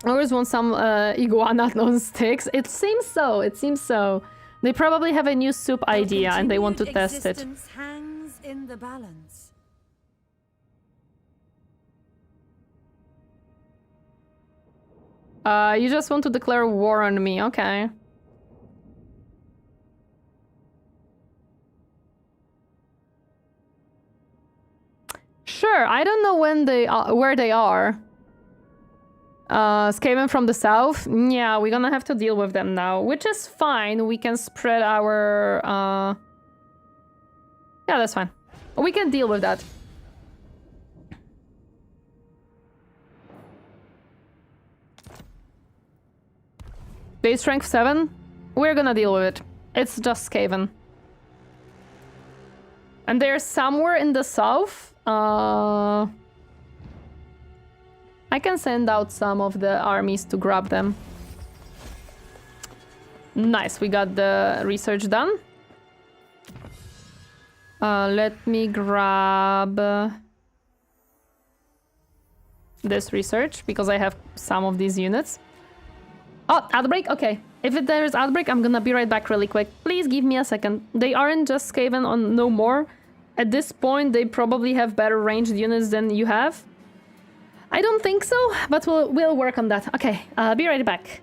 Ogres want some iguana on sticks. It seems so. It seems so. They probably have a new soup idea and they want to test it. Existence hangs in the balance. You just want to declare war on me, okay. Sure, I don't know when they where they are. Skaven from the south? Yeah, we're gonna have to deal with them now, which is fine. We can spread our... Yeah, that's fine. We can deal with that. Base strength 7? We're gonna deal with it. It's just Skaven. And they're somewhere in the south. I can send out some of the armies to grab them. Nice, we got the research done. Let me grab this research, because I have some of these units. Oh, outbreak? Okay. If there is outbreak, I'm gonna be right back really quick. Please give me a second. They aren't just Skaven on no more. At this point, they probably have better ranged units than you have. I don't think so, but we'll work on that. Okay, be right back.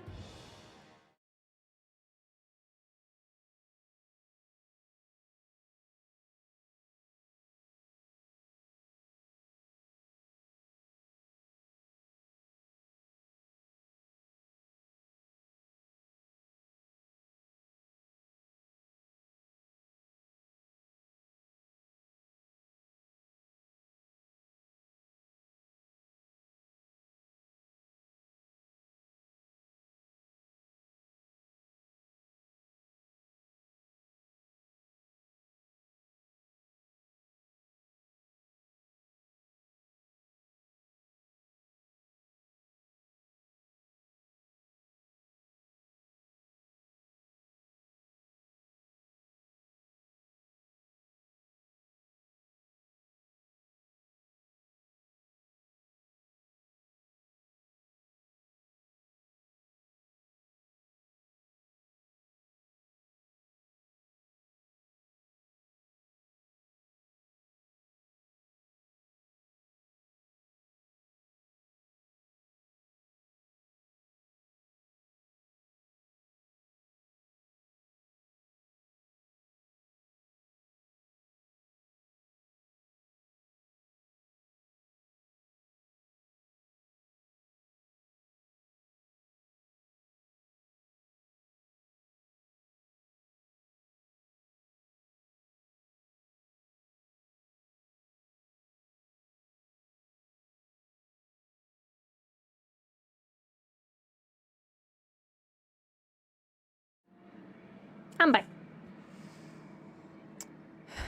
I'm back.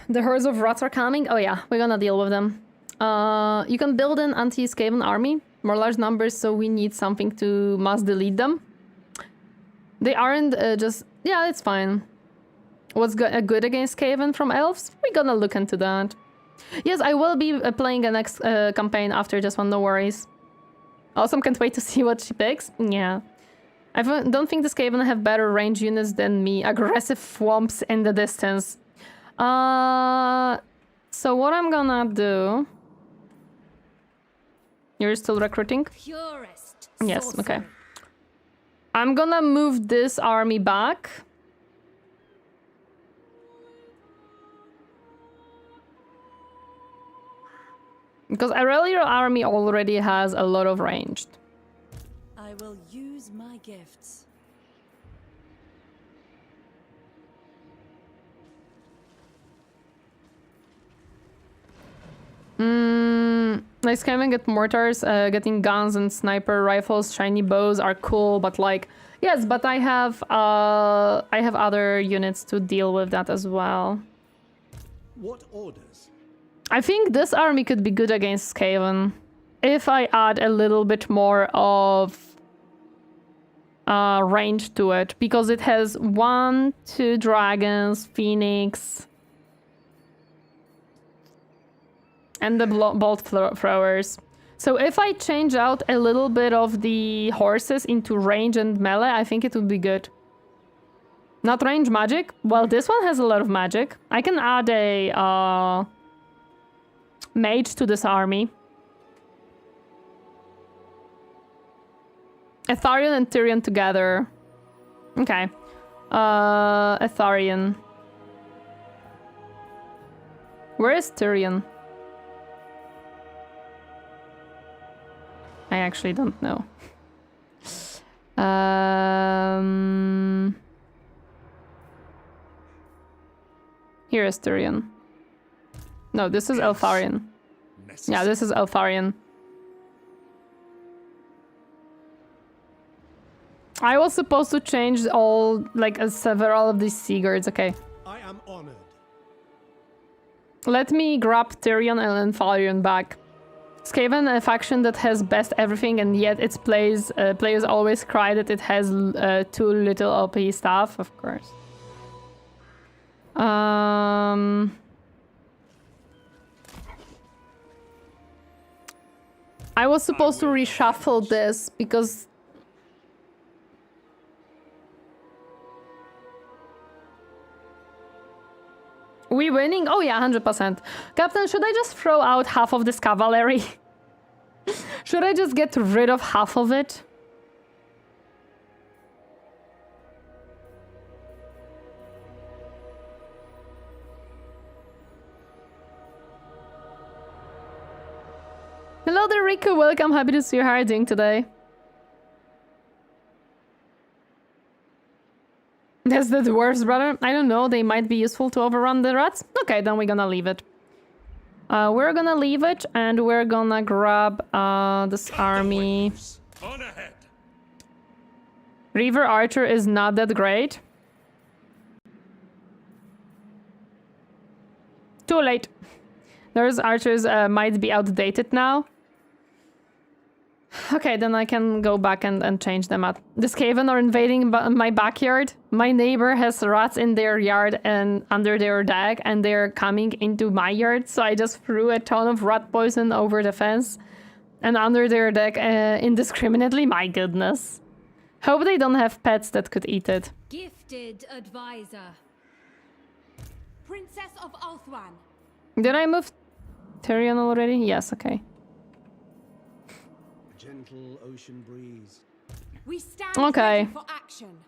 The hordes of rats are coming. Oh yeah, we're gonna deal with them. You can build an anti-Skaven army. More large numbers, so we need something to mass delete them. They aren't just... Yeah, it's fine. What's good against Skaven from elves? We're gonna look into that. Yes, I will be playing the next campaign after this one, no worries. Awesome, can't wait to see what she picks. Yeah. I don't think the Skaven have better range units than me. Aggressive swamps in the distance. So what I'm gonna do... You're still recruiting? Purest Yes, sorcery. okay. I'm gonna move this army back. Because Aurelia's army already has a lot of ranged. I will use my gifts. Nice coming at mortars, getting guns and sniper rifles, shiny bows are cool, but like, yes, but I have other units to deal with that as well. What orders? I think this army could be good against Skaven if I add a little bit more of range to it, because it has 1, 2 dragons, phoenix, and the bolt throwers. So if I change out a little bit of the horses into range and melee, I think it would be good. Not range magic? Well, this one has a lot of magic. I can add a mage to this army. Etharian and Tyrion together. Okay. Etharian. Where is Tyrion? I actually don't know. Here is Tyrion. No, this is Eltharion. Yeah, this is Eltharion. I was supposed to change all, like, several of these seaguards. Okay. I am honored. Let me grab Tyrion and Eltharion back. Skaven, a faction that has best everything, and yet its players always cry that it has too little OP stuff, of course. I was supposed to reshuffle this because... We winning? Oh yeah, 100%. Captain, should I just throw out half of this cavalry? Should I just get rid of half of it? Hello there, Riku. Welcome. Happy to see you. How are you doing today? That's the dwarves, brother. I don't know. They might be useful to overrun the rats. Okay, then we're gonna leave it. We're gonna leave it, and we're gonna grab this army. On ahead. Reaver Archer is not that great. Too late. Those archers might be outdated now. Okay, then I can go back and change them up. The Skaven are invading my backyard. My neighbor has rats in their yard and under their deck, and they're coming into my yard. So I just threw a ton of rat poison over the fence and under their deck indiscriminately. My goodness. Hope they don't have pets that could eat it. Gifted advisor. Princess of Ulthuan. Did I move Tyrion already? Yes, okay. Gentle ocean breeze. We stand Okay. ready for action.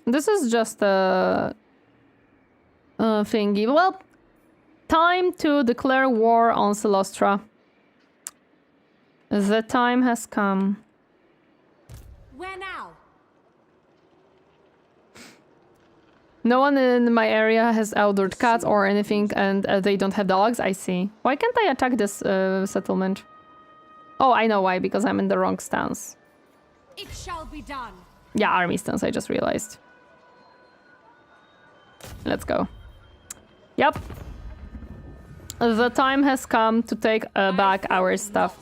This is just a thingy. Well, time to declare war on Celostra. The time has come. Where now? No one in my area has outdoored cats or anything, and they don't have dogs. I see. Why can't I attack this settlement? Oh, I know why, because I'm in the wrong stance. It shall be done. Yeah, army stance, I just realized. Let's go. Yep. The time has come to take back our stuff.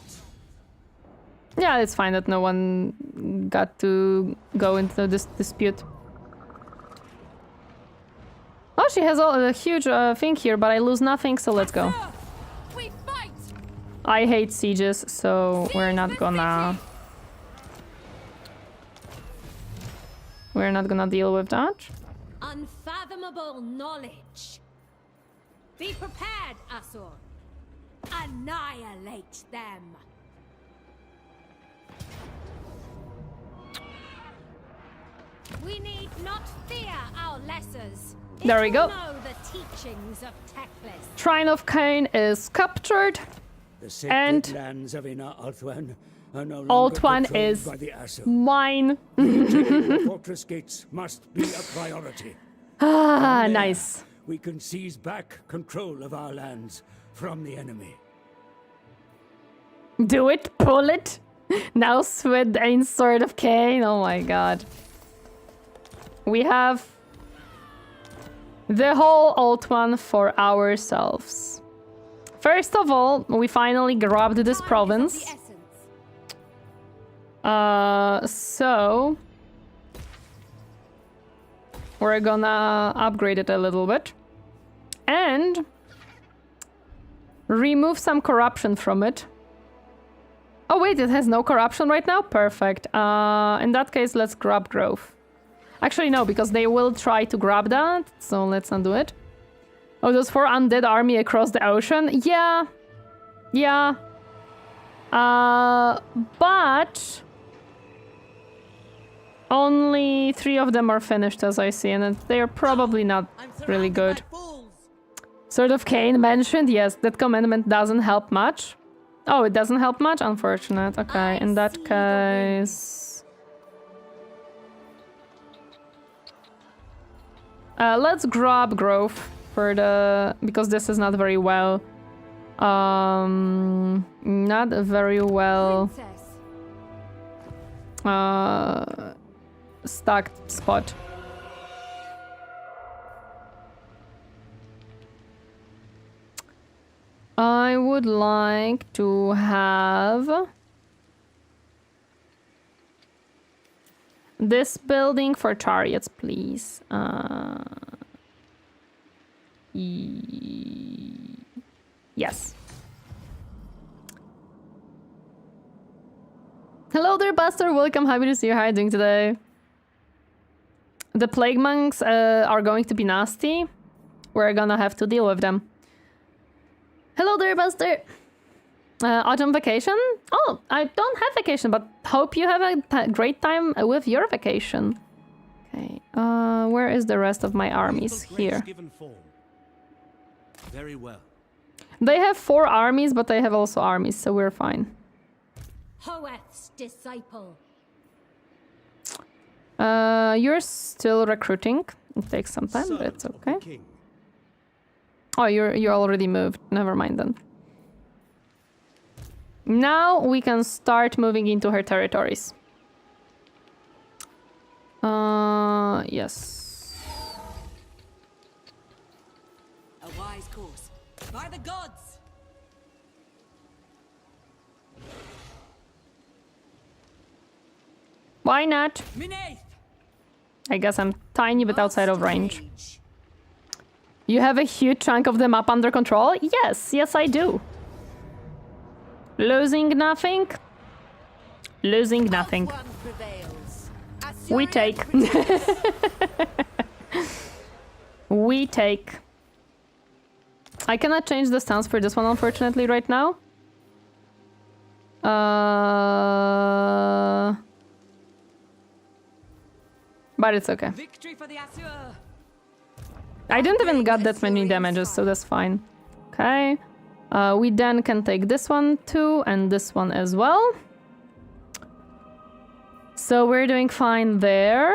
Yeah, it's fine that no one got to go into this dispute. Oh, she has a huge thing here, but I lose nothing, so let's go. We fight. I hate sieges, so we're not gonna deal with that. Unfathomable knowledge. Be prepared, Asur. Annihilate them. We need not fear our lessers. There we go. Know the teachings of Teclis. Shrine of Cain is captured. The sacred And lands of Inner Ulthuan are no longer Ulthuan controlled is by the Asur. mine. The fortress gates must be a priority. Ah, From there, nice. We can seize back control of our lands from the enemy. Do it, pull it. Now Sword and Sword of Cain. Oh my god. We have the whole Ulthuan for ourselves. First of all, we finally grabbed this province. So we're gonna upgrade it a little bit and remove some corruption from it. Oh wait, it has no corruption right now? Perfect. In that case, let's grab growth. Actually, no, because they will try to grab that, so let's not do it. Oh, those 4 undead army across the ocean? Yeah. Yeah. But only 3 of them are finished, as I see, and they're probably not really good. Sword of Cain mentioned, yes, that commandment doesn't help much. Oh, it doesn't help much? Unfortunate. Okay, in that case... let's grab growth for the... because this is not very well... not very well... stacked spot. I would like to have this building for chariots, please. Yes. Hello there, Buster. Welcome. Happy to see you. How are you doing today? The plague monks are going to be nasty. We're gonna have to deal with them. Hello there, Buster. Autumn vacation? Oh, I don't have vacation, but hope you have a great time with your vacation. Okay, where is the rest of my armies? Here. Very well. They have 4 armies, but they have also armies, so we're fine. Hoeth's disciple. You're still recruiting. It takes some time, but it's okay. Oh, you already moved. Never mind then. Now we can start moving into her territories. Yes. A wise course. By the gods! Why not? I guess I'm tiny but outside of range. You have a huge chunk of the map under control? Yes, yes I do. Losing nothing? Losing nothing. We take. We take. I cannot change the stance for this one, unfortunately, right now. But it's okay. Victory for the Asur! I didn't even got that many damages, so that's fine. Okay. We then can take this one too, and this one as well. So we're doing fine there.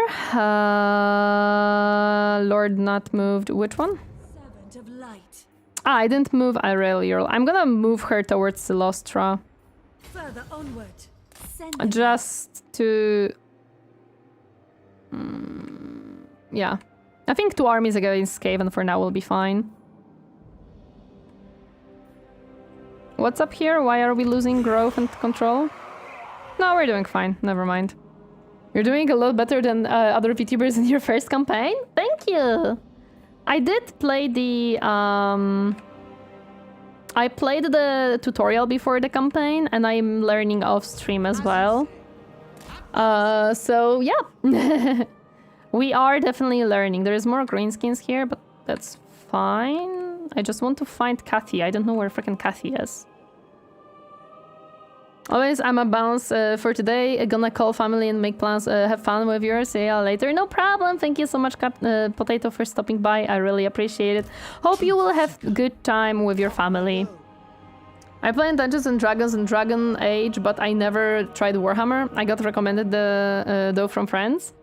Lord not moved. Which one? Servant of light. Ah, I didn't move Alarielle. I'm gonna move her towards Silostra. Further onward. Just to... yeah. I think 2 armies against Skaven for now will be fine. What's up here? Why are we losing growth and control? No, we're doing fine. Never mind. You're doing a lot better than other VTubers in your first campaign? Thank you! I did play the... I played the tutorial before the campaign, and I'm learning off stream as well. So yeah. We are definitely learning. There is more greenskins here, but that's fine. I just want to find Kathy. I don't know where freaking Kathy is. Always, I'm a bounce for today. Gonna call family and make plans. Have fun with yours. See ya later. No problem. Thank you so much, Potato, for stopping by. I really appreciate it. Hope you will have a good time with your family. I play in Dungeons and Dragons and Dragon Age, but I never tried Warhammer. I got recommended though from friends.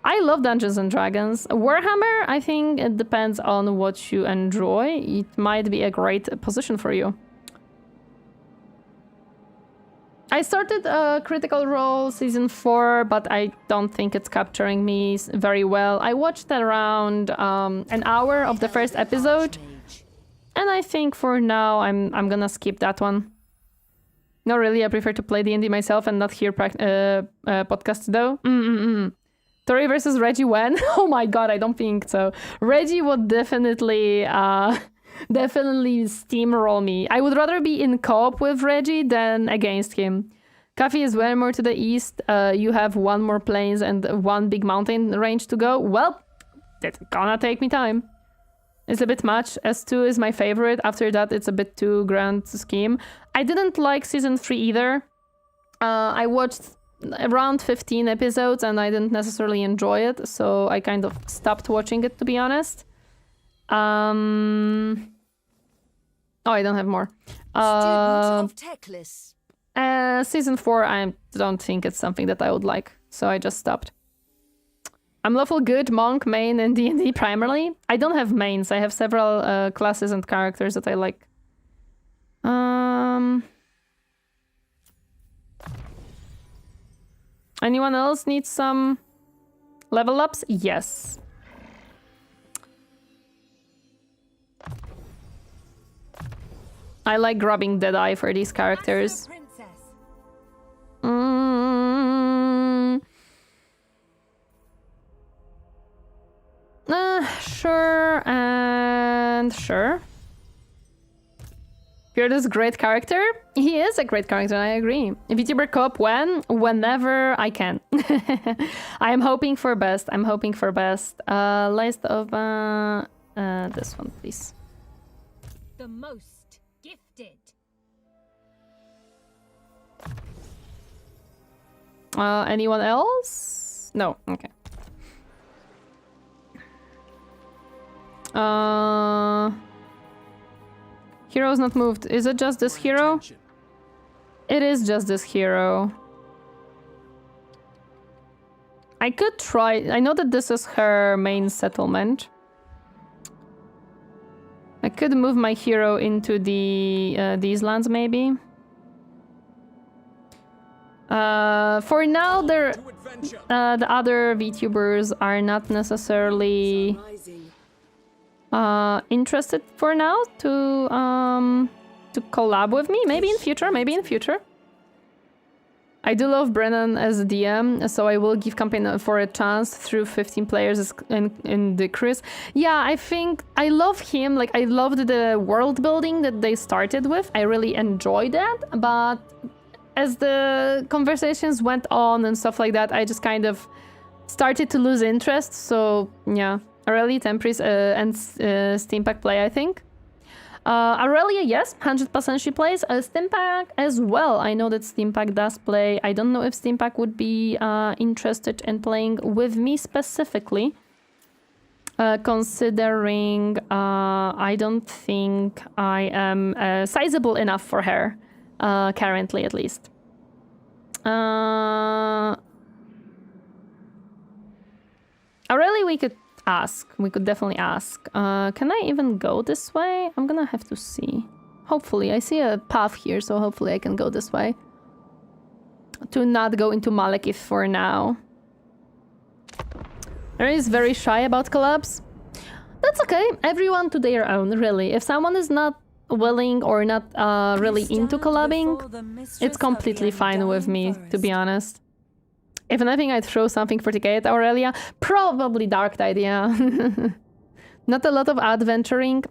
I love Dungeons and Dragons. Warhammer, I think it depends on what you enjoy. It might be a great position for you. I started Critical Role Season 4, but I don't think it's capturing me very well. I watched around an hour of the first episode, and I think for now I'm gonna skip that one. No, really, I prefer to play D&D myself and not hear podcasts though. Tori versus Reggie when? Oh my god, I don't think so. Reggie would definitely definitely steamroll me. I would rather be in co-op with Reggie than against him. Coffee is well more to the east. You have 1 more plains and 1 big mountain range to go. Well, that's gonna take me time. It's a bit much. S2 is my favorite. After that, it's a bit too grand scheme. I didn't like Season 3 either. I watched around 15 episodes and I didn't necessarily enjoy it, so I kind of stopped watching it, to be honest. Oh, I don't have more. Season 4, I don't think it's something that I would like, so I just stopped. I'm lawful good, monk, main, and D&D primarily. I don't have mains. I have several classes and characters that I like. Anyone else need some level ups? Yes. I like grabbing Deadeye for these characters. Sure and sure. You're this great character? He is a great character, I agree. VTuber co-op whenever I can. I'm hoping for best. I'm hoping for best. List of this one, please. The most gifted. Anyone else? No. Okay. Hero's not moved. Is it just this hero? It is just this hero. I could try. I know that this is her main settlement. I could move my hero into the these lands, maybe. For now, the other VTubers are not necessarily interested for now to collab with me. Maybe in future. Maybe in future. I do love Brennan as a DM, so I will give campaign for a chance through 15 players in the cruise. Yeah, I think I love him. Like, I loved the world building that they started with. I really enjoyed that, but as the conversations went on and stuff like that, I just kind of started to lose interest. So yeah, Aurelia, Tempris, and Steampack play, I think. Aurelia, yes, 100% she plays. Steampack as well. I know that Steampack does play. I don't know if Steampack would be interested in playing with me specifically. Considering I don't think I am sizable enough for her. Currently, at least. Aurelia, we could ask. We could definitely ask. Can I even go this way? I'm gonna have to see. Hopefully. I see a path here, so hopefully I can go this way. To not go into Malekith for now. There is very shy about collabs. That's okay. Everyone to their own, really. If someone is not willing or not really into collabing, it's completely fine with me, to be honest. If anything, I'd throw something 40k at Aurelia. Probably Dark Tide, yeah. Not a lot of adventuring.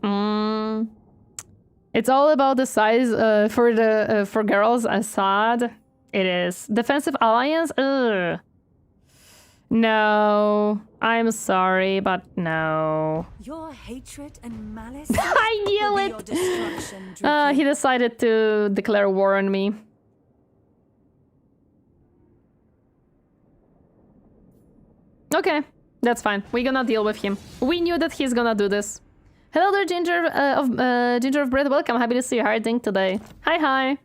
It's all about the size for girls. Sad. It is. Defensive alliance? Ugh. No. I'm sorry, but no. Your hatred and malice. I knew it! He decided to declare war on me. Okay, that's fine. We're gonna deal with him. We knew that he's gonna do this. Hello there, Ginger of Bread. Welcome. Happy to see you. How are you doing today? Hi.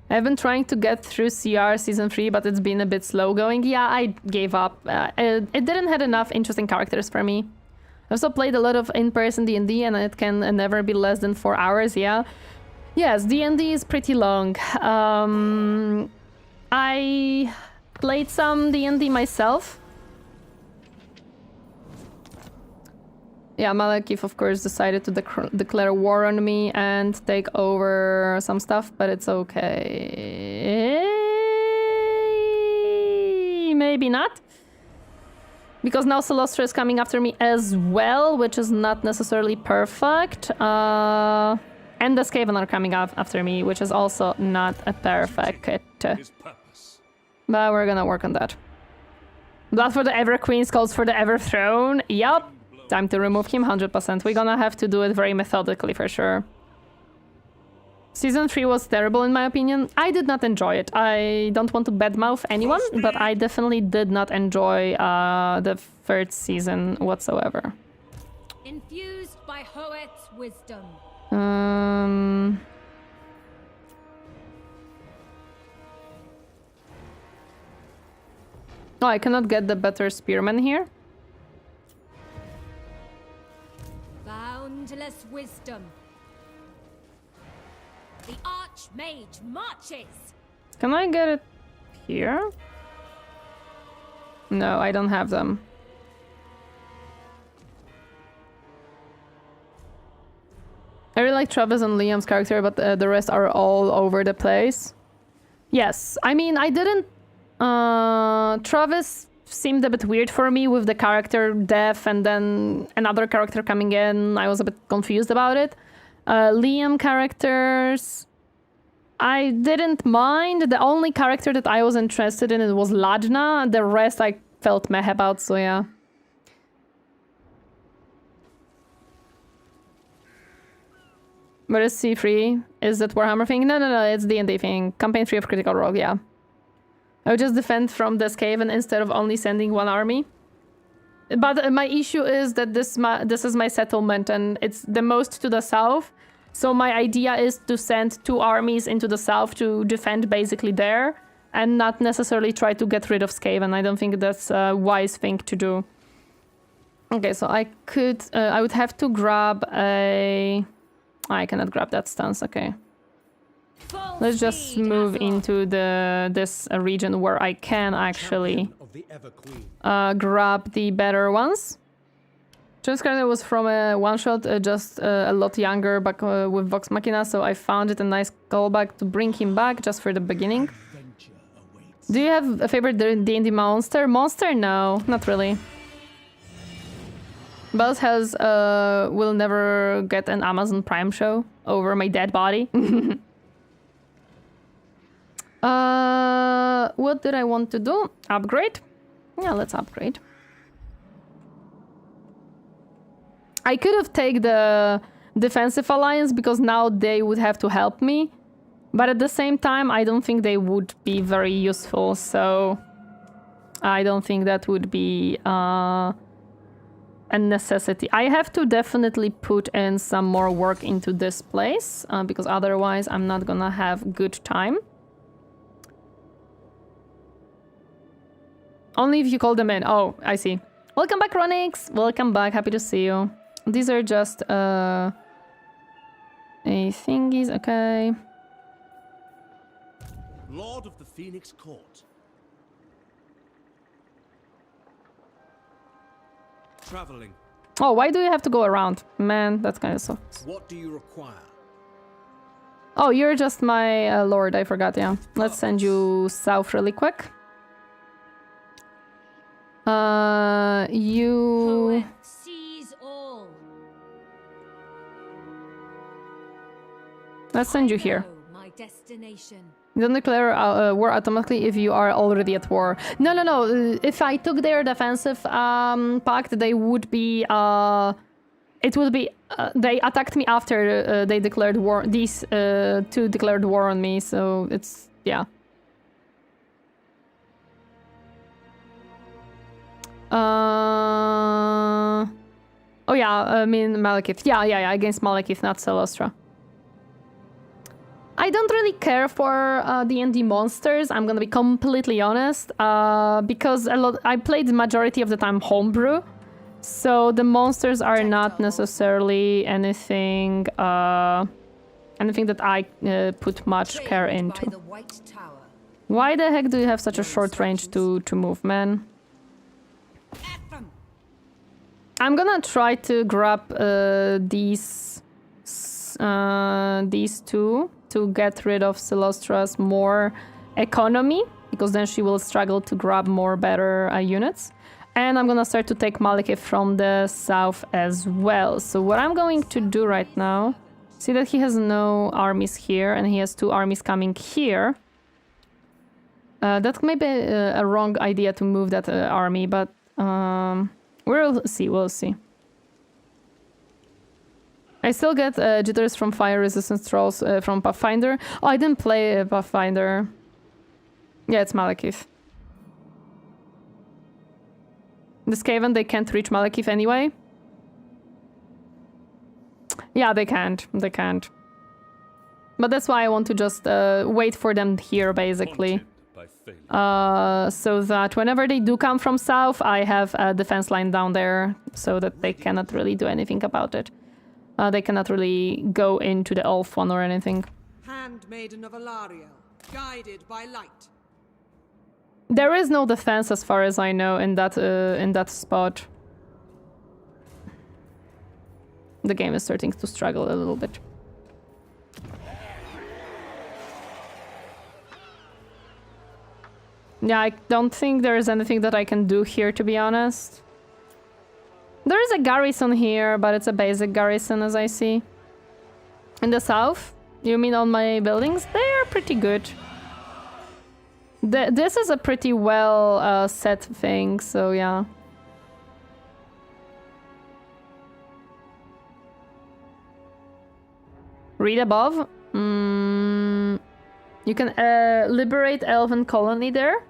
I've been trying to get through CR Season 3, but it's been a bit slow going. Yeah, I gave up. It didn't have enough interesting characters for me. I also played a lot of in-person D&D, and it can never be less than 4 hours, yeah. Yes, D&D is pretty long. I played some D&D myself. Yeah, Malekith, of course, decided to declare war on me and take over some stuff, but it's okay. Maybe not. Because now Celestra is coming after me as well, which is not necessarily perfect. And the Skaven are coming after me, which is also not a perfect. But we're gonna work on that. Blood for the Ever Queens calls for the Ever Throne. Yup. Time to remove him, 100%. We're gonna have to do it very methodically for sure. Season 3 was terrible in my opinion. I did not enjoy it. I don't want to badmouth anyone, but I definitely did not enjoy the third season whatsoever. Infused by Hoet's wisdom. Oh, I cannot get the better spearman here. Boundless wisdom. The Archmage marches. Can I get it here? No, I don't have them. I really like Travis and Liam's character, but the rest are all over the place. Yes, I mean, I didn't... Travis seemed a bit weird for me with the character death and then another character coming in. I was a bit confused about it. Liam characters... I didn't mind. The only character that I was interested in it was Lajna. The rest I felt meh about, so yeah. But is C3? Is that Warhammer thing? No, it's D&D thing. Campaign 3 of Critical Role, yeah. I would just defend from this Skaven instead of only sending one army. But my issue is that this is my settlement and it's the most to the south. So my idea is to send 2 armies into the south to defend basically there and not necessarily try to get rid of Skaven. I don't think that's a wise thing to do. Okay, so I would have to grab a... I cannot grab that stance, okay. Let's just move into this region where I can actually grab the better ones. Transcarnet was from a one-shot, just a lot younger, back with Vox Machina, so I found it a nice callback to bring him back just for the beginning. Do you have a favorite D&D monster? Monster? No, not really. Boss has will never get an Amazon Prime show over my dead body. What did I want to do? Upgrade? Yeah, let's upgrade. I could have taken the defensive alliance because now they would have to help me. But at the same time, I don't think they would be very useful. So I don't think that would be a necessity. I have to definitely put in some more work into this place because otherwise I'm not gonna have good time. Only if you call them in. Oh, I see. Welcome back, Ronix. Welcome back. Happy to see you. These are just a thingies. Okay. Lord of the Phoenix Court. Traveling. Oh, why do you have to go around? Man, that's kind of sucks. What do you require? Oh, you're just my lord, I forgot, yeah. Let's send you south really quick. You... Poet sees all. Let's send you here. My destination. You don't declare war automatically if you are already at war. No. If I took their defensive pact, they would be... it would be... they attacked me after they declared war. These two declared war on me, so it's... yeah. Oh yeah, I mean Malekith. Yeah, against Malekith, not Celestra. I don't really care for D&D monsters, I'm gonna be completely honest, because I played the majority of the time homebrew, so the monsters are not necessarily anything anything that I put much care into. Why the heck do you have such a short range to move, man? I'm gonna try to grab these two to get rid of Celestra's more economy, because then she will struggle to grab more better units. And I'm gonna start to take Malekith from the south as well. So what I'm going to do right now, see that he has no armies here and he has 2 armies coming here. That may be a wrong idea to move that army, but we'll see. I still get jitters from fire resistance trolls from Pathfinder. Oh, I didn't play Pathfinder. Yeah, it's Malekith. The Skaven, they can't reach Malekith anyway. Yeah, they can't. But that's why I want to just wait for them here, basically. So that whenever they do come from south, I have a defense line down there, so that they cannot really do anything about it. They cannot really go into the Ulthuan or anything. Handmaiden of Alarielle, guided by light. There is no defense, as far as I know, in that spot. The game is starting to struggle a little bit. Yeah, I don't think there is anything that I can do here, to be honest. There is a garrison here, but it's a basic garrison, as I see. In the south? You mean on my buildings? They're pretty good. This is a pretty well set thing, so yeah. Read above. You can liberate Elven colony there.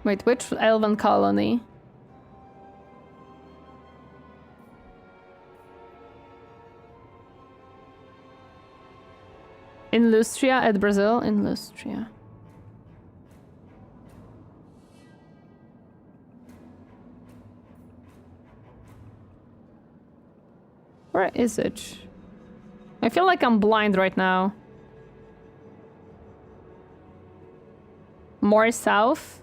Wait, which Elven colony? In Lustria at Brazil? In Lustria. Where is it? I feel like I'm blind right now. More south?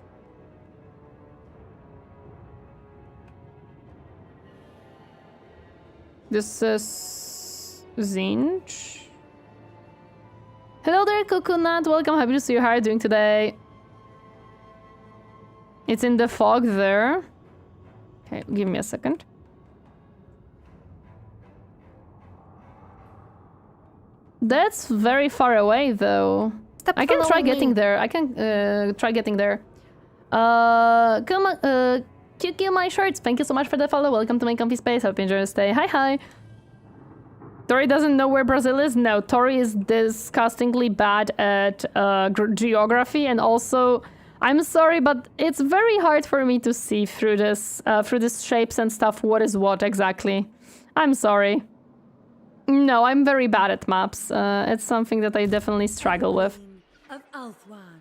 This is Tzeentch. Hello there, Coconut. Welcome. Happy to see you. How are you doing today? It's in the fog there. Okay, give me a second. That's very far away, though. I can try getting there. I can try getting there. Come on, QQ my shirts. Thank you so much for the follow. Welcome to my comfy space. Hope you enjoy your stay. Hi. Tori doesn't know where Brazil is? No, Tori is disgustingly bad at geography, and also, I'm sorry, but it's very hard for me to see through this shapes and stuff what is what exactly. I'm sorry. No, I'm very bad at maps. It's something that I definitely struggle with. Of Ulthuan.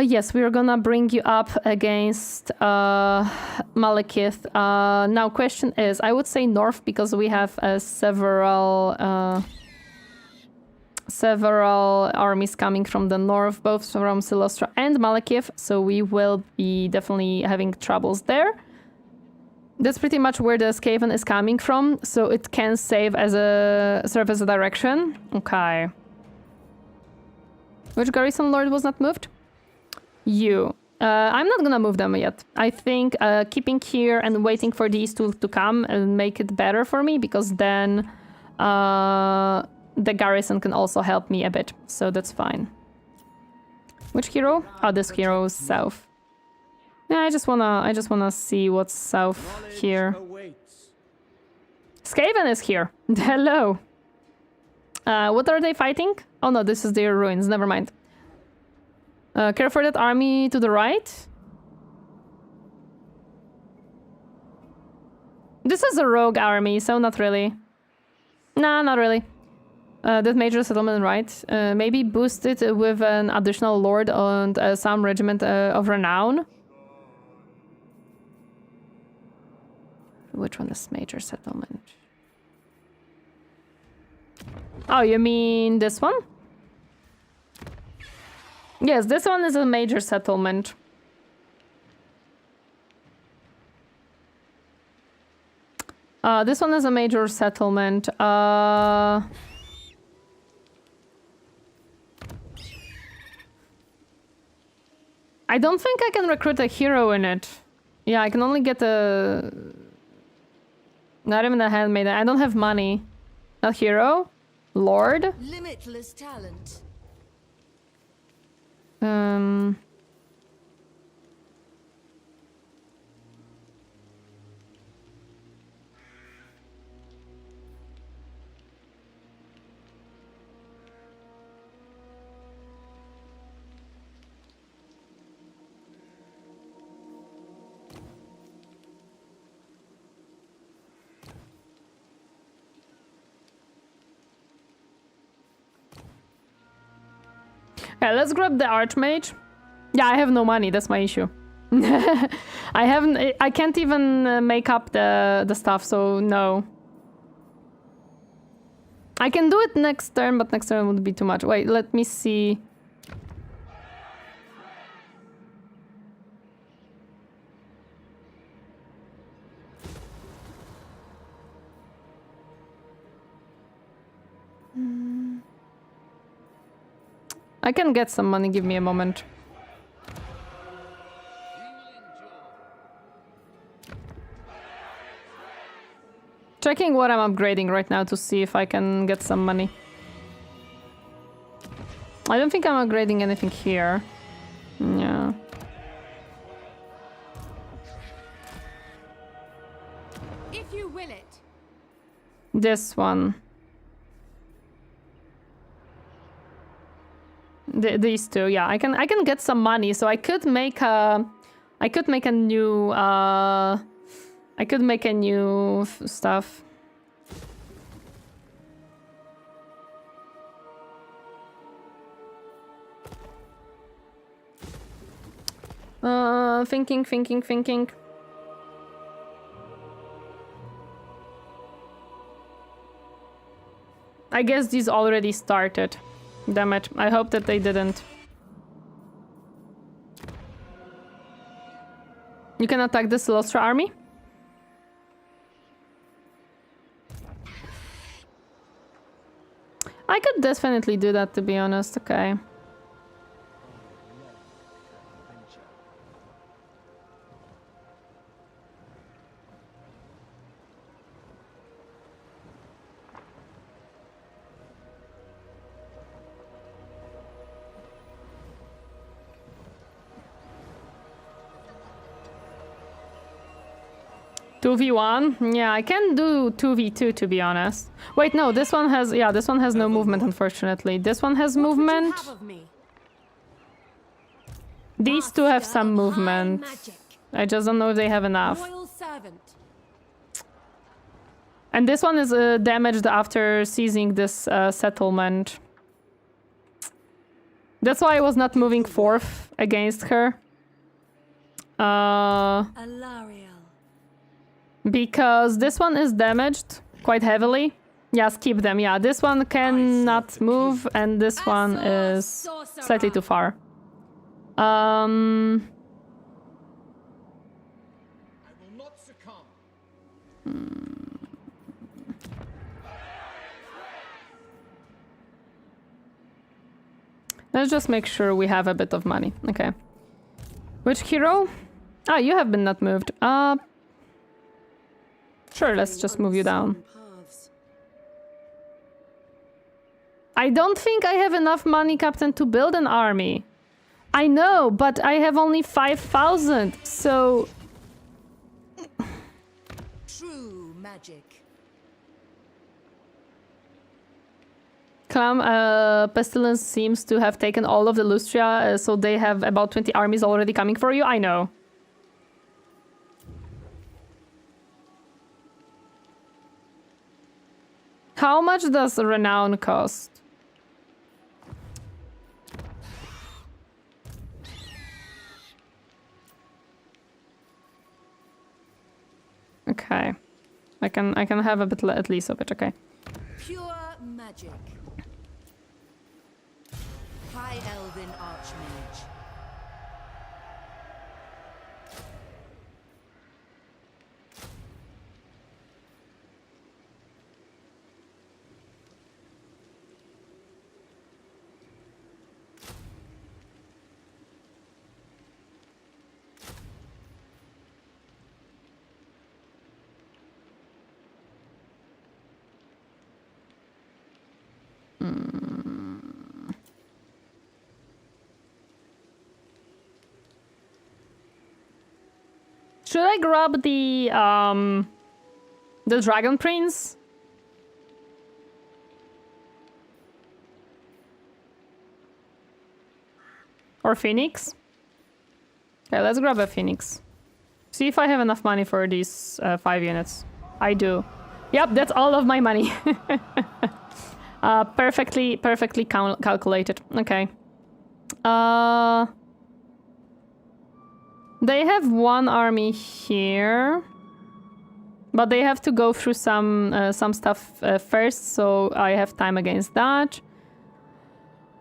Yes, we're gonna bring you up against Malekith. Now, question is, I would say north because we have several armies coming from the north, both from Celestra and Malekith, so we will be definitely having troubles there. That's pretty much where the Skaven is coming from, so it can serve as a direction. Okay. Which garrison lord was not moved? You. I'm not gonna move them yet. I think keeping here and waiting for these two to come and make it better for me, because then the garrison can also help me a bit, so that's fine. Which hero? Oh, this hero is south. Yeah, I just wanna see what's south here. Skaven is here. Hello. What are they fighting? Oh no, this is their ruins. Never mind. Care for that army to the right. This is a rogue army, so not really. Nah, not really. That major settlement, right? Maybe boost it with an additional lord and some regiment of renown. Which one is major settlement? Oh, you mean this one? Yes, this one is a major settlement. This one is a major settlement. I don't think I can recruit a hero in it. Yeah, I can only get a... Not even a handmaiden. I don't have money. Not hero. Lord. Limitless talent. Okay, let's grab the Archmage. Yeah, I have no money, that's my issue. I can't even make up the stuff, so no. I can do it next turn, but next turn would be too much. Wait, let me see. I can get some money, give me a moment. Checking what I'm upgrading right now to see if I can get some money. I don't think I'm upgrading anything here. Yeah. If you will it. This one. These two, yeah. I can get some money, so I could make a new stuff. Thinking. I guess these already started. Damn it. I hope that they didn't. You can attack the Celestra army? I could definitely do that, to be honest. Okay. (2v1) Yeah, I can do 2v2, to be honest. Wait, no, this one has... Yeah, this one has no movement, unfortunately. This one has movement. These two have some movement. I just don't know if they have enough. And this one is damaged after seizing this settlement. That's why I was not moving forth against her. Alarielle. Because this one is damaged quite heavily. Yeah, skip them. Yeah, this one cannot move, and this one is slightly too far. Let's just make sure we have a bit of money. Okay. Which hero? Ah, you have been not moved. Sure, let's just move you down. I don't think I have enough money, Captain, to build an army. I know, but I have only 5,000, so... True magic. Clam, Pestilence seems to have taken all of the Lustria, so they have about 20 armies already coming for you. I know. How much does Renown cost? Okay. I can have a bit at least of it, okay. Pure magic. High Elven Archmage. Should I grab the Dragon Prince? Or Phoenix? Okay, let's grab a Phoenix. See if I have enough money for these 5 units. I do. Yep, that's all of my money. Perfectly calculated. Okay. They have one army here, but they have to go through some stuff first, so I have time against that.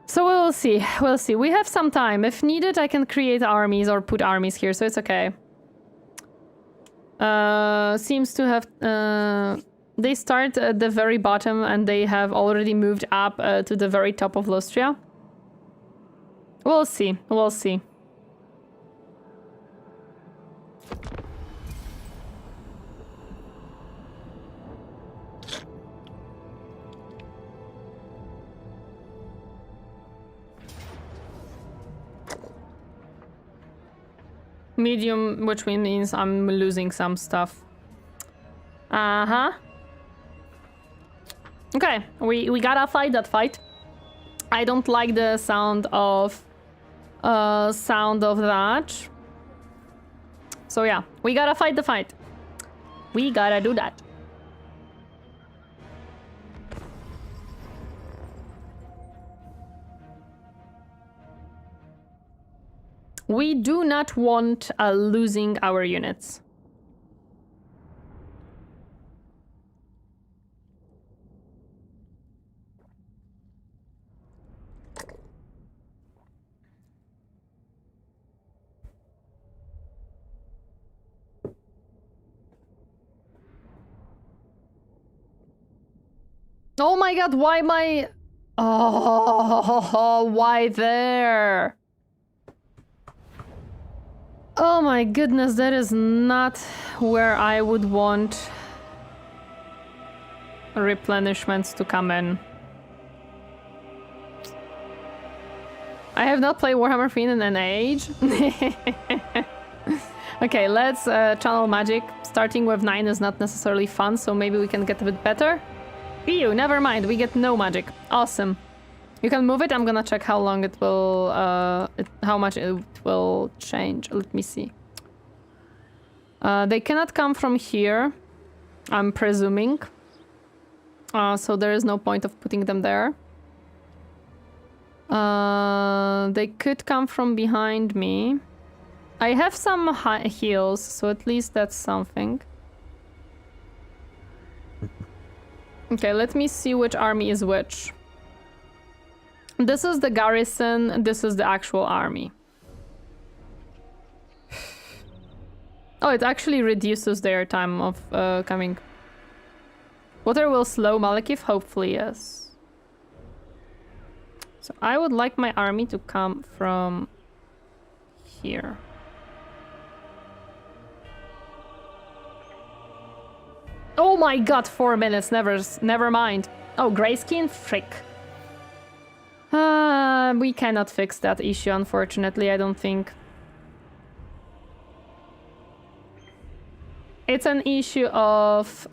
So we'll see. We'll see. We have some time. If needed, I can create armies or put armies here, so it's okay. Seems to have... they start at the very bottom and they have already moved up to the very top of Lustria. We'll see. We'll see. Medium, which means I'm losing some stuff. Uh-huh. Okay, we gotta fight that fight. I don't like the sound of that. So yeah, we gotta fight the fight. We gotta do that. We do not want losing our units. Oh my god, why my... Oh, why there? Oh my goodness, that is not where I would want replenishments to come in. I have not played Warhammer 3 in an age. Okay, let's channel magic. Starting with 9 is not necessarily fun, so maybe we can get a bit better. Ew, never mind, we get no magic. Awesome. You can move it. I'm gonna check how long it will, how much it will change. Let me see. They cannot come from here, I'm presuming. So there is no point of putting them there. They could come from behind me. I have some high heals, so at least that's something. Okay, let me see which army is which. This is the garrison, this is the actual army. Oh, it actually reduces their time of coming. Water will slow Malekith? Hopefully, yes. So I would like my army to come from here. Oh my god, 4 minutes, never mind. Oh, grayskin? Frick. We cannot fix that issue, unfortunately, I don't think. It's an issue of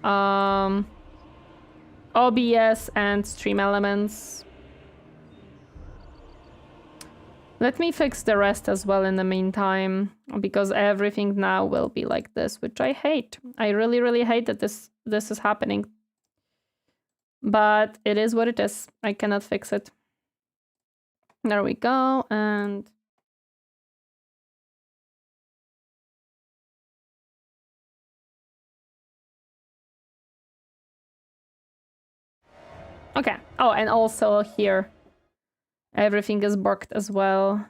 OBS and stream elements. Let me fix the rest as well in the meantime, because everything now will be like this, which I hate. I really, really hate that this is happening. But it is what it is. I cannot fix it. There we go, and... Okay. Oh, and also here. Everything is borked as well.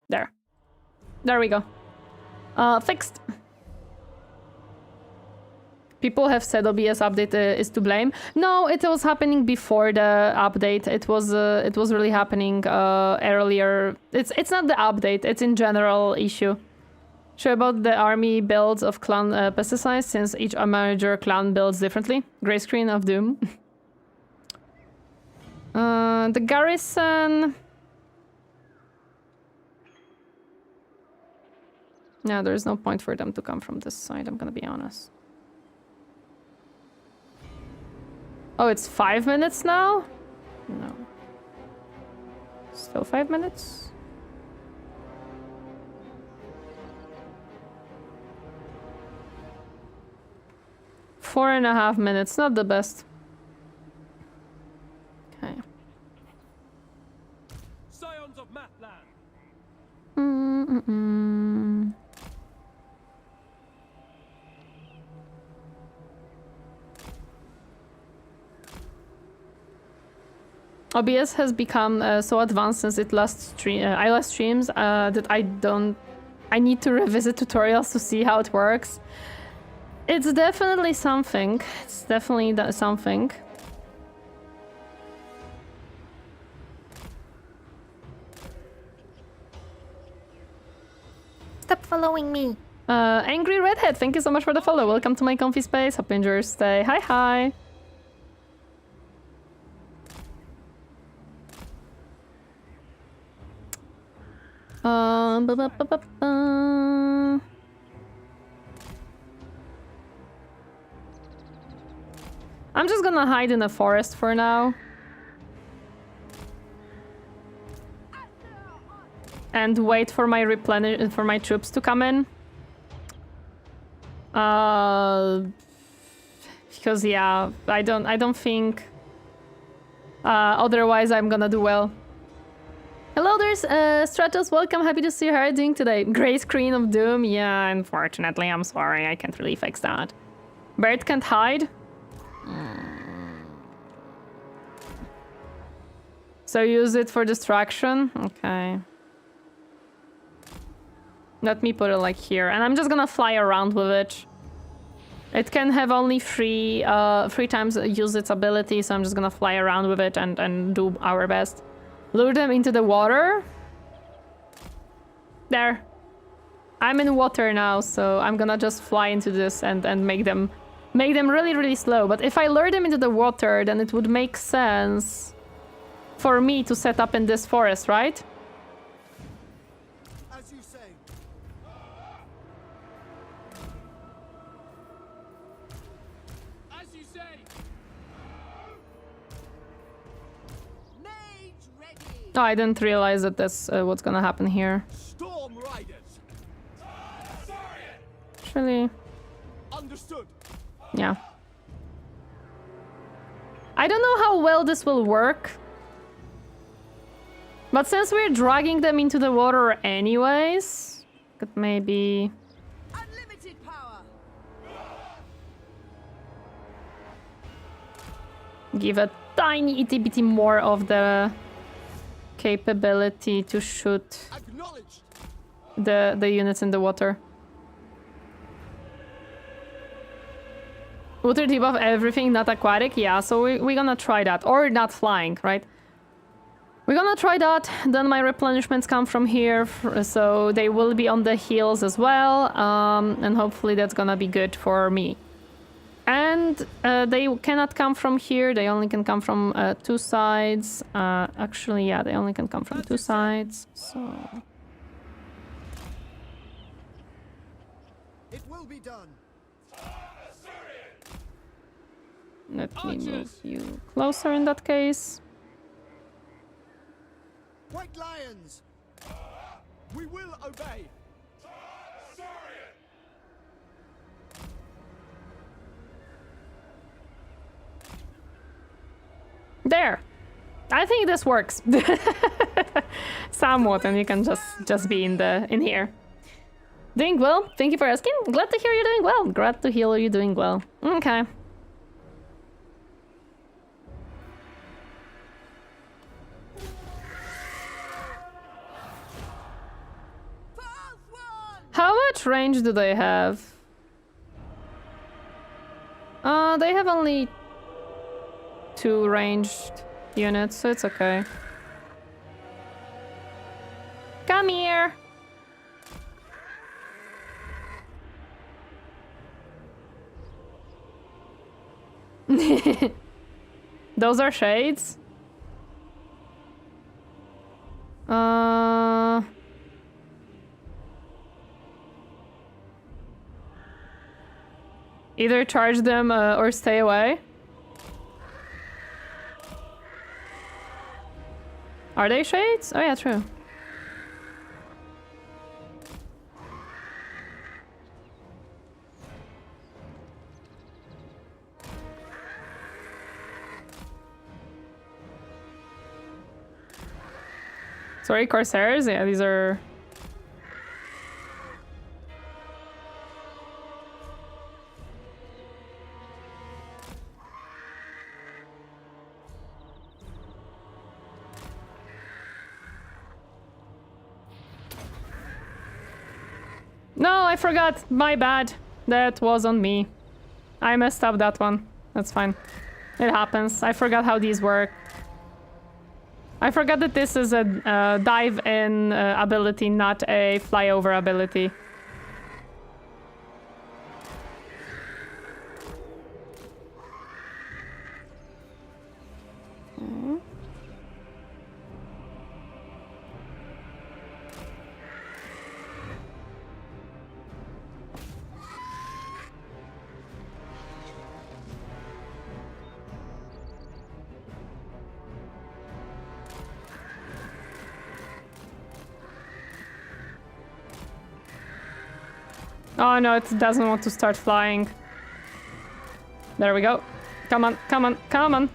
There. There we go. Fixed. People have said OBS update is to blame. No, it was happening before the update. It was really happening earlier. It's not the update. It's in general issue. Sure about the army builds of clan pesticides, since each major clan builds differently. Grey screen of doom. The garrison... Yeah, there's no point for them to come from this side, I'm gonna be honest. Oh, it's 5 minutes now? No. Still 5 minutes? Four and a half minutes, not the best. Okay. Scions of Mathland. OBS has become so advanced since it last streams that I need to revisit tutorials to see how it works. It's definitely something. It's definitely something. Stop following me. Angry Redhead, thank you so much for the follow. Welcome to my comfy space. Hope you enjoy your stay. Hi, hi. I'm just gonna hide in a forest for now. And wait for my troops to come in. Because yeah, I don't think otherwise I'm gonna do well. Hello, there's Stratos, welcome, happy to see you. How are you doing today? Grey screen of doom? Yeah, unfortunately, I'm sorry, I can't really fix that. Bird can't hide? So use it for distraction? Okay. Let me put it like here, and I'm just gonna fly around with it. It can have only three times use its ability, so I'm just gonna fly around with it and do our best. Lure them into the water. There. I'm in water now, so I'm gonna just fly into this and make them really, really slow. But if I lure them into the water, then it would make sense for me to set up in this forest, right? As you say. As you say. Oh, I didn't realize that that's what's gonna happen here. Storm Riders. Actually, Understood. yeah. I don't know how well this will work. But since we're dragging them into the water anyways, could maybe... Unlimited power. give a tiny itty bitty more of the capability to shoot the units in the water. Water debuff everything not aquatic? Yeah, so we're gonna try that. Or not flying, right? We're gonna try that. Then my replenishments come from here, so they will be on the heals as well. And hopefully that's gonna be good for me. And they cannot come from here. They only can come from 2 sides. Actually, yeah, they only can come from 2 sides. So... It will be done. Let me move you closer in that case. White lions! We will obey! There! I think this works. Somewhat, and you can just be in here. Doing well. Thank you for asking. Glad to hear you're doing well. Glad to hear you're doing well. Okay. How much range do they have? They have only 2 ranged units, so it's okay. Come here! Those are shades? Either charge them or stay away. Are they shades? Oh yeah, true. Sorry, Corsairs? Yeah, these are... No, I forgot. My bad. That was on me. I messed up that one. That's fine. It happens. I forgot how these work. I forgot that this is a dive-in ability, not a flyover ability. Oh no, it doesn't want to start flying. There we go. Come on, come on, come on.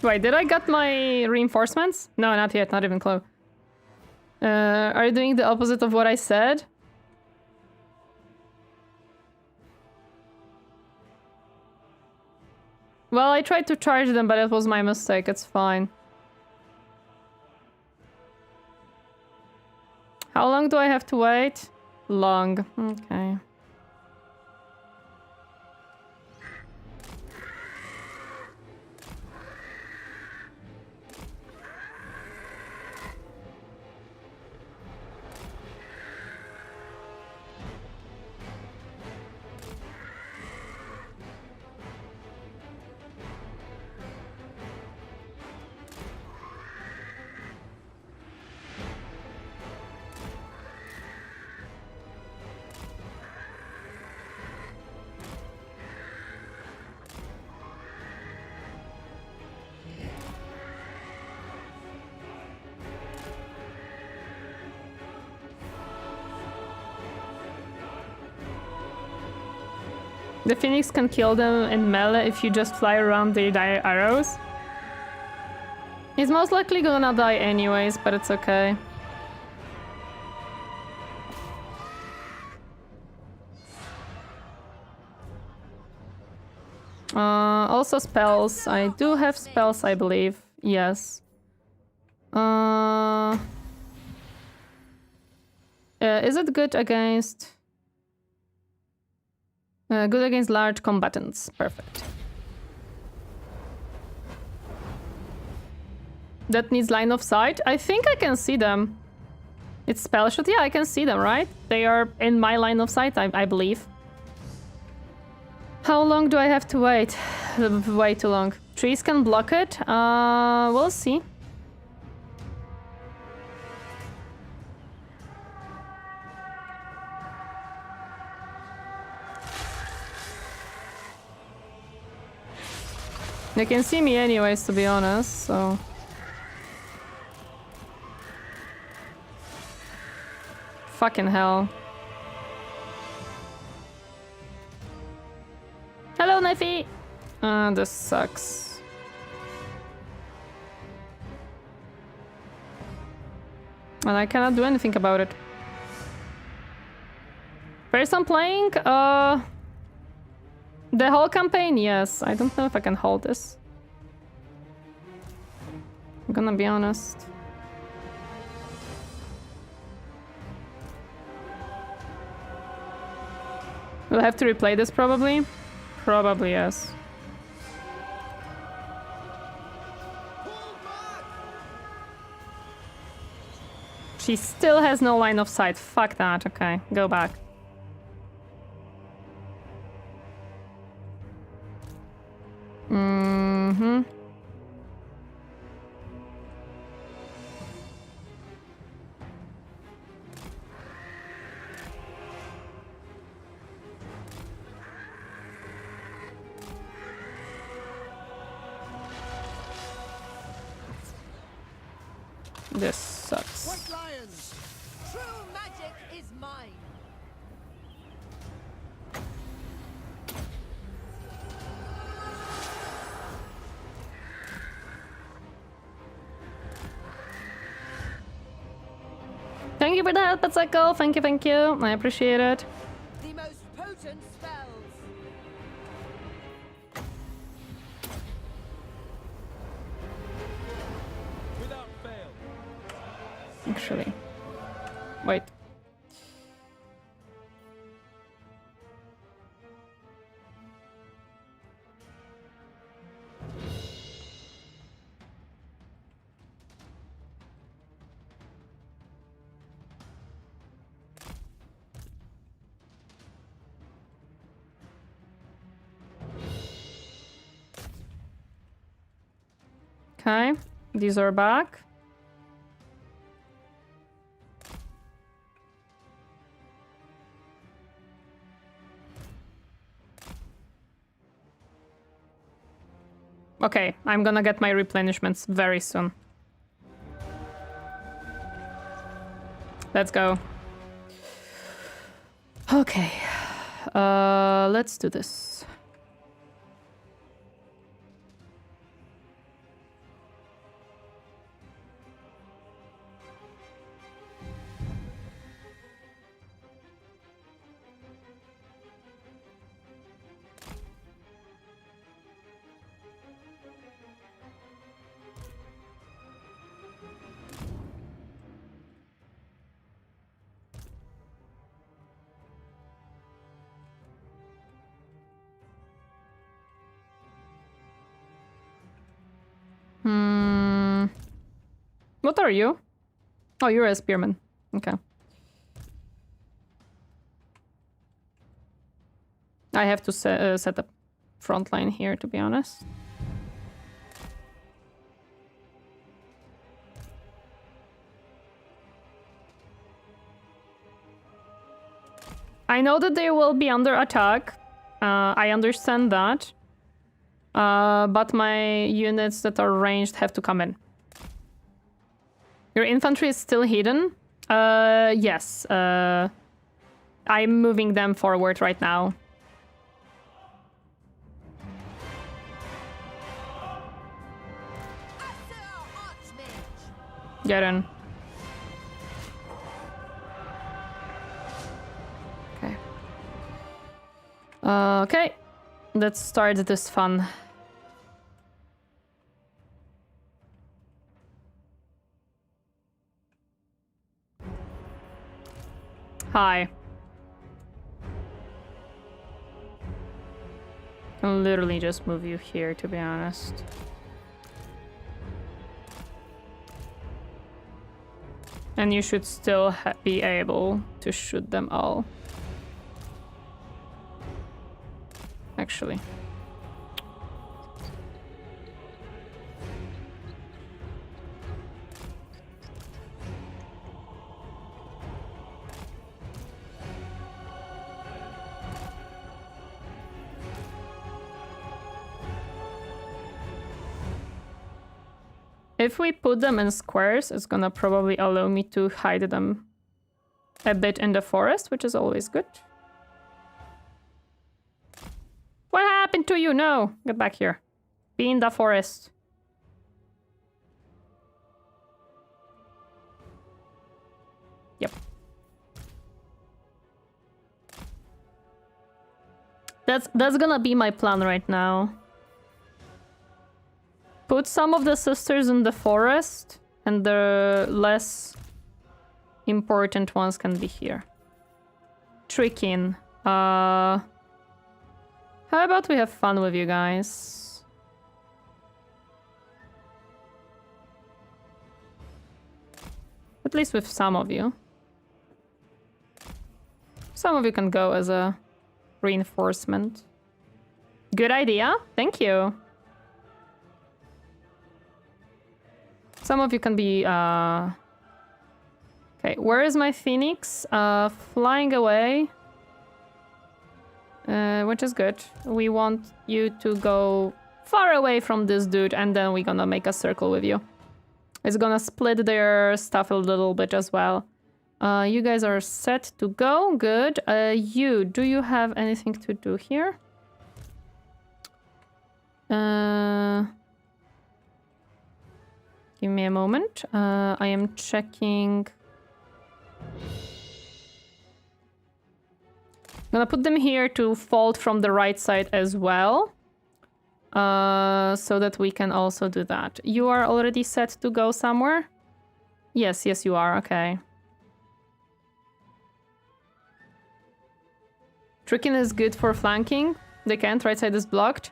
Wait, did I get my reinforcements? No, not yet, not even close. Are you doing the opposite of what I said? Well, I tried to charge them, but it was my mistake. It's fine. How long do I have to wait? Long. Okay. The Phoenix can kill them in melee if you just fly around the arrows. He's most likely gonna die anyways, but it's okay. Also spells. I do have spells, I believe. Yes. Is it good against... good against large combatants. Perfect. That needs line of sight. I think I can see them. It's spell shot. Yeah, I can see them, right? They are in my line of sight, I believe. How long do I have to wait? Way too long. Trees can block it. We'll see. They can see me anyways, to be honest, so... Fucking hell. Hello, Knifey! This sucks. And I cannot do anything about it. First I'm playing, the whole campaign, yes. I don't know if I can hold this. I'm gonna be honest. We'll have to replay this probably. Probably, yes. She still has no line of sight. Fuck that. Okay, go back. Mm-hmm. This sucks. White lions! True magic is mine! Thank you for that, Patsuko. Thank you, thank you. I appreciate it. The most potent spells! Without fail. Actually. Wait. Okay, these are back. Okay, I'm gonna get my replenishments very soon. Let's go. Okay, let's do this. What are you? Oh, you're a spearman. Okay. I have to set up front line here, to be honest. I know that they will be under attack. I understand that. But my units that are ranged have to come in. Your infantry is still hidden? Yes. I'm moving them forward right now. Get in. Okay. Okay. Let's start this fun. Hi. Can literally just move you here, to be honest. And you should still be able to shoot them all. Actually. If we put them in squares, it's gonna probably allow me to hide them a bit in the forest, which is always good. What happened to you? No, get back here. Be in the forest. Yep. That's gonna be my plan right now. Put some of the sisters in the forest, and the less important ones can be here. Tricking. How about we have fun with you guys? At least with some of you. Some of you can go as a reinforcement. Good idea. Thank you. Some of you can be, Okay, where is my phoenix? Flying away. Which is good. We want you to go far away from this dude, and then we're gonna make a circle with you. It's gonna split their stuff a little bit as well. You guys are set to go. Good. Do you have anything to do here? Give me a moment. I am checking. I'm gonna put them here to fold from the right side as well. So that we can also do that. You are already set to go somewhere? Yes, you are. Okay. Tricking is good for flanking. They can't. Right side is blocked.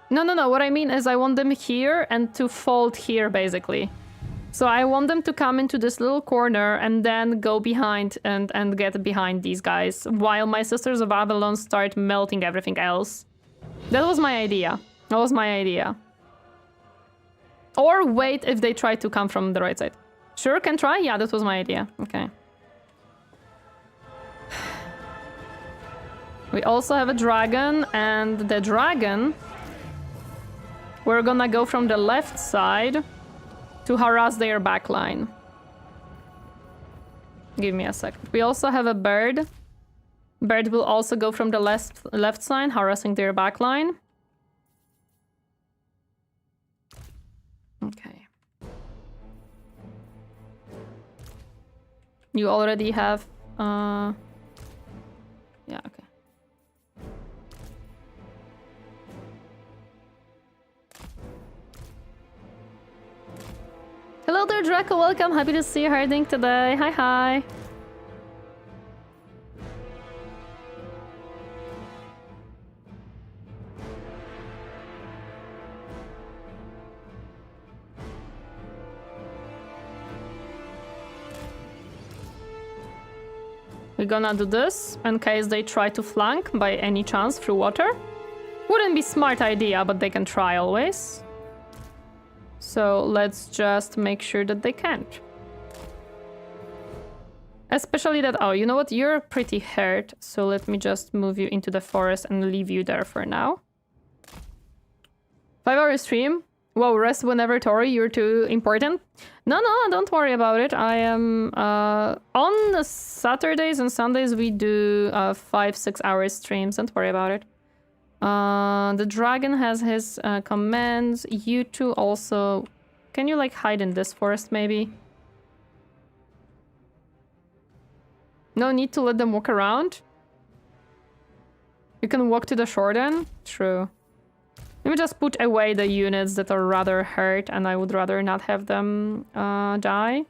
No. What I mean is I want them here and to fold here, basically. So I want them to come into this little corner and then go behind and get behind these guys while my Sisters of Avalon start melting everything else. That was my idea. Or wait if they try to come from the right side. Sure, can try? Yeah, that was my idea. Okay. We also have a dragon, and the dragon... We're gonna go from the left side to harass their backline. Give me a second. We also have a bird. Bird will also go from the left side, harassing their backline. Okay. You already have... Yeah, okay. Hello there, Draco. Welcome. Happy to see you herding today. Hi. We're gonna do this in case they try to flank by any chance through water. Wouldn't be smart idea, but they can try always. So let's just make sure that they can't. Especially that... Oh, you know what? You're pretty hurt. So let me just move you into the forest and leave you there for now. 5-hour stream? Whoa, rest whenever, Tori. You're too important. No, don't worry about it. I am... on the Saturdays and Sundays, we do 5-6 hour streams. Don't worry about it. The dragon has his commands. You two also... Can you, like, hide in this forest, maybe? No need to let them walk around? You can walk to the shore then? True. Let me just put away the units that are rather hurt, and I would rather not have them die.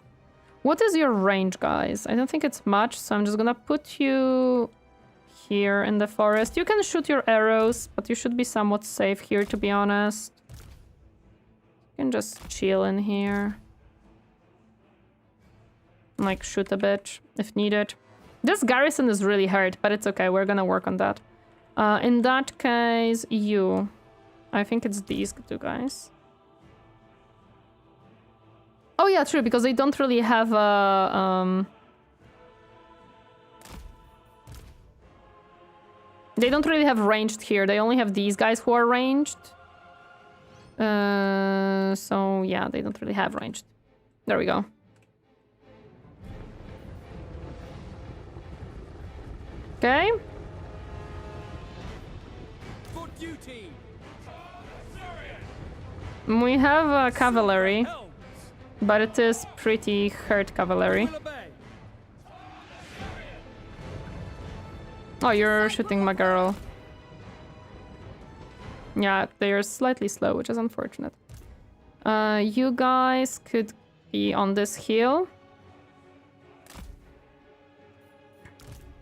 What is your range, guys? I don't think it's much, so I'm just gonna put you here in the forest. You can shoot your arrows, but you should be somewhat safe here, to be honest. You can just chill in here. Like, shoot a bit, if needed. This garrison is really hurt, but it's okay. We're gonna work on that. In that case, you... I think it's these two guys. Oh yeah, true, because they don't really have a... They don't really have ranged here. They only have these guys who are ranged. So yeah, they don't really have ranged. There we go. Okay. For duty. We have cavalry, but it is pretty hurt cavalry. Oh, you're shooting my girl. Yeah, they're slightly slow, which is unfortunate. You guys could be on this hill.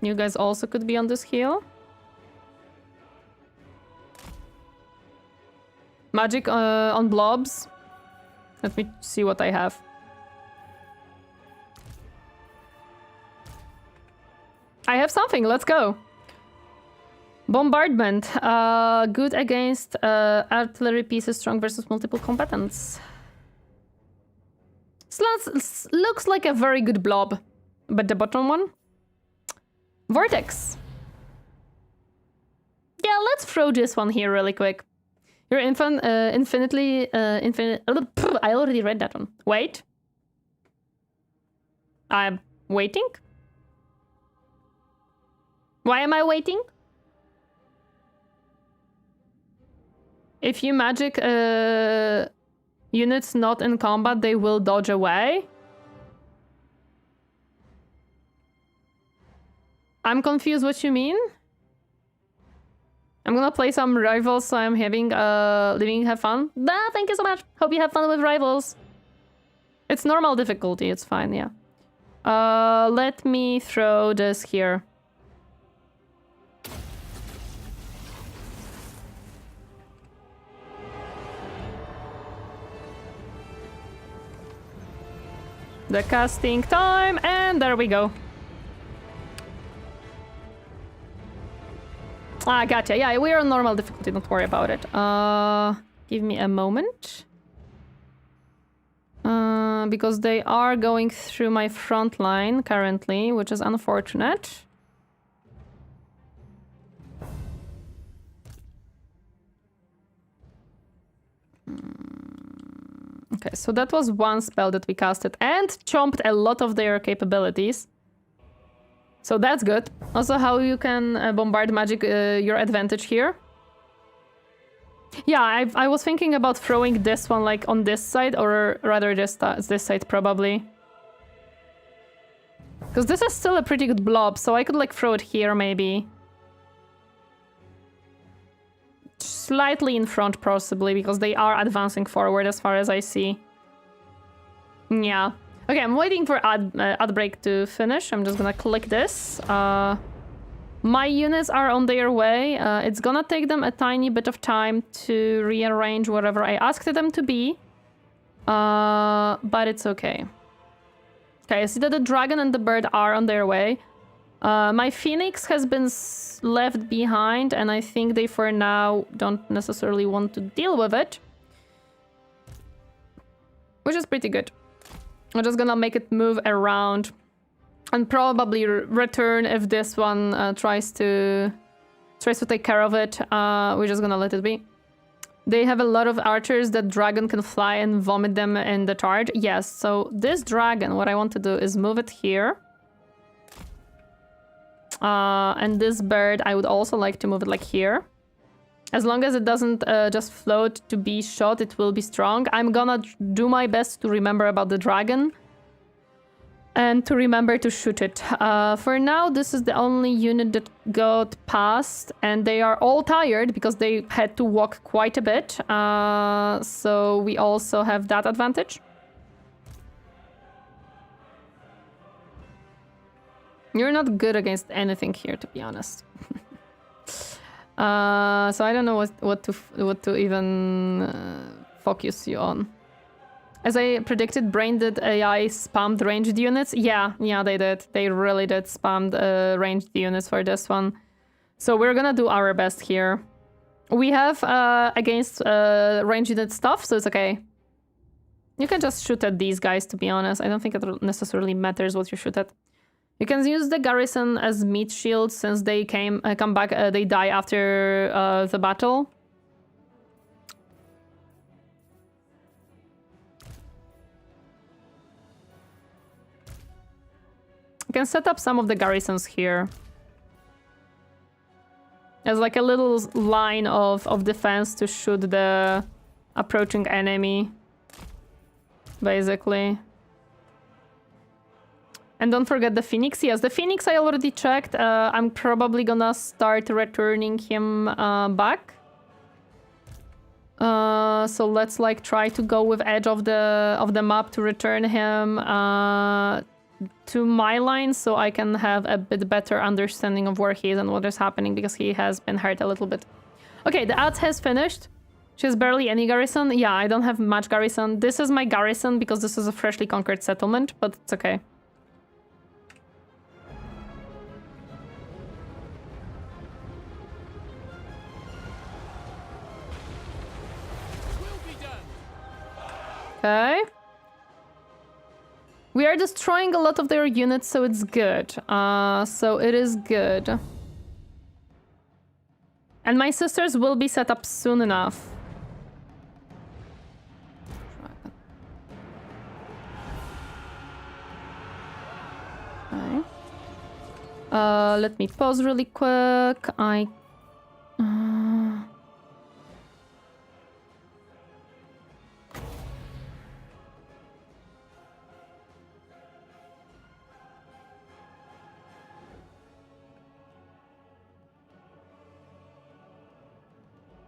You guys also could be on this hill. Magic on blobs. Let me see what I have. I have something, let's go. Bombardment. Good against artillery pieces, strong versus multiple combatants. Looks like a very good blob. But the bottom one? Vortex. Yeah, let's throw this one here really quick. You're infinitely... I already read that one. Wait. I'm waiting? Why am I waiting? If you magic units not in combat, they will dodge away. I'm confused what you mean. I'm gonna play some rivals, so I'm having living have fun. Thank you so much. Hope you have fun with rivals. It's normal difficulty, it's fine, yeah. Let me throw this here. The casting time, and there we go. Ah, gotcha. Yeah, we're on normal difficulty, don't worry about it. Give me a moment. Because they are going through my front line currently, which is unfortunate. Okay, so that was one spell that we casted and chomped a lot of their capabilities. So that's good. Also, how you can bombard magic, your advantage here. Yeah, I was thinking about throwing this one like on this side, or rather this side probably. Because this is still a pretty good blob, so I could like throw it here maybe. Slightly in front possibly, because they are advancing forward as far as I see. Yeah. Okay, I'm waiting for Outbreak to finish. I'm just gonna click this. My units are on their way. It's gonna take them a tiny bit of time to rearrange wherever I asked them to be. But it's okay. Okay, I see that the dragon and the bird are on their way. My phoenix has been left behind, and I think they for now don't necessarily want to deal with it. Which is pretty good. I'm just gonna make it move around and probably return if this one tries to take care of it. We're just gonna let it be. They have a lot of archers that dragon can fly and vomit them in the charge. Yes, so this dragon, what I want to do is move it here. And this bird, I would also like to move it like here. As long as it doesn't just float to be shot, it will be strong. I'm gonna do my best to remember about the dragon. and to remember to shoot it. For now, this is the only unit that got past, and they are all tired because they had to walk quite a bit. So we also have that advantage. You're not good against anything here, to be honest. So I don't know what to even focus you on. As I predicted, Brain-Dead AI spammed ranged units. Yeah, they did. They really did spam ranged units for this one. So we're gonna do our best here. We have against ranged unit stuff, so it's okay. You can just shoot at these guys, to be honest. I don't think it necessarily matters what you shoot at. You can use the garrison as meat shields since they come back. They die after the battle. You can set up some of the garrisons here as like a little line of defense to shoot the approaching enemy, basically. And don't forget the Phoenix. Yes, the Phoenix I already checked. I'm probably gonna start returning him back. So let's like try to go with edge of the map to return him to my line, so I can have a bit better understanding of where he is and what is happening, because he has been hurt a little bit. Okay, the ads has finished. She has barely any garrison. Yeah, I don't have much garrison. This is my garrison because this is a freshly conquered settlement, but it's okay. Okay. We are destroying a lot of their units, so it's good. So it is good. And my sisters will be set up soon enough. Okay. Let me pause really quick.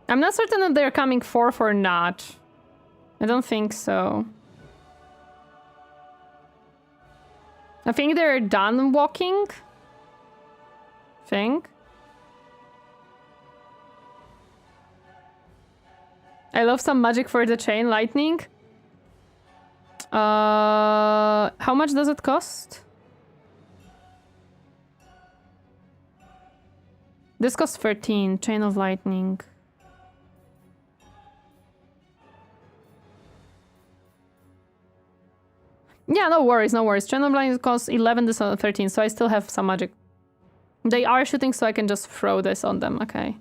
I'm not certain if they're coming forth or not. I don't think so. I think they're done walking. I love some magic for the chain lightning. How much does it cost? This costs 13. Chain of lightning. Yeah, no worries, no worries. Chain of lightning costs 11, this one 13, so I still have some magic. They are shooting, so I can just throw this on them, okay.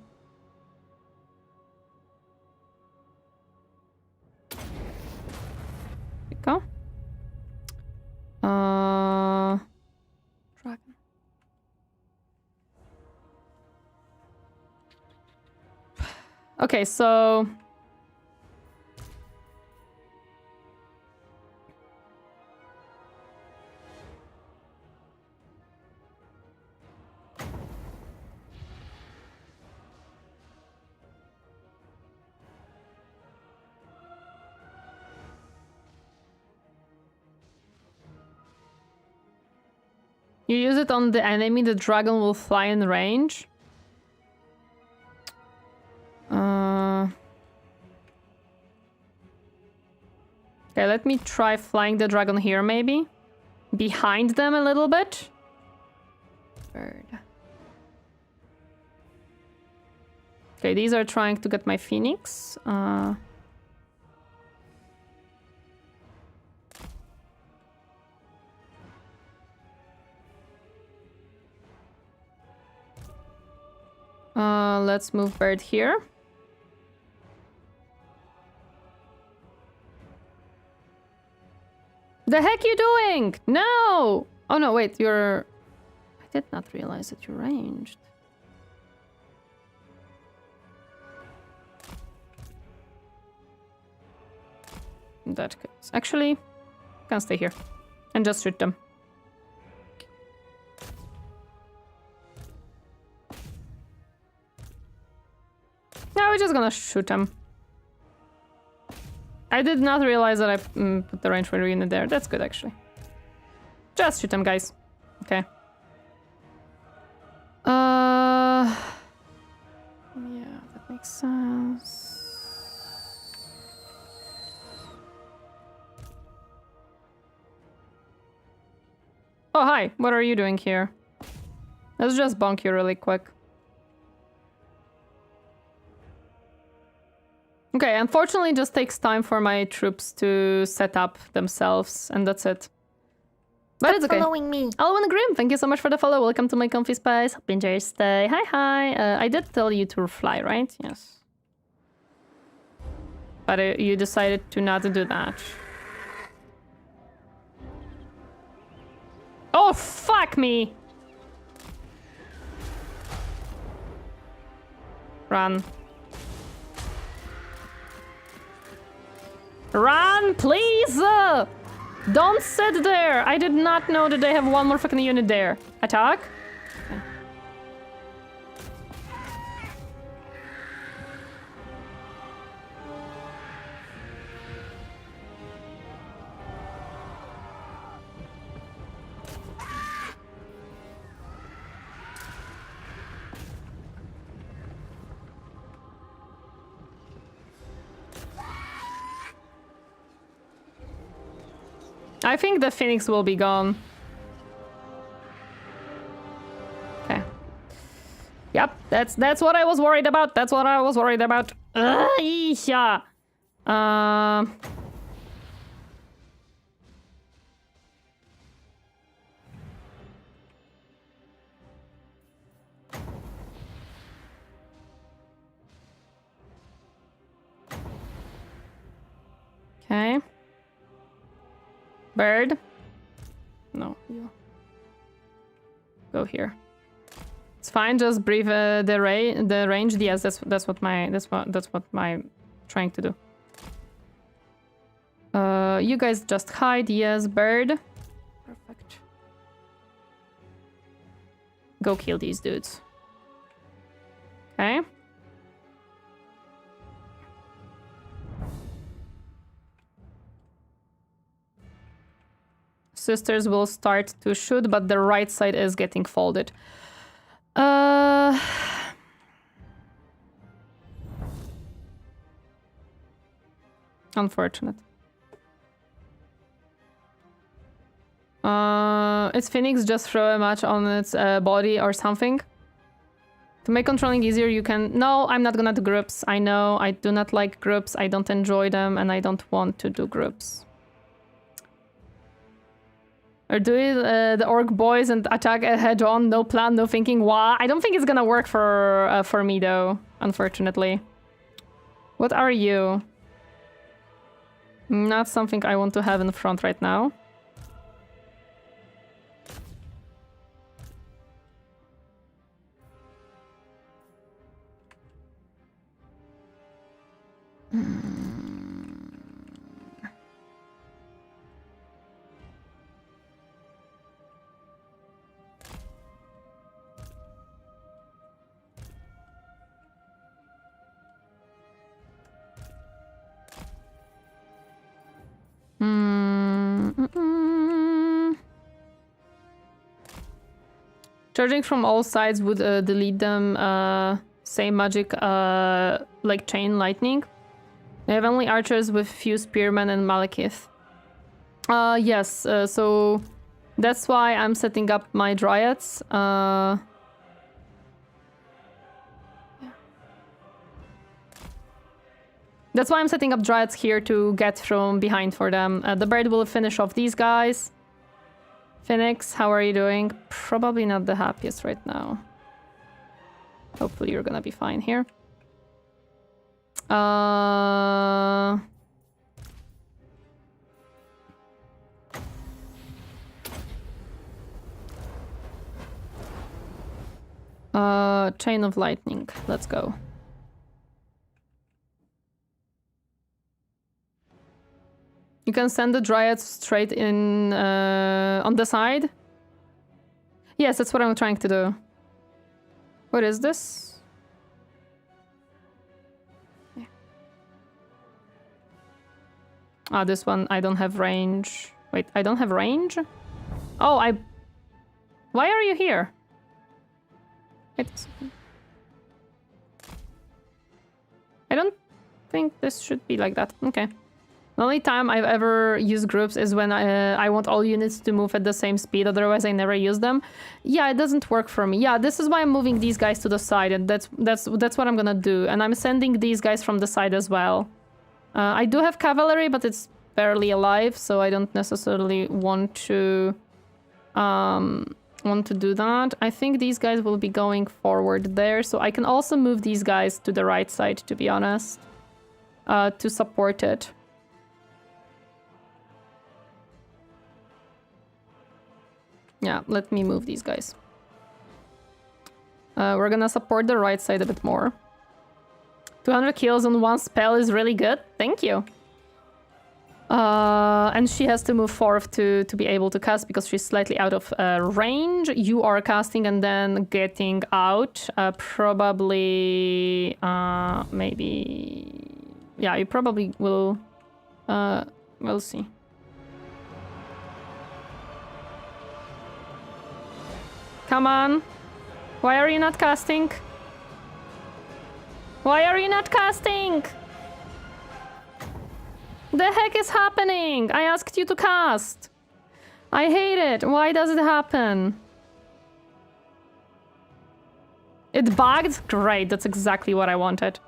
There we go. Dragon. Okay, so... You use it on the enemy, the dragon will fly in range. Okay, let me try flying the dragon here, maybe. Behind them a little bit. Bird. Okay, these are trying to get my phoenix. Let's move bird here. The heck you doing? No! Oh no, wait, you're... I did not realize that you're ranged. In that case. Actually, can stay here. And just shoot them. we're just gonna shoot him. I did not realize that I put the range for unit there. That's good, actually. Just shoot him, guys. Okay. Yeah, that makes sense. Oh, hi. What are you doing here? Let's just bonk you really quick. Okay, unfortunately it just takes time for my troops to set up themselves, and that's it. But it's okay. Following me. Alwyn Grimm, thank you so much for the follow. Welcome to my comfy space. Hope you enjoy your stay. Hi. I did tell you to fly, right? Yes. But you decided to not do that. Oh, fuck me! Run. Run, please! Don't sit there! I did not know that they have one more fucking unit there. Attack? Okay. I think the Phoenix will be gone. Okay. Yep, that's what I was worried about. That's what I was worried about. Yeah. Okay. Bird. No, you go here. It's fine. Just breathe the range. Yes, that's what my trying to do. You guys just hide. Yes, bird. Perfect. Go kill these dudes. Okay. Sisters will start to shoot, but the right side is getting folded. Unfortunate. It's Phoenix, just throw a match on its body or something. To make controlling easier, you can... No, I'm not gonna do groups. I know, I do not like groups. I don't enjoy them, and I don't want to do groups. Or do it, the orc boys and attack head on, no plan, no thinking. Why? I don't think it's gonna work for me though, unfortunately. What are you? Not something I want to have in the front right now. Charging from all sides would delete them. Same magic like chain lightning. They have only archers with few spearmen and malekith. Yes, so that's why I'm setting up my dryads. That's why I'm setting up dryads here to get from behind for them. The bird will finish off these guys. Phoenix, how are you doing? Probably not the happiest right now. Hopefully you're gonna be fine here. Chain of lightning. Let's go. You can send the dryads straight in on the side. Yes, that's what I'm trying to do. What is this? Ah, this one, I don't have range. Wait, I don't have range? Oh, Why are you here? Wait a second. I don't think this should be like that. Okay. The only time I've ever used groups is when I want all units to move at the same speed, otherwise I never use them. Yeah, it doesn't work for me. Yeah, this is why I'm moving these guys to the side, and that's what I'm gonna do. And I'm sending these guys from the side as well. I do have cavalry, but it's barely alive, so I don't necessarily want to do that. I think these guys will be going forward there, so I can also move these guys to the right side, to be honest, to support it. Yeah, let me move these guys. We're gonna support the right side a bit more. 200 kills on one spell is really good. Thank you. And she has to move forth to be able to cast because she's slightly out of range. You are casting and then getting out. Probably... maybe... Yeah, you probably will... we'll see. Come on. Why are you not casting? Why are you not casting? The heck is happening? I asked you to cast. I hate it. Why does it happen? It bugged? Great, that's exactly what I wanted.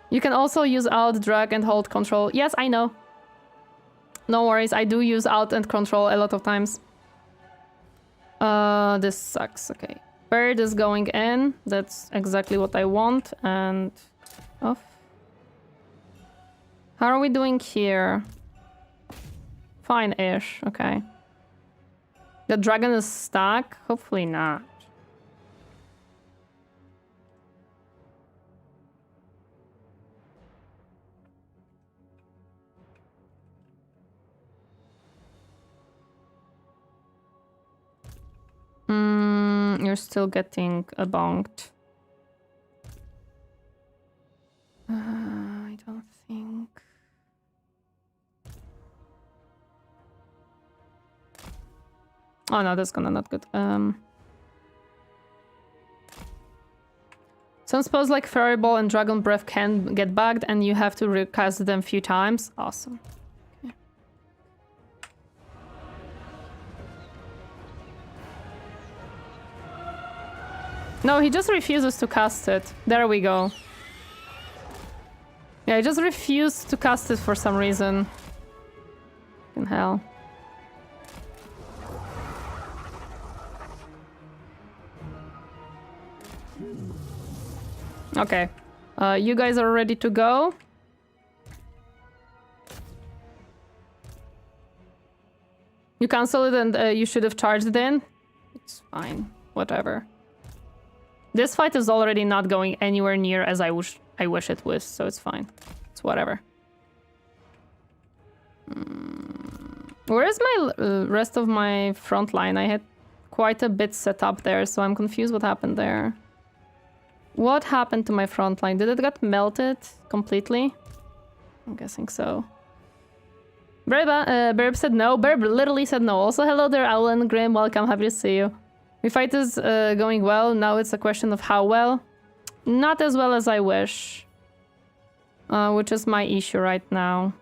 You can also use Alt, drag, and hold control. Yes, I know. No worries, I do use Alt and control a lot of times. This sucks. Okay. Bird is going in. That's exactly what I want. And off. How are we doing here? Fine-ish. Okay. The dragon is stuck? Hopefully not. You're still getting bonked. I don't think... Oh no, that's gonna not good. Some spells like Fairy Ball and Dragon Breath can get bugged and you have to recast them a few times. Awesome. Okay. No, he just refuses to cast it. There we go. Yeah, he just refused to cast it for some reason. In hell. Okay. You guys are ready to go? You cancel it and you should have charged it in? It's fine. Whatever. This fight is already not going anywhere near as I wish it was, so it's fine. It's whatever. Where is my rest of my front line? I had quite a bit set up there, so I'm confused what happened there. What happened to my front line? Did it get melted completely? I'm guessing so. Burb said no. Burb literally said no. Also, hello there, Alan. Grim, welcome. Happy to see you. My fight is going well. Now it's a question of how well. Not as well as I wish. Which is my issue right now.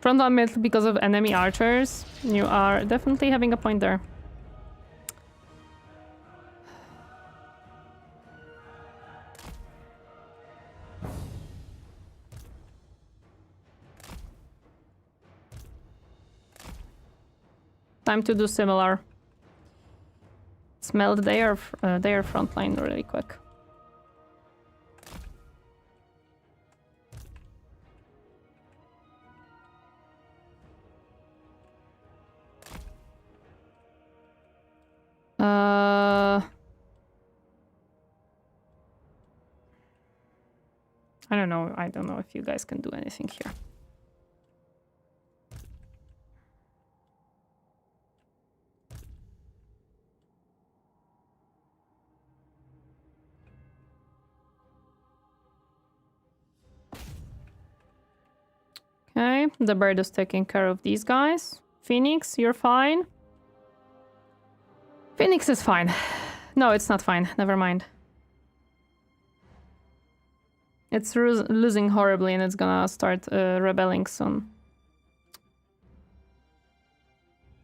Front line mid because of enemy archers. You are definitely having a point there. Time to do similar. Smelled their front line really quick. I don't know. I don't know if you guys can do anything here. Okay, the bird is taking care of these guys. Phoenix, you're fine. Phoenix is fine. No, it's not fine. Never mind. It's losing horribly and it's gonna start rebelling soon.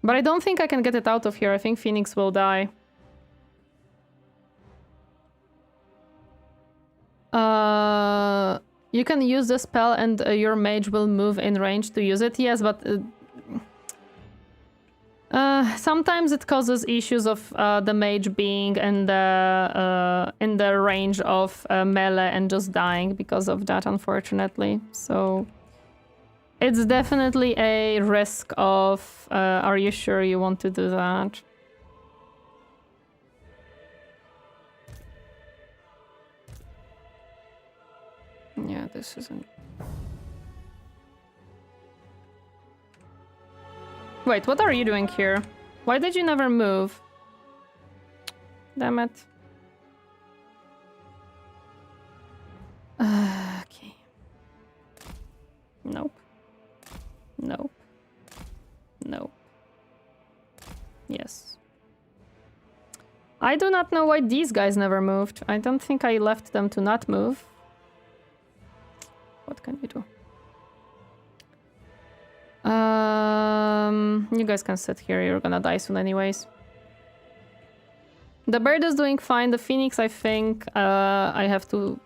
But I don't think I can get it out of here. I think Phoenix will die. You can use the spell and your mage will move in range to use it. Yes, but sometimes it causes issues of the mage being in the range of melee and just dying because of that, unfortunately. So it's definitely a risk of, are you sure you want to do that? Yeah, this isn't... Wait, what are you doing here? Why did you never move? Damn it. Okay. Nope. Nope. Nope. Yes. I do not know why these guys never moved. I don't think I left them to not move. What can we do? You guys can sit here. You're gonna die soon anyways. The bird is doing fine. The phoenix, I think, I have to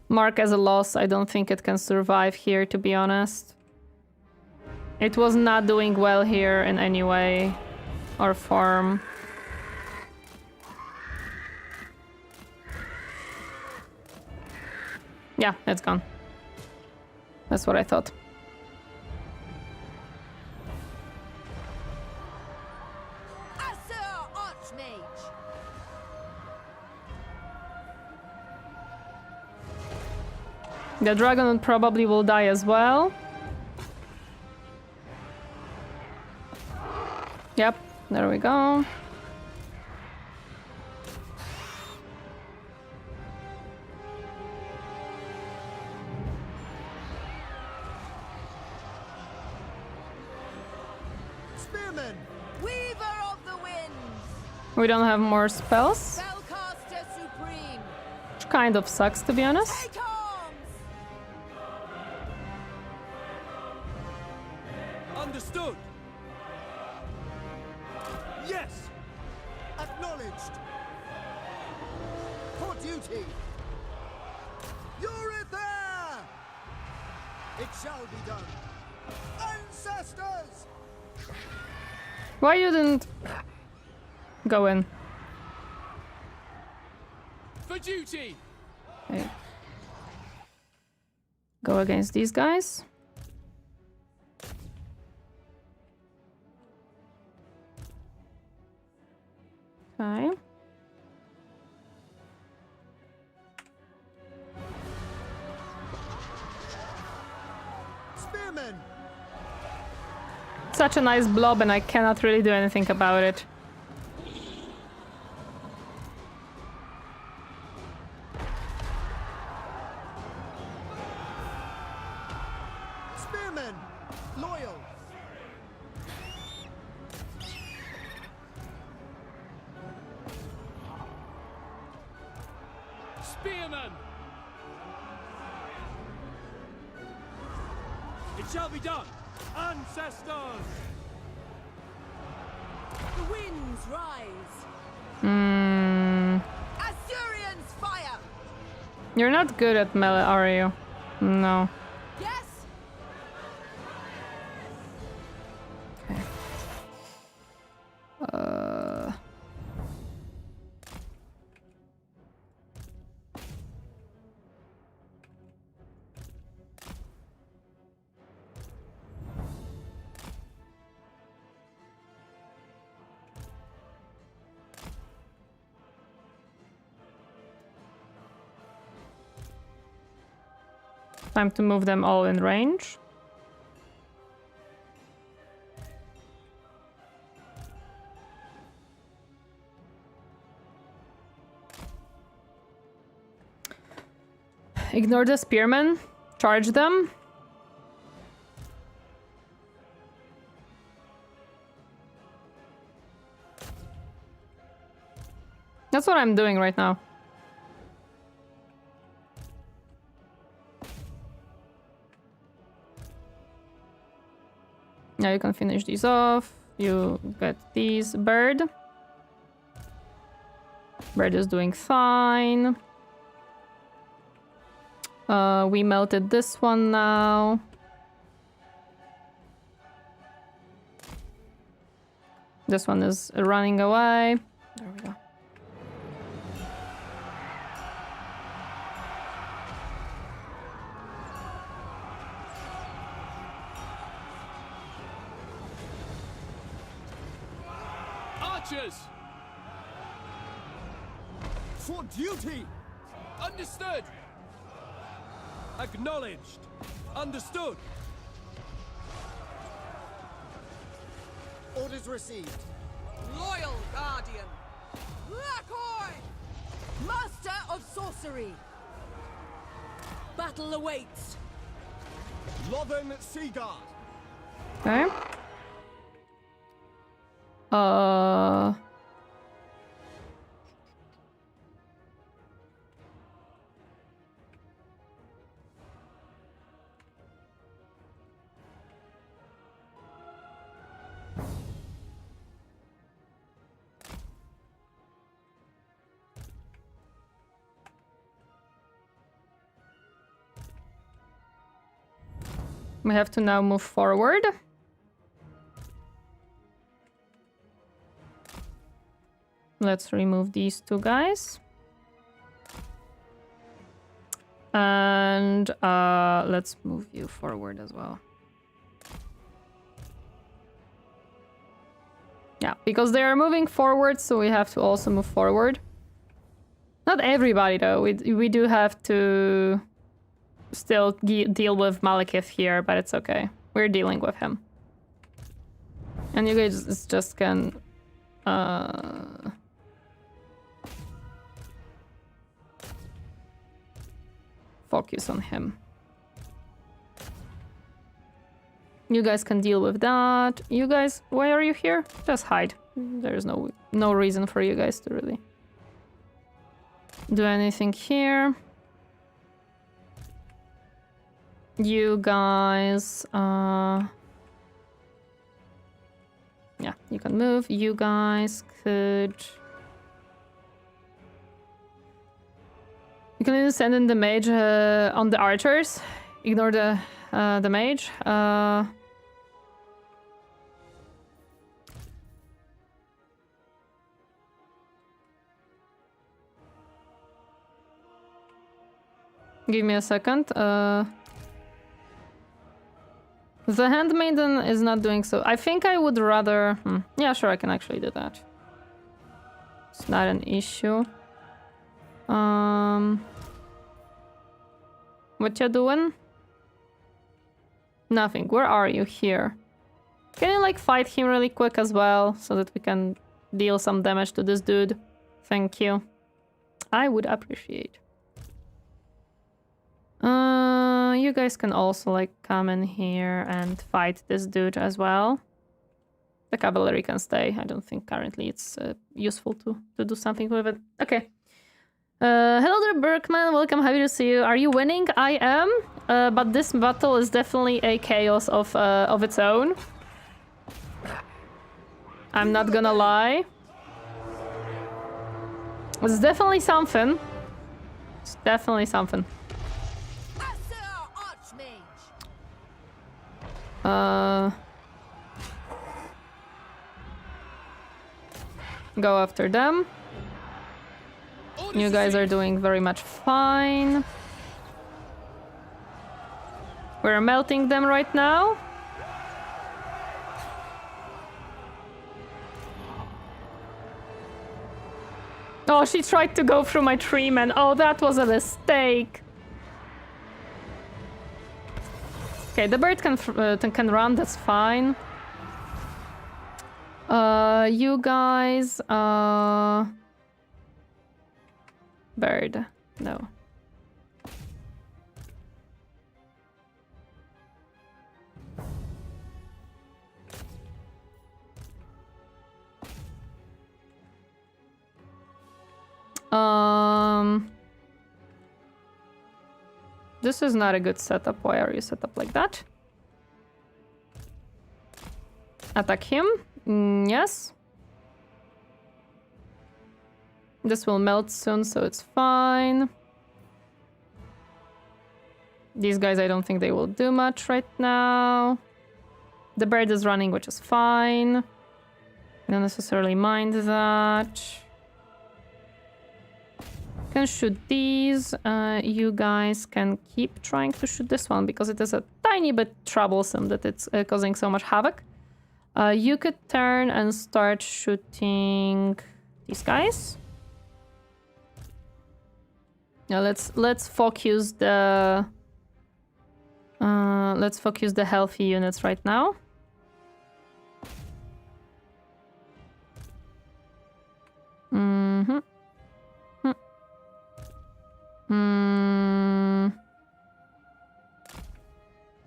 mark as a loss. I don't think it can survive here, to be honest. It was not doing well here in any way or form. Yeah, it's gone. That's what I thought. Asur, Archmage. The dragon probably will die as well. Yep, there we go. Spearman, Weaver of the Winds. We don't have more spells, Spellcaster Supreme. which kind of sucks, to be honest. Take arms. Understood. Yes. Acknowledged. For duty. Eureka! It shall be done. Ancestors! Why you didn't go in? For duty! Okay. Go against these guys. Okay. Spearmen! Such a nice blob and I cannot really do anything about it. Spearmen! Loyal! Spearmen! It shall be done! Ancestors! The winds rise. Assyrians fire. You're not good at melee, are you? No. Yes. Okay. Time to move them all in range. Ignore the spearmen. Charge them. That's what I'm doing right now. Now you can finish these off. You get these. Bird. Bird is doing fine. We melted this one now. This one is running away. There we go. Archers! For duty! Understood! Acknowledged! Understood! Orders received. Loyal Guardian! Lakoi! Master of Sorcery! Battle awaits! Lothern Seaguard! Okay. We have to now move forward. Let's remove these two guys. And let's move you forward as well. Yeah, because they are moving forward, so we have to also move forward. Not everybody, though. We do have to still deal with Malekith here, but it's okay. We're dealing with him. And you guys just can... focus on him. You guys can deal with that. You guys, why are you here? Just hide. There's no reason for you guys to really do anything here. You guys, yeah, you can move. You guys could... You can even send in the mage on the archers. Ignore the mage. Give me a second. The handmaiden is not doing so. I think I would rather... Yeah, sure, I can actually do that. It's not an issue. What you doing? Nothing. Where are you? Here. Can you, like, fight him really quick as well, so that we can deal some damage to this dude? Thank you. I would appreciate. You guys can also, like, come in here and fight this dude as well. The cavalry can stay. I don't think currently it's useful to do something with it. Okay. Hello there, Berkman. Welcome. Happy to see you. Are you winning? I am. But this battle is definitely a chaos of its own. I'm not gonna lie. It's definitely something. It's definitely something. Go after them. You guys are doing very much fine. We're melting them right now. Oh, she tried to go through my tree, man. Oh, that was a mistake. Okay, the bird can run, that's fine. You guys, bird, no. This is not a good setup. Why are you set up like that? Attack him. Yes. This will melt soon, so it's fine. These guys, I don't think they will do much right now. The bird is running, which is fine. I don't necessarily mind that. Can shoot these. You guys can keep trying to shoot this one because it is a tiny bit troublesome that it's causing so much havoc. You could turn and start shooting these guys. Now let's focus the healthy units right now.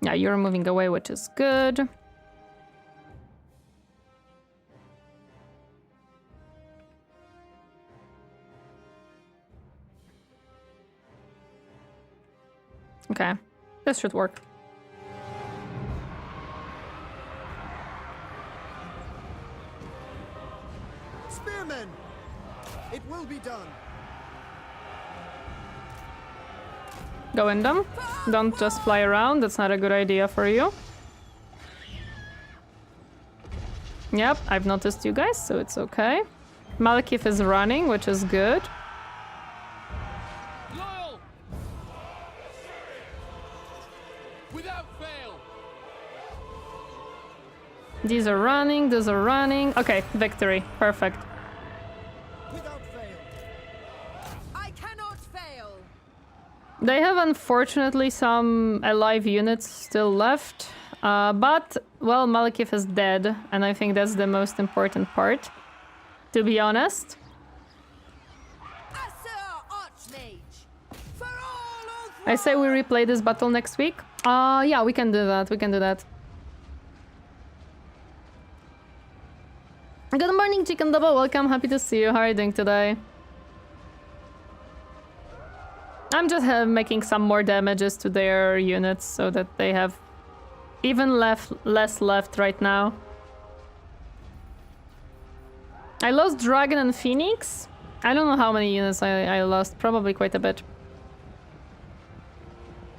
Yeah, you're moving away, which is good. Okay, this should work. Spearmen! It will be done. Go in them. Don't just fly around. That's not a good idea for you. Yep, I've noticed you guys, so it's okay. Malekith is running, which is good. Loyal! Without fail! These are running, these are running. Okay, victory. Perfect. Without fail! I cannot fail. They have unfortunately some alive units still left. But, well, Malekith is dead, and I think that's the most important part, to be honest. Asur, Archmage! For all Ulthuan! I say we replay this battle next week. Yeah, we can do that, we can do that. Good morning, Chicken Double, welcome, happy to see you. How are you doing today? I'm just making some more damages to their units so that they have even less left right now. I lost Dragon and Phoenix. I don't know how many units I lost. Probably quite a bit.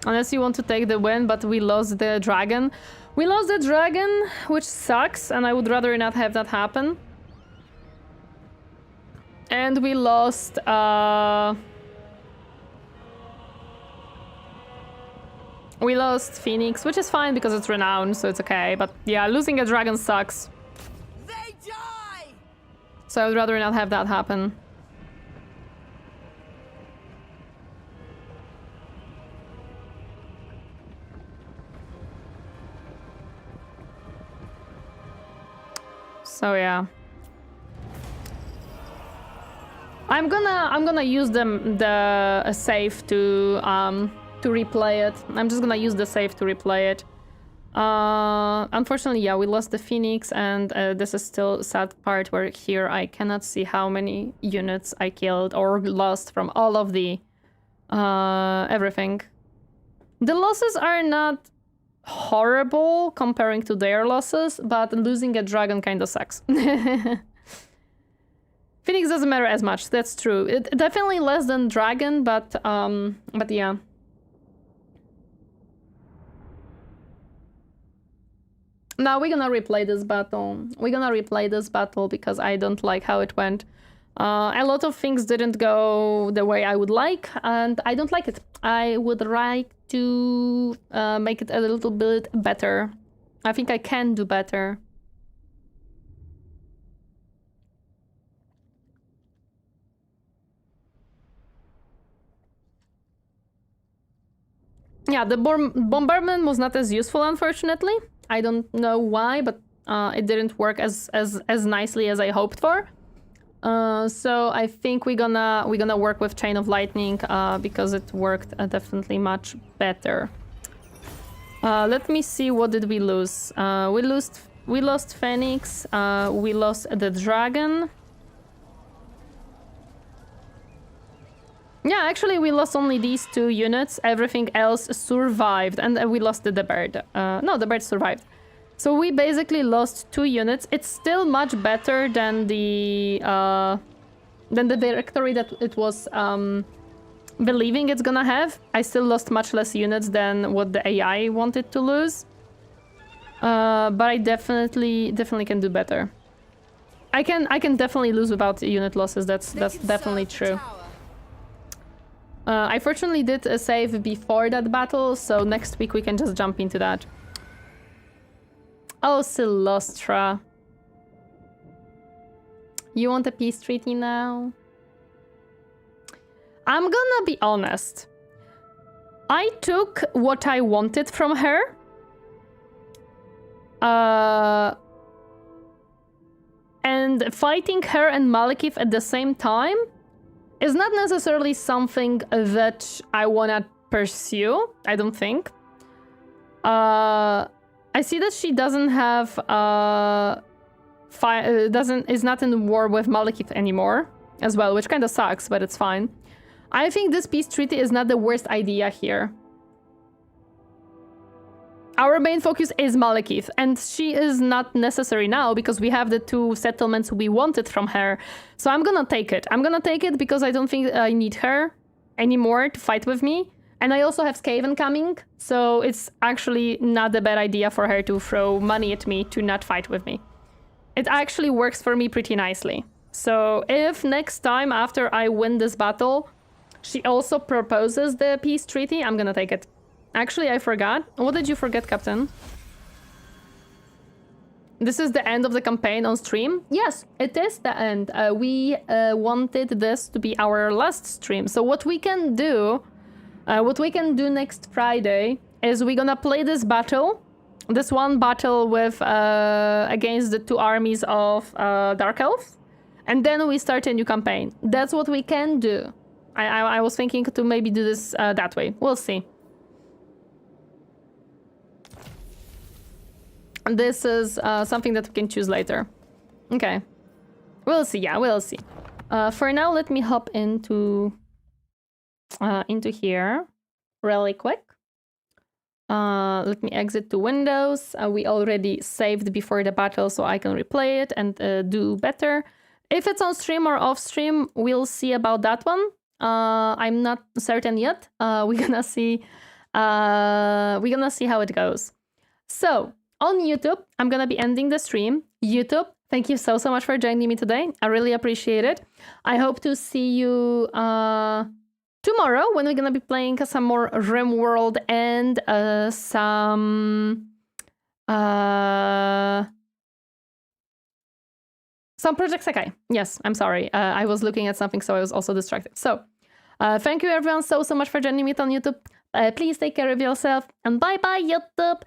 Unless you want to take the win, but we lost the Dragon. We lost the Dragon, which sucks, and I would rather not have that happen. And we lost... We lost Phoenix, which is fine because it's renowned, so it's okay. But yeah, losing a dragon sucks. They die! So I would rather not have that happen. So yeah. I'm gonna use the save to replay it. I'm just gonna use the save to replay it. Unfortunately, yeah, we lost the Phoenix, and this is still a sad part where here I cannot see how many units I killed or lost from all of the everything. The losses are not horrible comparing to their losses, but losing a dragon kind of sucks. Phoenix doesn't matter as much, that's true. It definitely less than dragon, but yeah. Now we're gonna replay this battle. We're gonna replay this battle because I don't like how it went. A lot of things didn't go the way I would like, and I don't like it. I would like to make it a little bit better. I think I can do better. Yeah, the bombardment was not as useful, unfortunately. I don't know why, but it didn't work as nicely as I hoped for. So I think we're gonna work with Chain of Lightning because it worked definitely much better. Let me see, what did we lose? We lost Phoenix. We lost the dragon. Yeah, actually we lost only these 2 units. Everything else survived, and we lost the bird. No, the bird survived. So we basically lost 2 units. It's still much better than the directory that it was believing it's gonna have. I still lost much less units than what the AI wanted to lose. But I definitely can do better. I can definitely lose without unit losses. That's definitely true. I fortunately did a save before that battle, so next week we can just jump into that. Oh, Silostra. You want a peace treaty now? I'm gonna be honest. I took what I wanted from her. And fighting her and Malekith at the same time is not necessarily something that I wanna pursue, I don't think. I see that she doesn't have is not in war with Malekith anymore as well, which kind of sucks, but it's fine. I think this peace treaty is not the worst idea here. Our main focus is Malekith, and she is not necessary now because we have the 2 settlements we wanted from her. So I'm gonna take it. I'm gonna take it because I don't think I need her anymore to fight with me. And I also have Skaven coming, so it's actually not a bad idea for her to throw money at me to not fight with me. It actually works for me pretty nicely. So if next time after I win this battle, she also proposes the peace treaty, I'm gonna take it. Actually, I forgot. What did you forget, Captain? This is the end of the campaign on stream? Yes, it is the end. We wanted this to be our last stream. So what we can do next Friday is we're gonna play this battle. This one battle with against the 2 armies of Dark Elves. And then we start a new campaign. That's what we can do. I was thinking to maybe do this that way. We'll see. This is something that we can choose later. Okay. We'll see, yeah, we'll see. For now, let me hop into here really quick. Let me exit to Windows. We already saved before the battle, so I can replay it and do better. If it's on stream or off stream, we'll see about that one. I'm not certain yet. We're gonna see how it goes. So on YouTube, I'm gonna be ending the stream. YouTube, thank you so much for joining me today. I really appreciate it. I hope to see you tomorrow when we're gonna be playing some more RimWorld and some Project Sekai. Yes, I'm sorry. I was looking at something, so I was also distracted. So, thank you everyone so much for joining me on YouTube. Please take care of yourself, and bye-bye YouTube.